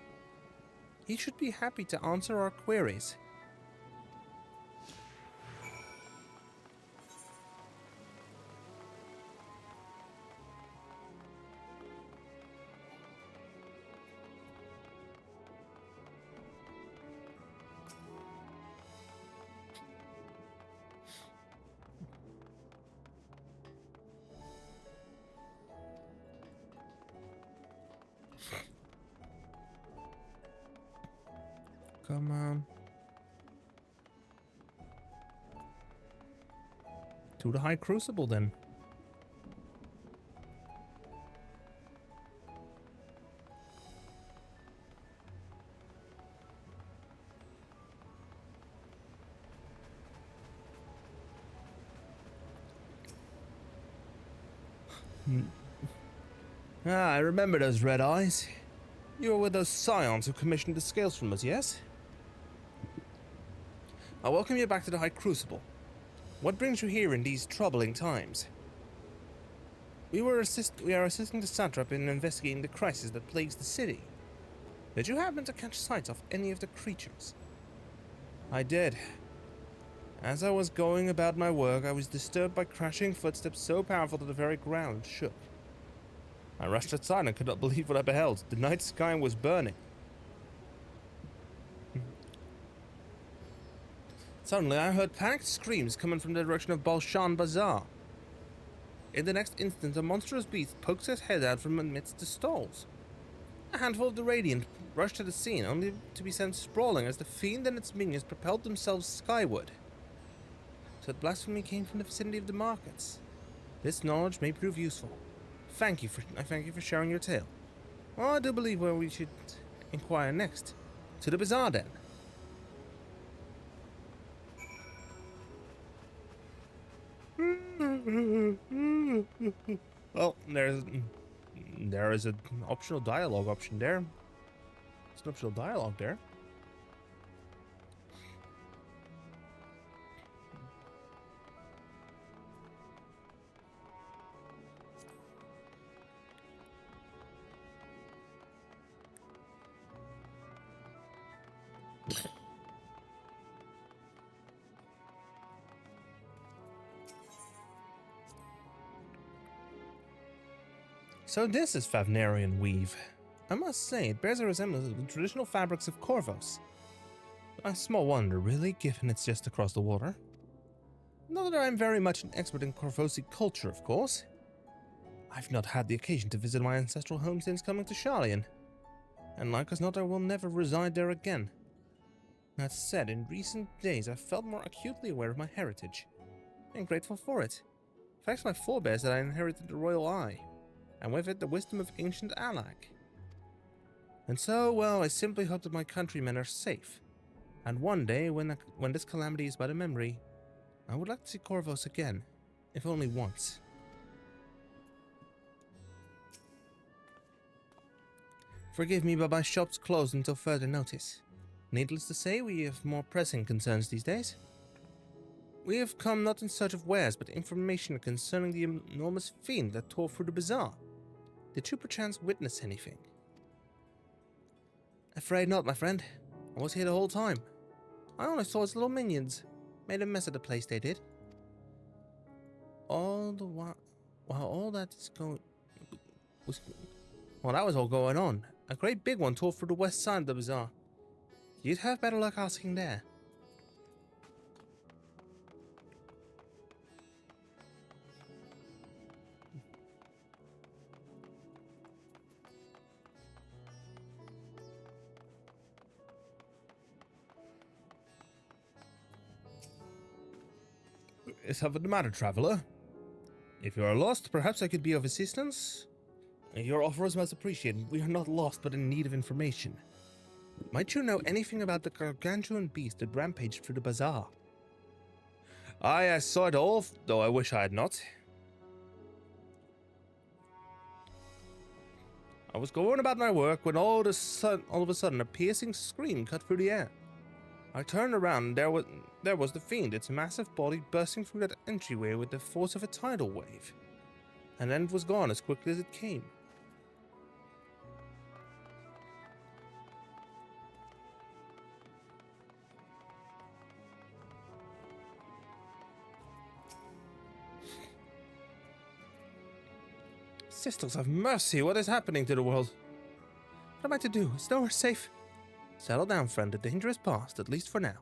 He should be happy to answer our queries. Come on. To the High Crucible, then. Ah, I remember those red eyes. You were with those scions who commissioned the scales from us, yes? I welcome you back to the High Crucible. What brings you here in these troubling times? We are assisting the satrap in investigating the crisis that plagues the city. Did you happen to catch sight of any of the creatures? I did. As I was going about my work, I was disturbed by crashing footsteps so powerful that the very ground shook. I rushed outside and could not believe what I beheld. The night sky was burning. Suddenly, I heard panicked screams coming from the direction of Balshan Bazaar. In the next instant, a monstrous beast poked its head out from amidst the stalls. A handful of the Radiant rushed to the scene, only to be sent sprawling as the fiend and its minions propelled themselves skyward. So that blasphemy came from the vicinity of the markets. This knowledge may prove useful. I thank you for sharing your tale. Well, I do believe where we should inquire next. To the bazaar, then. Well, there is an optional dialogue option there. It's an optional dialogue there. So this is Favnarian weave. I must say, it bears a resemblance to the traditional fabrics of Corvos. A small wonder, really, given it's just across the water. Not that I'm very much an expert in Corvosi culture, of course. I've not had the occasion to visit my ancestral home since coming to Sharlayan, and like as not I will never reside there again. That said, in recent days I've felt more acutely aware of my heritage, and grateful for it. Thanks to my forebears that I inherited the royal eye, and with it the wisdom of ancient Alak. And so, well, I simply hope that my countrymen are safe, and one day, when this calamity is but a memory, I would like to see Corvos again, if only once. Forgive me, but my shop's closed until further notice. Needless to say, we have more pressing concerns these days. We have come not in search of wares, but information concerning the enormous fiend that tore through the bazaar. Did you perchance witness anything? Afraid not, my friend. I was here the whole time. I only saw its little minions. Made a mess of the place, they did. While all that is going... Well, that was all going on. A great big one tore through the west side of the bazaar. You'd have better luck asking there. Is something the matter, traveler? If you are lost, perhaps I could be of assistance? Your offer is most appreciated. We are not lost, but in need of information. Might you know anything about the gargantuan beast that rampaged through the bazaar? Aye, I saw it all, though I wish I had not. I was going about my work when all of a sudden a piercing scream cut through the air. I turned around and there was the fiend, its massive body bursting through that entryway with the force of a tidal wave. And then it was gone as quickly as it came. Sisters of mercy, what is happening to the world? What am I to do? Is nowhere safe? Settle down, friend. The danger is past, at least for now.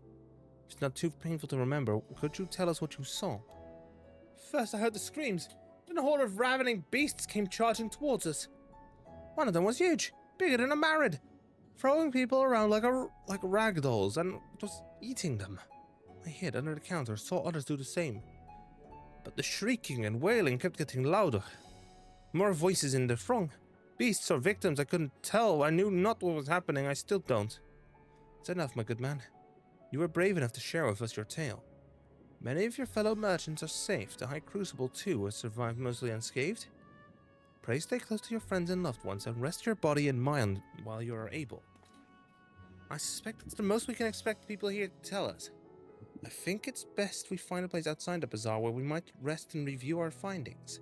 If it's not too painful to remember, could you tell us what you saw? First I heard the screams, then a horde of ravening beasts came charging towards us. One of them was huge, bigger than a marad. throwing people around like rag dolls and just eating them. I hid under the counter, saw others do the same. But the shrieking and wailing kept getting louder. More voices in the throng. Beasts or victims, I couldn't tell. I knew not what was happening. I still don't. It's enough, my good man. You were brave enough to share with us your tale. Many of your fellow merchants are safe. The High Crucible, too, has survived mostly unscathed. Pray stay close to your friends and loved ones and rest your body and mind while you are able. I suspect it's the most we can expect people here to tell us. I think it's best we find a place outside the bazaar where we might rest and review our findings.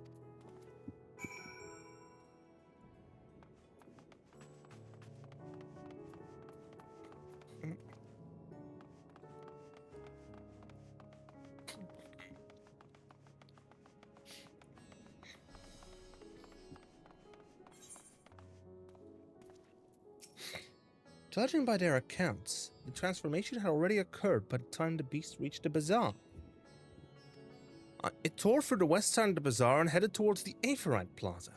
Judging by their accounts, the transformation had already occurred by the time the beast reached the bazaar. It tore through the west side of the bazaar and headed towards the Aephorite Plaza.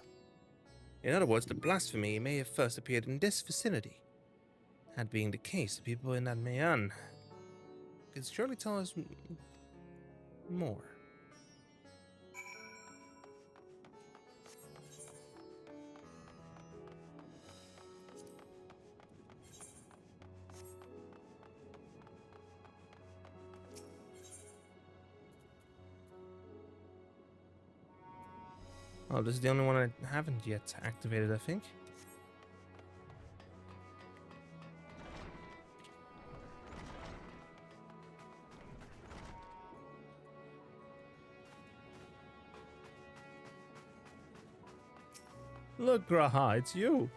In other words, the blasphemy may have first appeared in this vicinity. That being the case, the people in that Mayan could surely tell us more. Oh, this is the only one I haven't yet activated, I think. Look, Graha, it's you.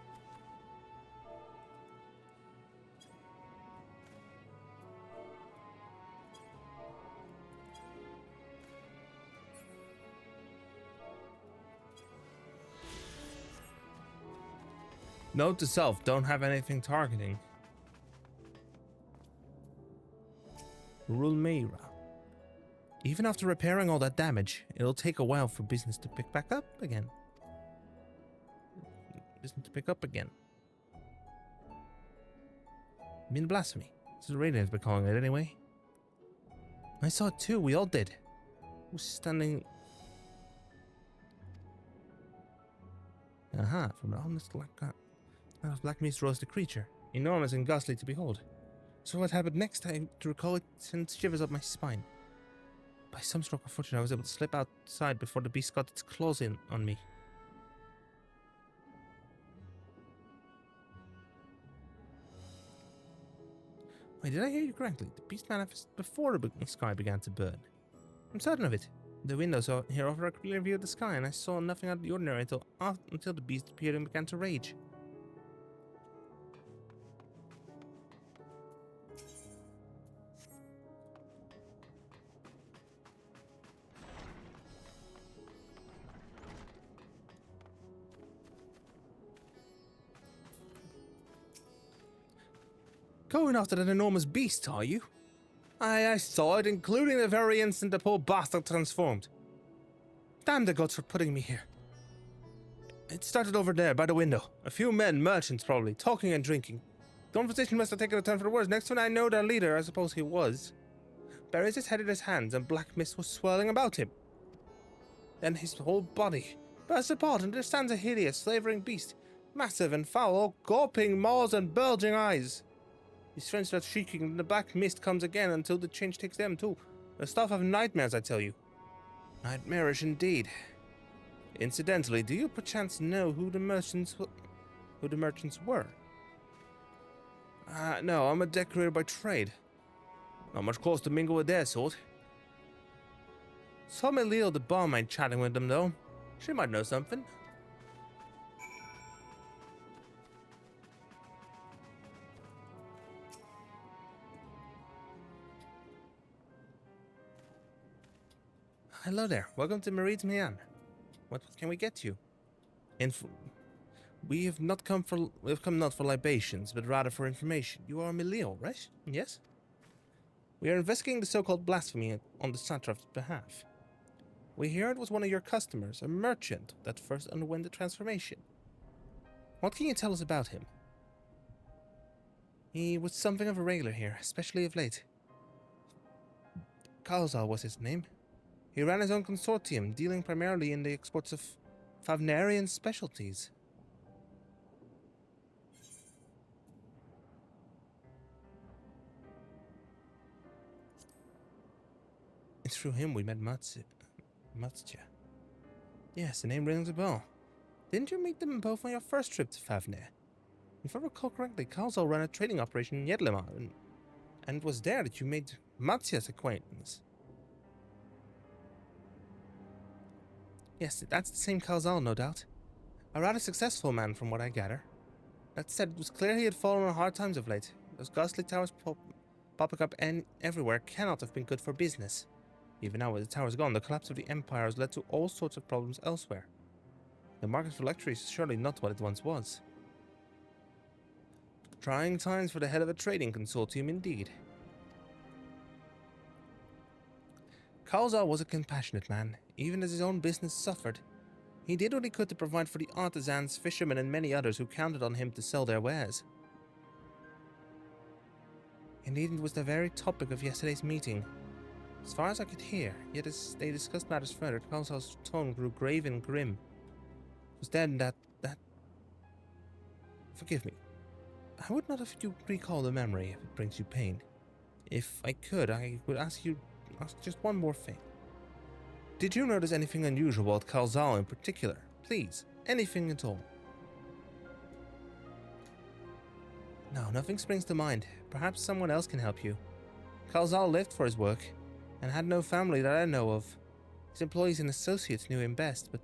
Note to self, don't have anything targeting. Rule Meira. Even after repairing all that damage, it'll take a while for business to pick back up again. I mean blasphemy. This is Radiant's been calling it anyway. I saw it too, we all did. Who's standing... Aha, from an ominous black mist rose the creature, enormous and ghastly to behold. So what happened next, I to recall it sent shivers up my spine. By some stroke of fortune, I was able to slip outside before the beast got its claws in on me. Wait, did I hear you correctly? The beast manifested before the sky began to burn. I'm certain of it. The windows here offer a clear view of the sky, and I saw nothing out of the ordinary until the beast appeared and began to rage. Going after that enormous beast, are you? I saw it, including the very instant the poor bastard transformed. Damn the gods for putting me here. It started over there, by the window. A few men, merchants probably, talking and drinking. Conversation must have taken a turn for the worse. Next one I know, their leader, I suppose he was, buries his head in his hands and black mist was swirling about him. Then his whole body bursts apart and there stands a hideous, slavering beast, massive and foul, all gawping maws and bulging eyes. His friends start shrieking and the black mist comes again until the change takes them too. The stuff of nightmares, I tell you. Nightmarish indeed. Incidentally, do you perchance know who the merchants were? No, I'm a decorator by trade. Not much cause to mingle with their sort. Saw Melille the barmaid chatting with them though. She might know something. Hello there. Welcome to Marid's Mayan. What can we get you? We have come not for libations, but rather for information. You are Melille, right? Yes? We are investigating the so-called blasphemy on the satrap's behalf. We hear it was one of your customers, a merchant, that first underwent the transformation. What can you tell us about him? He was something of a regular here, especially of late. Kalzal was his name. He ran his own consortium, dealing primarily in the exports of Favnarian specialties. It's through him we met Matsya. Yes, the name rings a bell. Didn't you meet them both on your first trip to Favnir? If I recall correctly, Kalzal ran a trading operation in Yedlima, and it was there that you made Matsya's acquaintance. Yes, that's the same Kalzal, no doubt. A rather successful man, from what I gather. That said, it was clear he had fallen on hard times of late. Those ghastly towers popping up everywhere cannot have been good for business. Even now, with the towers gone, the collapse of the Empire has led to all sorts of problems elsewhere. The market for luxury is surely not what it once was. Trying times for the head of a trading consortium, indeed. Kalzal was a compassionate man, even as his own business suffered. He did what he could to provide for the artisans, fishermen, and many others who counted on him to sell their wares. Indeed, it was the very topic of yesterday's meeting. As far as I could hear, yet as they discussed matters further, Kalzal's tone grew grave and grim. It was then that... Forgive me. I would not have you recall the memory if it brings you pain. If I could, I would ask just one more thing. Did you notice anything unusual about Kalzal in particular? Please, anything at all. No, nothing springs to mind. Perhaps someone else can help you. Kalzal lived for his work, and had no family that I know of. His employees and associates knew him best, but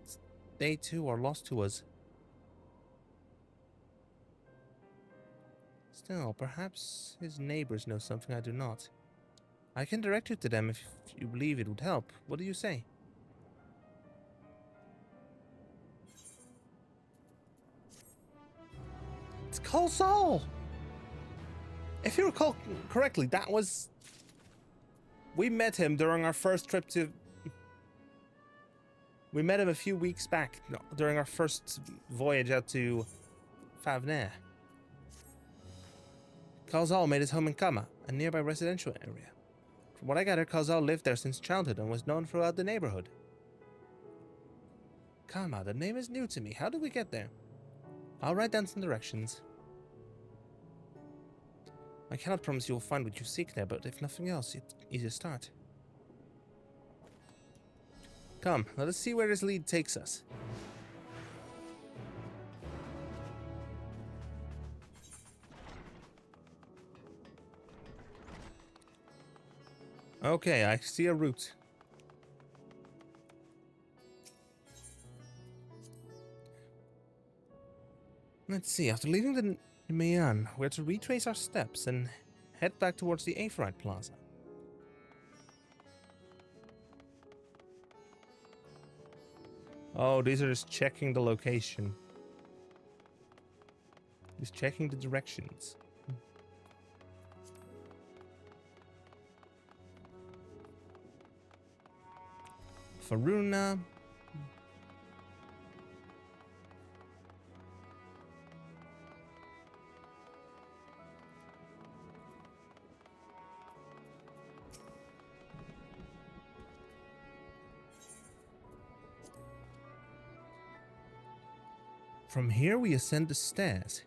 they too are lost to us. Still, perhaps his neighbors know something I do not. I can direct you to them if you believe it would help. What do you say? It's Kalzal! If you recall correctly, that was... We met him during our first trip to... We met him a few weeks back during our first voyage out to Favnir. Kalzal made his home in Kama, a nearby residential area. From what I gather, Kalzal lived there since childhood and was known throughout the neighborhood. Kama, the name is new to me. How did we get there? I'll write down some directions. I cannot promise you will find what you seek there, but if nothing else, it is a start. Come, let us see where this lead takes us. Okay, I see a route. Let's see, after leaving the Mayan, we're to retrace our steps and head back towards the Aphrodite Plaza. Oh, these are just checking the location. Just checking the directions. Faruna. From here we ascend the stairs.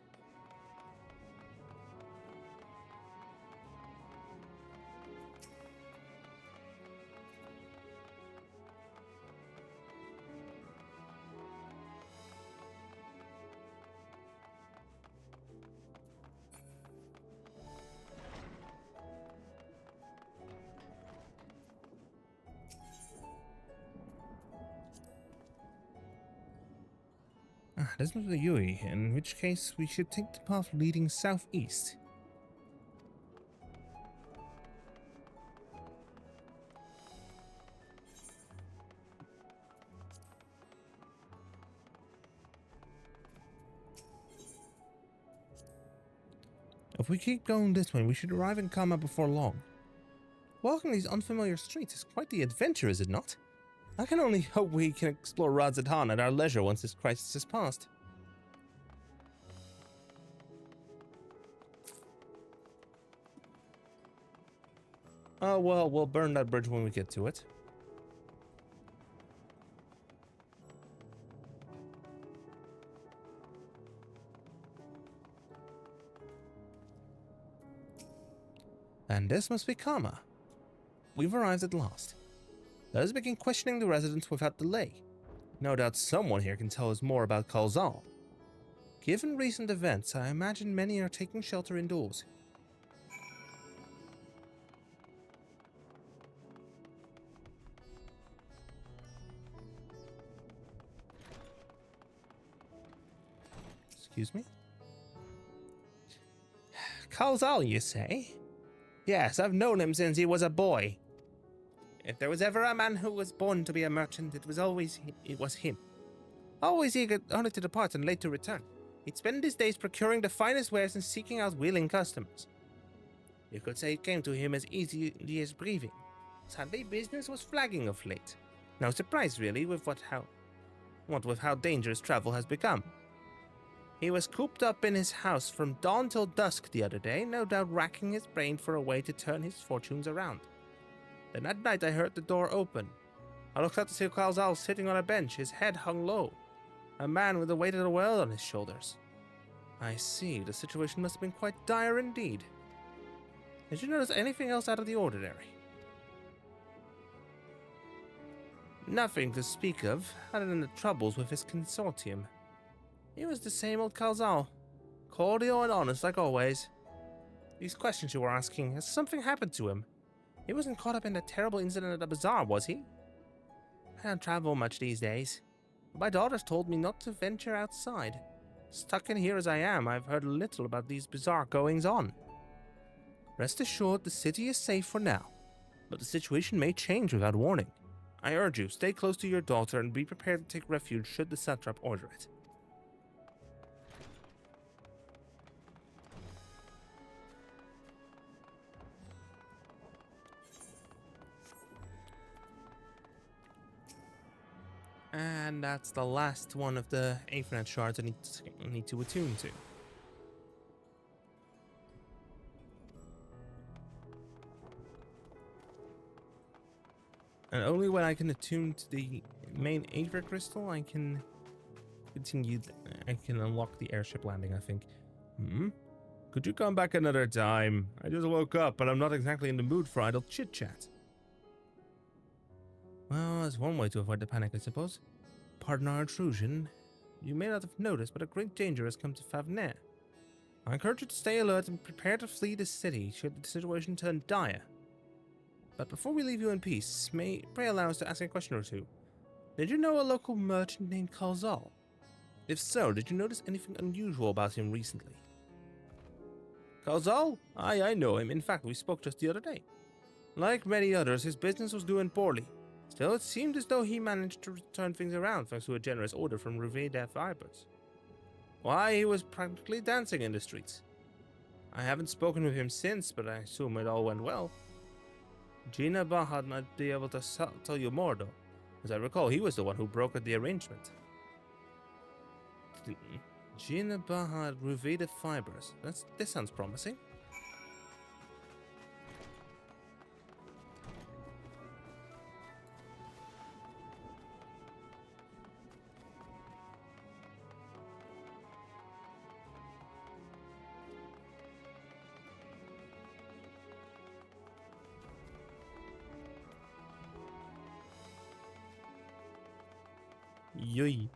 There's not a Yui, in which case we should take the path leading southeast. If we keep going this way, we should arrive in Kama before long. Walking these unfamiliar streets is quite the adventure, is it not? I can only hope we can explore Radzatan at our leisure once this crisis is past. Oh, well, we'll burn that bridge when we get to it. And this must be Karma. We've arrived at last. Let us begin questioning the residents without delay. No doubt someone here can tell us more about Kalzal. Given recent events, I imagine many are taking shelter indoors. Excuse me? Kalzal, you say? Yes, I've known him since he was a boy. If there was ever a man who was born to be a merchant, it was him. Always eager only to depart and late to return. He'd spend his days procuring the finest wares and seeking out willing customers. You could say it came to him as easily as breathing. Sadly, business was flagging of late. No surprise, really, with how dangerous travel has become. He was cooped up in his house from dawn till dusk the other day, no doubt racking his brain for a way to turn his fortunes around. Then at night I heard the door open. I looked up to see Kalzal sitting on a bench, his head hung low. A man with the weight of the world on his shoulders. I see, the situation must have been quite dire indeed. Did you notice anything else out of the ordinary? Nothing to speak of, other than the troubles with his consortium. He was the same old Kalzal. Cordial and honest like always. These questions you were asking, has something happened to him? He wasn't caught up in that terrible incident at the bazaar, was he? I don't travel much these days. My daughters told me not to venture outside. Stuck in here as I am, I've heard little about these bizarre goings-on. Rest assured, the city is safe for now, but the situation may change without warning. I urge you, stay close to your daughter and be prepared to take refuge should the satrap order it. And that's the last one of the Aethernet shards I need to attune to. And only when I can attune to the main Aether crystal, I can continue. I can unlock the airship landing, I think. Could you come back another time? I just woke up, but I'm not exactly in the mood for idle chit-chat. Well, that's one way to avoid the panic, I suppose. Pardon our intrusion. You may not have noticed, but a great danger has come to Favner. I encourage you to stay alert and prepare to flee the city should the situation turn dire. But before we leave you in peace, pray allow us to ask a question or two. Did you know a local merchant named Kalzal? If so, did you notice anything unusual about him recently? Kalzal? Aye, I know him. In fact, we spoke just the other day. Like many others, his business was doing poorly. Still, it seemed as though he managed to turn things around thanks to a generous order from VTuber Fibers. Why, he was practically dancing in the streets. I haven't spoken with him since, but I assume it all went well. Gina Bahad might be able to tell you more, though. As I recall, he was the one who brokered the arrangement. Gina Bahad VTuber Fibers. This sounds promising. Yoi.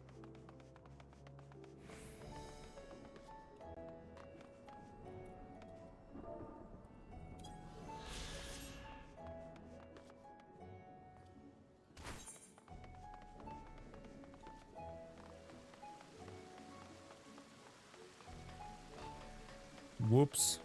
Whoops.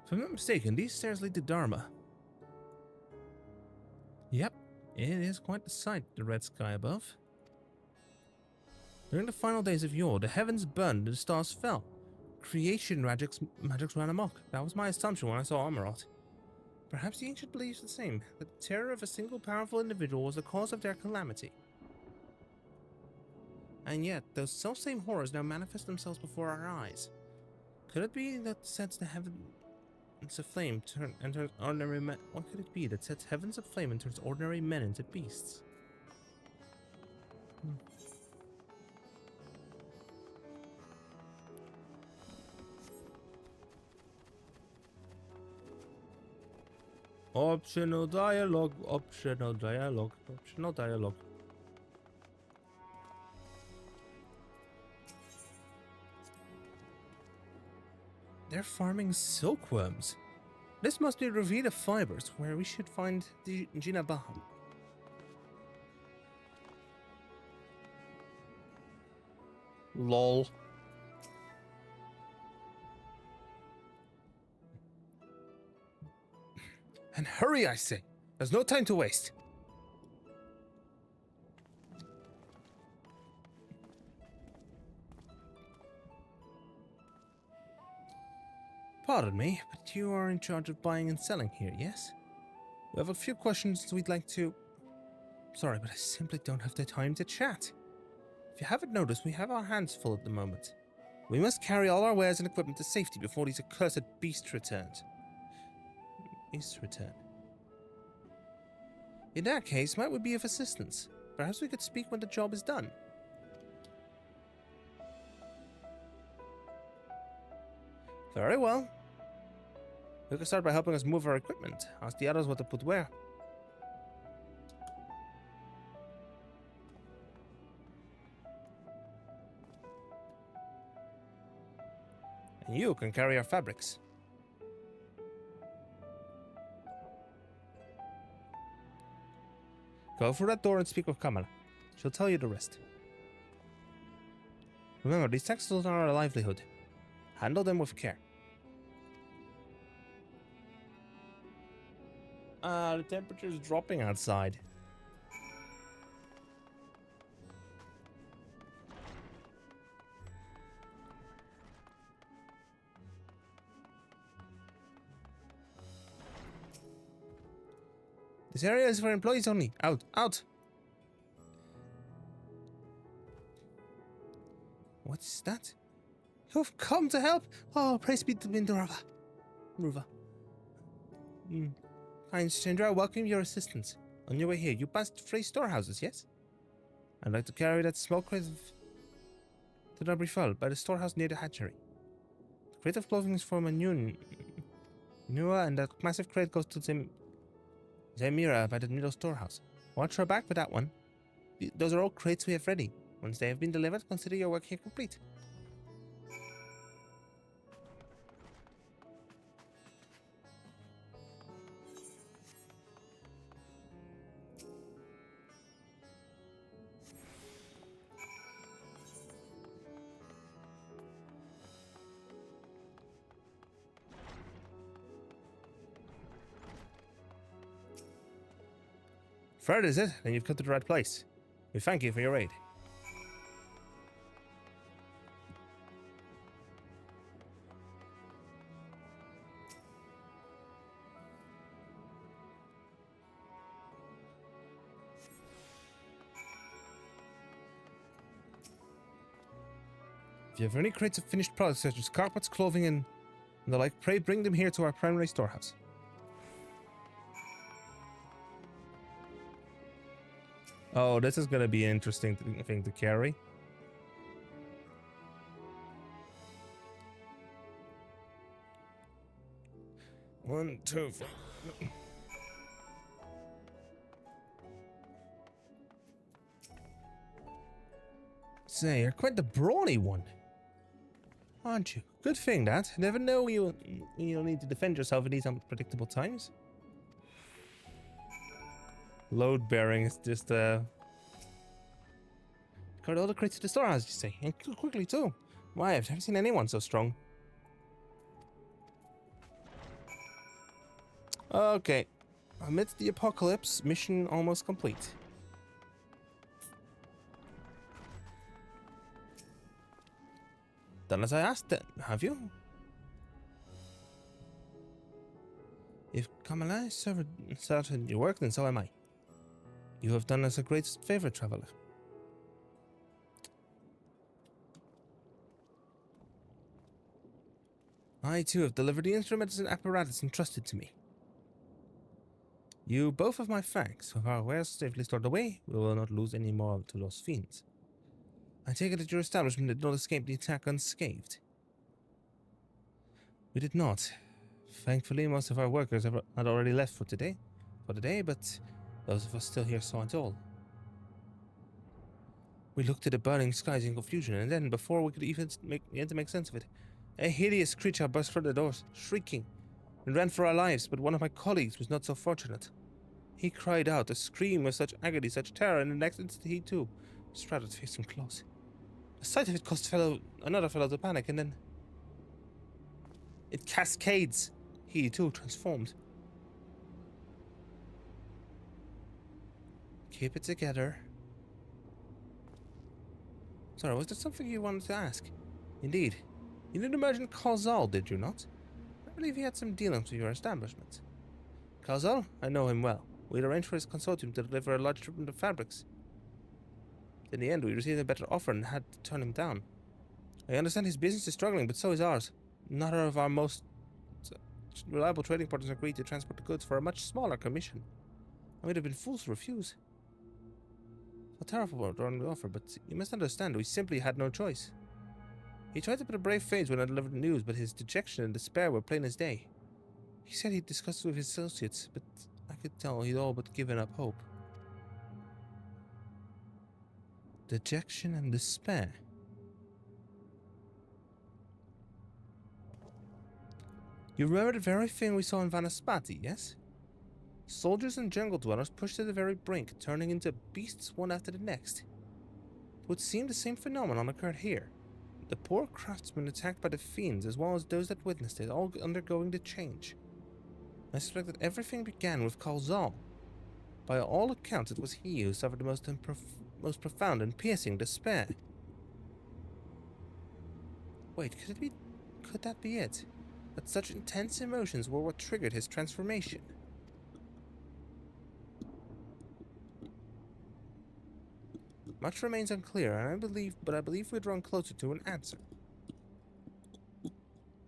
If I'm not mistaken, these stairs lead to Dharma. Yep, it is quite the sight, the red sky above. During the final days of yore, the heavens burned and the stars fell. Creation magics ran amok. That was my assumption when I saw Amarot. Perhaps the ancient believes the same, that the terror of a single powerful individual was the cause of their calamity. And yet, those self-same horrors now manifest themselves before our eyes. Could it be that sets the heavens aflame and turns ordinary men? What could it be that sets heavens aflame and turns ordinary men into beasts? Optional dialogue, optional dialogue, optional dialogue. They're farming silkworms. This must be Ravita Fibers, where we should find the Gina Baham. Lol. And hurry, I say. There's no time to waste. Pardon me, but you are in charge of buying and selling here, yes? We have a few questions we'd like to... Sorry, but I simply don't have the time to chat. If you haven't noticed, we have our hands full at the moment. We must carry all our wares and equipment to safety before these accursed beasts return. In that case, might we be of assistance? Perhaps we could speak when the job is done. Very well. You can start by helping us move our equipment. Ask the others what to put where. And you can carry our fabrics. Go through that door and speak with Kamala. She'll tell you the rest. Remember, these textiles are our livelihood. Handle them with care. The temperature's dropping outside. This area is for employees only. Out, out! What's that? You've come to help! Oh, praise be to Mindorava. Ruva. Kind stranger, I welcome your assistance. On your way here, you passed 3 storehouses, yes? I'd like to carry that small crate to the Brifal by the storehouse near the hatchery. The crate of clothing is for Manun, Nua, and that massive crate goes to Zemira by the middle storehouse. Watch her back with that one. Those are all crates we have ready. Once they have been delivered, consider your work here complete. Fred, is it? Then you've come to the right place. We thank you for your aid. If you have any crates of finished products such as carpets, clothing, and the like, pray bring them here to our primary storehouse. Oh, this is going to be an interesting thing to carry. One, two, four. Say, you're quite the brawny one, aren't you? Good thing that. Never know you'll need to defend yourself in these unpredictable times. Load bearing is just covered all the crates to the storehouse, you say, and quickly too. Why, I've never seen anyone so strong. Okay. Amidst the apocalypse, mission almost complete. Done as I asked then, have you? If Kamala is certain your work, then so am I. You have done us a great favor, traveler. I too have delivered the instruments and apparatus entrusted to me. You both have my thanks. With our wares safely stored away, we will not lose any more to those fiends. I take it that your establishment did not escape the attack unscathed. We did not. Thankfully, most of our workers had already left for today, but those of us still here saw it all. We looked at the burning skies in confusion, and then, before we could even make sense of it, a hideous creature burst through the doors, shrieking, and ran for our lives, but one of my colleagues was not so fortunate. He cried out, a scream of such agony, such terror, and the next instant he too sprouted face and claws. The sight of it caused another fellow to panic, and then it cascades. He too transformed. Keep it together. Sorry, was there something you wanted to ask? Indeed. You did imagine Kazal, did you not? I believe he had some dealings with your establishment. Kazal? I know him well. We'd arranged for his consortium to deliver a large shipment of fabrics. In the end, we received a better offer and had to turn him down. I understand his business is struggling, but so is ours. Neither of our most reliable trading partners agreed to transport the goods for a much smaller commission. I would have been fools to refuse. A terrible during the offer, but you must understand, we simply had no choice. He tried to put a brave face when I delivered the news, but his dejection and despair were plain as day. He said he'd discussed it with his associates, but I could tell he'd all but given up hope. Dejection and despair. You remember the very thing we saw in Vanaspati, yes? Soldiers and jungle dwellers pushed to the very brink, turning into beasts one after the next. It would seem the same phenomenon occurred here. The poor craftsmen attacked by the fiends, as well as those that witnessed it, all undergoing the change. I suspect that everything began with Kalzal. By all accounts, it was he who suffered the most profound and piercing despair. Wait, could that be it? That such intense emotions were what triggered his transformation? Much remains unclear, and I believe we've drawn closer to an answer.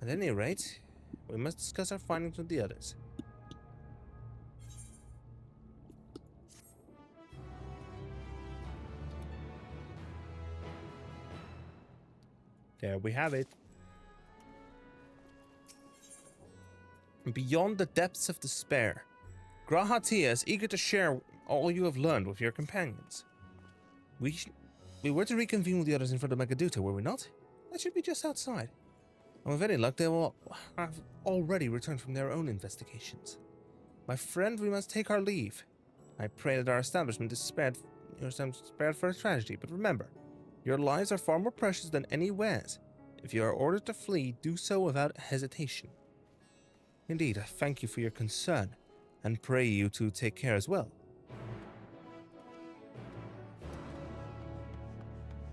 At any rate, we must discuss our findings with the others. There we have it. Beyond the depths of despair, Grahatia is eager to share all you have learned with your companions. We were to reconvene with the others in front of Megaduta, were we not? That should be just outside. And with any luck, they will have already returned from their own investigations. My friend, we must take our leave. I pray that our establishment is spared for a tragedy, but remember, your lives are far more precious than any wares. If you are ordered to flee, do so without hesitation. Indeed, I thank you for your concern, and pray you to take care as well.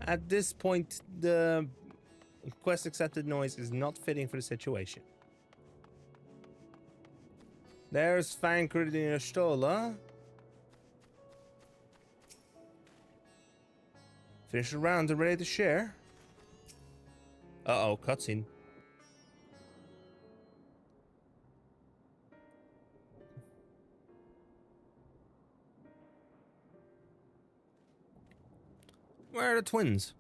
At this point, the quest accepted noise is not fitting for the situation. There's Fankridin Stola. Finish the round and ready to share. Uh-oh, cutscene. Where are the twins?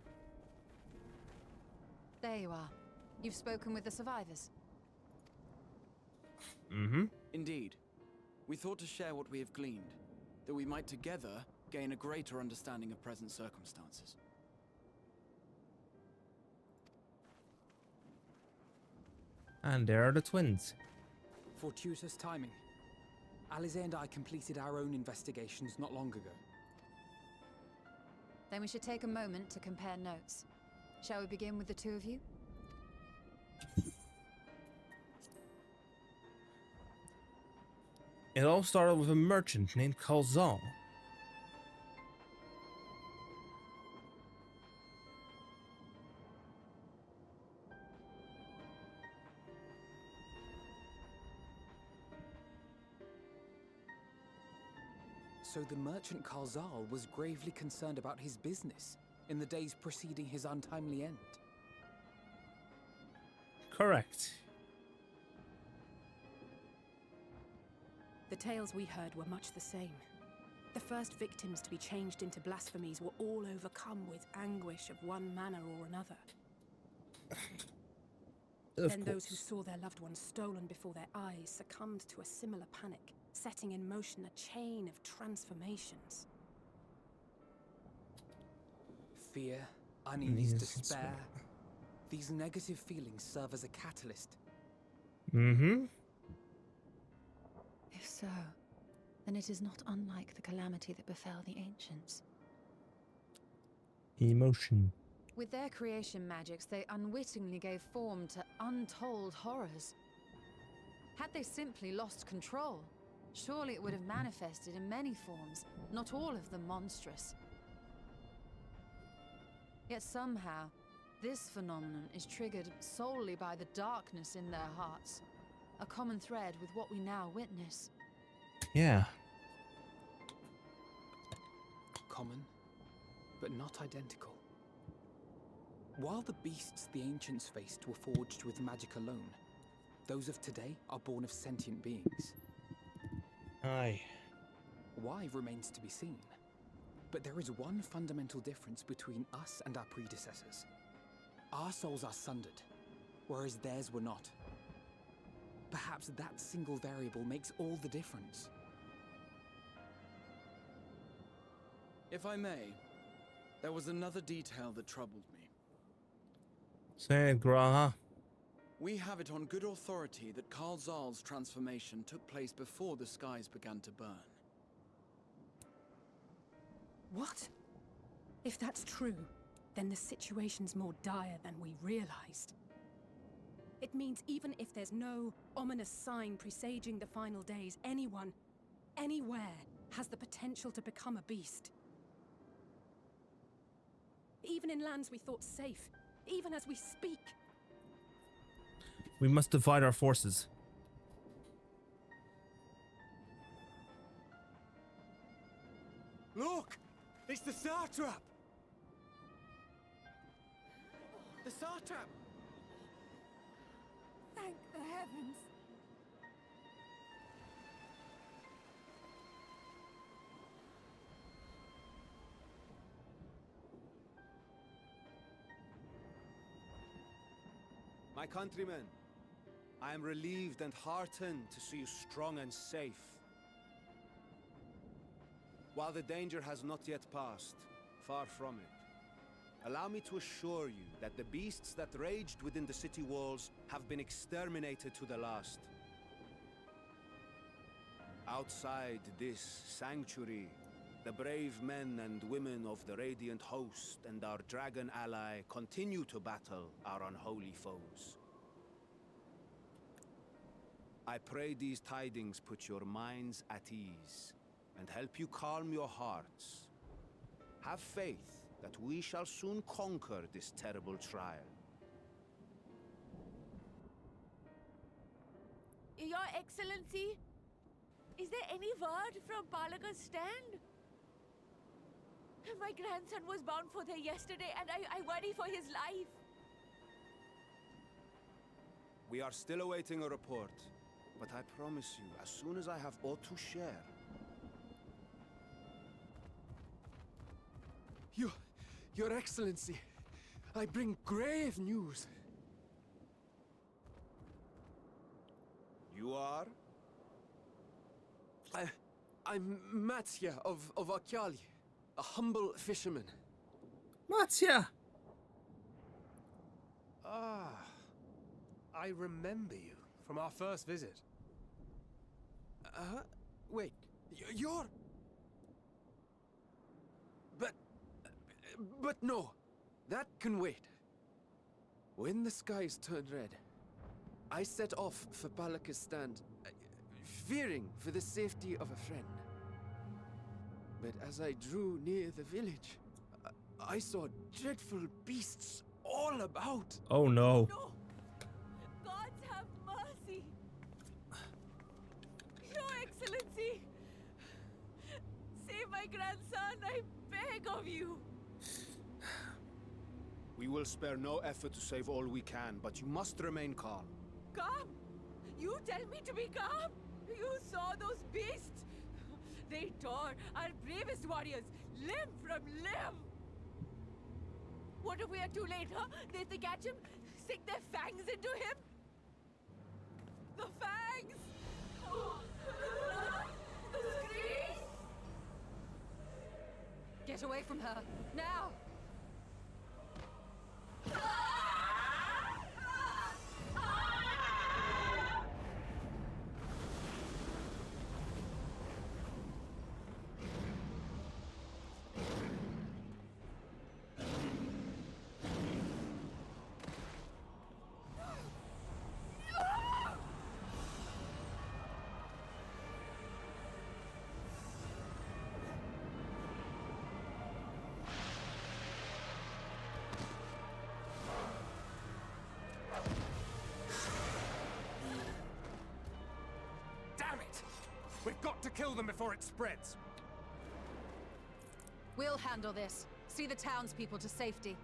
There you are. You've spoken with the survivors. Mm-hmm. Indeed. We thought to share what we have gleaned, that we might together gain a greater understanding of present circumstances. And there are the twins. Fortuitous timing. Alize and I completed our own investigations not long ago. Then we should take a moment to compare notes. Shall we begin with the two of you? It all started with a merchant named Kalzal. So the merchant Kalzal was gravely concerned about his business in the days preceding his untimely end. Correct. The tales we heard were much the same. The first victims to be changed into blasphemies were all overcome with anguish of one manner or another. Then those who saw their loved ones stolen before their eyes succumbed to a similar panic, setting in motion a chain of transformations. Fear, unease, despair. These negative feelings serve as a catalyst. Mm-hmm. If so, then it is not unlike the calamity that befell the ancients. Emotion. With their creation magics, they unwittingly gave form to untold horrors. Had they simply lost control, surely it would have manifested in many forms, not all of them monstrous. Yet somehow, this phenomenon is triggered solely by the darkness in their hearts, a common thread with what we now witness. Yeah. Common, but not identical. While the beasts the ancients faced were forged with magic alone, those of today are born of sentient beings. Aye. Why remains to be seen. But there is one fundamental difference between us and our predecessors. Our souls are sundered, whereas theirs were not. Perhaps that single variable makes all the difference. If I may, there was another detail that troubled me. Say it, Graha. We have it on good authority that Kalzal's transformation took place before the skies began to burn. What? If that's true, then the situation's more dire than we realized. It means even if there's no ominous sign presaging the final days, anyone, anywhere, has the potential to become a beast. Even in lands we thought safe, even as we speak. We must divide our forces. Look! It's the Satrap! The Satrap! Thank the heavens. My countrymen, I am relieved and heartened to see you strong and safe. While the danger has not yet passed, far from it, allow me to assure you that the beasts that raged within the city walls have been exterminated to the last. Outside this sanctuary, the brave men and women of the Radiant Host and our dragon ally continue to battle our unholy foes. I pray these tidings put your minds at ease and help you calm your hearts. Have faith that we shall soon conquer this terrible trial. Your Excellency, is there any word from Palaka's stand? My grandson was bound for there yesterday, and I worry for his life. We are still awaiting a report, but I promise you, as soon as I have aught to share... Your Excellency, I bring grave news. You are? I'm Matsya of Akyali, a humble fisherman. Matsya! Ah, I remember you from our first visit. Wait, you're... But no, that can wait. When the skies turned red, I set off for Palaka's stand fearing for the safety of a friend. But as I drew near the village, I saw dreadful beasts all about. Oh no. No! Gods have mercy! Your Excellency! Save my grandson, I beg of you! We will spare no effort to save all we can, but you must remain calm. Calm? You tell me to be calm? You saw those beasts? They tore our bravest warriors limb from limb! What if we are too late, huh? They catch him, stick their fangs into him? The fangs! Oh, the screams! Get away from her, now! We've got to kill them before it spreads. We'll handle this. See the townspeople to safety.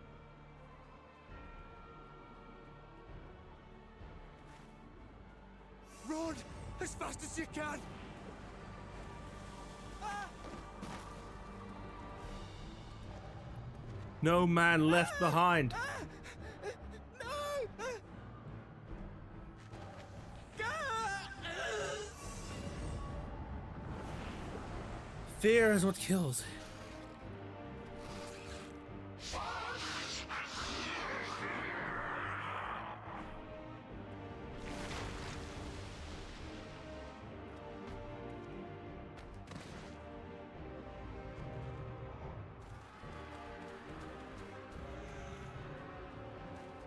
Run as fast as you can! No man left behind. Fear is what kills.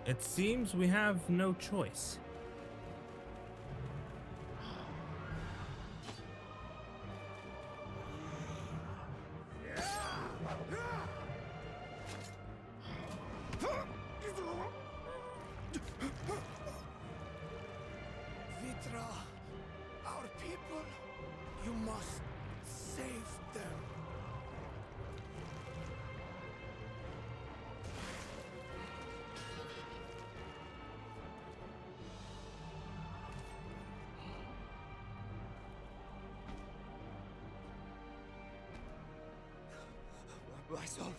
It seems we have no choice. Our people, you must save them. My soul.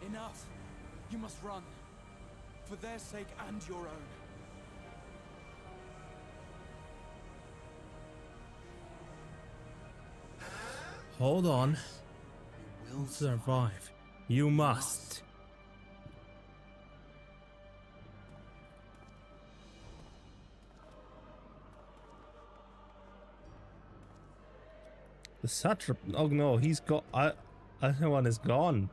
Enough! You must run. For their sake and your own. Hold on. You will survive. You must. The satrap. Oh no, he's got. Other one is gone.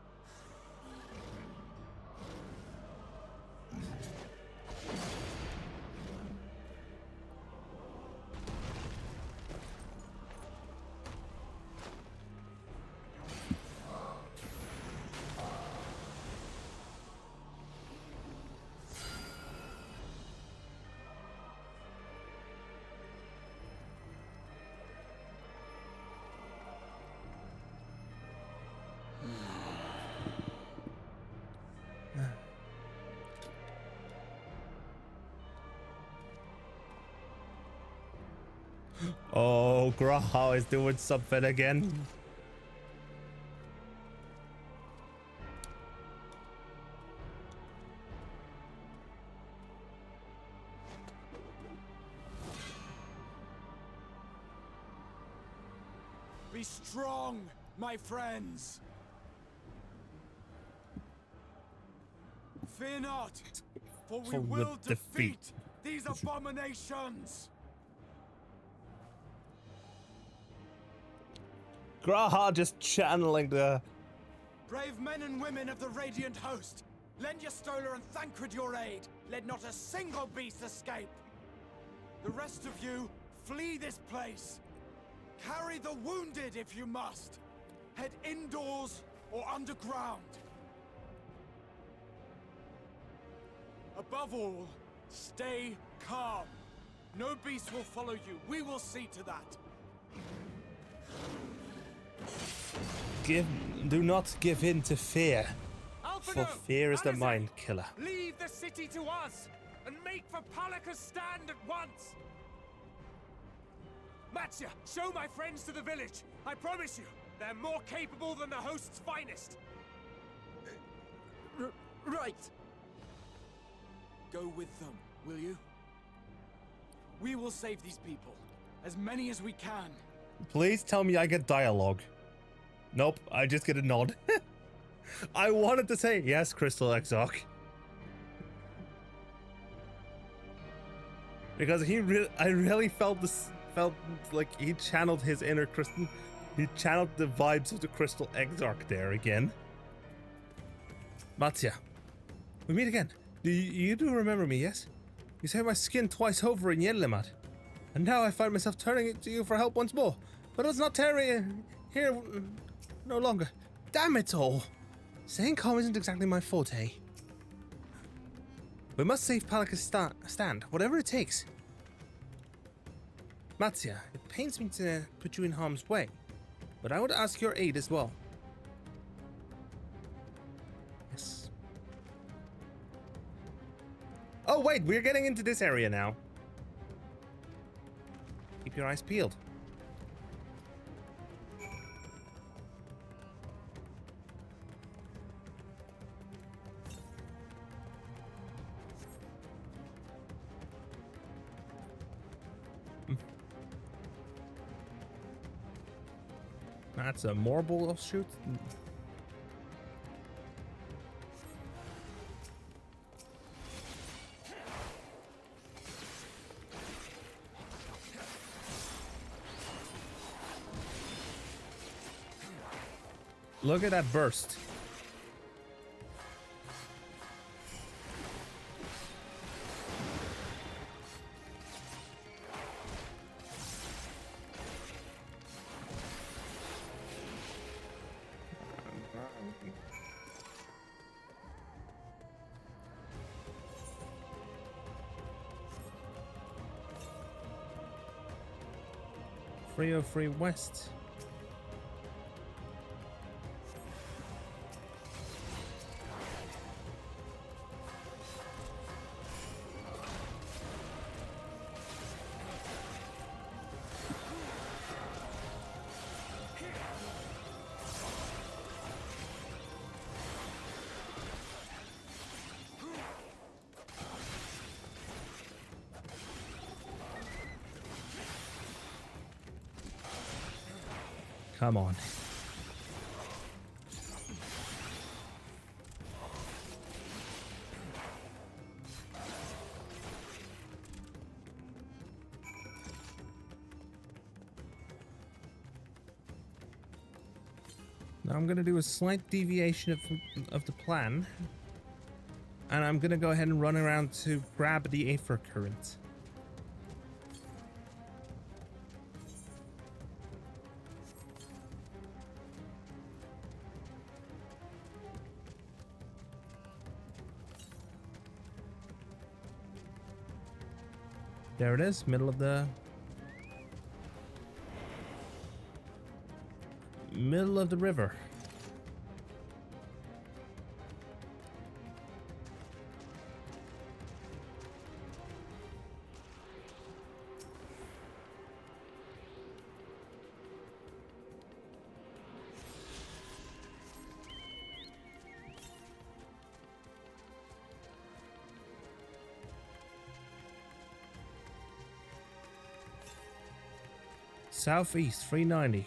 Oh, Graha is doing something again. Be strong, my friends! Fear not, for we will defeat these abominations! Graha just channeling the... Brave men and women of the Radiant Host, lend your Stola and Thancred your aid. let not a single beast escape. The rest of you, flee this place. Carry the wounded if you must. Head indoors or underground. Above all, stay calm. No beast will follow you. We will see to that. Do not give in to fear, for fear is the mind killer. Leave the city to us, and make for Palaka's stand at once! Matsya, show my friends to the village. I promise you, they're more capable than the host's finest. Right. Go with them, will you? We will save these people, as many as we can. Please tell me I get dialogue. Nope, I just get a nod. I wanted to say yes, Crystal Exarch. Because I really felt like he channeled his inner Crystal. He channeled the vibes of the Crystal Exarch there again. Matsya, we meet again. You do remember me, yes? You saved my skin twice over in Yedlimat. And now I find myself turning to you for help once more. But it's not tarrying here no longer. Damn it all! Staying calm isn't exactly my forte. We must save Palaka's stand, whatever it takes. Matsya, it pains me to put you in harm's way, but I would ask your aid as well. Yes. Oh wait, we're getting into this area now. Keep your eyes peeled. That's a marble shoot. Look at that burst. Free West. Come on. Now I'm going to do a slight deviation of the plan. And I'm going to go ahead and run around to grab the Aether Current. There it is, middle of the river. Southeast 390.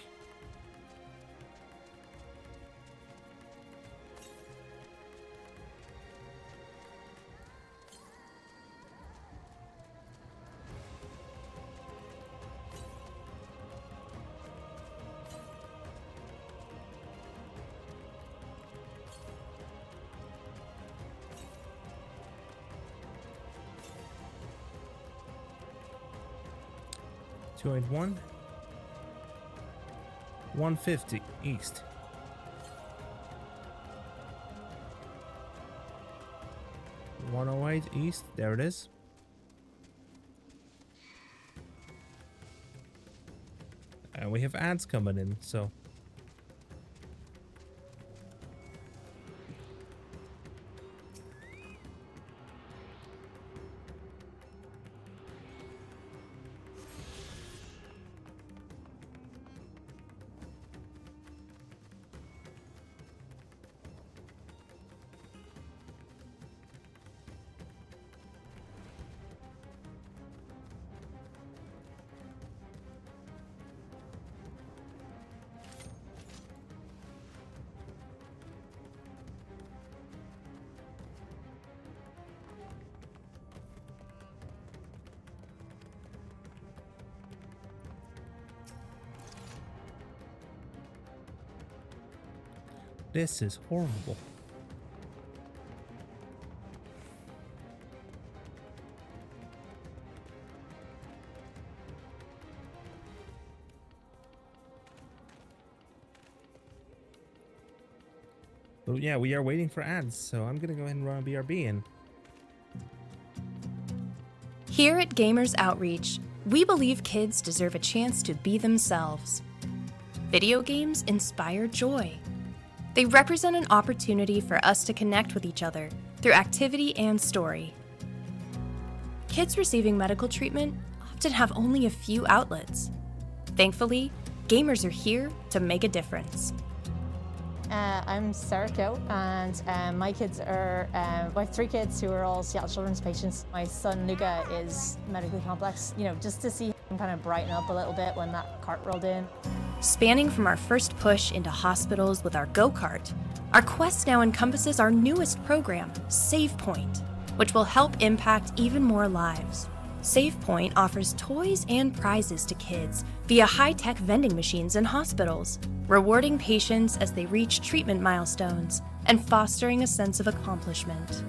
281. 150 east. $108 east. There it is. And we have ads coming in, so. This is horrible. But yeah, we are waiting for ads, so I'm gonna go ahead and run a BRB and Here at Gamers Outreach, we believe kids deserve a chance to be themselves. Video games inspire joy. They represent an opportunity for us to connect with each other through activity and story. Kids receiving medical treatment often have only a few outlets. Thankfully, gamers are here to make a difference. I'm Sarah, and my kids are, I have 3 kids who are all Seattle Children's patients. My son Luca is medically complex, you know, just to see him kind of brighten up a little bit when that cart rolled in. Spanning from our first push into hospitals with our go-kart, our quest now encompasses our newest program, SavePoint, which will help impact even more lives. SavePoint offers toys and prizes to kids via high-tech vending machines in hospitals, rewarding patients as they reach treatment milestones and fostering a sense of accomplishment.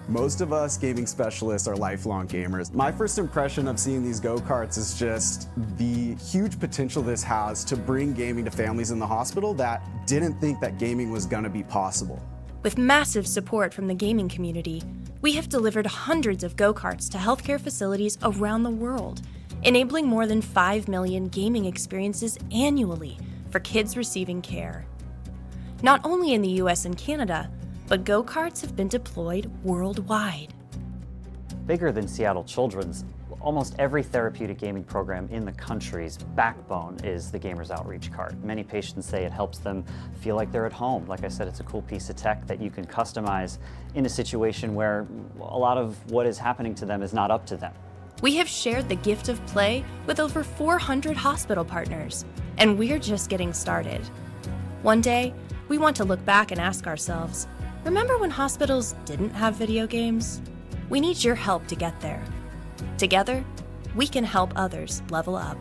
Most of us gaming specialists are lifelong gamers. My first impression of seeing these go-karts is just the huge potential this has to bring gaming to families in the hospital that didn't think that gaming was gonna be possible. With massive support from the gaming community, we have delivered hundreds of go-karts to healthcare facilities around the world, enabling more than 5 million gaming experiences annually for kids receiving care. Not only in the US and Canada, but go-karts have been deployed worldwide. Bigger than Seattle Children's, almost every therapeutic gaming program in the country's backbone is the Gamers Outreach cart. Many patients say it helps them feel like they're at home. Like I said, it's a cool piece of tech that you can customize in a situation where a lot of what is happening to them is not up to them. We have shared the gift of play with over 400 hospital partners, and we're just getting started. One day, we want to look back and ask ourselves, remember when hospitals didn't have video games? We need your help to get there. Together, we can help others level up.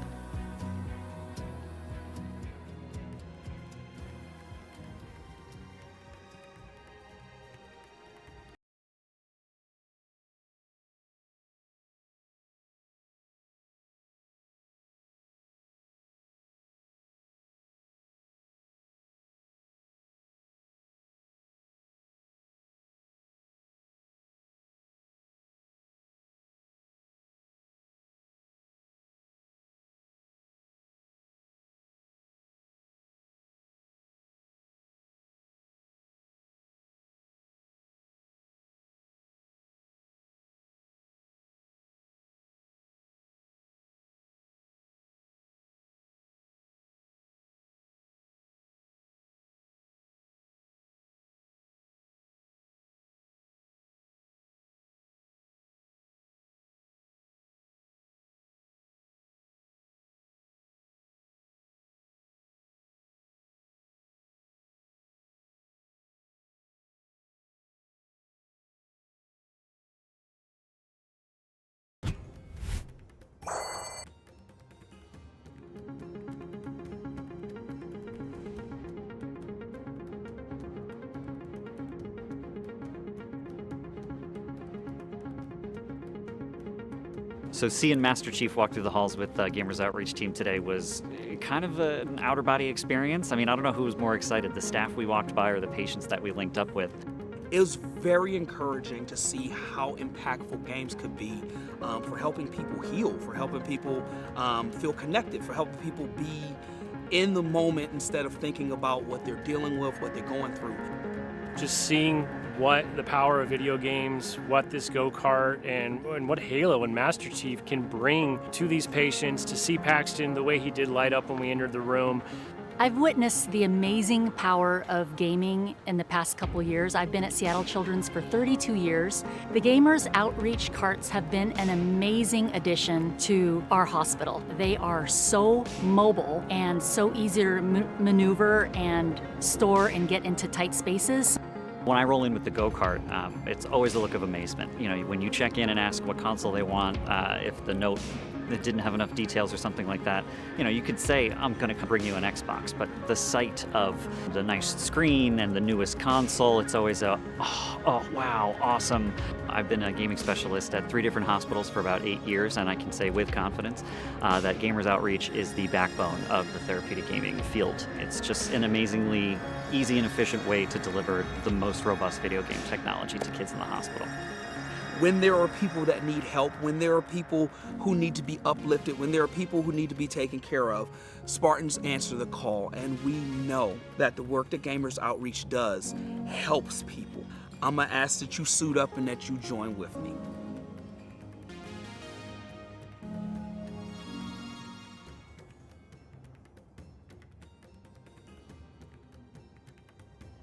So seeing Master Chief walk through the halls with the Gamers Outreach team today was kind of an outer body experience. I mean, I don't know who was more excited, the staff we walked by or the patients that we linked up with. It was very encouraging to see how impactful games could be for helping people heal, for helping people feel connected, for helping people be in the moment instead of thinking about what they're dealing with, what they're going through. Just seeing what the power of video games, what this go-kart, and what Halo and Master Chief can bring to these patients, to see Paxton the way he did light up when we entered the room. I've witnessed the amazing power of gaming in the past couple years. I've been at Seattle Children's for 32 years. The Gamers Outreach carts have been an amazing addition to our hospital. They are so mobile and so easy to maneuver and store and get into tight spaces. When I roll in with the go-kart, it's always a look of amazement. You know, when you check in and ask what console they want, if the note that didn't have enough details or something like that, you know, you could say, I'm gonna bring you an Xbox, but the sight of the nice screen and the newest console, it's always a, oh wow, awesome. I've been a gaming specialist at 3 different hospitals for about 8 years, and I can say with confidence that Gamers Outreach is the backbone of the therapeutic gaming field. It's just an amazingly easy and efficient way to deliver the most robust video game technology to kids in the hospital. When there are people that need help, when there are people who need to be uplifted, when there are people who need to be taken care of, Spartans answer the call, and we know that the work that Gamers Outreach does helps people. I'm gonna ask that you suit up and that you join with me.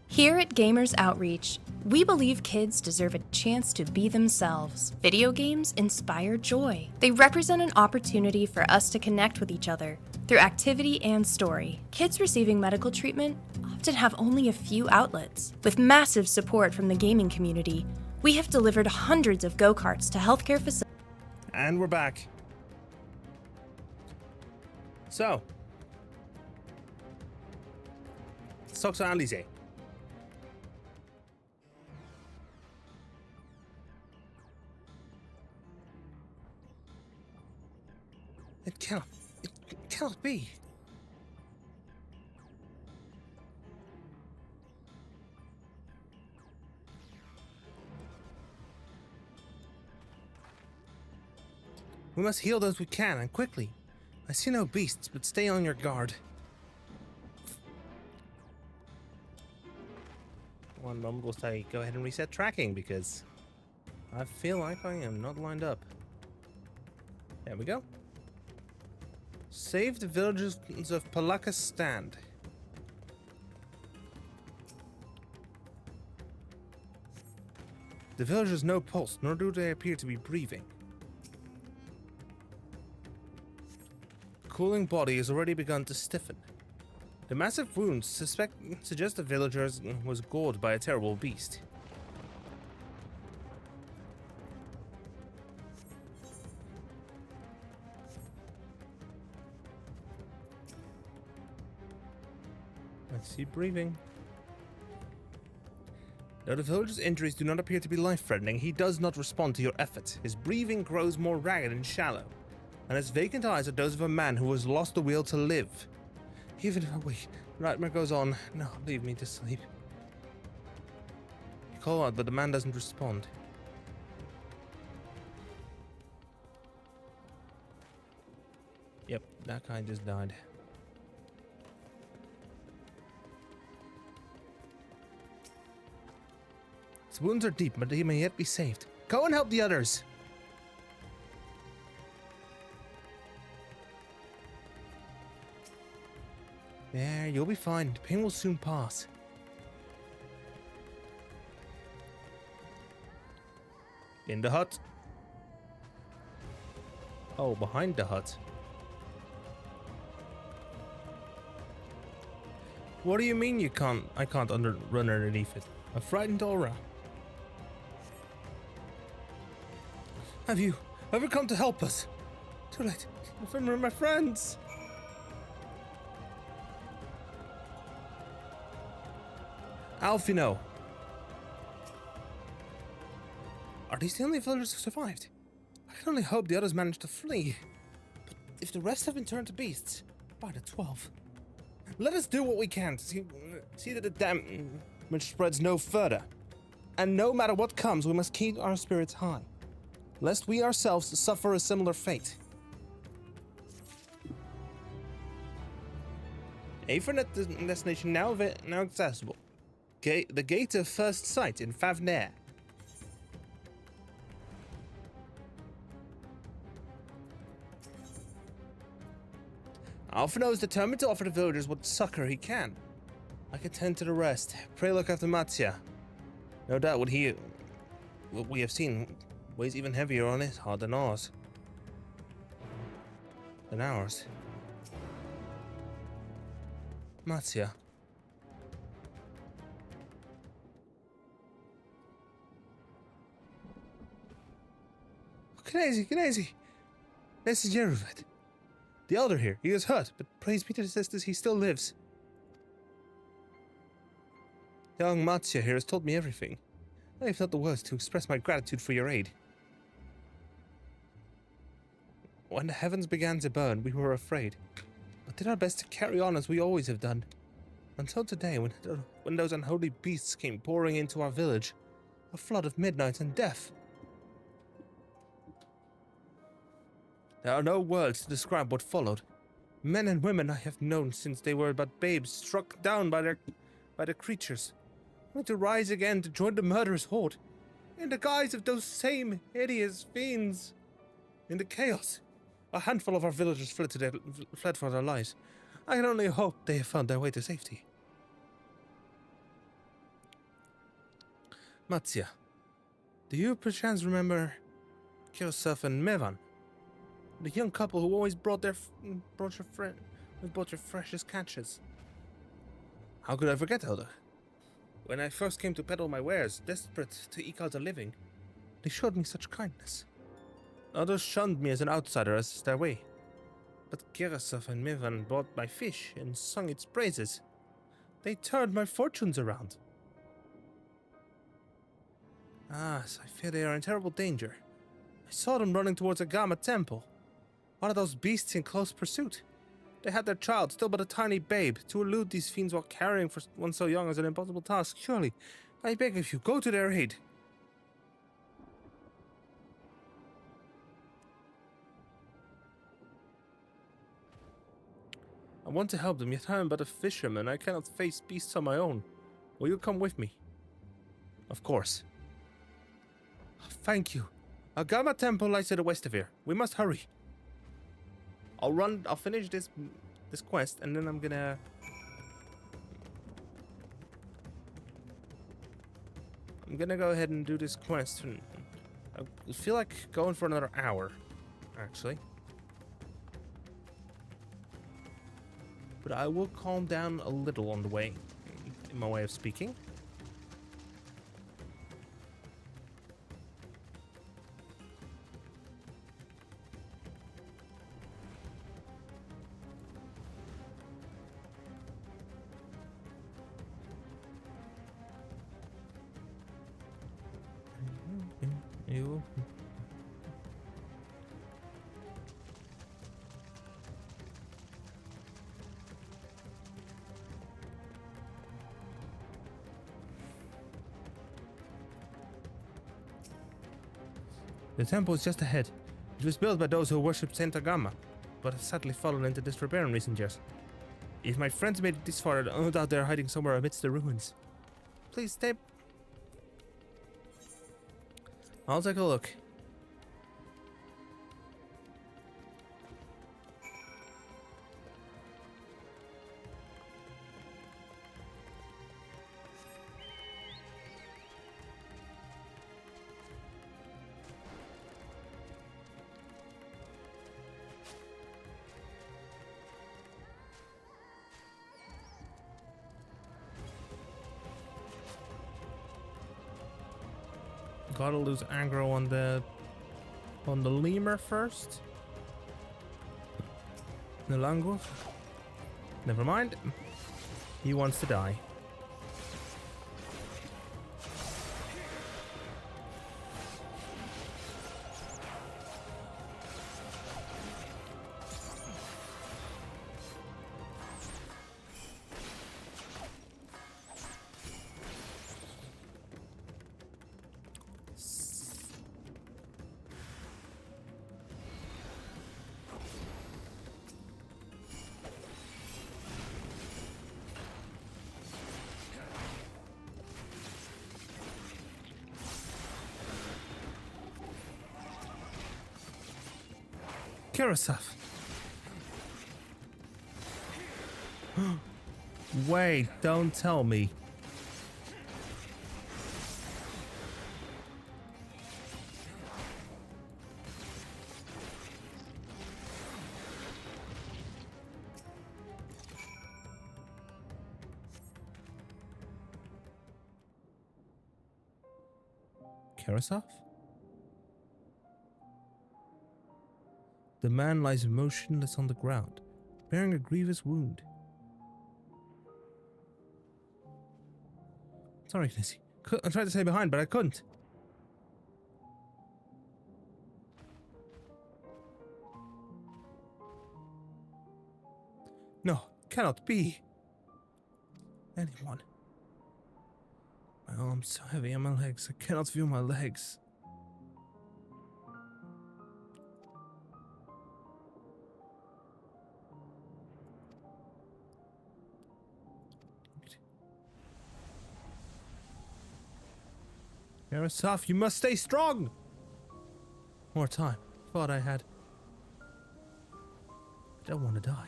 Here at Gamers Outreach, we believe kids deserve a chance to be themselves. Video games inspire joy. They represent an opportunity for us to connect with each other through activity and story. Kids receiving medical treatment often have only a few outlets. With massive support from the gaming community, we have delivered hundreds of go-karts to healthcare facilities. And we're back. So, let's talk to Alize. It cannot be. We must heal those we can, and quickly. I see no beasts, but stay on your guard. One moment will say, go ahead and reset tracking, because I feel like I am not lined up. There we go. Save the villagers of Palaka's stand. The villagers no pulse, nor do they appear to be breathing. Cooling body has already begun to stiffen. The massive wounds suggest the villager was gored by a terrible beast. I see breathing. Though the villager's injuries do not appear to be life-threatening, he does not respond to your effort. His breathing grows more ragged and shallow, and his vacant eyes are those of a man who has lost the will to live. Even if the nightmare goes on, no, leave me to sleep. You call out, but the man doesn't respond. Yep, that guy just died. His wounds are deep, but he may yet be saved. Go and help the others! There, you'll be fine. The pain will soon pass. In the hut. Oh, behind the hut. What do you mean you can't? I can't run underneath it. A frightened aura. Have you ever come to help us? Too late. Remember my friends. Alfino. Are these the only villagers who survived? can only hope the others managed to flee. But if the rest have been turned to beasts, by the 12. Let us do what we can to see that the damage spreads no further. And no matter what comes, we must keep our spirits high, lest we ourselves suffer a similar fate. Aethernet destination now accessible. The Gate of First Sight in Favner. Alphino is determined to offer the villagers what succor he can. I can tend to the rest. Pray look after Mattia. No doubt what we have seen weighs even heavier on his heart than ours. Mattia. Knazy. This is Yeruvet. The elder here, he is hurt, but praise be to the sisters, he still lives. Young Mattia here has told me everything. I have not the words to express my gratitude for your aid. When the heavens began to burn, we were afraid, but did our best to carry on as we always have done. Until today, when those unholy beasts came pouring into our village, a flood of midnight and death. There are no words to describe what followed. Men and women I have known since they were but babes, struck down by the creatures, only to rise again to join the murderous horde, in the guise of those same hideous fiends. In the chaos, a handful of our villagers fled for their lives. I can only hope they have found their way to safety. Mattia, do you perchance remember Kirosef and Mevan? The young couple who always brought your freshest catches. How could I forget, Elder? When I first came to peddle my wares, desperate to eke out a living, they showed me such kindness. Others shunned me as an outsider as their way. But Kirasov and Mivan bought my fish and sung its praises. They turned my fortunes around. So I fear they are in terrible danger. I saw them running towards a Gama temple. One of those beasts in close pursuit. They had their child, still but a tiny babe. To elude these fiends while caring for one so young is an impossible task. Surely, I beg of you, go to their aid. I want to help them, yet I am but a fisherman. I cannot face beasts on my own. Will you come with me? Of course. Thank you. A Gama temple lies to the west of here. We must hurry. I'll finish this quest, and then I'm gonna go ahead and do this quest. I feel like going for another hour, actually. But I will calm down a little on the way, in my way of speaking. The temple is just ahead. It was built by those who worship Saint Agama, but has sadly fallen into disrepair in recent years. If my friends made it this far, no doubt they're hiding somewhere amidst the ruins. Please stay. I'll take a look. Gotta lose aggro on the lemur first. The langur. Never mind. He wants to die. Kirasov. Wait, don't tell me. Kirasov? The man lies motionless on the ground, bearing a grievous wound. Sorry, Knessi. I tried to stay behind, but I couldn't. No, cannot be. Anyone. My arms so heavy on my legs, I cannot feel my legs. Yarosaf, you must stay strong! More time. Thought I had. I don't want to die.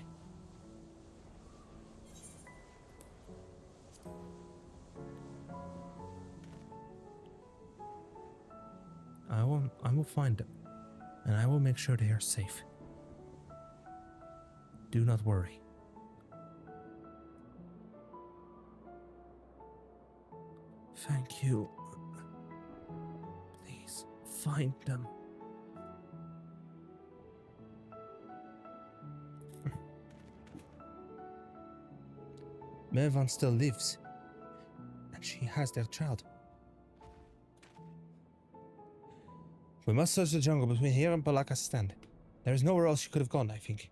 I will find them, and I will make sure they are safe. Do not worry. Thank you. Please, find them. Mervan still lives, and she has their child. We must search the jungle between here and Balaka's stand. There is nowhere else she could have gone, I think.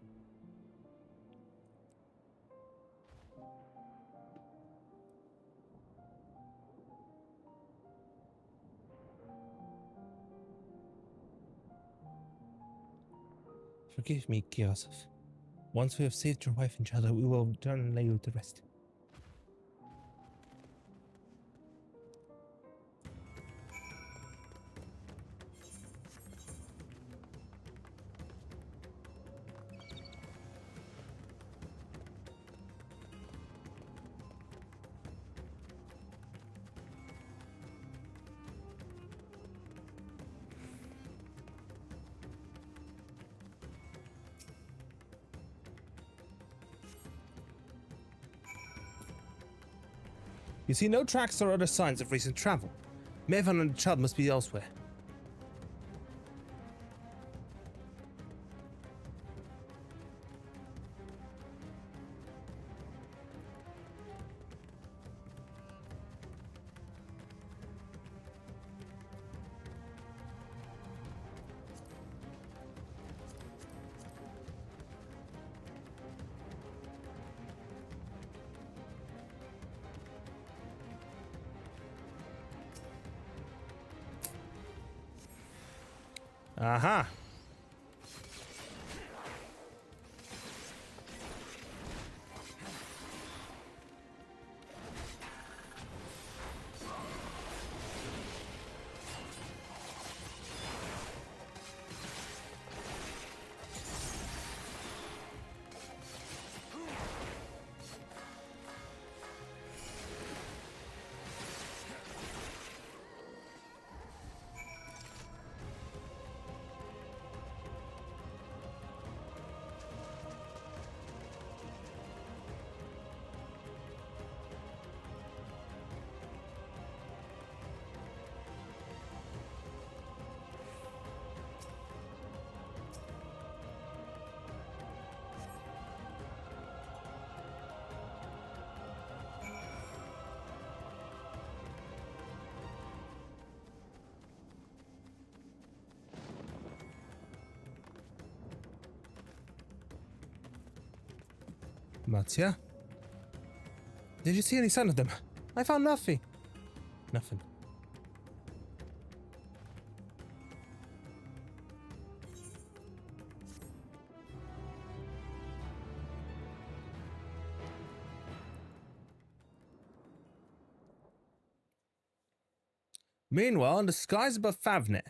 Forgive me, Kirasov. Once we have saved your wife and child, we will return and lay you to rest. You see no tracks or other signs of recent travel. Mervan and the child must be elsewhere. Aha! Matya? Did you see any sign of them? I found nothing. Nothing. Meanwhile, in the skies above Favnet.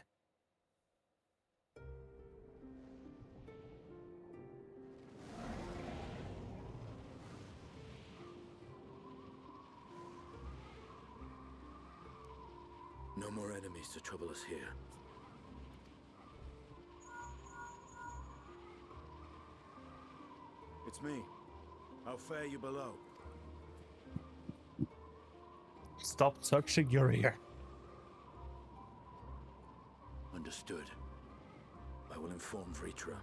trouble us here. It's me. How fare you below? Stop searching your ear. Understood. I will inform Vritra.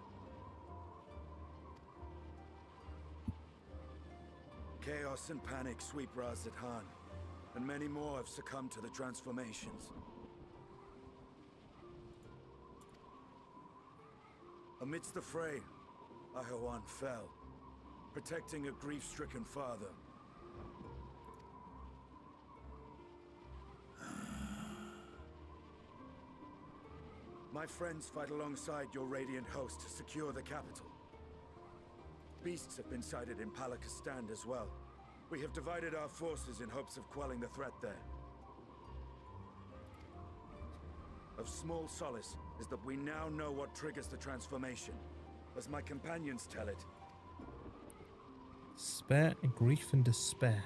Chaos and panic sweep Razat Han, and many more have succumbed to the transformations. Amidst the fray, Ahawan fell, protecting a grief-stricken father. My friends fight alongside your Radiant host to secure the capital. Beasts have been sighted in Palakistan as well. We have divided our forces in hopes of quelling the threat there. Of small solace is that we now know what triggers the transformation. As my companions tell it. Spare and grief and despair.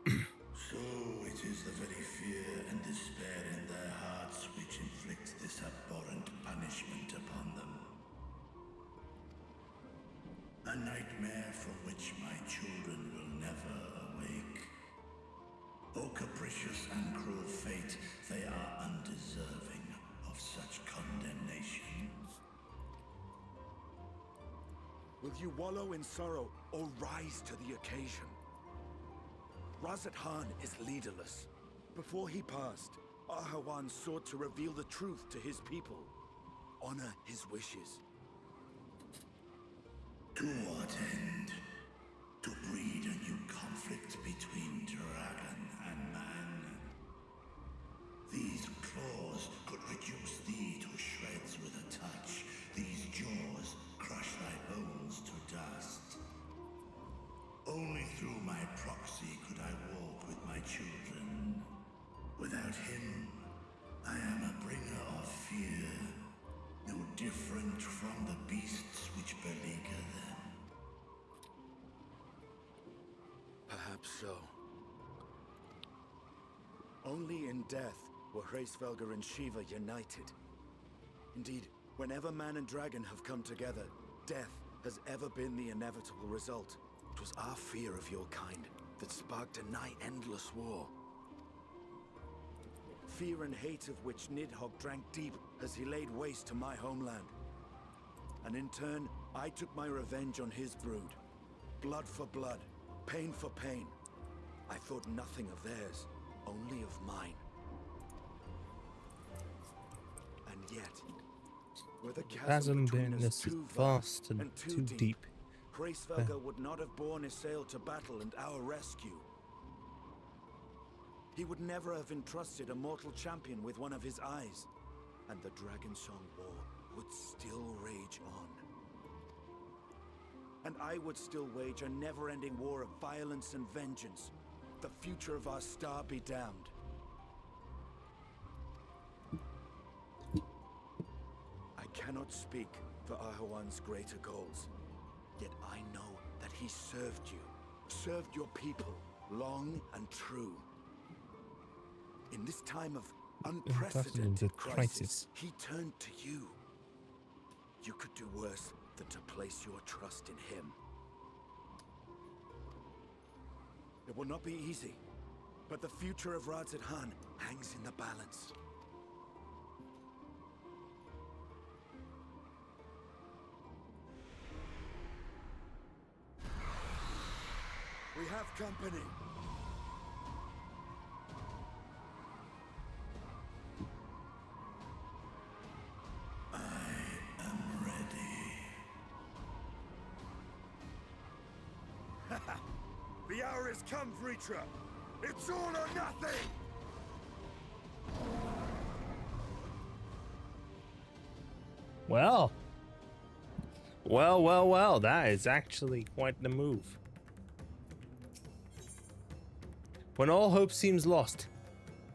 So it is the very fear and despair in their hearts which inflicts this abhorrent punishment upon them. A nightmare from which my children will never awake. O capricious and cruel fate, they are undeserving of such condemnation. Will you wallow in sorrow or rise to the occasion? Razat Han is leaderless. Before he passed, Ahawan sought to reveal the truth to his people. Honor his wishes. To what end? To breed a new conflict between dragon and man. These claws could reduce thee to shreds with a touch. These jaws crush thy bones to dust. Only through my proxy could I walk with my children. Without him, I am a bringer of fear, no different from the beasts which beleaguer them. Perhaps so. Only in death were Hraesvelgr and Shiva united. Indeed, whenever man and dragon have come together, death has ever been the inevitable result. It was our fear of your kind that sparked a nigh-endless war. Fear and hate of which Nidhogg drank deep as he laid waste to my homeland. And in turn, I took my revenge on his brood. Blood for blood, pain for pain. I thought nothing of theirs, only of mine. And yet, were the chasm Hasn't between been us this too vast and too deep. Hraesvelgr would not have borne his sail to battle and our rescue. He would never have entrusted a mortal champion with one of his eyes, and the Dragonsong War would still rage on. And I would still wage a never-ending war of violence and vengeance. The future of our star be damned. I cannot speak for Ahawan's greater goals. Yet I know that he served you, served your people, long and true. In this time of unprecedented crisis, he turned to you. You could do worse than to place your trust in him. It will not be easy, but the future of Razat Han hangs in the balance. We have company. I am ready. The hour has come, Vritra. It's all or nothing! Well, that is actually quite the move. When all hope seems lost,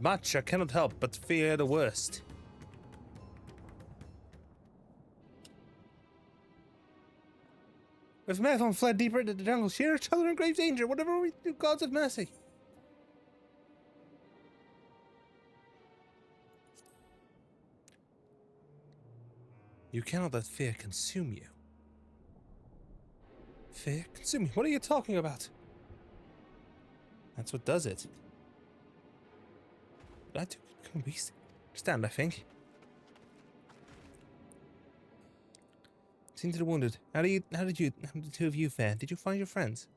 Matcha cannot help but fear the worst. If Methon fled deeper into the jungle, sheer children in grave danger, whatever we do, gods of mercy. You cannot let fear consume you. Fear consume me? What are you talking about? That's what does it. I do understand, I think. Seen to the wounded. How did the two of you fare? Did you find your friends?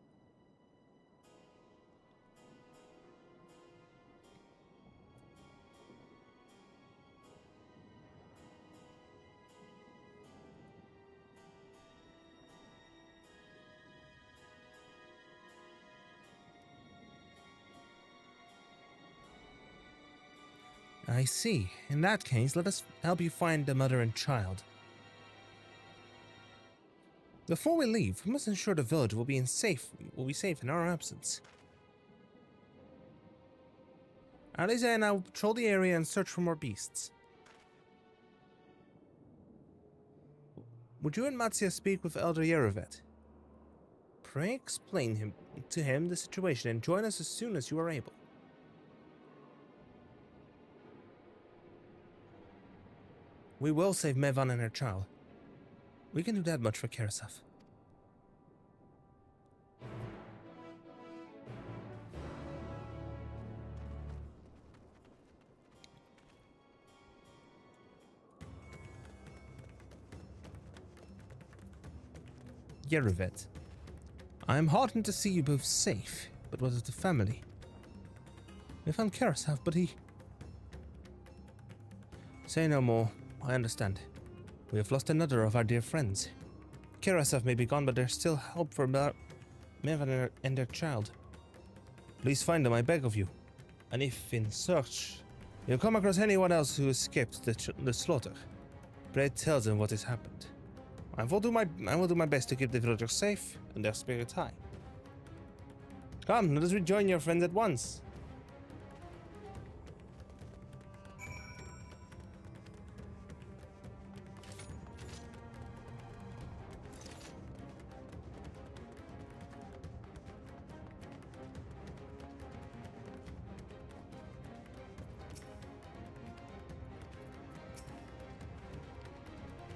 I see. In that case, let us help you find the mother and child. Before we leave, we must ensure the village will be safe in our absence. Alice and I will patrol the area and search for more beasts. Would you and Matsia speak with Elder Yerovet? Pray explain to him the situation and join us as soon as you are able. We will save Mevan and her child. We can do that much for Karasov. Yerovet, I am heartened to see you both safe, but what of the family? We found Karasov, but he... Say no more. I understand. We have lost another of our dear friends. Karasov may be gone, but there's still hope for Mevan and their child. Please find them, I beg of you. And if in search you come across anyone else who escaped the slaughter, pray tell them what has happened. I will do my best to keep the villagers safe and their spirits high. Come, let us rejoin your friends at once.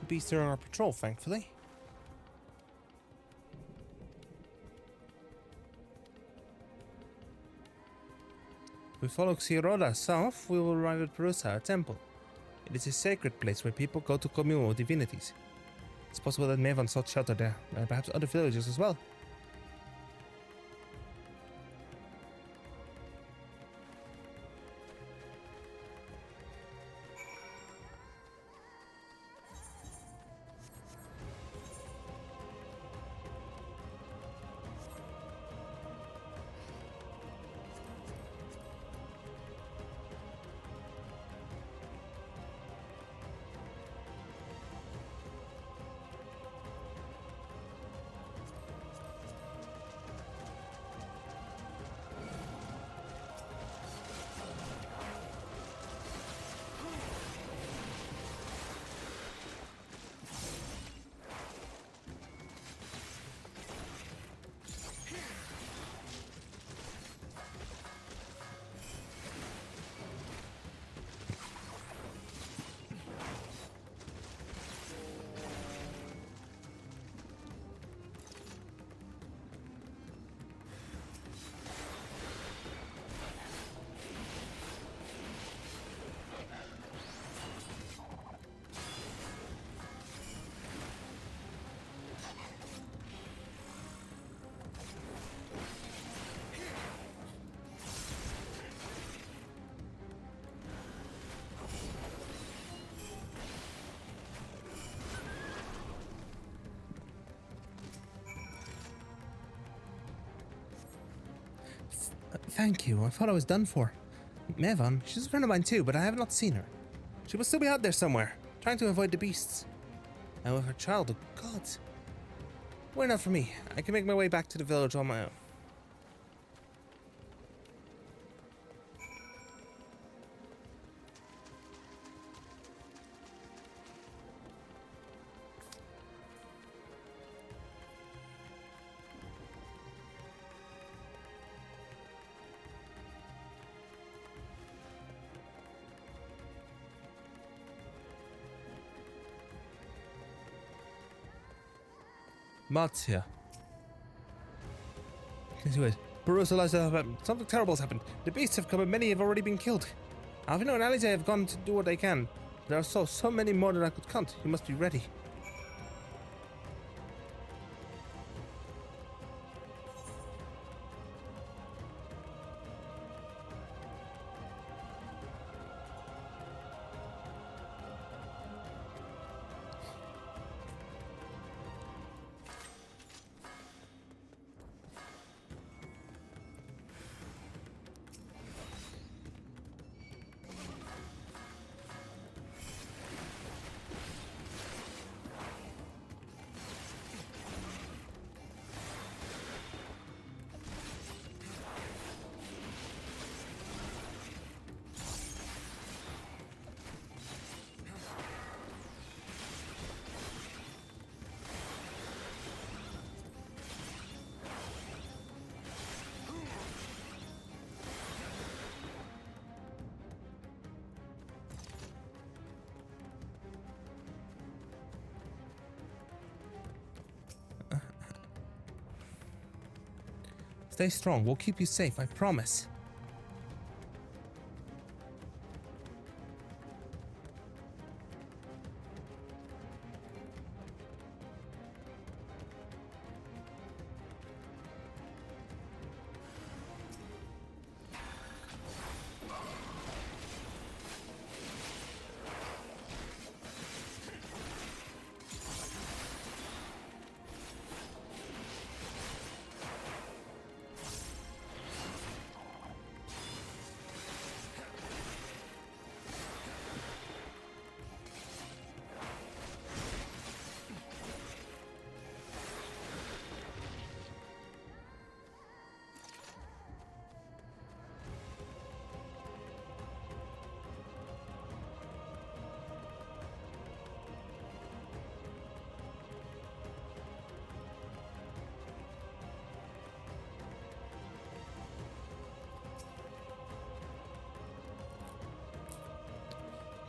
Beasts are on our patrol, thankfully. If we follow Xiroda south, we will arrive at Perusa, a temple. It is a sacred place where people go to commune with divinities. It's possible that Mevan sought shelter there, and perhaps other villages as well. Thank you. I thought I was done for. Mevan, she's a friend of mine too, but I have not seen her. She must still be out there somewhere, trying to avoid the beasts. And with her child, oh god. Well enough for me. I can make my way back to the village on my own. Mart's here. Anyways, Barusa, something terrible has happened. The beasts have come and many have already been killed. Alvino and Alize have gone to do what they can. There are so many more than I could count. You must be ready. Stay strong. We'll keep you safe, I promise.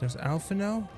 There's Alpha now?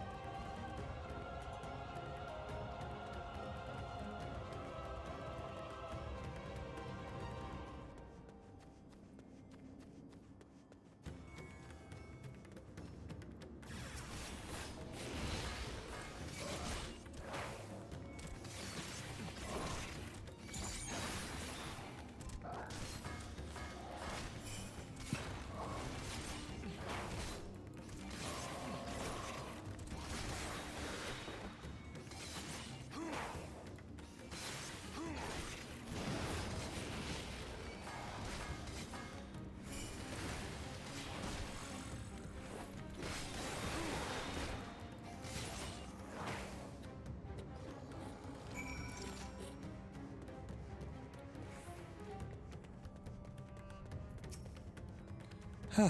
Huh.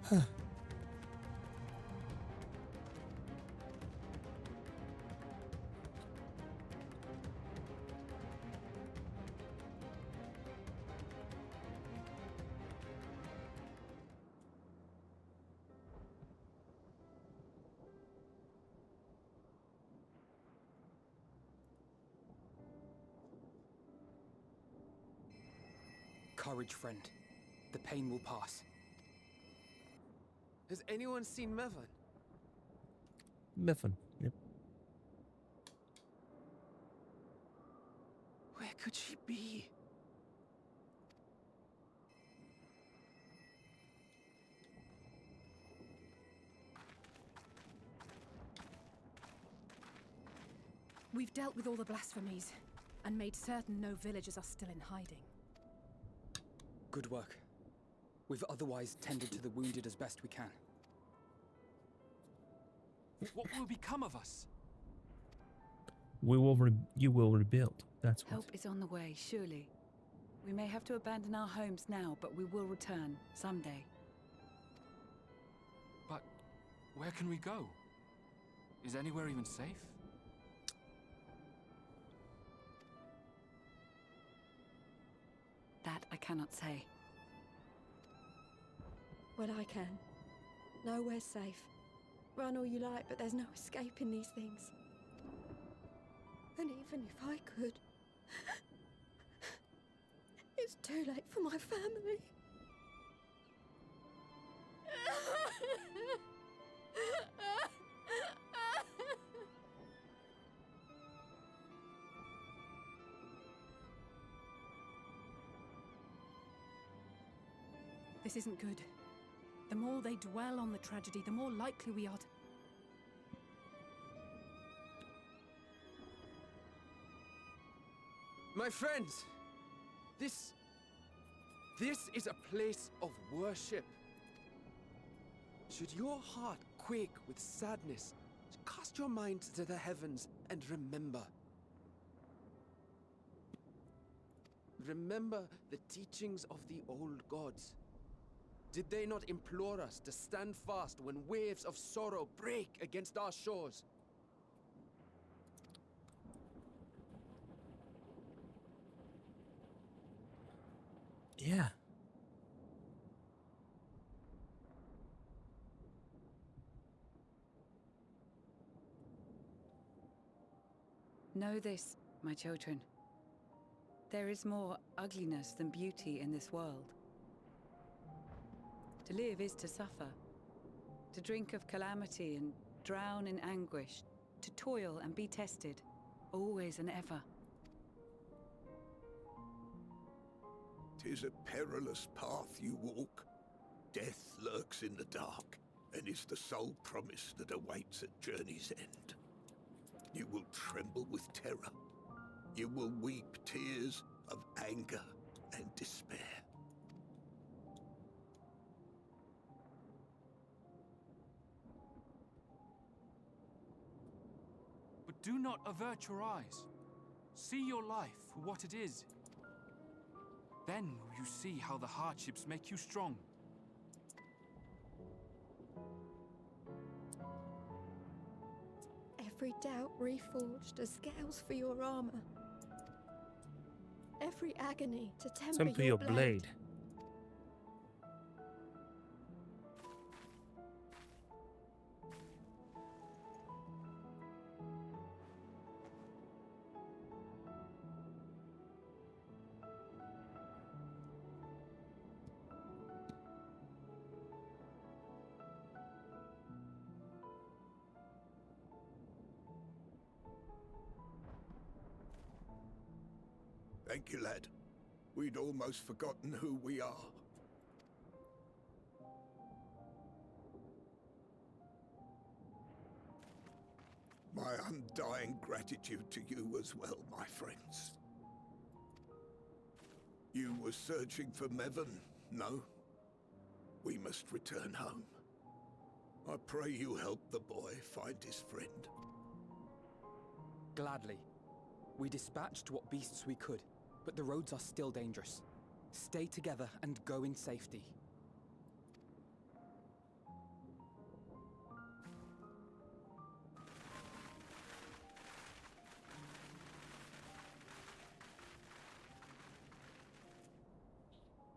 Huh. Courage, friend. The pain will pass. Has anyone seen Mevan? Miffin. Yep. Where could she be? We've dealt with all the blasphemies and made certain no villagers are still in hiding. Good work. We've otherwise tended to the wounded as best we can. What will become of us? You will rebuild. That's what. Help is on the way, surely. We may have to abandon our homes now, but we will return someday. But where can we go? Is anywhere even safe? That I cannot say. Well, I can. Nowhere's safe. Run all you like, but there's no escaping these things. And even if I could, it's too late for my family. This isn't good. The more they dwell on the tragedy, the more likely we are to... My friends, this is a place of worship. Should your heart quake with sadness, cast your mind to the heavens and remember. Remember the teachings of the old gods. Did they not implore us to stand fast when waves of sorrow break against our shores? Yeah. Know this, my children. There is more ugliness than beauty in this world. To live is to suffer. To drink of calamity and drown in anguish. To toil and be tested, always and ever. 'Tis a perilous path you walk. Death lurks in the dark, and is the sole promise that awaits at journey's end. You will tremble with terror. You will weep tears of anger and despair. But do not avert your eyes. See your life for what it is. Then will you see how the hardships make you strong. Every doubt reforged as scales for your armor. Every agony to temper your blade. Thank you, lad. We'd almost forgotten who we are. My undying gratitude to you as well, my friends. You were searching for Mevon, no? We must return home. I pray you help the boy find his friend. Gladly. We dispatched what beasts we could, but the roads are still dangerous. Stay together and go in safety.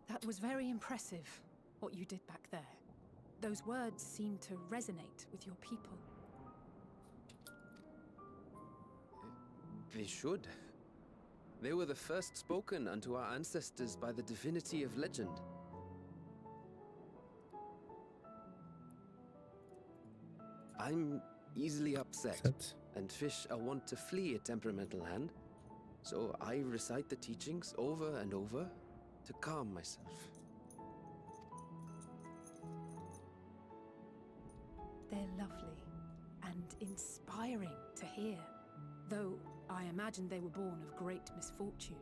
That was very impressive, what you did back there. Those words seem to resonate with your people. They should. They were the first spoken unto our ancestors by the divinity of legend. I'm easily upset, and fish are wont to flee a temperamental hand, so I recite the teachings over and over to calm myself. They're lovely and inspiring to hear, though I imagine they were born of great misfortune.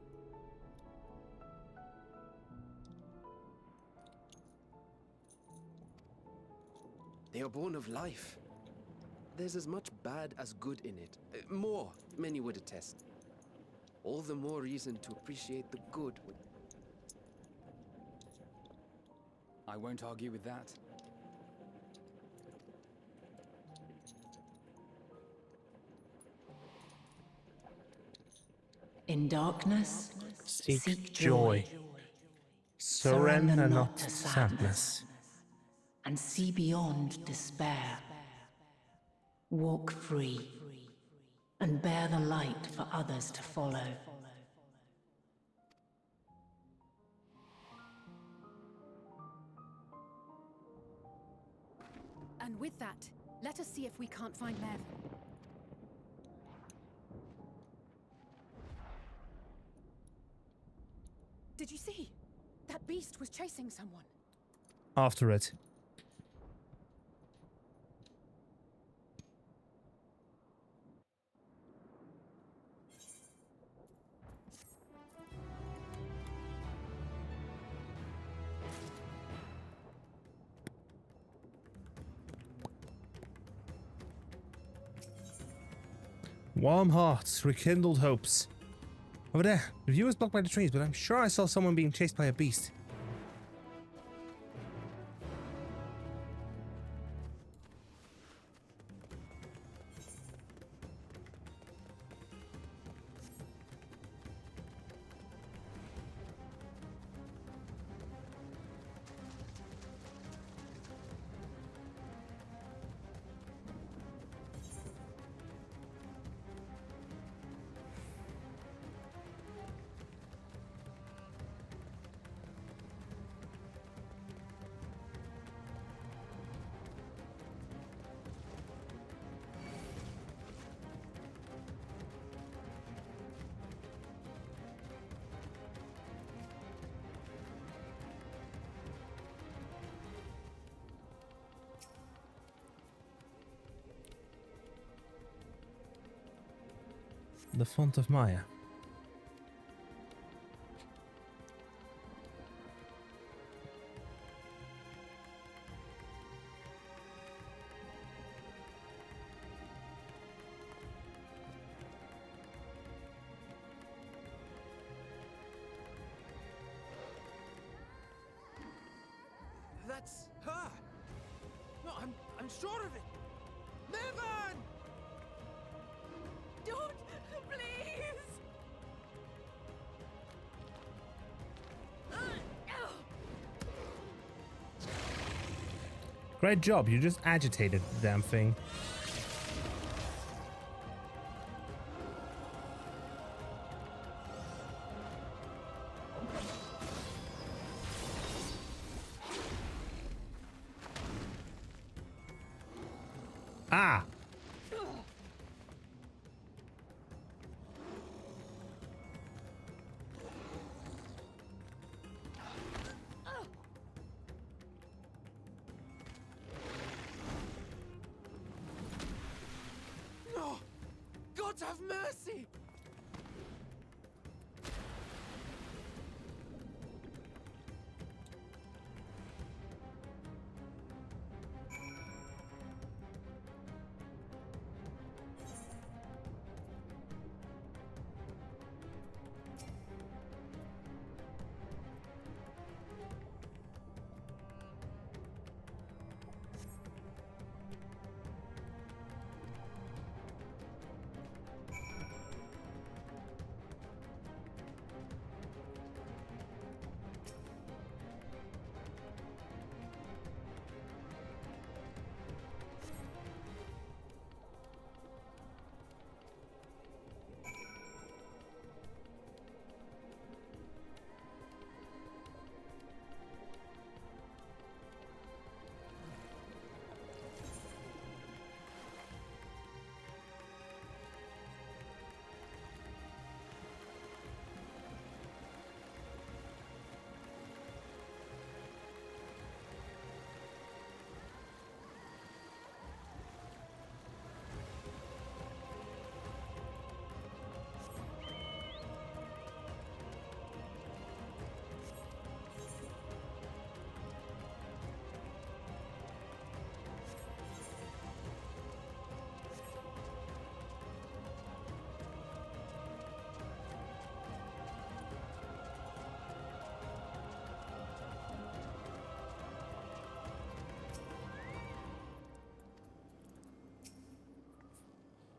They are born of life. There's as much bad as good in it. More, many would attest. All the more reason to appreciate the good. I won't argue with that. In darkness, Seek joy. Surrender not to sadness. and see beyond despair. Walk free. and bear the light for others to follow. And with that, let us see if we can't find Mev. Did you see? That beast was chasing someone. After it. Warm hearts, rekindled hopes. Over there, the view is blocked by the trees, but I'm sure I saw someone being chased by a beast. The font of Maya. That's her! No, I'm sure of it! Mevan! Don't, please! Great job, you just agitated the damn thing. Ah! No! God have mercy!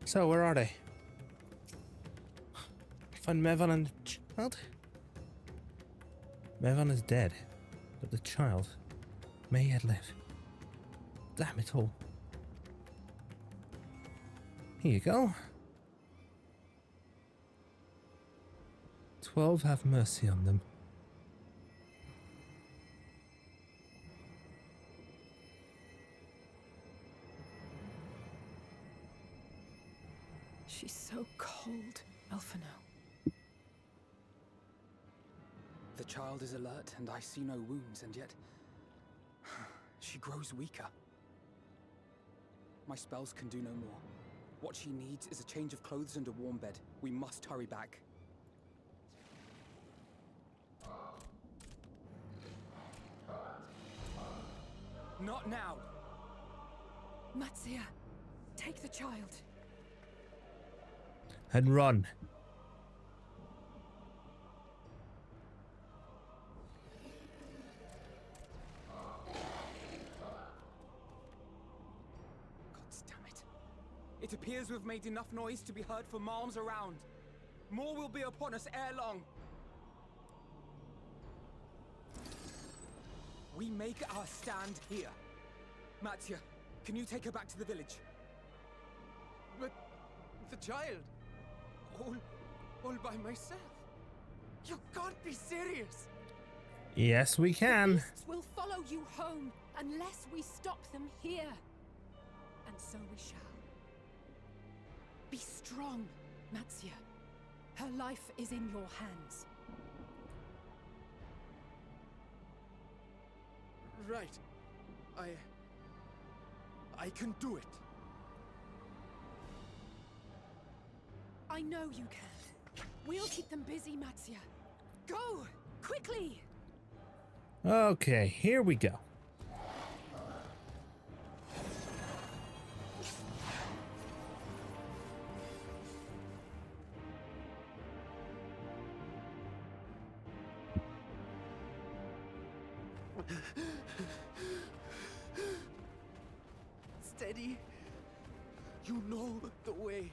So, where are they? Find Mevan and the child? Mevan is dead, but the child may yet live. Damn it all. Here you go. XII have mercy on them. She's so cold, Elfino. The child is alert, and I see no wounds, and yet she grows weaker. My spells can do no more. What she needs is a change of clothes and a warm bed. We must hurry back. Not now! Matsia, take the child. And run. It appears we've made enough noise to be heard for miles around. More will be upon us ere long. We make our stand here. Mattia, can you take her back to the village? But the child, all by myself. You can't be serious. Yes, we can. Beasts will follow you home unless we stop them here. And so we shall. Be strong, Matsia. Her life is in your hands. Right. I can do it. I know you can. We'll keep them busy, Matsia. Go! Quickly! Okay, here we go. Steady. You know the way.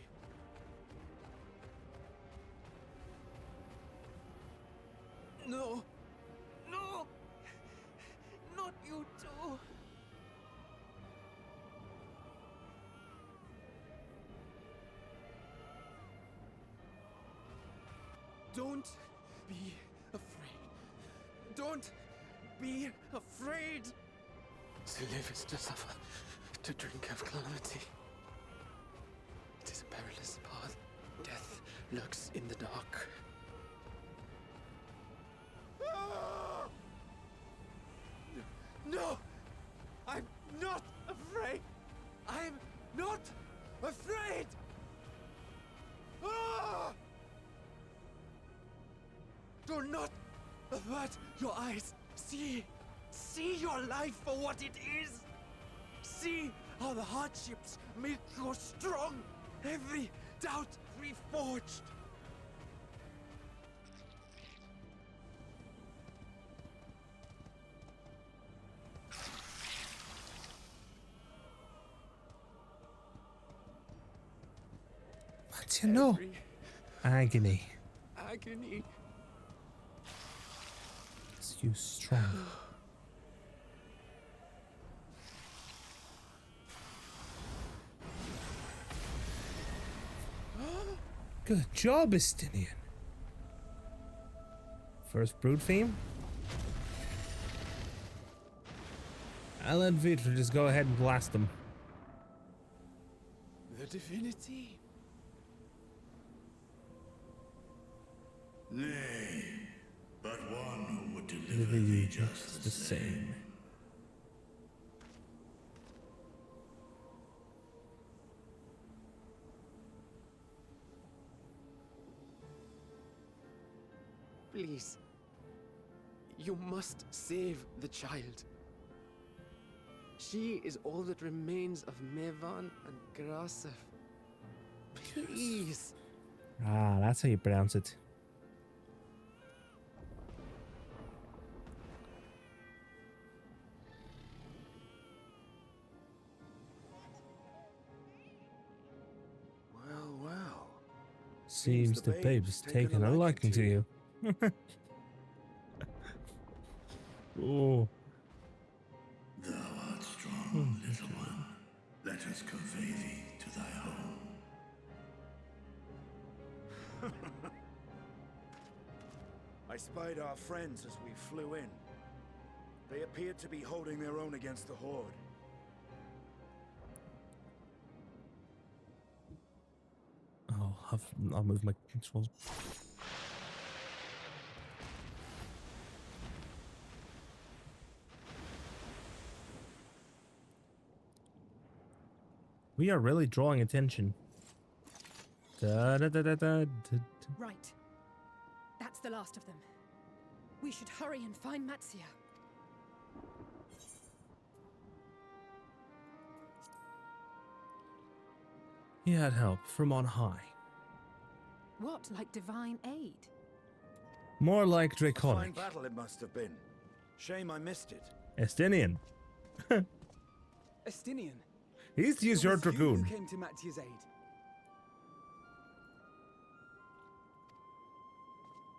No. No. Not you too. Don't be afraid. Don't be afraid. To live is to suffer, to drink of calamity. It is a perilous path. Death lurks in the dark. No! I'm not afraid! I'm not afraid! Ah! Do not avert your eyes. See your life for what it is. See how the hardships make you strong. Every doubt reforged. But you know, agony. Agony. Is you strong. Good job, Estinian. First brood theme. I'll let Vitra just go ahead and blast them. The divinity. Nay, but one who would deliver thee just the same. Please. You must save the child. She is all that remains of Mevan and Grasef. Please. Ah, that's how you pronounce it. Well. Seems the babe's taken a liking to you. Oh. Thou art strong, little one. Let us convey thee to thy home. I spied our friends as we flew in. They appeared to be holding their own against the Horde. I'll move my controls. We are really drawing attention. Right. That's the last of them. We should hurry and find Matsia. He had help from on high. What, like divine aid? More like Fine draconic. battle it must have been. Shame I missed it. Estinian. Estinian. He's used your dragoon. Who came to Mattia's aid?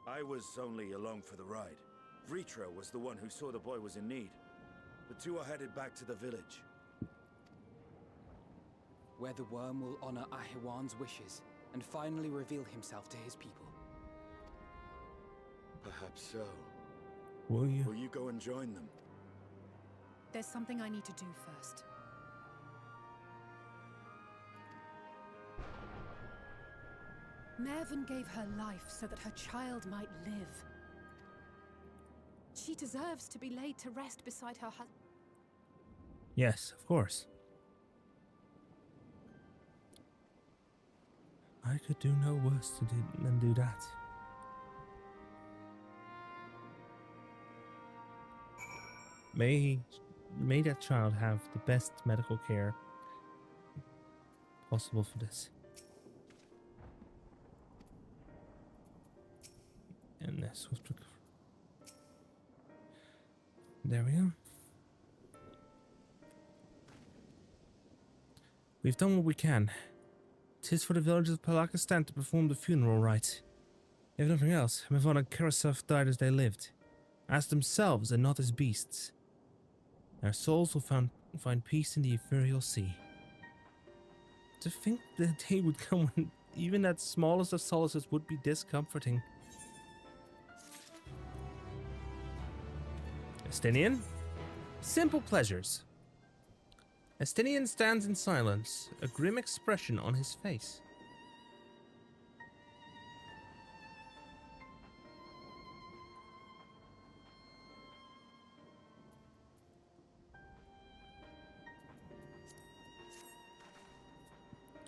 I was only along for the ride. Vritra was the one who saw the boy was in need. The two are headed back to the village. Where the worm will honor Ahiwan's wishes and finally reveal himself to his people. Perhaps so. Will you? Will you go and join them? There's something I need to do first. Mervyn gave her life so that her child might live. She deserves to be laid to rest beside her husband. Yes, of course. I could do no worse than do that. May that child have the best medical care possible for this. And this was there we go. We've done what we can. 'Tis for the villagers of Palakistan to perform the funeral rite. If nothing else, Mevon and Karasov died as they lived, as themselves and not as beasts. Their souls will find peace in the ethereal sea. To think the day would come when even that smallest of solaces would be discomforting. Estinian? Simple pleasures. Estinian stands in silence, a grim expression on his face.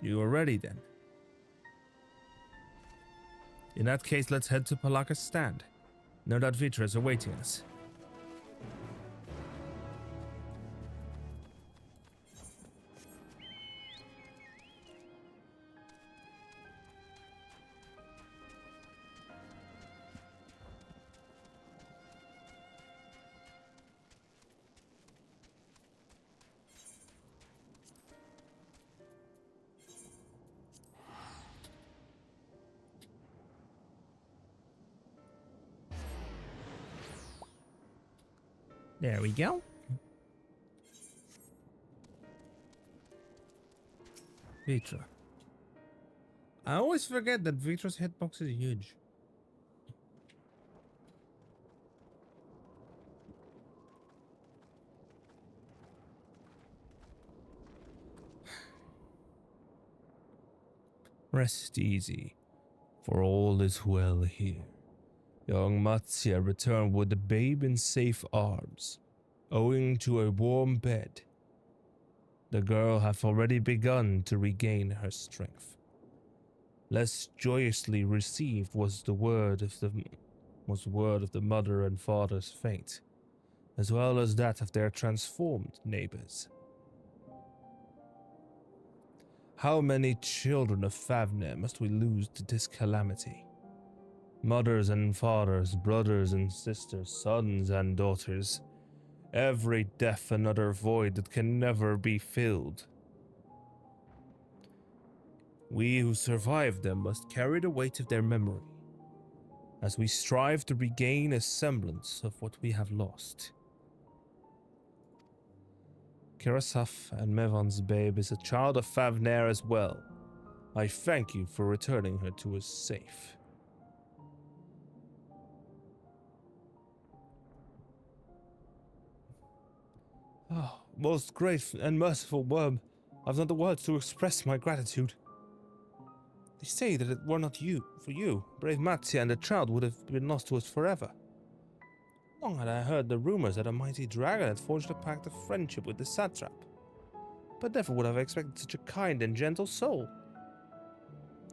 You are ready then. In that case, let's head to Palaka's stand. No doubt Vitra is awaiting us. There we go. Vitra. I always forget that Vitra's hitbox is huge. Rest easy, for all is well here. Young Matsia returned with the babe in safe arms, owing to a warm bed. The girl hath already begun to regain her strength. Less joyously received was the word of the mother and father's fate, as well as that of their transformed neighbors. How many children of Favner must we lose to this calamity? Mothers and fathers, brothers and sisters, sons and daughters. Every death another void that can never be filled. We who survived them must carry the weight of their memory, as we strive to regain a semblance of what we have lost. Karasaf and Mevon's babe is a child of Favner as well. I thank you for returning her to us safe. Oh, most great and merciful worm, I've not the words to express my gratitude. They say that it were not for you, brave Mattia and the child would have been lost to us forever. Long had I heard the rumors that a mighty dragon had forged a pact of friendship with the satrap, but never would have expected such a kind and gentle soul.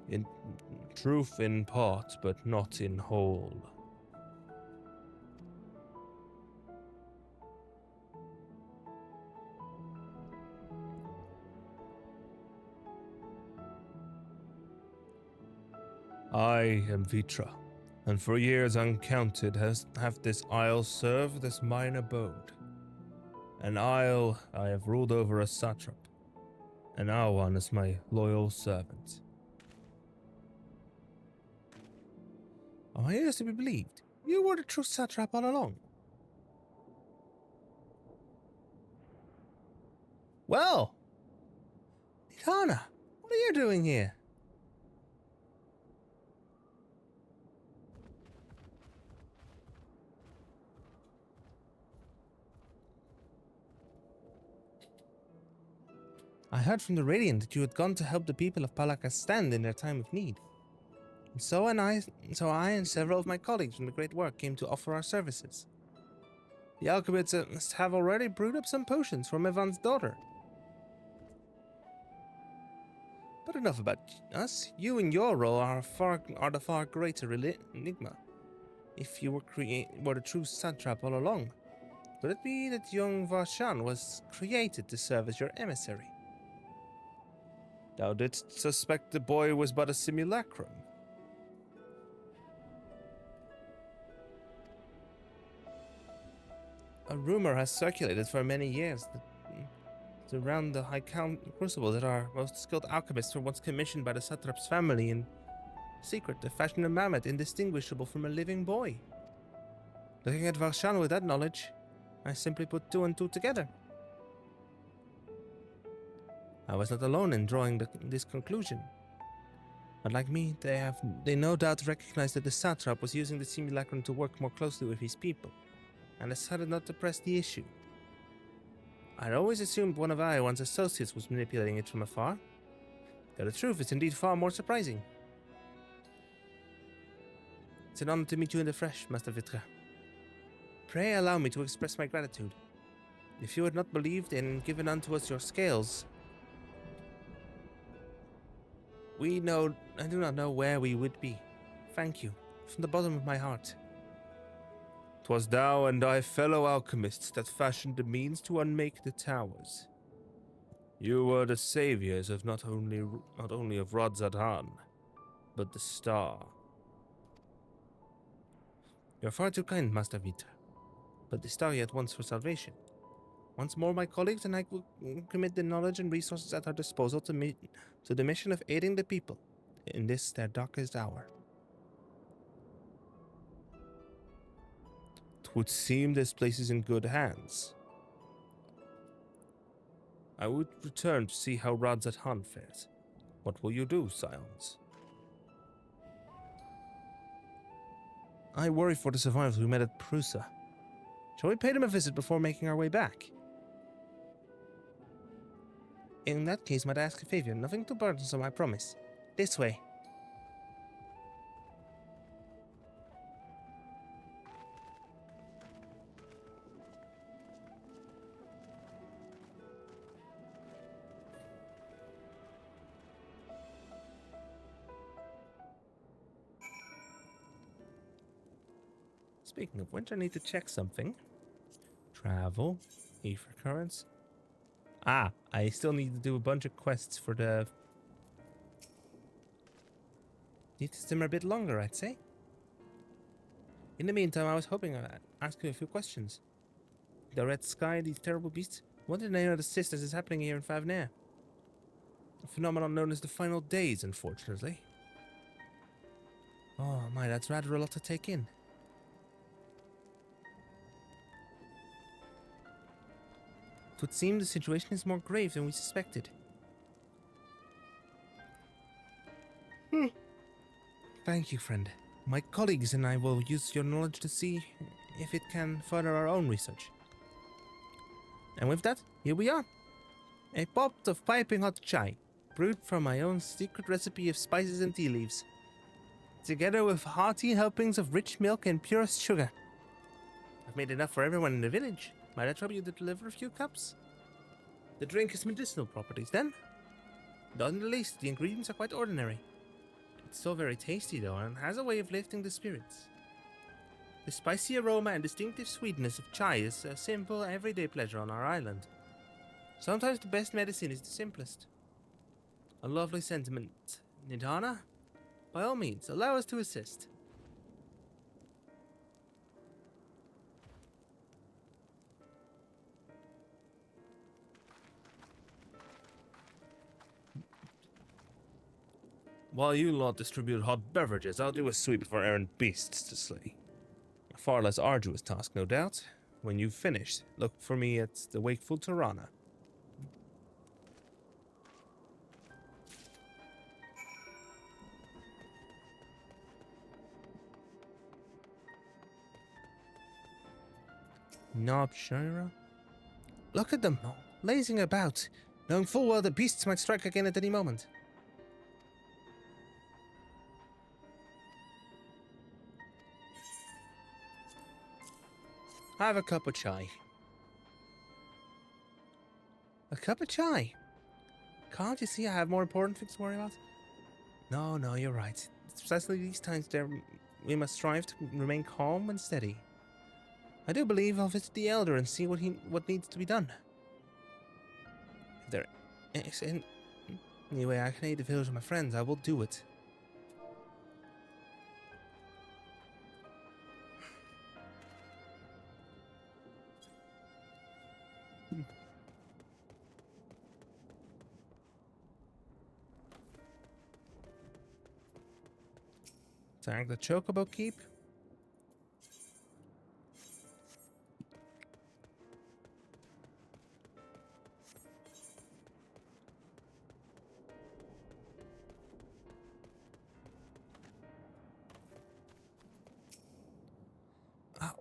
In truth in part, but not in whole. I am Vitra, and for years uncounted have this isle served as mine abode. An isle I have ruled over a satrap, and Awan is my loyal servant. Am I to be believed? You were the true satrap all along. Well, Nidana, what are you doing here? I heard from the Radiant that you had gone to help the people of Palakastan in their time of need. And so I and several of my colleagues from the Great Work came to offer our services. The alchemists have already brewed up some potions for Mevan's daughter. But enough about us. You and your role are the far greater enigma. If you were the true satrap all along, could it be that young Varshan was created to serve as your emissary? Thou didst suspect the boy was but a simulacrum. A rumor has circulated for many years that around the High Crucible that our most skilled alchemists were once commissioned by the satrap's family in secret to fashion a mammoth indistinguishable from a living boy. Looking at Varshan with that knowledge, I simply put two and two together. I was not alone in drawing this conclusion. But like me, they no doubt recognized that the satrap was using the simulacrum to work more closely with his people, and decided not to press the issue. I'd always assumed one of Iowan's associates was manipulating it from afar, though the truth is indeed far more surprising. It's an honor to meet you in the flesh, Master Vitra. Pray allow me to express my gratitude. If you had not believed and given unto us your scales, I do not know where we would be. Thank you, from the bottom of my heart. 'Twas thou and thy fellow alchemists that fashioned the means to unmake the towers. You were the saviors of not only of Radzadhan, but the star. You are far too kind, Master Vitra, but the star yet wants for salvation. Once more, my colleagues and I will commit the knowledge and resources at our disposal to the mission of aiding the people in this their darkest hour. Would seem this place is in good hands. I would return to see how Radzadhan fares. What will you do, Scions? I worry for the survivors we met at Prusa. Shall we pay them a visit before making our way back? In that case, might I ask a favor? Nothing too burdensome, I promise. This way. Speaking of which, I need to check something. Travel, Ether Currents. Ah, I still need to do a bunch of quests for the... Need to simmer a bit longer, I'd say. In the meantime, I was hoping I'd ask you a few questions. The Red Sky, these terrible beasts. What in the name of the sisters is happening here in Favnair? A phenomenon known as the Final Days, unfortunately. Oh my, that's rather a lot to take in. It would seem the situation is more grave than we suspected. Thank you, friend. My colleagues and I will use your knowledge to see if it can further our own research. And with that, here we are. A pot of piping hot chai, brewed from my own secret recipe of spices and tea leaves, together with hearty helpings of rich milk and purest sugar. I've made enough for everyone in the village. Might I trouble you to deliver a few cups? The drink has medicinal properties, then? Not in the least, the ingredients are quite ordinary. It's so very tasty, though, and has a way of lifting the spirits. The spicy aroma and distinctive sweetness of chai is a simple, everyday pleasure on our island. Sometimes the best medicine is the simplest. A lovely sentiment. Nidhana? By all means, allow us to assist. While you lot distribute hot beverages, I'll do a sweep for errant beasts to slay. A far less arduous task, no doubt. When you've finished, look for me at the wakeful Tirana. Nob Shira? Look at them all, lazing about, knowing full well the beasts might strike again at any moment. Have a cup of chai. A cup of chai? Can't you see I have more important things to worry about? No, you're right. It's precisely these times there we must strive to remain calm and steady. I do believe I'll visit the Elder and see what needs to be done. If there is any way I can aid the village of my friends, I will do it. Thank the Chocobo Keep.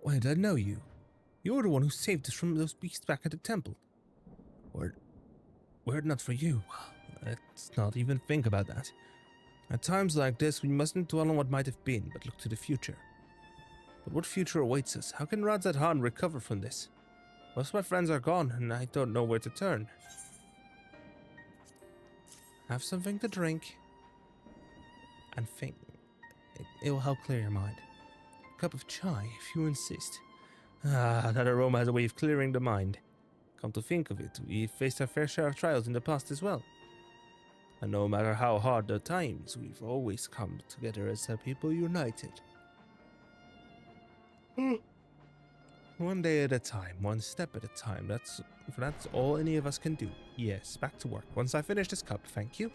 Wait, I know you. You're the one who saved us from those beasts back at the temple. Were it not for you, let's not even think about that. At times like this, we mustn't dwell on what might have been, but look to the future. But what future awaits us? How can Radzat Han recover from this? Most of my friends are gone, and I don't know where to turn. Have something to drink, and think. It will help clear your mind. A cup of chai, if you insist. That aroma has a way of clearing the mind. Come to think of it, we've faced our fair share of trials in the past as well. And no matter how hard the times, we've always come together as a people united. One day at a time, one step at a time. That's all any of us can do. Yes, back to work. Once I finish this cup, thank you.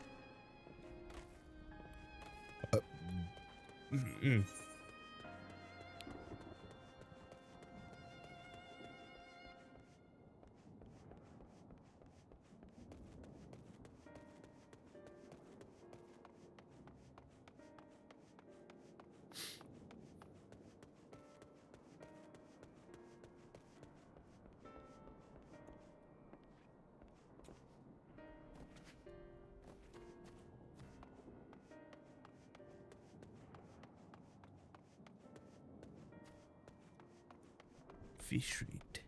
Street.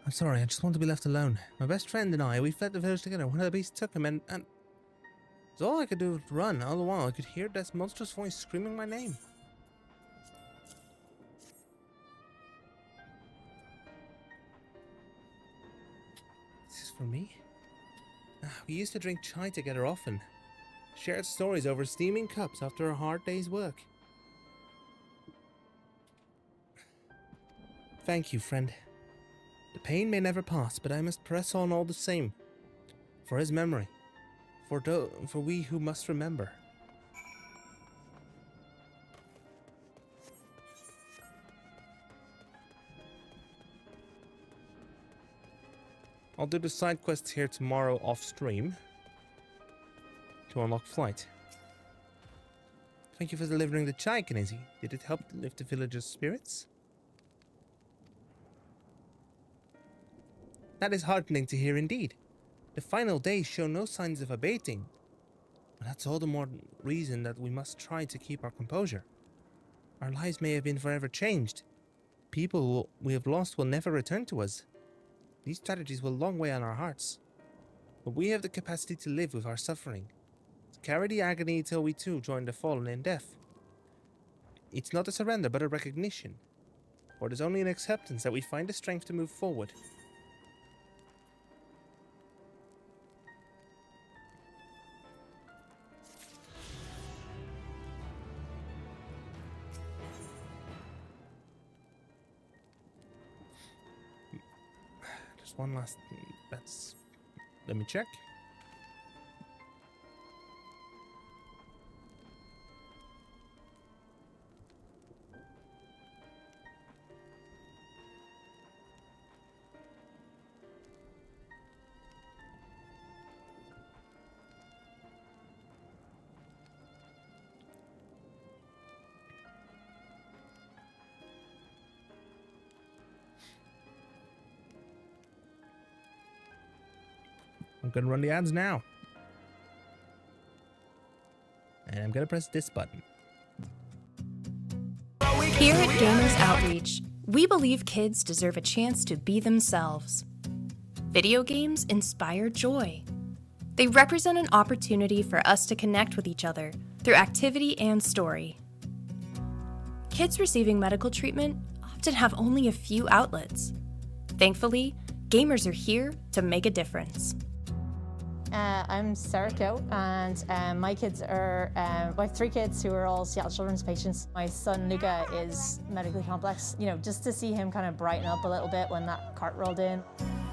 I'm sorry, I just want to be left alone. My best friend and I, we fled the village together. One of the beasts took him and it's all I could do was run. All the while I could hear that monstrous voice screaming my name. Is this for me? We used to drink chai together often. Shared stories over steaming cups after a hard day's work. Thank you, friend. The pain may never pass, but I must press on all the same. For his memory. For we who must remember. I'll do the side quests here tomorrow off stream to unlock flight. Thank you for delivering the chai, Kinesi. Did it help to lift the village's spirits? That is heartening to hear indeed. The final days show no signs of abating. But that's all the more reason that we must try to keep our composure. Our lives may have been forever changed. People we have lost will never return to us. These tragedies will long weigh on our hearts. But we have the capacity to live with our suffering, to carry the agony till we too join the fallen in death. It's not a surrender, but a recognition. For it is only in acceptance that we find the strength to move forward. Just one last... Let me check. I'm gonna run the ads now. And I'm gonna press this button. Here at Gamers Outreach, we believe kids deserve a chance to be themselves. Video games inspire joy. They represent an opportunity for us to connect with each other through activity and story. Kids receiving medical treatment often have only a few outlets. Thankfully, gamers are here to make a difference. I'm Serco, and my kids are, I have 3 kids who are all Seattle Children's patients. My son Luca is medically complex. You know, just to see him kind of brighten up a little bit when that cart rolled in.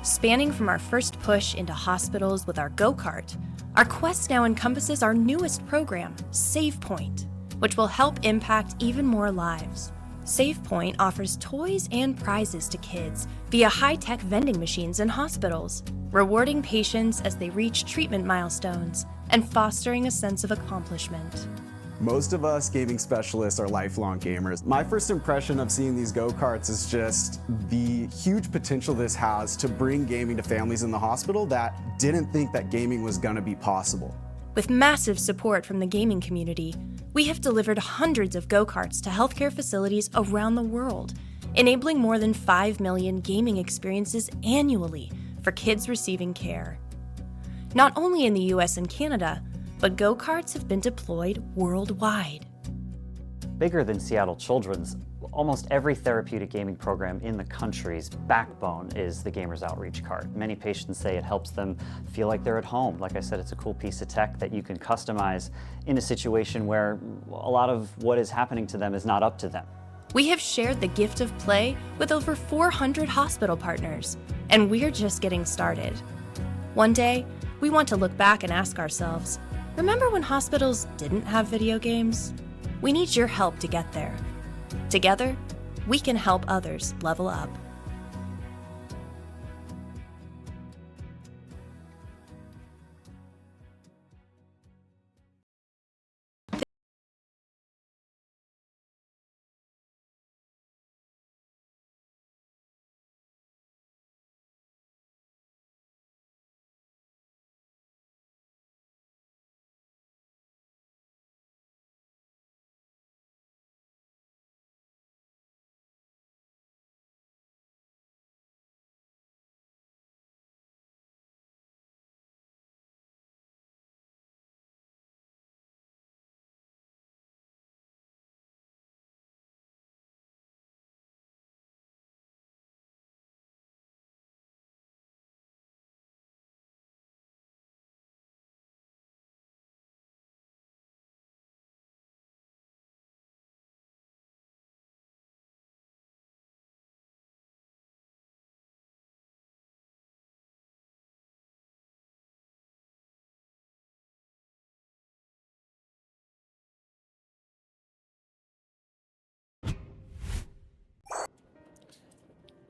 Spanning from our first push into hospitals with our go-kart, our quest now encompasses our newest program, SavePoint, which will help impact even more lives. SavePoint offers toys and prizes to kids via high-tech vending machines in hospitals, rewarding patients as they reach treatment milestones and fostering a sense of accomplishment. Most of us gaming specialists are lifelong gamers. My first impression of seeing these go-karts is just the huge potential this has to bring gaming to families in the hospital that didn't think that gaming was gonna be possible. With massive support from the gaming community, we have delivered hundreds of go-karts to healthcare facilities around the world, enabling more than 5 million gaming experiences annually for kids receiving care. Not only in the US and Canada, but go-karts have been deployed worldwide. Bigger than Seattle Children's, almost every therapeutic gaming program in the country's backbone is the Gamers Outreach cart. Many patients say it helps them feel like they're at home. Like I said, it's a cool piece of tech that you can customize in a situation where a lot of what is happening to them is not up to them. We have shared the gift of play with over 400 hospital partners, and we're just getting started. One day, we want to look back and ask ourselves, remember when hospitals didn't have video games? We need your help to get there. Together, we can help others level up.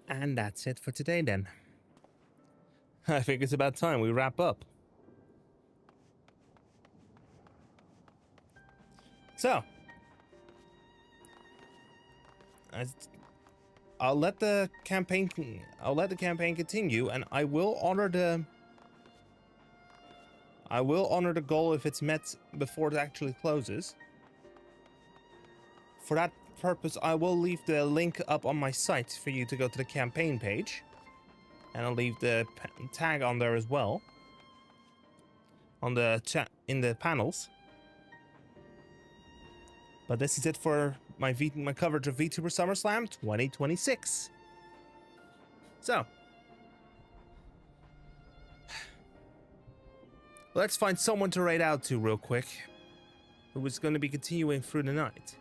And that's it for today then. I think it's about time we wrap up. So, I'll let the campaign continue, and I will honor the goal if it's met before it actually closes. For that purpose, I will leave the link up on my site for you to go to the campaign page, and I'll leave the tag on there as well on the chat in the panels. But this is it for my coverage of VTuber SummerSlam 2026. So, let's find someone to raid out to real quick, who is going to be continuing through the night.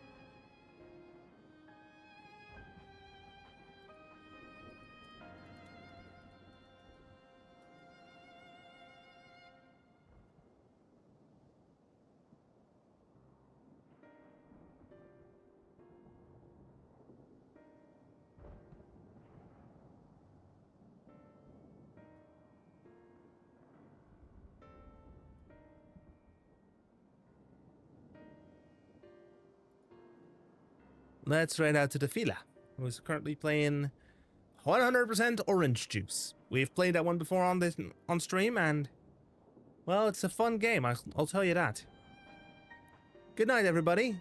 Let's raid out to the Fila, who is currently playing 100% Orange Juice. We've played that one before on stream, and well, it's a fun game. I'll tell you that. Good night, everybody.